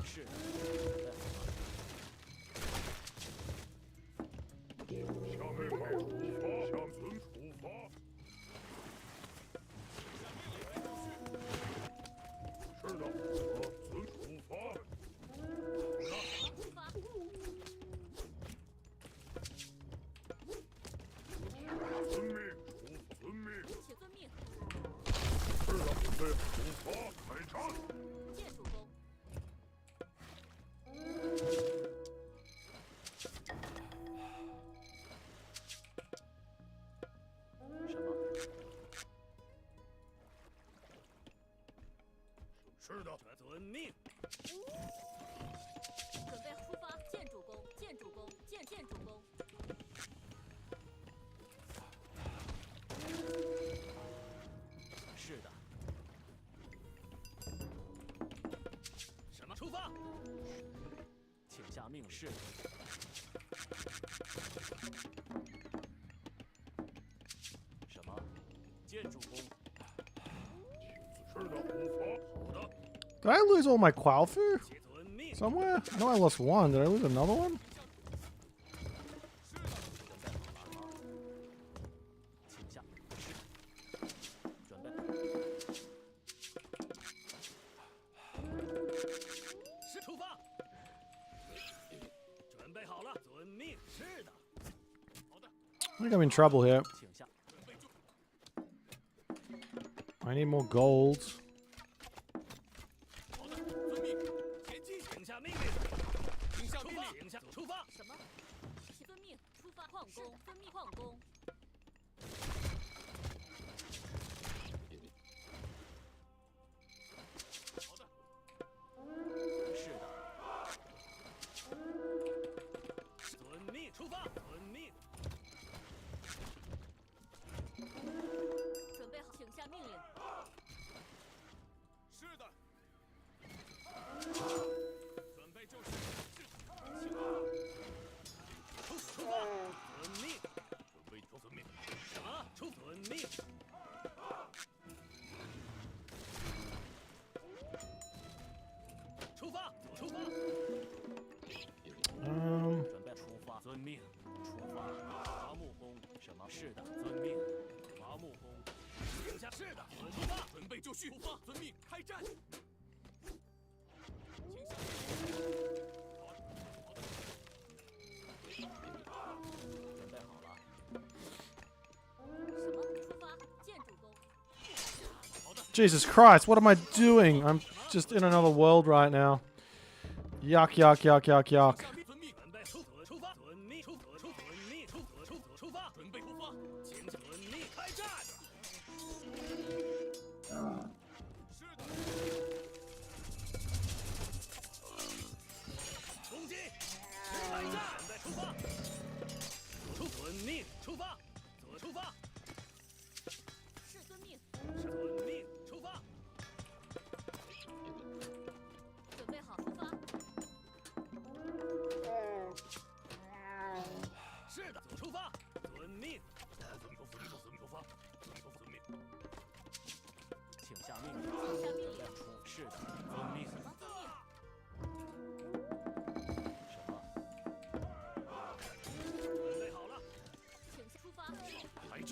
是。下命令，出发。 是的，出发。好的。建筑工，什么？是的，遵命。准备出发。建筑工，建筑工，建筑工，是的。什么？出发！请下命令。什么？建筑工。是的，好的。 Did I lose all my Qualfu 遵命。 somewhere? I know I lost one. Did I lose another one? 请下。准备。是出发。准备好了，遵命。是的。好的。 I think I'm in trouble here. 请下。 I need more gold. 好的，遵命。前进。请下命令。请下命令。请下出发。什么？遵命，出发。矿工，遵命，矿工，好的。是的。遵命，出发。遵命。 准备好，请下命令。是的。准备就绪。出发。遵命。准备出遵命。什么？出遵命。出发。出发。准备出发。遵命。出发。伐木工。什么？是的。遵命。伐木工。停下。是的。出发。准备就绪。出发。遵命。开战。请下命令。好的。准备好了。什么？出发。建筑工，好的。 Jesus Christ, what am I doing? I'm just in another world right now. Yuck, yuck, yuck, yuck, yuck. 遵命。准备出发。遵命。出命。出发。准备出发。请遵命。开战。是的。攻击。开战。准备出发。遵命。出发。出发。是遵命。是遵命。出发。准备好，出发。是的。出发。遵命。出发。遵命。请下命令。请下命令。是的。遵命。什么？遵命。什么？准备好了。请出发。开战。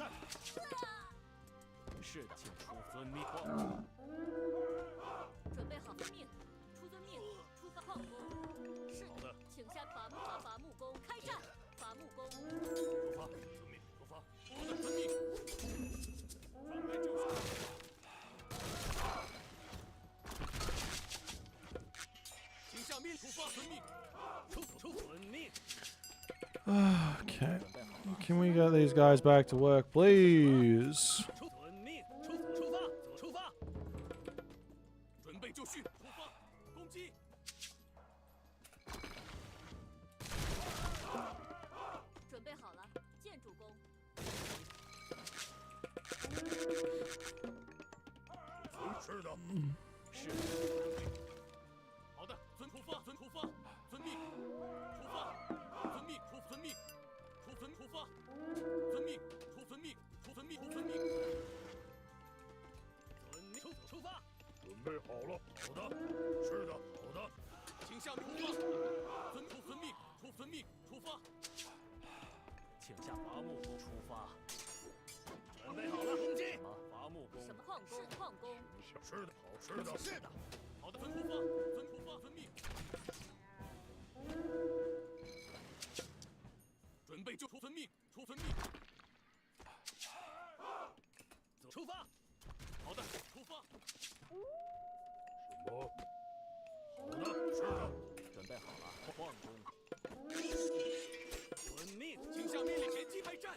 是的，请出遵命。准备好，遵命，出遵命，出发矿工。是好的。请下伐木工，开战。伐木工，出发。遵命。出发。好的，遵命。准备就绪。请下命。出发。遵命。出遵命。 Okay. Can we get these guys back to work, please? 出遵命。出发。出发。准备就绪。出发。攻击。准备好了，建筑工，是的。是。好的，出发。出发。遵命。出发。遵命。遵命。出发。遵命。遵命。遵命。遵命。出发。准备好了。好的。是的。好的。请下出发。遵命。遵命。出发。请下伐木工出发。准备好了，攻击。伐木工。什么矿工？是矿工。是的。好。是的。是的。好的。出发。出发。遵命。准备就出遵命。遵命。出发。好的。出发。备好了，矿工。遵命，请下命令，前期备战。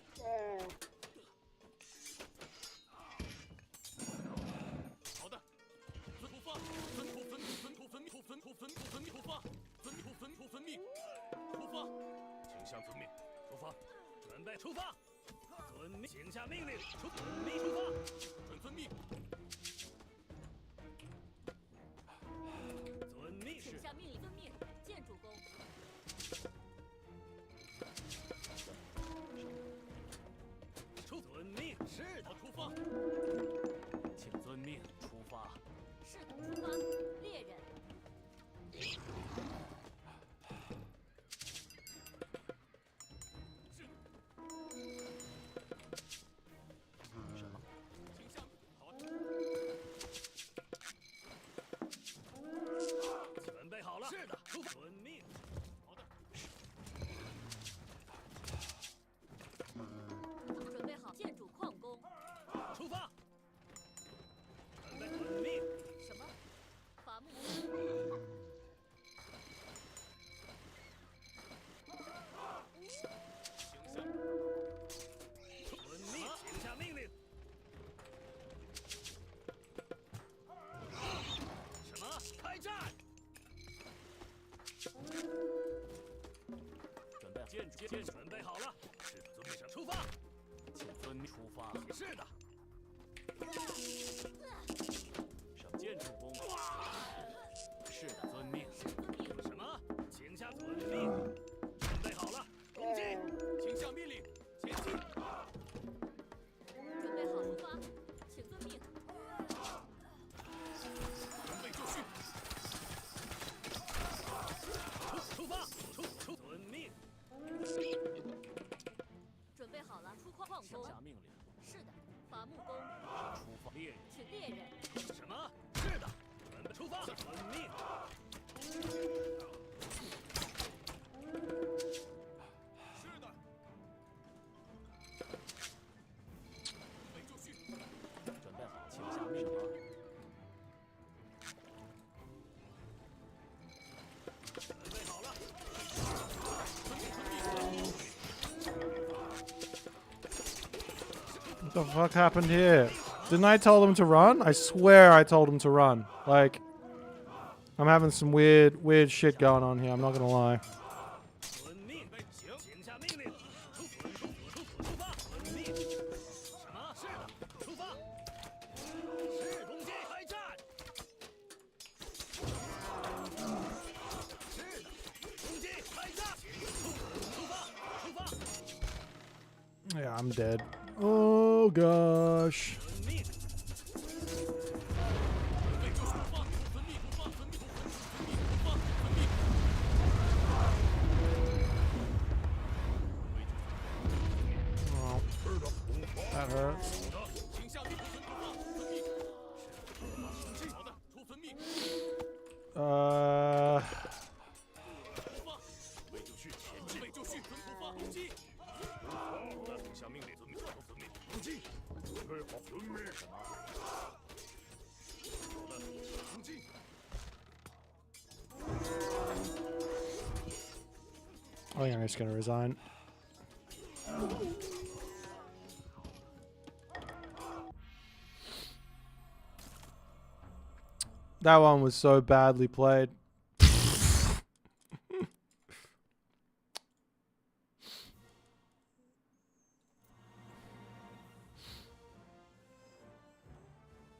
好的，出发，分土分命，出发，请下遵命，出发，准备出发，遵命，请下命令，遵命出发，准分命。遵命，请下命令，遵命，建筑工。遵命，是的，出发，请遵命，出发。是的，出发，猎人。准备好了，是的，出发，遵命。好的。准备好，建筑矿工。出发。准备遵命。什么？伐木。遵命，请下命令。什么？开战！准备建准备好了，是的，遵命上出发，请遵命出发。是的。上建筑工。是的，遵命。什么？请下遵命。准备好了，攻击！请下命令，前进。准备好出发，请遵命。准备就绪。出发，遵命。准备好了，出矿工。下命令。是的，伐木工。出发，猎人。请猎人。什么？是的，准备出发，遵命。是的。准备就绪。准备好，请下命令。准备好了。What the fuck happened here? Didn't I tell them to run? I swear I told them to run. Like, I'm having some weird shit going on here. I'm not gonna lie. 遵命，行，请下命令。出发，遵命。什么？是的，出发。是攻击，开战。是的，攻击，开战。出发。 Yeah, I'm dead. Oh gosh. 遵命。准备就绪，出发，遵命，出发，遵命，出发，遵命。Oh, that hurts. 请下命令，出发，遵命。好的，出遵命。出发，准备就绪，前进，准备就绪，准出发，攻击。好的，请下命令，遵命，遵命，攻击。准备好，遵命。什么？好的，攻击。 I think I'm just gonna resign. That one was so badly played.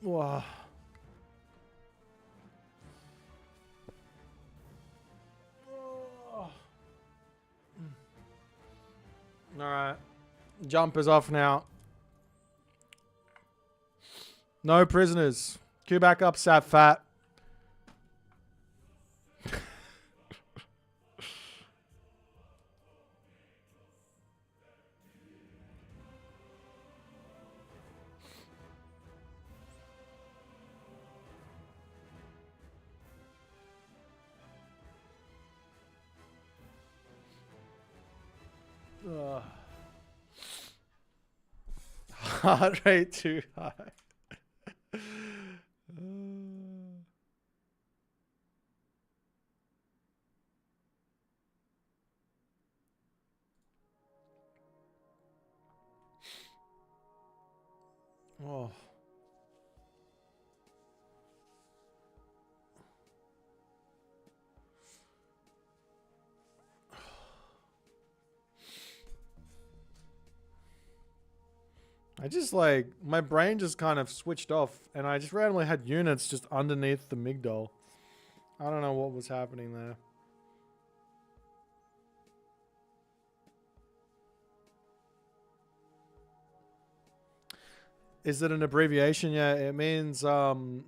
Wow. Alright. Jump is off now. No prisoners. Queue back up, Sat Fat. Ugh. Heart rate too high. Oh. I just like, my brain just kind of switched off and I just randomly had units just underneath the Migdol. I don't know what was happening there. Is it an abbreviation? Yeah, it means um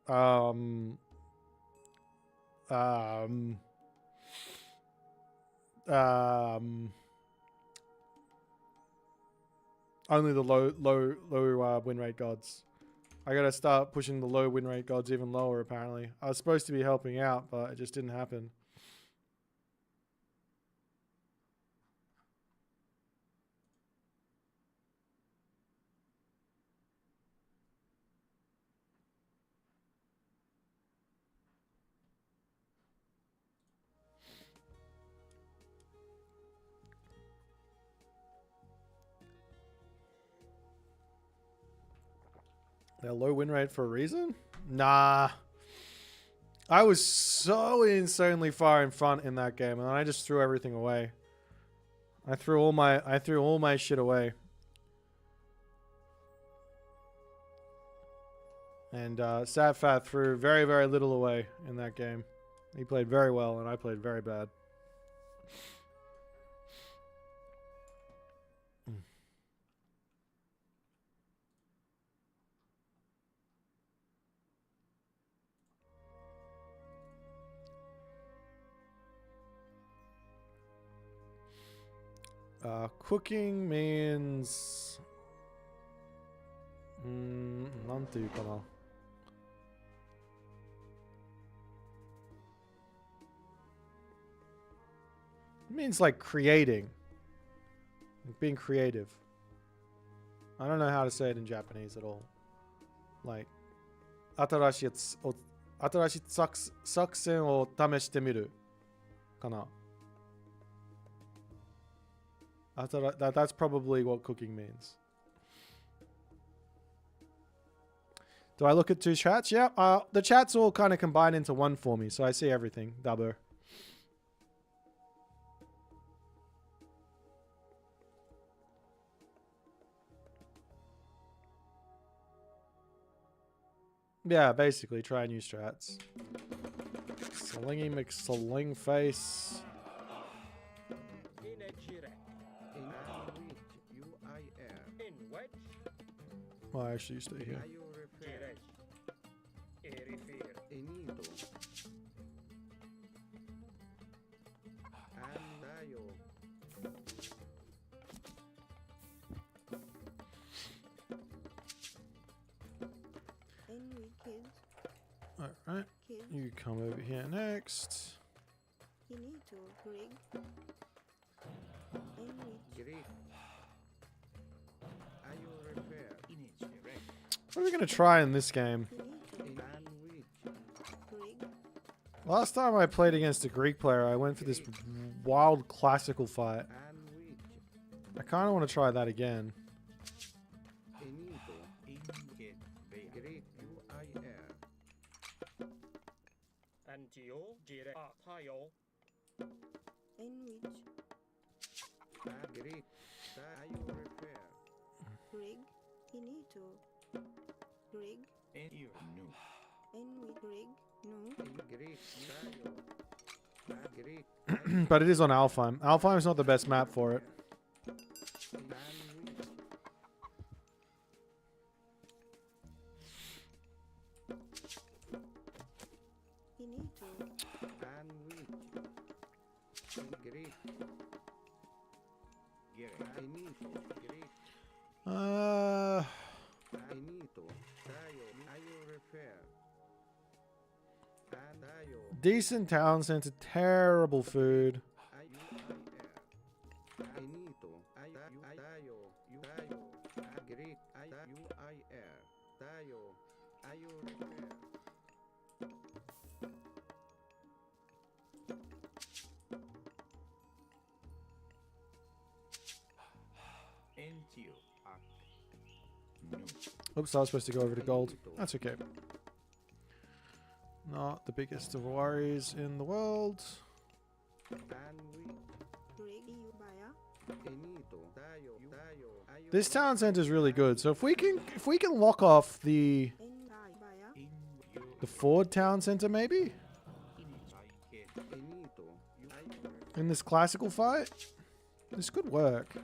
um only the low win rate gods. I gotta start pushing the low win rate gods even lower, apparently. I was supposed to be helping out, but it just didn't happen. They're low win rate for a reason? Nah. I was so insanely far in front in that game, and I just threw everything away. I threw all my shit away. And Satfat threw very, very little away in that game. He played very well, and I played very bad. Cooking means... なんていうかな。It means like creating. Like being creative. I don't know how to say it in Japanese at all. Like, 新しい作戦を試してみるかな。That's probably what cooking means. Do I look at two chats? Yeah, the chats all kind of combine into one for me, so I see everything. Dabo. Yeah, basically, try new strats. Slingy McSling face. Well, actually, you stay here. Alright, you come over here next. You need to rig. What are we going to try in this game? Last time I played against a Greek player, I went for this wild classical fight. I kind of want to try that again. Rig. You need to rig. No. But it is on Alfheim. Alfheim is not the best map for it. You need to. Decent town center, terrible food. Oops, I was supposed to go over to gold. That's okay. Not the biggest of worries in the world. This town center is really good. So if we can lock off the Ford town center maybe in this classical fight, this could work.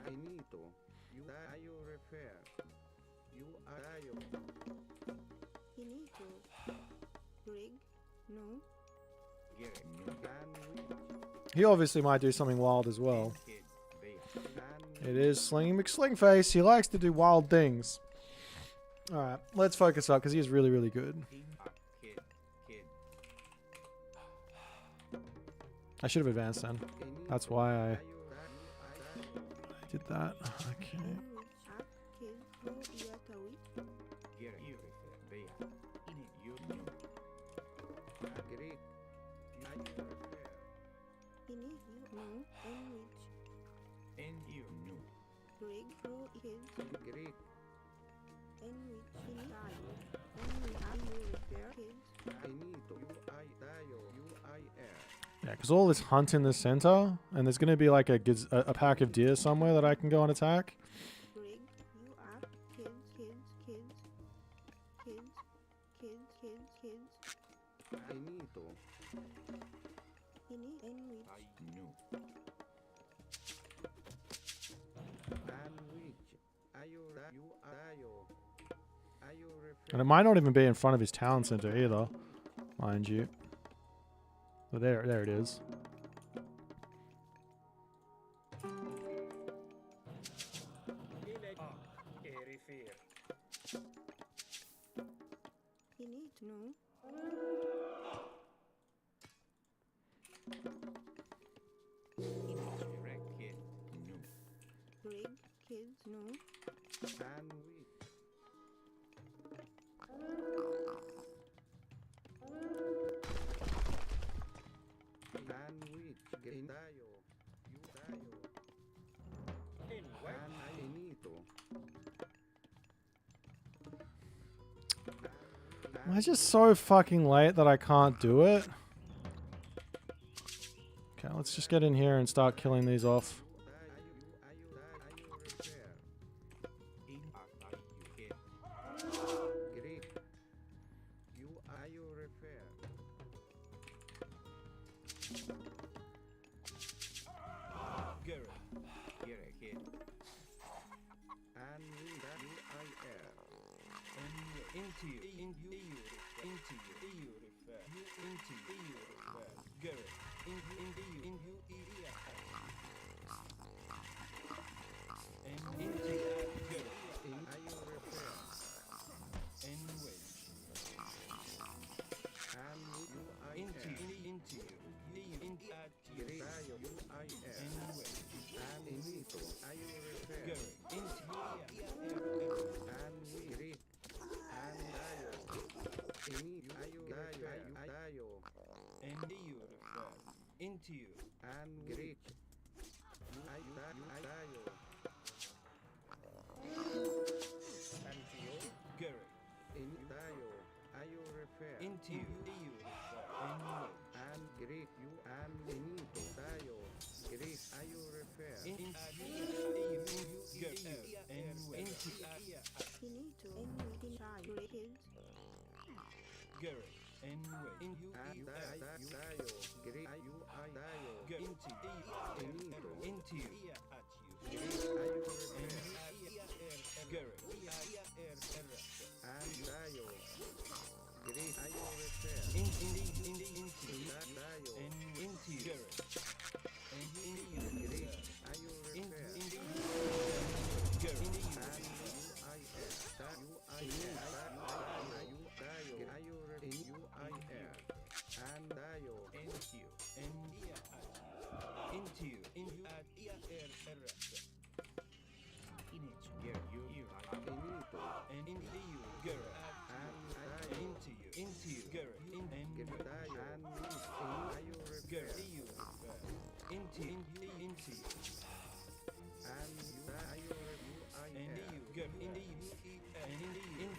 He obviously might do something wild as well. It is Slingy McSlingface. He likes to do wild things. Alright, let's focus up because he is really, really good. I should have advanced then. That's why I did that. Okay. Yeah, because all this hunt in the center, and there's going to be like a pack of deer somewhere that I can go and attack. And it might not even be in front of his town center either, mind you. But there it is. Am I just so fucking late that I can't do it? Okay, let's just get in here and start killing these off.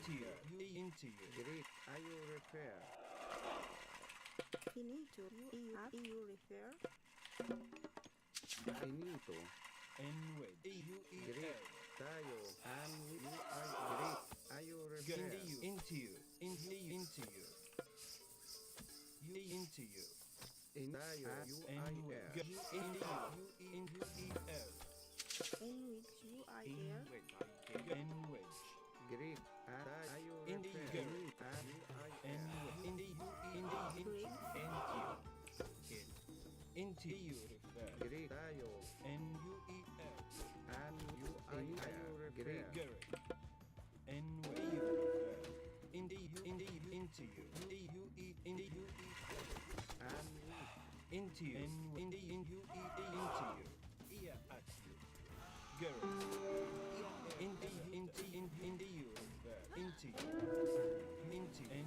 into you. Into you. Great. Are you repair? Finito. You refer. Finito. Enwed. Great. Tayo. And you are great. Are you repair? Into you. Into you. You into you. In tayo. You are air. Into you. In which you are here. Enwed. Great. Are you Into repair? you. And you are air. Into you refer. Great. Tayo. N-U-E-L. And you are air. Great. Garrett. N-U-E refer. Into you. Into you. Into you. Into you. And Into you. Into you. Into you. Ear at you. Garrett. Into you. Into you refer. Into you. Into you.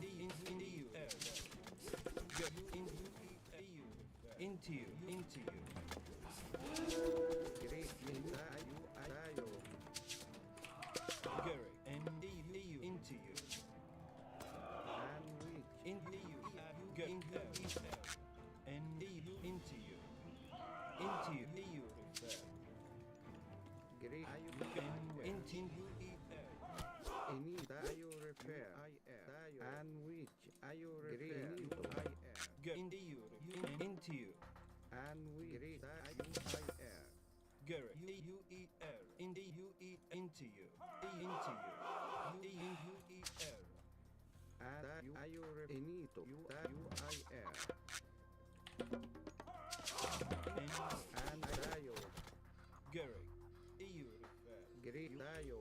Into you. Into you. great. Tayo. Tayo. Gary, into you. Into you. And which. Into you. Into you. Into you. Into you. Refer. Great. Are you Into you. any tayo repair? I air. Tayo. And which. Are you repair? You I air. Into you. Into you. And we great. Tayo. I air. Gary, U-E-R. Into you. Into you. Into you. U-E-R. And tayo. Are you repair? Inito. You tayo. I air. And tayo. Gary, you refer. Great tayo.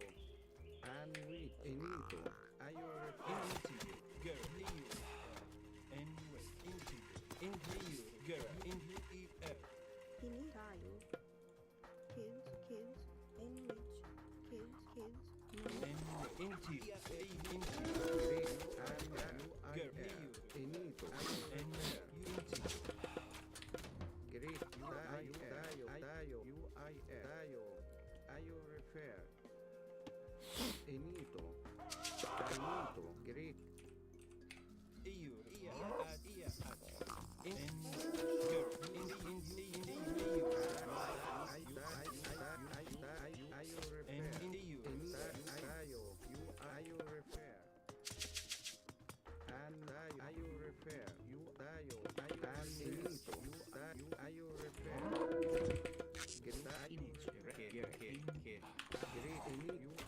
And we inito. Are you repair? Into you. Gary, you refer. And wait. Into you. Into you. Gary, into E-R. Ini tayo. Kids. In which. Kids. No. And wait. Into you. Into you. Great. And you I Gary, air. you refer. Inito. And into you. Great. Tayo. Tayo. You I air. Tayo. Are you repair? Inito. Inito. Great. You refer. And Gary, into you. Are you repair? And into you. Tayo. You are you repair? And tayo. Are you repair? You tayo. And inito. You are you repair? Great. Great.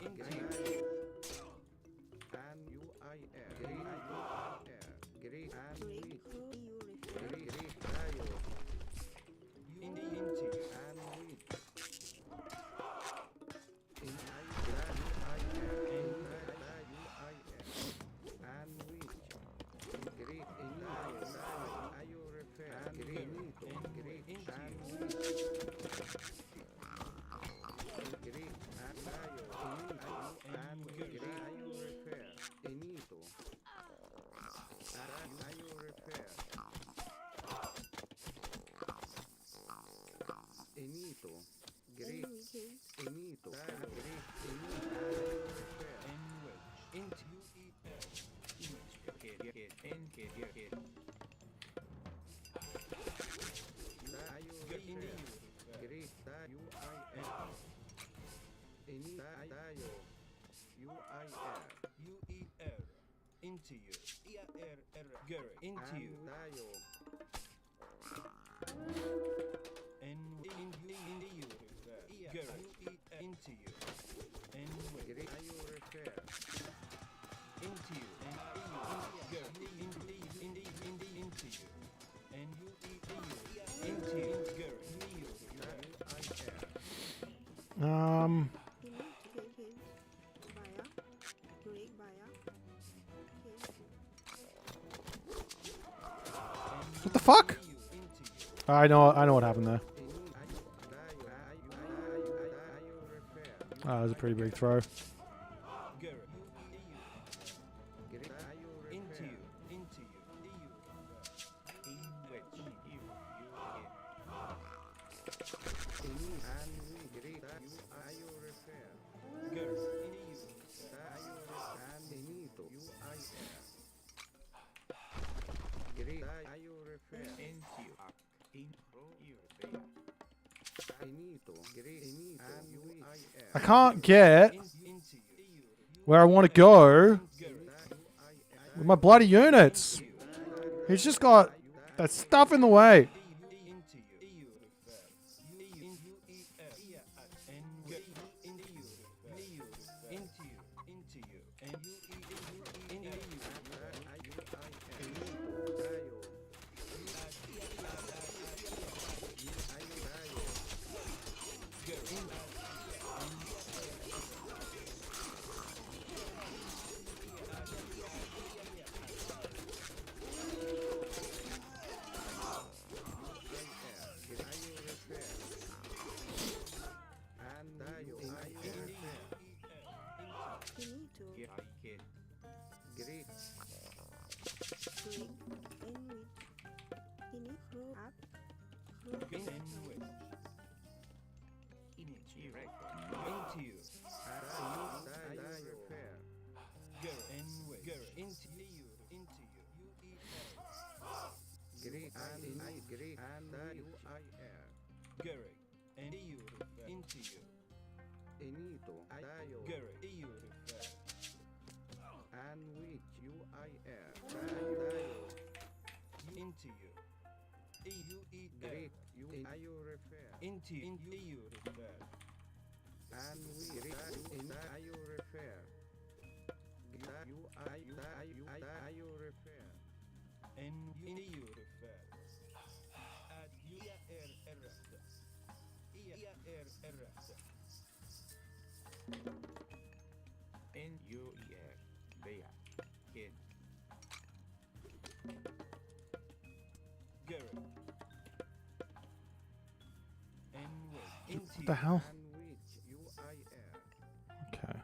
Inito. And you I air. Great. You I air. Great. And we. You refer. Great. Tayo. Into you. And we. In I air. In you I air. And we. Great. In tayo. Are you repair? Great. Inito. Great. And we. Great. And tayo. And great. Are you repair? Inito. And are you repair? Inito. Great. Inito. Great. Inito. Are you repair? And wedge. Into E-R. Are you repair? Great. You I air. Tayo. You I air. U-E-R. Into you. E-R-R. Gary. Into you. And tayo. And into you. Refer. Gary. U-E-R. Into you. And wedge. Great. Are you repair? Into you. And Gary. Into you. And U-E-R. Into you. Gary. You I air. Kids. Baya. Break baya. Kids. What the fuck? I know what happened there. Oh, that was a pretty big throw. Gary. Into you. Into you. In wedge. You. And we great. You are you repair? Gary. Into you. And I can't get where I want to go with my bloody units. He's just got that stuff in the way. What the hell? Okay.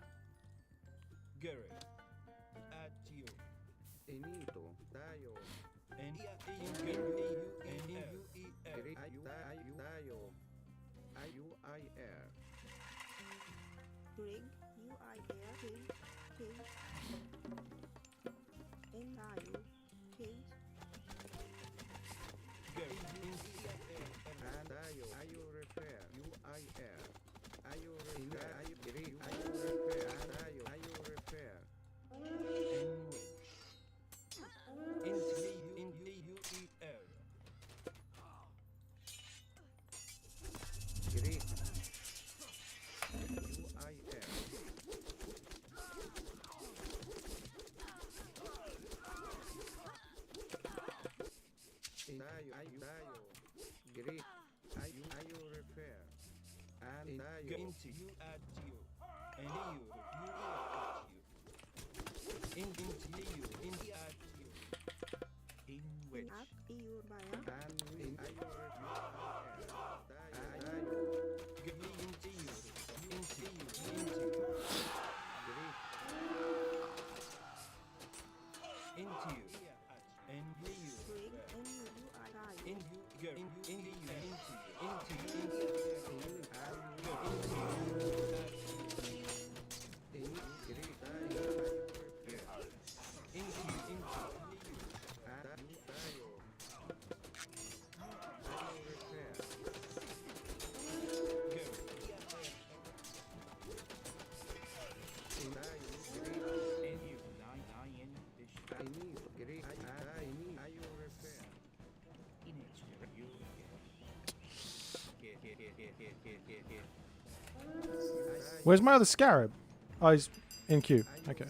Where's my other scarab? Oh, he's in queue. Okay.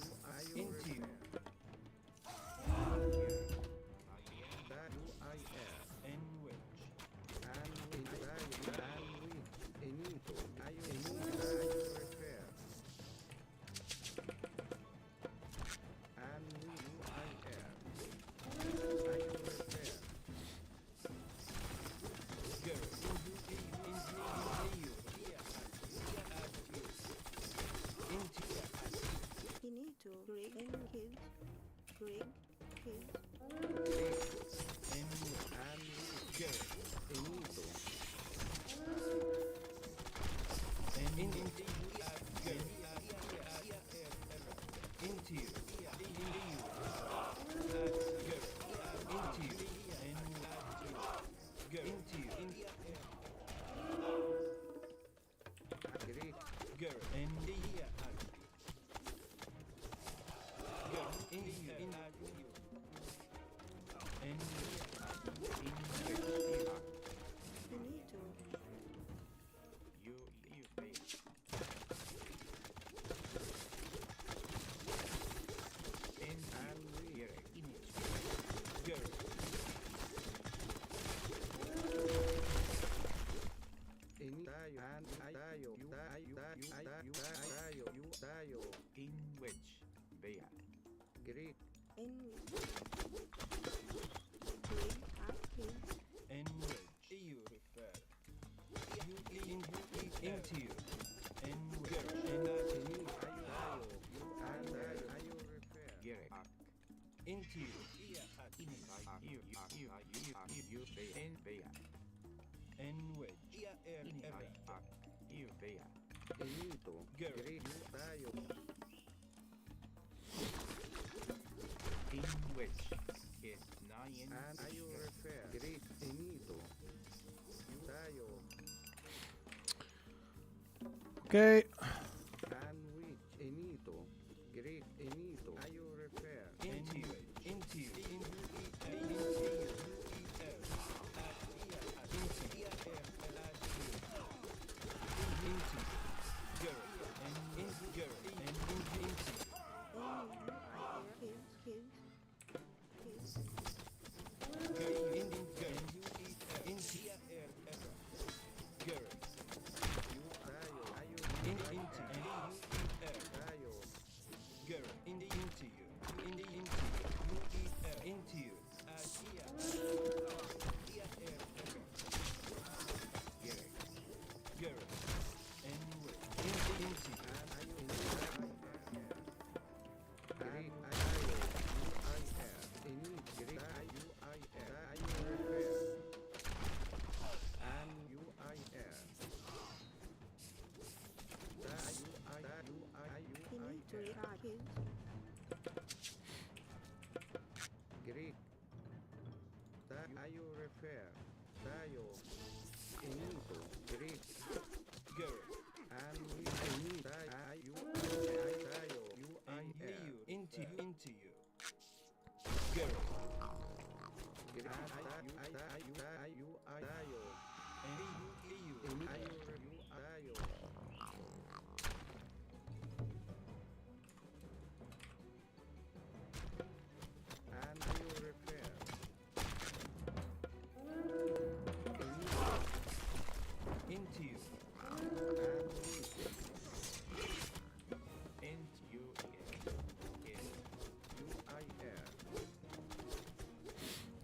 Okay.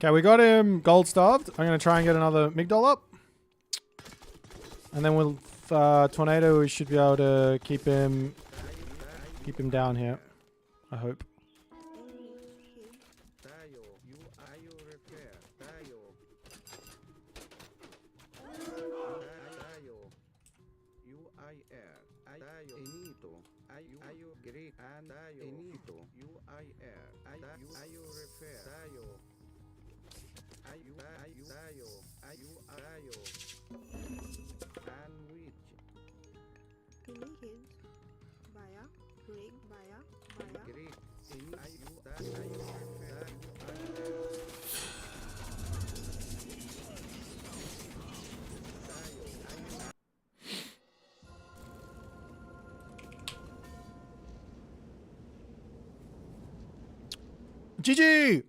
Okay, we got him gold starved. I'm going to try and get another Migdol up. And then with Tornado, we should be able to keep him down here. I hope. GG!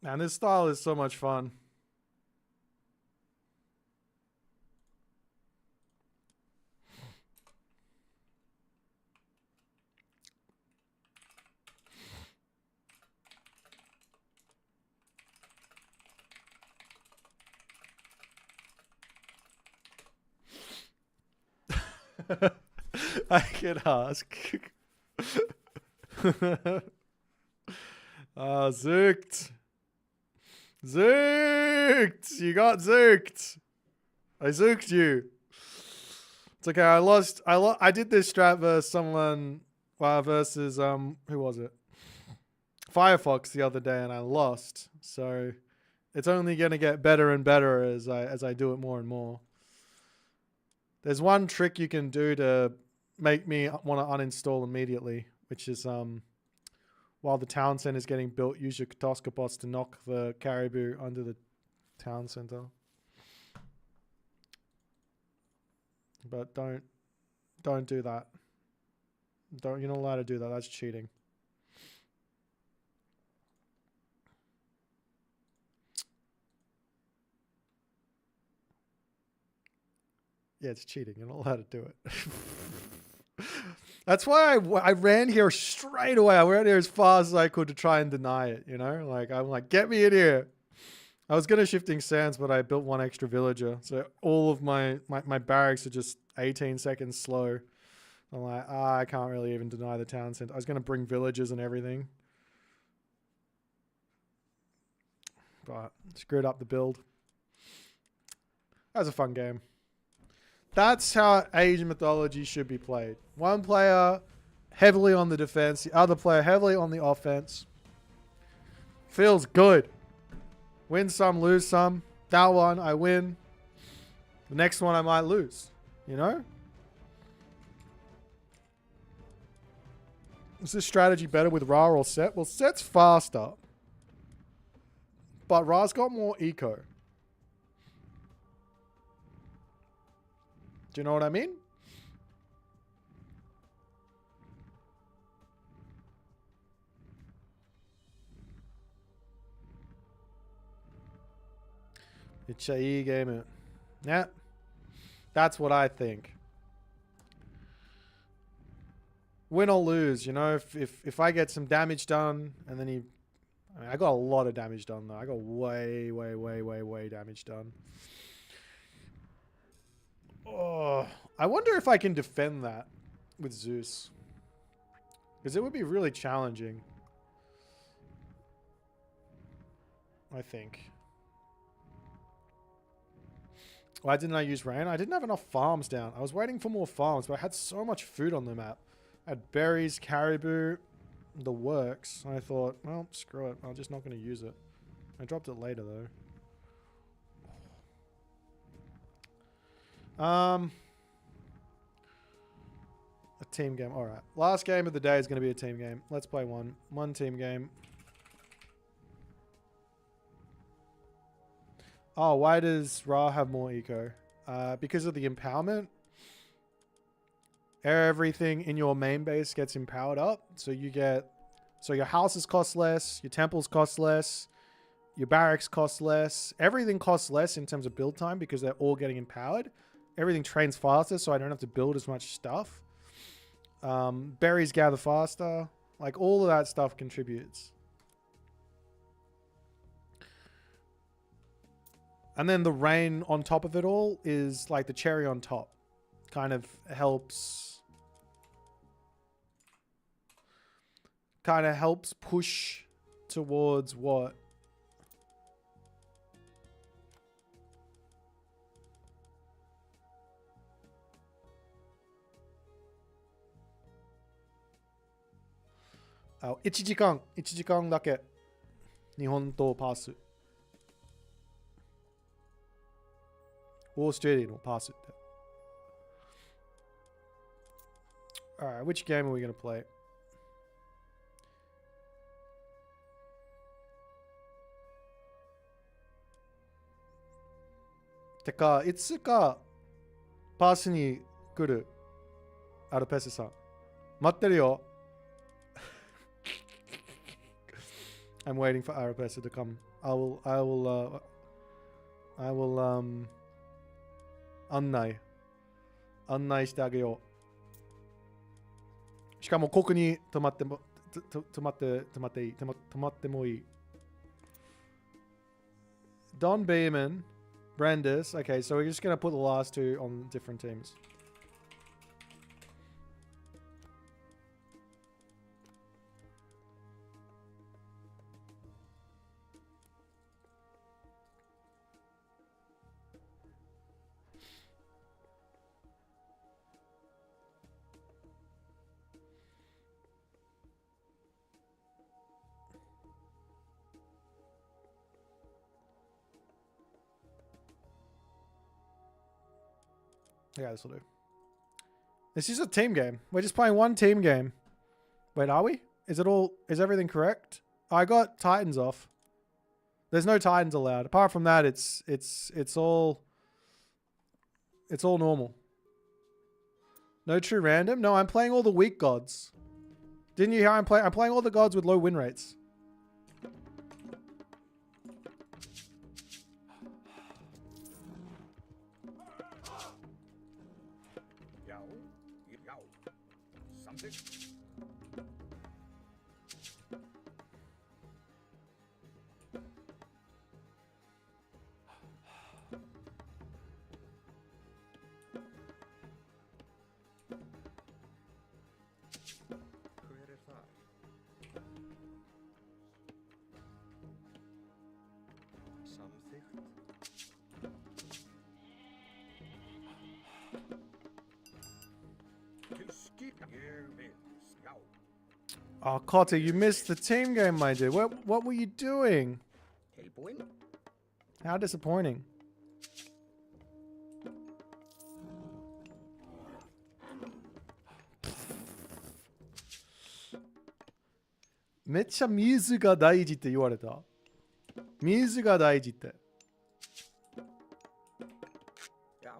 Man, this style is so much fun. I can ask. Zooked. Zooked! You got zooked. I zooked you. It's okay. I lost. I did this strat versus someone. Versus who was it? Firefox the other day, and I lost. So it's only gonna get better and better as I do it more and more. There's one trick you can do to make me want to uninstall immediately, which is while the town center is getting built, use your Catoscopots to knock the caribou under the town center. But don't do that. You're not allowed to do that. That's cheating. Yeah, it's cheating. You're not allowed to do it. That's why I ran here straight away. I ran here as fast as I could to try and deny it, you know? Like, I'm like, get me in here. I was going to shifting sands, but I built one extra villager. So all of my barracks are just 18 seconds slow. I'm like, I can't really even deny the town center. I was going to bring villagers and everything. But screwed up the build. That was a fun game. That's how Age of Mythology should be played. One player heavily on the defense, the other player heavily on the offense. Feels good. Win some, lose some. That one, I win. The next one, I might lose. You know? Is this strategy better with Ra or Set? Well, Set's faster. But Ra's got more eco. Do you know what I mean? It's a game. Yeah. That's what I think. Win or lose, you know, if I get some damage done and then he... I mean, I got a lot of damage done though. I got way damage done. Oh, I wonder if I can defend that with Zeus. Because it would be really challenging. I think. Why didn't I use rain? I didn't have enough farms down. I was waiting for more farms, but I had so much food on the map. I had berries, caribou, the works. I thought, well, screw it. I'm just not going to use it. I dropped it later, though. A team game. All right. Last game of the day is going to be a team game. Let's play one. One team game. Oh, why does Ra have more eco? Because of the empowerment. Everything in your main base gets empowered up. So you get... So your houses cost less. Your temples cost less. Your barracks cost less. Everything costs less in terms of build time because they're all getting empowered. Everything trains faster, so I don't have to build as much stuff. Berries gather faster. Like, all of that stuff contributes. And then the rain on top of it all is like the cherry on top. Kind of helps... Kind of helps push towards what? Oh, 1時間だけ日本とパス。オーストラリアのパスって。Alright, which game are we going to play? Te ka, いつかパスに来るアルペスさん。待ってるよ。I'm waiting for Arapesa to come. I will案内してあげよう。しかもここに泊まってもいい。Don Beeman, Brandis. Okay, so we're just going to put the last two on different teams. Yeah, this will do. This is a team game. We're just playing one team game. Wait, are we? Is everything correct? I got Titans off. There's no Titans allowed. Apart from that, it's all normal. No true random? No, I'm playing all the weak gods. Didn't you hear I'm playing all the gods with low win rates. something. Hver er þar? Samþykkt. Til skip ég vil sjá. Oh, Cotter, you missed the team game, my dude. What were you doing? Tilbúin. How disappointing. Mecha 水が大事って言われた。水が大事って。Já.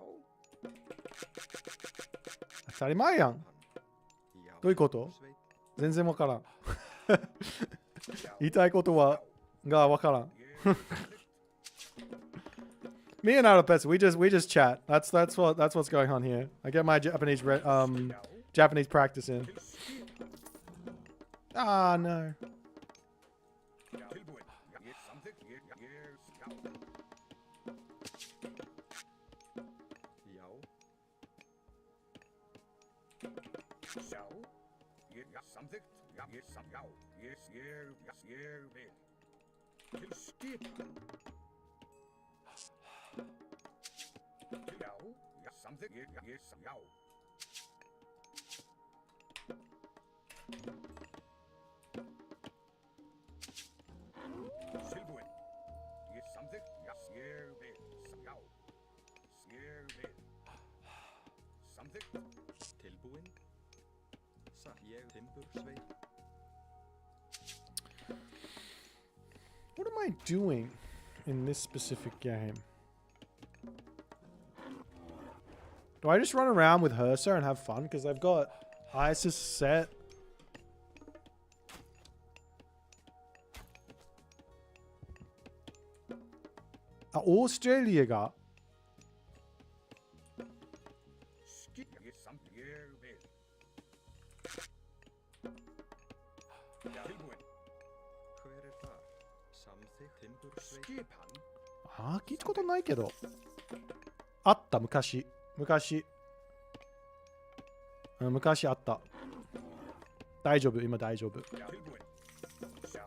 当たり前やん。どういうこと全然わからん。言いたいことはがわからん。Me and Arapets, we just chat. That's what's going on here. I get my Japanese Japanese practice in. Ah no. Tilbúin. Ég samþykkt. Ég sjá. Já. Sjá. Ég samþykkt. Já. Ég já. Ég vil. Til skipan. Já. Ég samþykkt. Ég já. Tilbúin. Ég samþykkt. Já. Ég vil. Já. Ég vil. Samþykkt. Tilbúin. Ég timbursveit. What am I doing in this specific game? Do I just run around with Hersa and have fun? Because I've got Oasis set. Australia got. Skip. Ég samþykkt. Ég vil. Tilbúin. Hver er þar? Samþykkt. Timbursveit. Skipan. ああ、聞いたことないけど。あった、昔。昔あった。大丈夫、今大丈夫。Tilbúin. Sjá.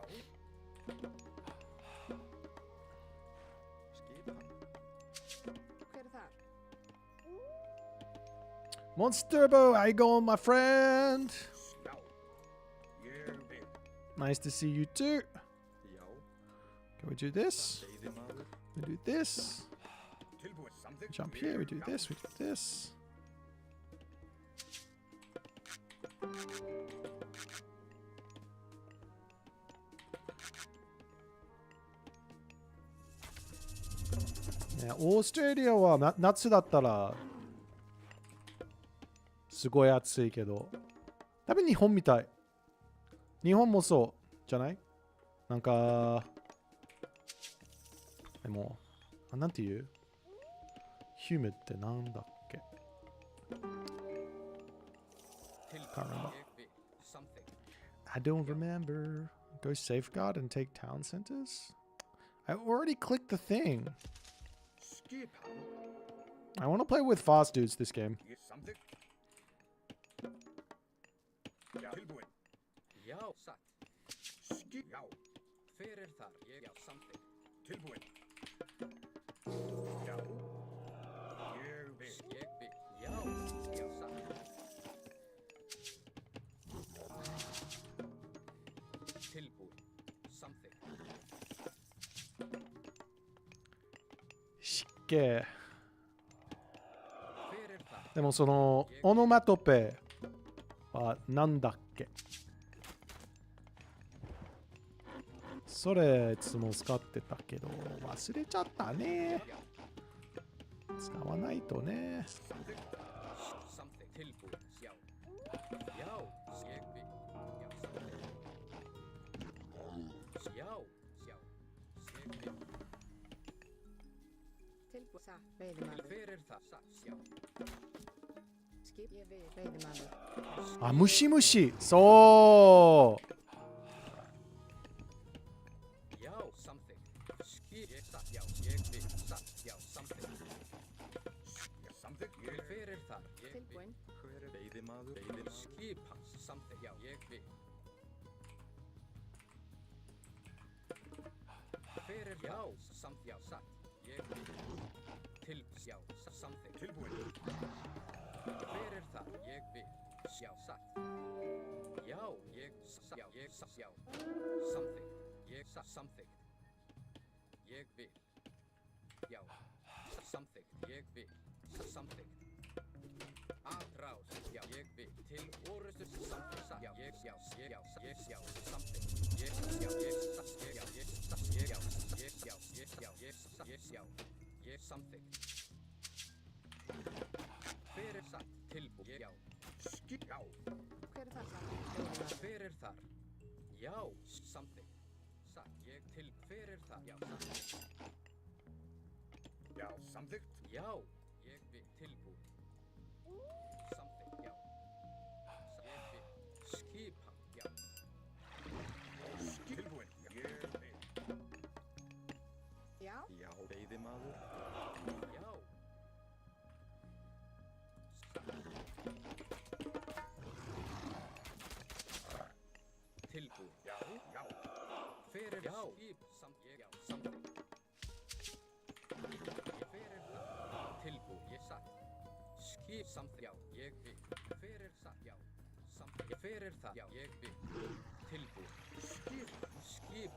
Skipan. Hver er þar? Monsterbo, how you going, my friend? Sjá. Ég vil. Nice to see you too. Já. Can we do this? Veiðimaður. We do this. Tilbúin. Samþykkt. Jump here, we do this, we do this. Yeah, オーストラリアは夏だったらすごい暑いけど、多分日本みたい。日本もそうじゃない？なんかでもなんて言う？humid ってなんだっけ？ Can't remember. I don't remember. Go safeguard and take town centers? I already clicked the thing. Skipan. I want to play with fast dudes this game. Ég samþykkt. Tilbúin. Já, satt. Skip. Já. Hver er þar? Ég já, samþykkt. Tilbúin. Já. Ég vil. Ég vil. Já, já, satt. Tilbúin. Samþykkt. しっけ。Hver er þar? でもそのオノマトペはなんだっけ？それいつも使ってたけど忘れちゃったね。使わないとね。 Samþykkt. Tilbúin. Já. Já, ég vil. Já, samþykkt. Já, já. Ég vil. Tilbúið. Satt. Veiðimaður. Hver er það? Satt. Já. Skip. Ég vil. Veiðimaður. Ah, mushi mushi. So. Já, something. Skip. Ég satt. Já, ég vil. Satt. Já, something. Something. Til fyrir þar. Ég vil. Tilbúin. Hver er veiðimaður? Skip hans. Something. Já, ég vil. Fyrir já, samt já, satt. Ég vil. Til já, something. Tilbúin. Fyrir þar. Ég vil. Já, satt. Já, ég satt. Já, ég satt. Já. Something. Ég satt. Something. Ég vil. Já. Something. Ég vil. Something. Atrás. Já, ég vil. Til orustur. Something. Já, ég já, ég já, ég já, something. Ég já, ég satt. Ég já, ég satt. Ég já, ég já, ég já, ég satt. Ég já, ég something. Fyrir satt. Tilbú. Ég já. Skip. Já. Hver er það saman? Fyrir þar. Já, something. Satt. Ég til fyrir þar. Já, satt. Já, samþykkt. Já, ég vil tilbú. Something. Já. Ég vil skipa. Já. Tilbúin. Ég vil. Já. Já, veiðimaður. Já. Tilbú. Já, já. Fyrir já. Skip. Samt ég já. Something. Ég fyrir það. Tilbú. Ég satt. Skip. Samt já. Ég vil. Fyrir satt. Já. Samt. Ég fyrir það. Já. Ég vil. Tilbú. Skip. Skip.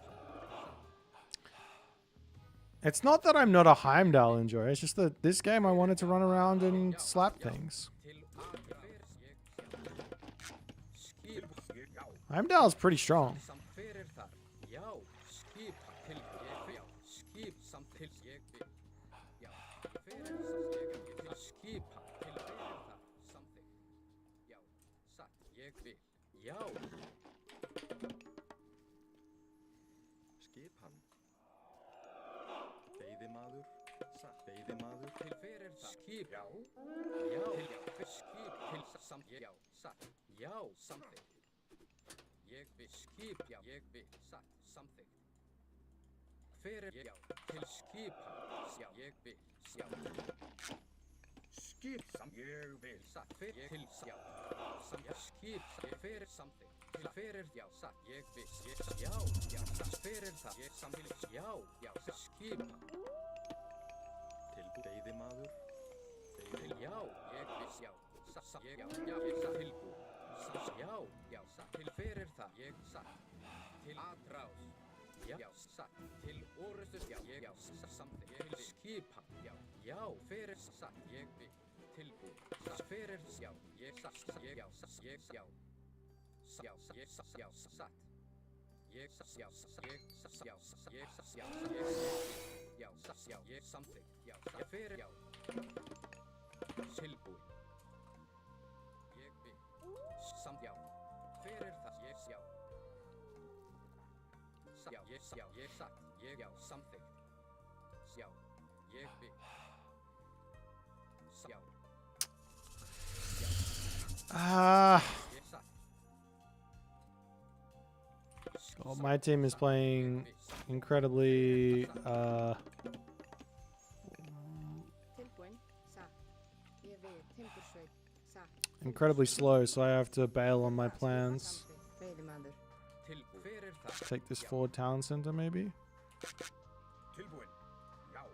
It's not that I'm not a Heimdall enjoyer. It's just that this game I wanted to run around and slap things. Til fyrir ég skip. Já. Heimdall's pretty strong. Samt fyrir þar. Já. Skip. Til ég vil. Skip. Samt til ég vil. Já. Fyrir samt ég vil. Skip. Til fyrir þar. Something. Já. Satt. Ég vil. Já. Skip hann. Veiðimaður. Satt. Veiðimaður. Til fyrir þar. Skip. Já. Já. Til já. Skip. Til samt já. Satt. Já. Something. Ég vil skip. Já. Ég vil. Satt. Something. Fyrir já. Til skipa. Já. Ég vil. Já. Skip. Ég vil. Satt. Fyrir til já. Samt já. Skip. Fyrir something. Til fyrir já. Satt. Ég vil. Já. Já. Satt. Fyrir það. Ég samt til já. Já. Skipa. Tilbú. Veiðimaður. Til já. Ég vil. Já. Satt. Ég já. Já. Ég satt. Tilbú. Satt. Já. Já. Satt. Til fyrir það. Ég satt. Til atrás. Já. Já. Satt. Til orustus. Já. Ég já. Samt. Til skipa. Já. Já. Fyrir satt. Ég vil. Tilbú. Satt. Fyrir já. Ég satt. Ég já. Ég já. Já. Ég satt. Já. Satt. Ég satt. Já. Ég satt. Já. Ég satt. Já. Já. Satt. Já. Ég something. Já. Ég fyrir já. Tilbú. Ég vil. Samt já. Fyrir það. Ég já. Já. Ég satt. Já. Ég satt. Ég já. Something. Já. Ég vil. Já. Ah. Ég satt. Well, my team is playing incredibly Tilbúin. Satt. Ég vil. Timbursveit. Satt. incredibly slow, so I have to bail on my plans. Veiðimaður. Tilbú. Fyrir það. Take this forward town center, maybe. Tilbúin. Já.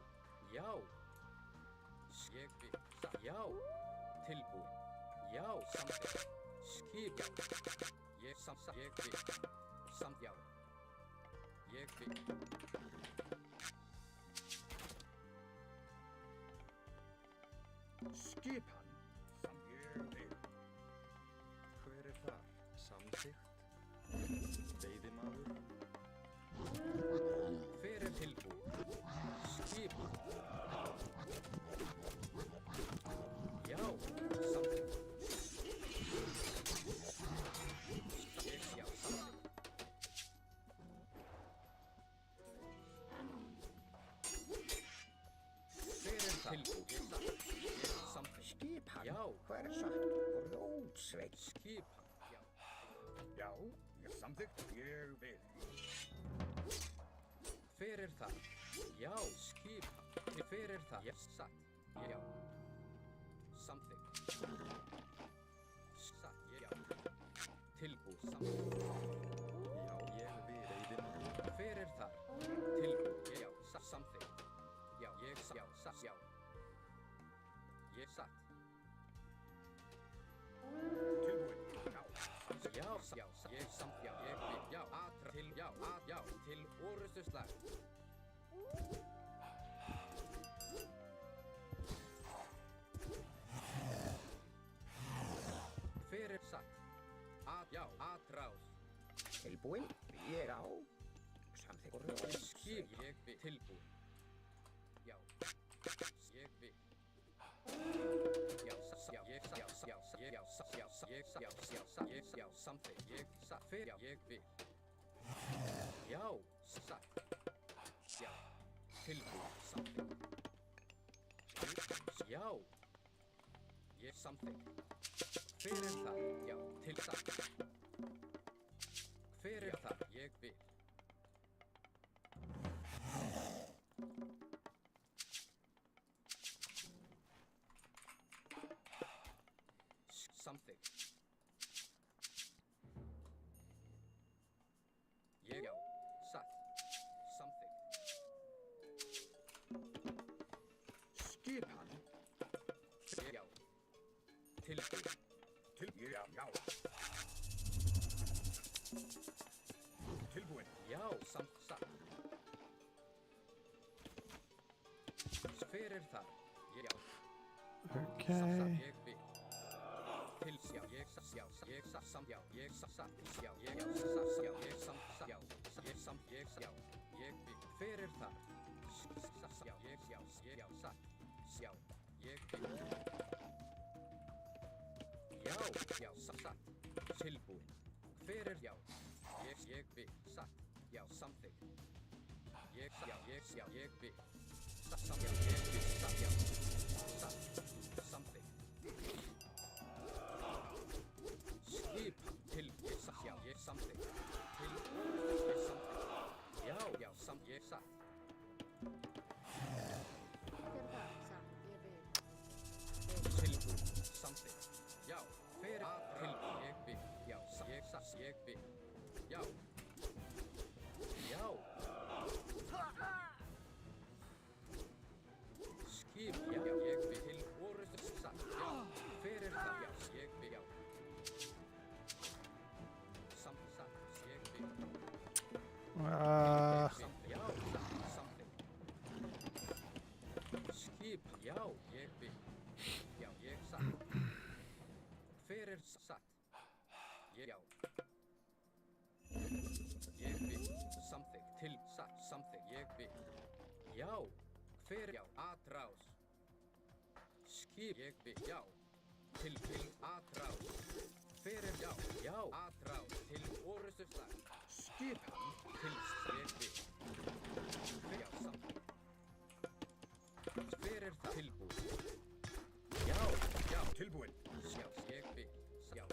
Já. Ég vil. Já. Tilbú. Já. Something. Skip. Já. Ég samt. Ég vil. Samt já. Ég vil. Skip hann. Ég vil. Hver er það? Samþykkt. Veiðimaður. Fyrir tilbú. Skip. Já. Something. Ég já. Something. Skip. Já, something. Ég vil. Hver það? Já, skip. Hver það? Yes, satt. Já. Something. Satt. Já. Tilbúð. Something. Já, ég vil. Hver það? Tilbúð. Já, satt. Something. Já, ég já, satt. Já. Ég satt. Tilbúin. Já. Já, ég samt, já, ég vil. Já, til, já, til orustu slag. Hver satt? Já, atrás. Tilbúin. Ég á. Something. Skip, ég vil. Tilbúin. Já, ég vil. Já, something, ég satt, fyrir, já, ég vil. Já, satt. Já, tilbúið, something. Já, ég something. Fyrir það, já, til satt. Fyrir það, ég vil. Something. Ég já, satt. Something. Skipan. Ég já. Tilbúið. Já. Tilbúin. Já, samt satt. Fyrir það. Ég já. Okay. Ég vil. Til sjá, ég satt, já, ég satt, samt, já, ég satt, já, ég já, satt, já, ég samt, já, ég samt, ég já, ég vil. Fyrir það. Satt, já, ég já, satt, já, ég vil. Já, satt, tilbúin. Fyrir, já, ég vil, satt, já, something. Ég vil. Satt, já, ég vil, satt, já, satt, something. Skip, til, ég satt, já, ég something. Til, ég something. Já, samt, ég satt. Tilbúin, something. Já, fyrir, tilbúin, ég vil. Já, ég satt, ég vil. Já. Skip, já, ég vil. Til, orustu, satt, já. Fyrir það, já, ég vil, já. Samt, satt, ég vil. Já, something. Skip, já, ég vil. Já, ég satt. Fyrir satt. Já. Ég vil. Something. Til satt. Something. Ég vil. Já. Fyrir já. Atrás. Skip. Ég vil. Já. Til atrás. Fyrir já. Já. Atrás. Til orustu slag. Skip. Til ég vil. Fyrir já. Something. Fyrir það. Tilbúið. Já. Tilbúin. Já, ég vil. Já.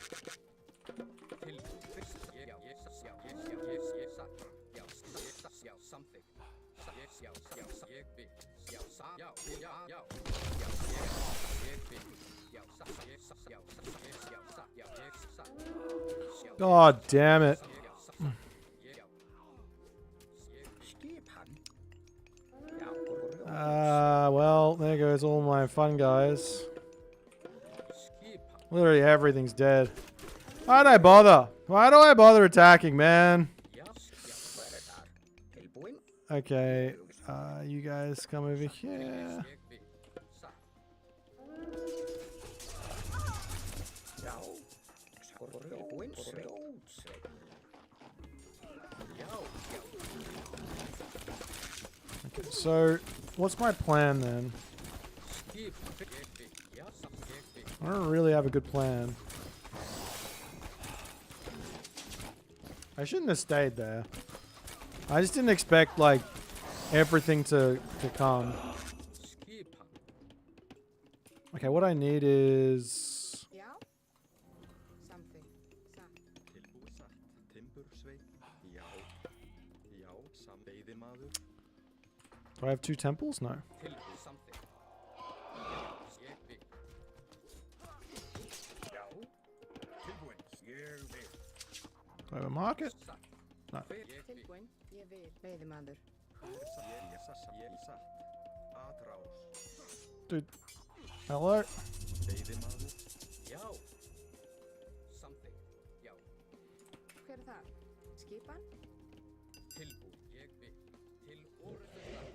Tilbúið. Fyrst. Já, ég satt. Já, ég satt. Já, something. Ég vil. Já, satt. Já, ég vil. Já, satt. God damn it. Well, there goes all my fun guys. Literally everything's dead. Why'd I bother? Why do I bother attacking, man? Okay, you guys come over here. Okay, so what's my plan then? I don't really have a good plan. I shouldn't have stayed there. I just didn't expect like everything to come. Okay, what I need is Do I have 2 temples? No. Tilbúið samþykkt. Ég vil. Já. Tilbúin. Ég vil. Do I have a market? Satt. No. Hver ég vil. Tilbúin. Ég vil. Veiðimaður. Ég satt. Atrás. Dude. Hello? Veiðimaður. Já. Samþykkt. Já. Hver er það? Skipan? Tilbúið. Ég vil. Til orðustar.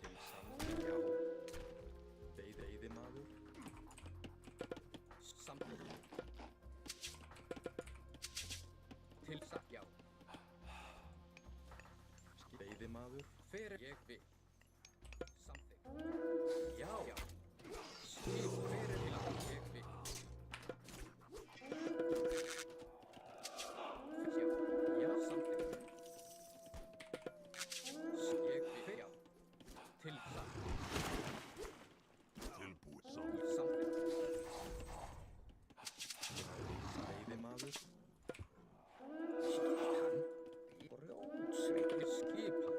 Til samþykkt. Já. Veiðimaður. Samþykkt. Til satt. Já. Veiðimaður. Hver er ég vil. Samþykkt. Já. Já. Skip. Hver er til að ég vil. Já. Já. Samþykkt. Ég vil. Já. Til satt. Tilbúið. Samþykkt. Veiðimaður. Skipan.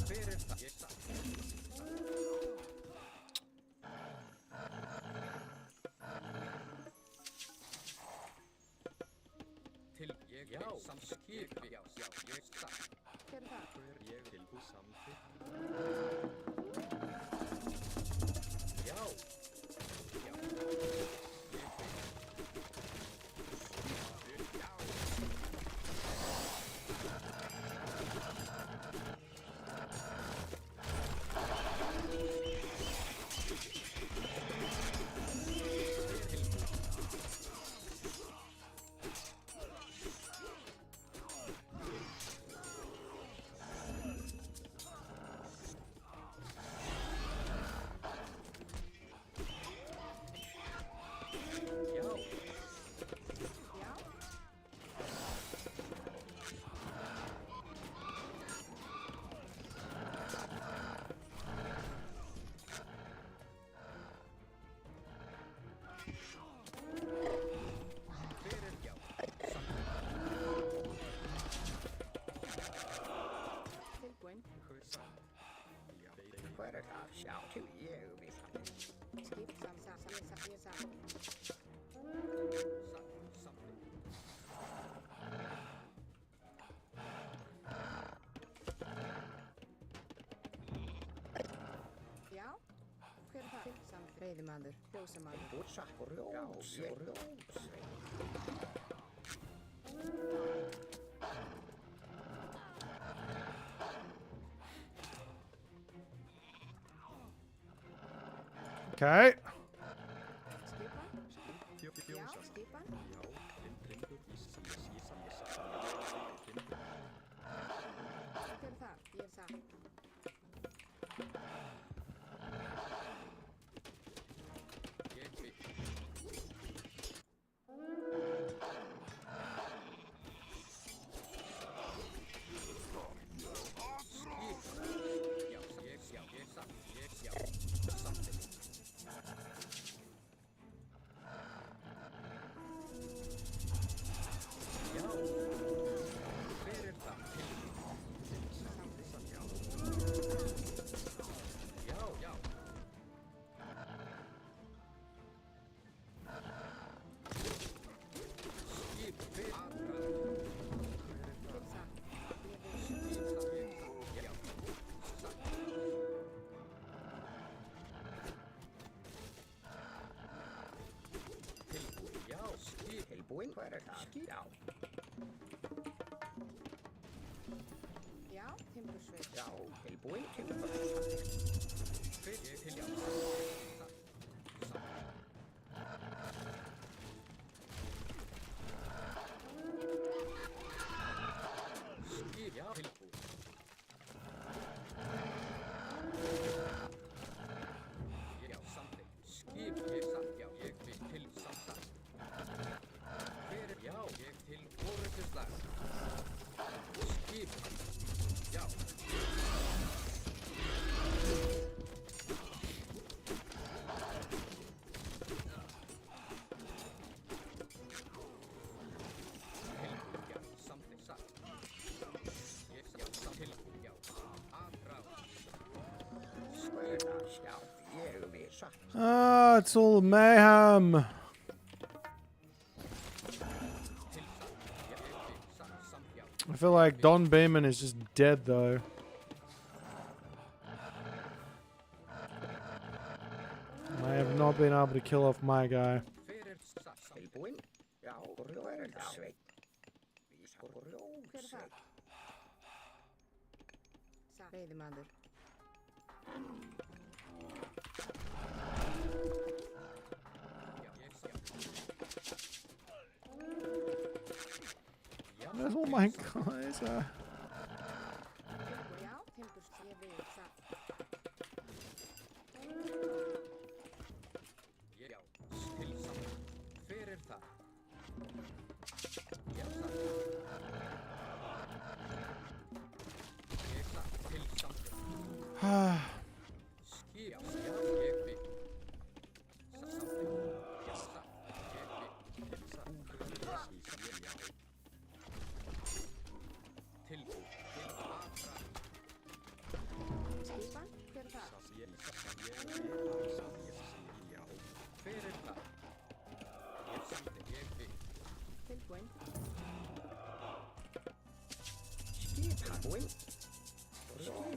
Hver er það? Ég satt. Til ég vil. Samskip. Já. Já. Ég satt. Hver er það? Hver ég tilbúið samþykkt. Já. Já. Tilbúin. Hver er það? Já. Til ég vil. Skip. Ég satt. Já. Hver er það? Samþykkt. Veiðimaður. Ljósamaður. Búrsa. Rjóns. Okay. Skipan? Já. Skipan? Hver er það? Ég satt. Ég vil. Tilbúin. Hver er það? Já. Já. Timbursveit. Já. Tilbúin. Timbursveit. Hver er til já. Skip. Já. Tilbúið. Já. Samþykkt. Skip. Ég satt. Já. Ég vil til samsagt. Hver er já. Ég til orðustar. Skip. Já. Ah, it's all mayhem. I feel like Don Beeman is just dead though. I have not been able to kill off my guy. Veiðimaður. Where's all my guys? Já, timburs, ég vil, satt. Já, skilsamt. Hver það? Já, satt. Ég satt, skilsamt. Skip, já, ég vil. Samþykkt. Já, satt, ég vil. Tilbúð, til aðra. Skipan, hver það? Hver það? Ég samþykkt, ég vil. Tilbúin.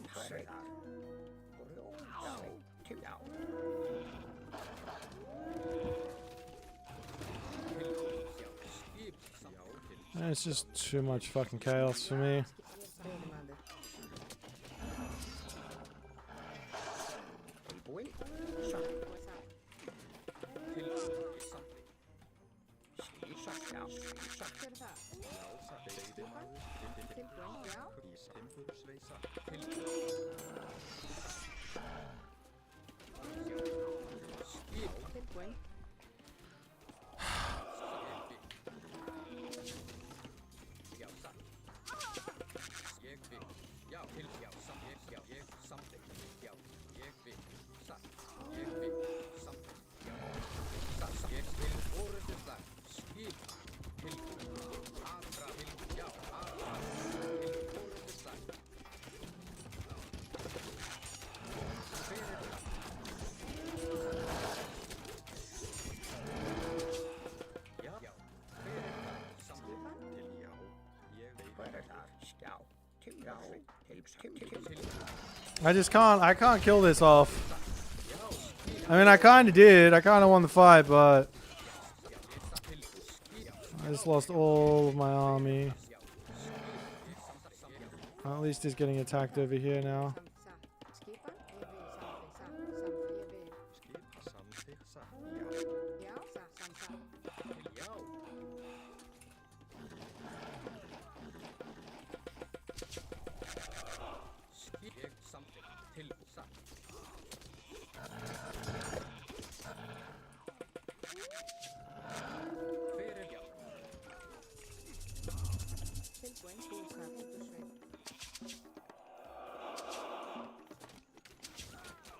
Skipan. It's just too much fucking chaos for me. Veiðimaður. Tilbúin. Satt. Tilbúð, ég samþykkt. Hver það? Skipan. Tilbúin, já. Tilbúin. Já, satt. Ég vil. Já, til, já, samþykkt. Já, ég samþykkt. Já, ég vil. Satt. Ég vil. Samþykkt. Já, satt. Ég vil orðislega. Skip. Tilbúð. Aðra til, já, aðra. Til orðislega. Hver það? Já, já. Hver það? Samþykkt. I can't kill this off. I mean, I kind of did. I kind of won the fight, but I just lost all of my army. At least he's getting attacked over here now. Skipan, ég vil, satt, ég vil. Já, satt, satt. Já. Skip, ég samþykkt. Tilbúð, satt. Hver já? Tilbúin, búsa, timbursveit.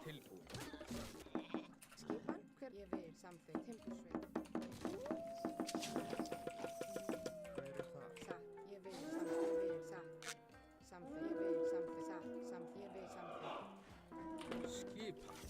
Tilbúð. Skipan, hver ég vil, samþykkt, timbursveit. Satt, ég vil, satt. Samþykkt, ég vil, samþykkt, satt. Samt, ég vil, samþykkt. Skipan.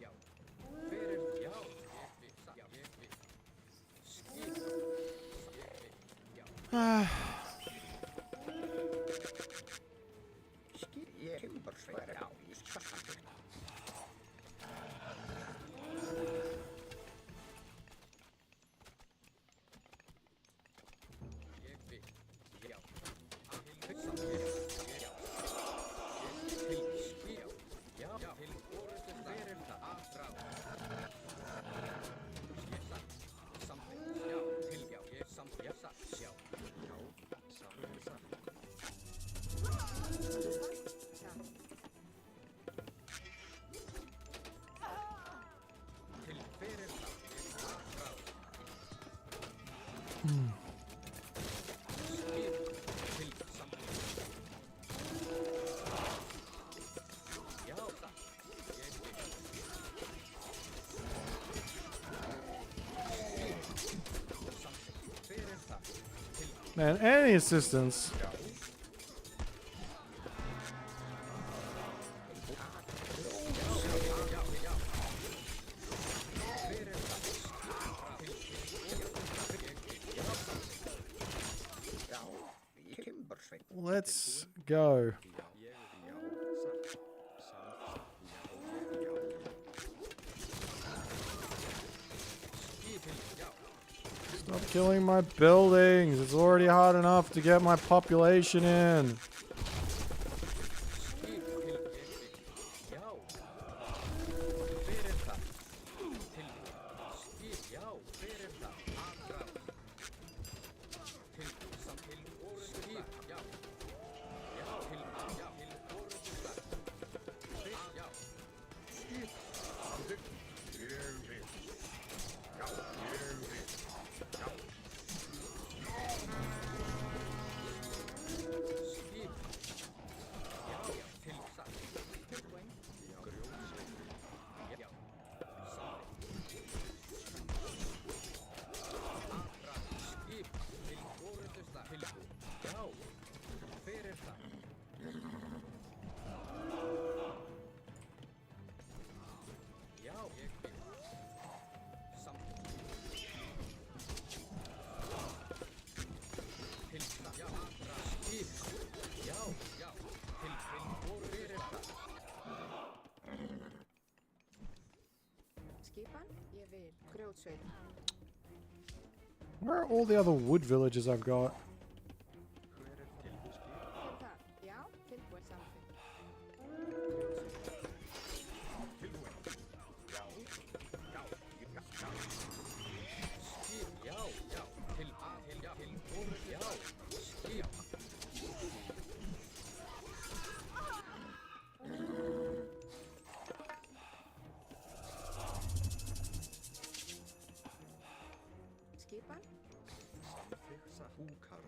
Já. Fyrir, já. Ég vil. Skip. Já. Skip, ég timbursveit. Já, ég samþykkt. Ég vil. Já. Til skip. Já. Til orustu fyrir það. Afrá. Skip satt. Samþykkt. Já. Til já. Ég samþykkt. Satt. Já. Já, satt. Til fyrir það. Afrá. Skip. Til samþykkt. Já. Satt. Ég vil. Samþykkt. Fyrir það. Til Man, any assistance? Já, ég timbursveit. Let's go. Já, satt. Stop killing my buildings. It's already hard enough to get my population in. Skipan, ég vil. Grjótsveit. Where are all the other wood villages I've got? Til það. Já, tilbúið samþykkt. Skipan, Búkarl.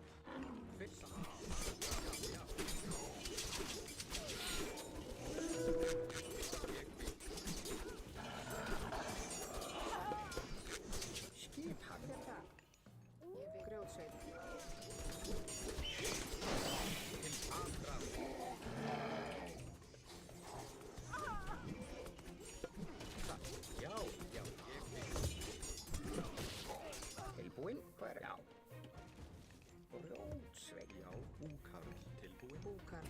Skip hann. til það. Ég vil. Grjótsveit. Tilbúinn, hvað er já? Grjótsveit. Já, búkarl. Tilbúin. Búkarl.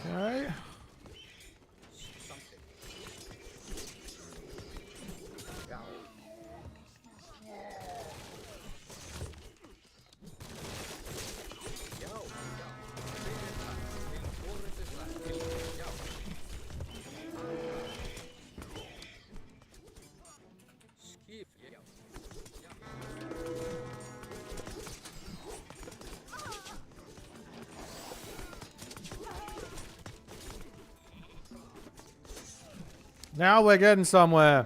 Okay. Já. Now we're getting somewhere.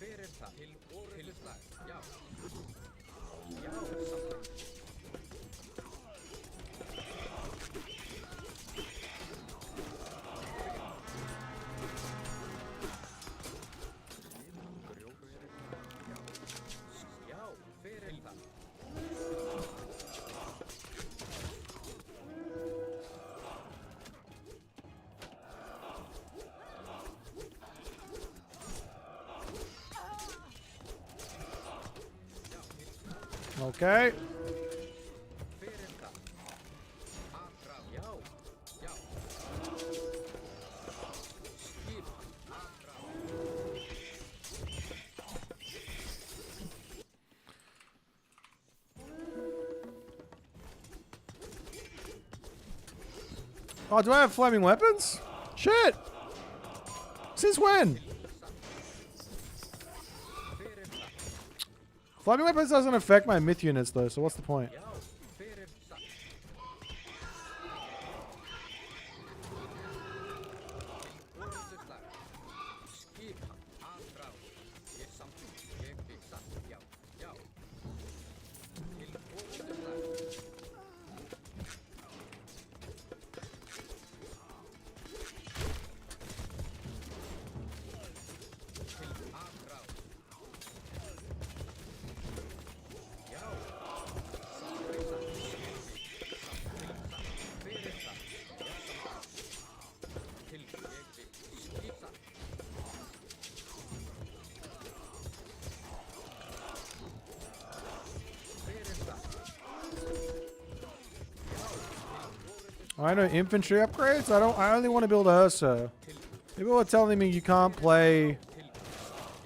Fyrir það til slag. Já. Já, samþykkt. Já, fyrir það. Okay. Fyrir það. Afrá. Já. Já. Skip. Afrá. Oh, do I have flaming weapons? Shit! Since when? Flaming weapons doesn't affect my myth units though, so what's the point? Já. Fyrir það. Til slag. Skip. Afrá. Ég samþykkt. Ég vil satt. Já. Já. Til slag. I know infantry upgrades. I only want to build a Herser. People are telling me you can't play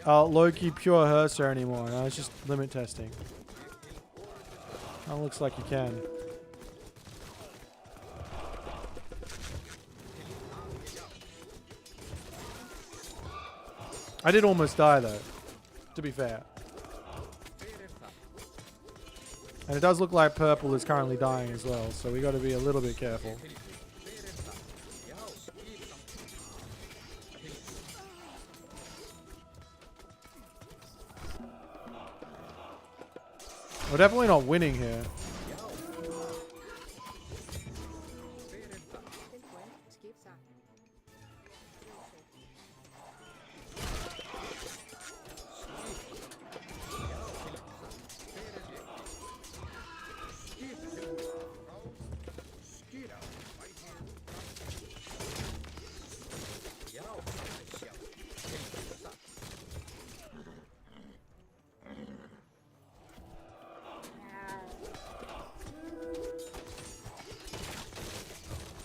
Loki pure Herser anymore. No, it's just limit testing. That looks like you can. I did almost die though, to be fair. And it does look like purple is currently dying as well, so we got to be a little bit careful. We're definitely not winning here.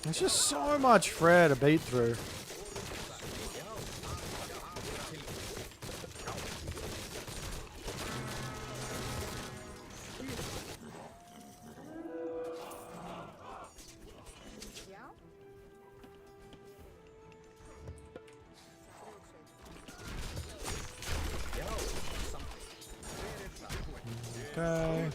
There's just so much Freya to beat through. Okay.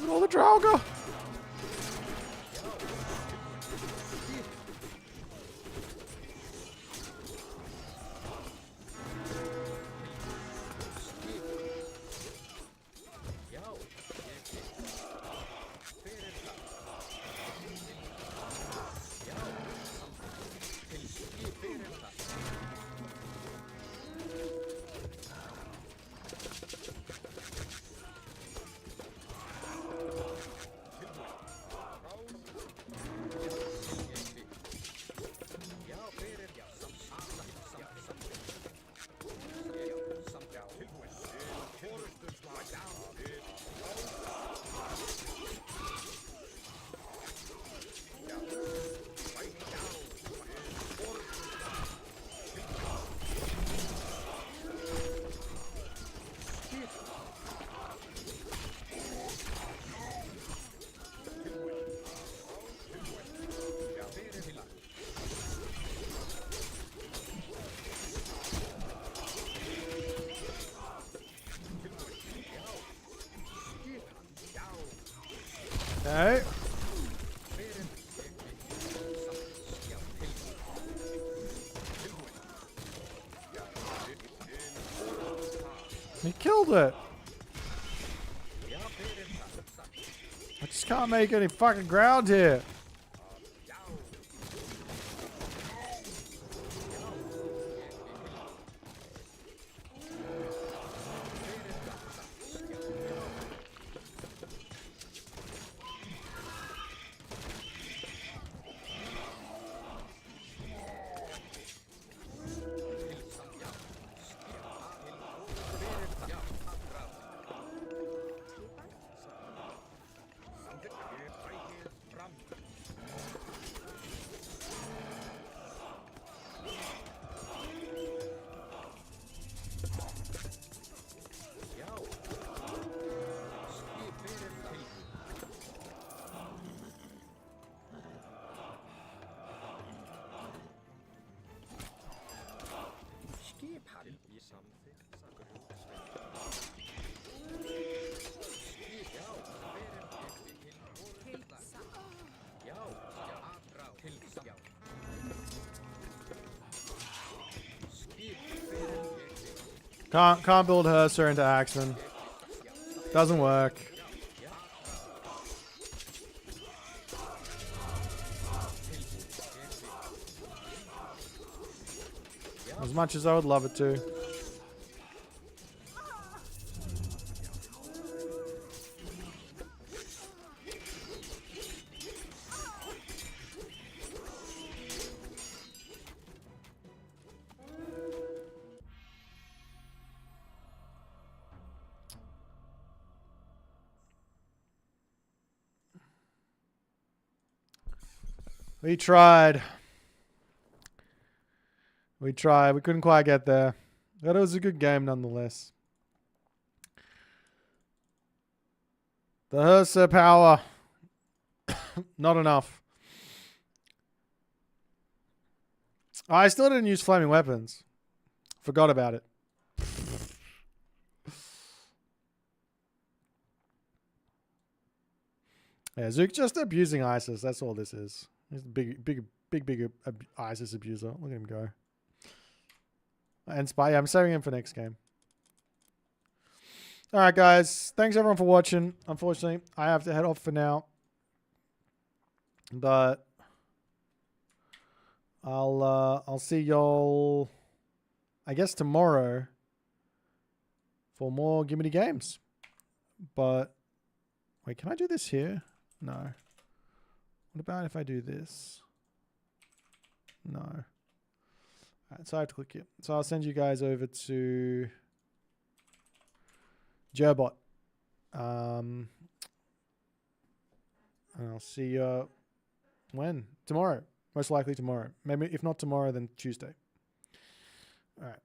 All the Draugr. Okay. He killed it. I just can't make any fucking ground here. Can't build Herser into Axeman. Doesn't work. As much as I would love it to. We tried. We tried. We couldn't quite get there. But it was a good game nonetheless. The Herser power. Not enough. I still didn't use flaming weapons. Forgot about it. Yeah, Zook just abusing Isis. That's all this is. He's a big Isis abuser. Look at him go. And Spy. Yeah, I'm saving him for next game. All right, guys. Thanks everyone for watching. Unfortunately, I have to head off for now. But I'll see y'all, I guess, tomorrow for more Gimme games. But wait, can I do this here? No. What about if I do this? No. All right, so I have to click it. So I'll send you guys over to Gerbot. And I'll see you when? Tomorrow. Most likely tomorrow. Maybe if not tomorrow, then Tuesday. All right.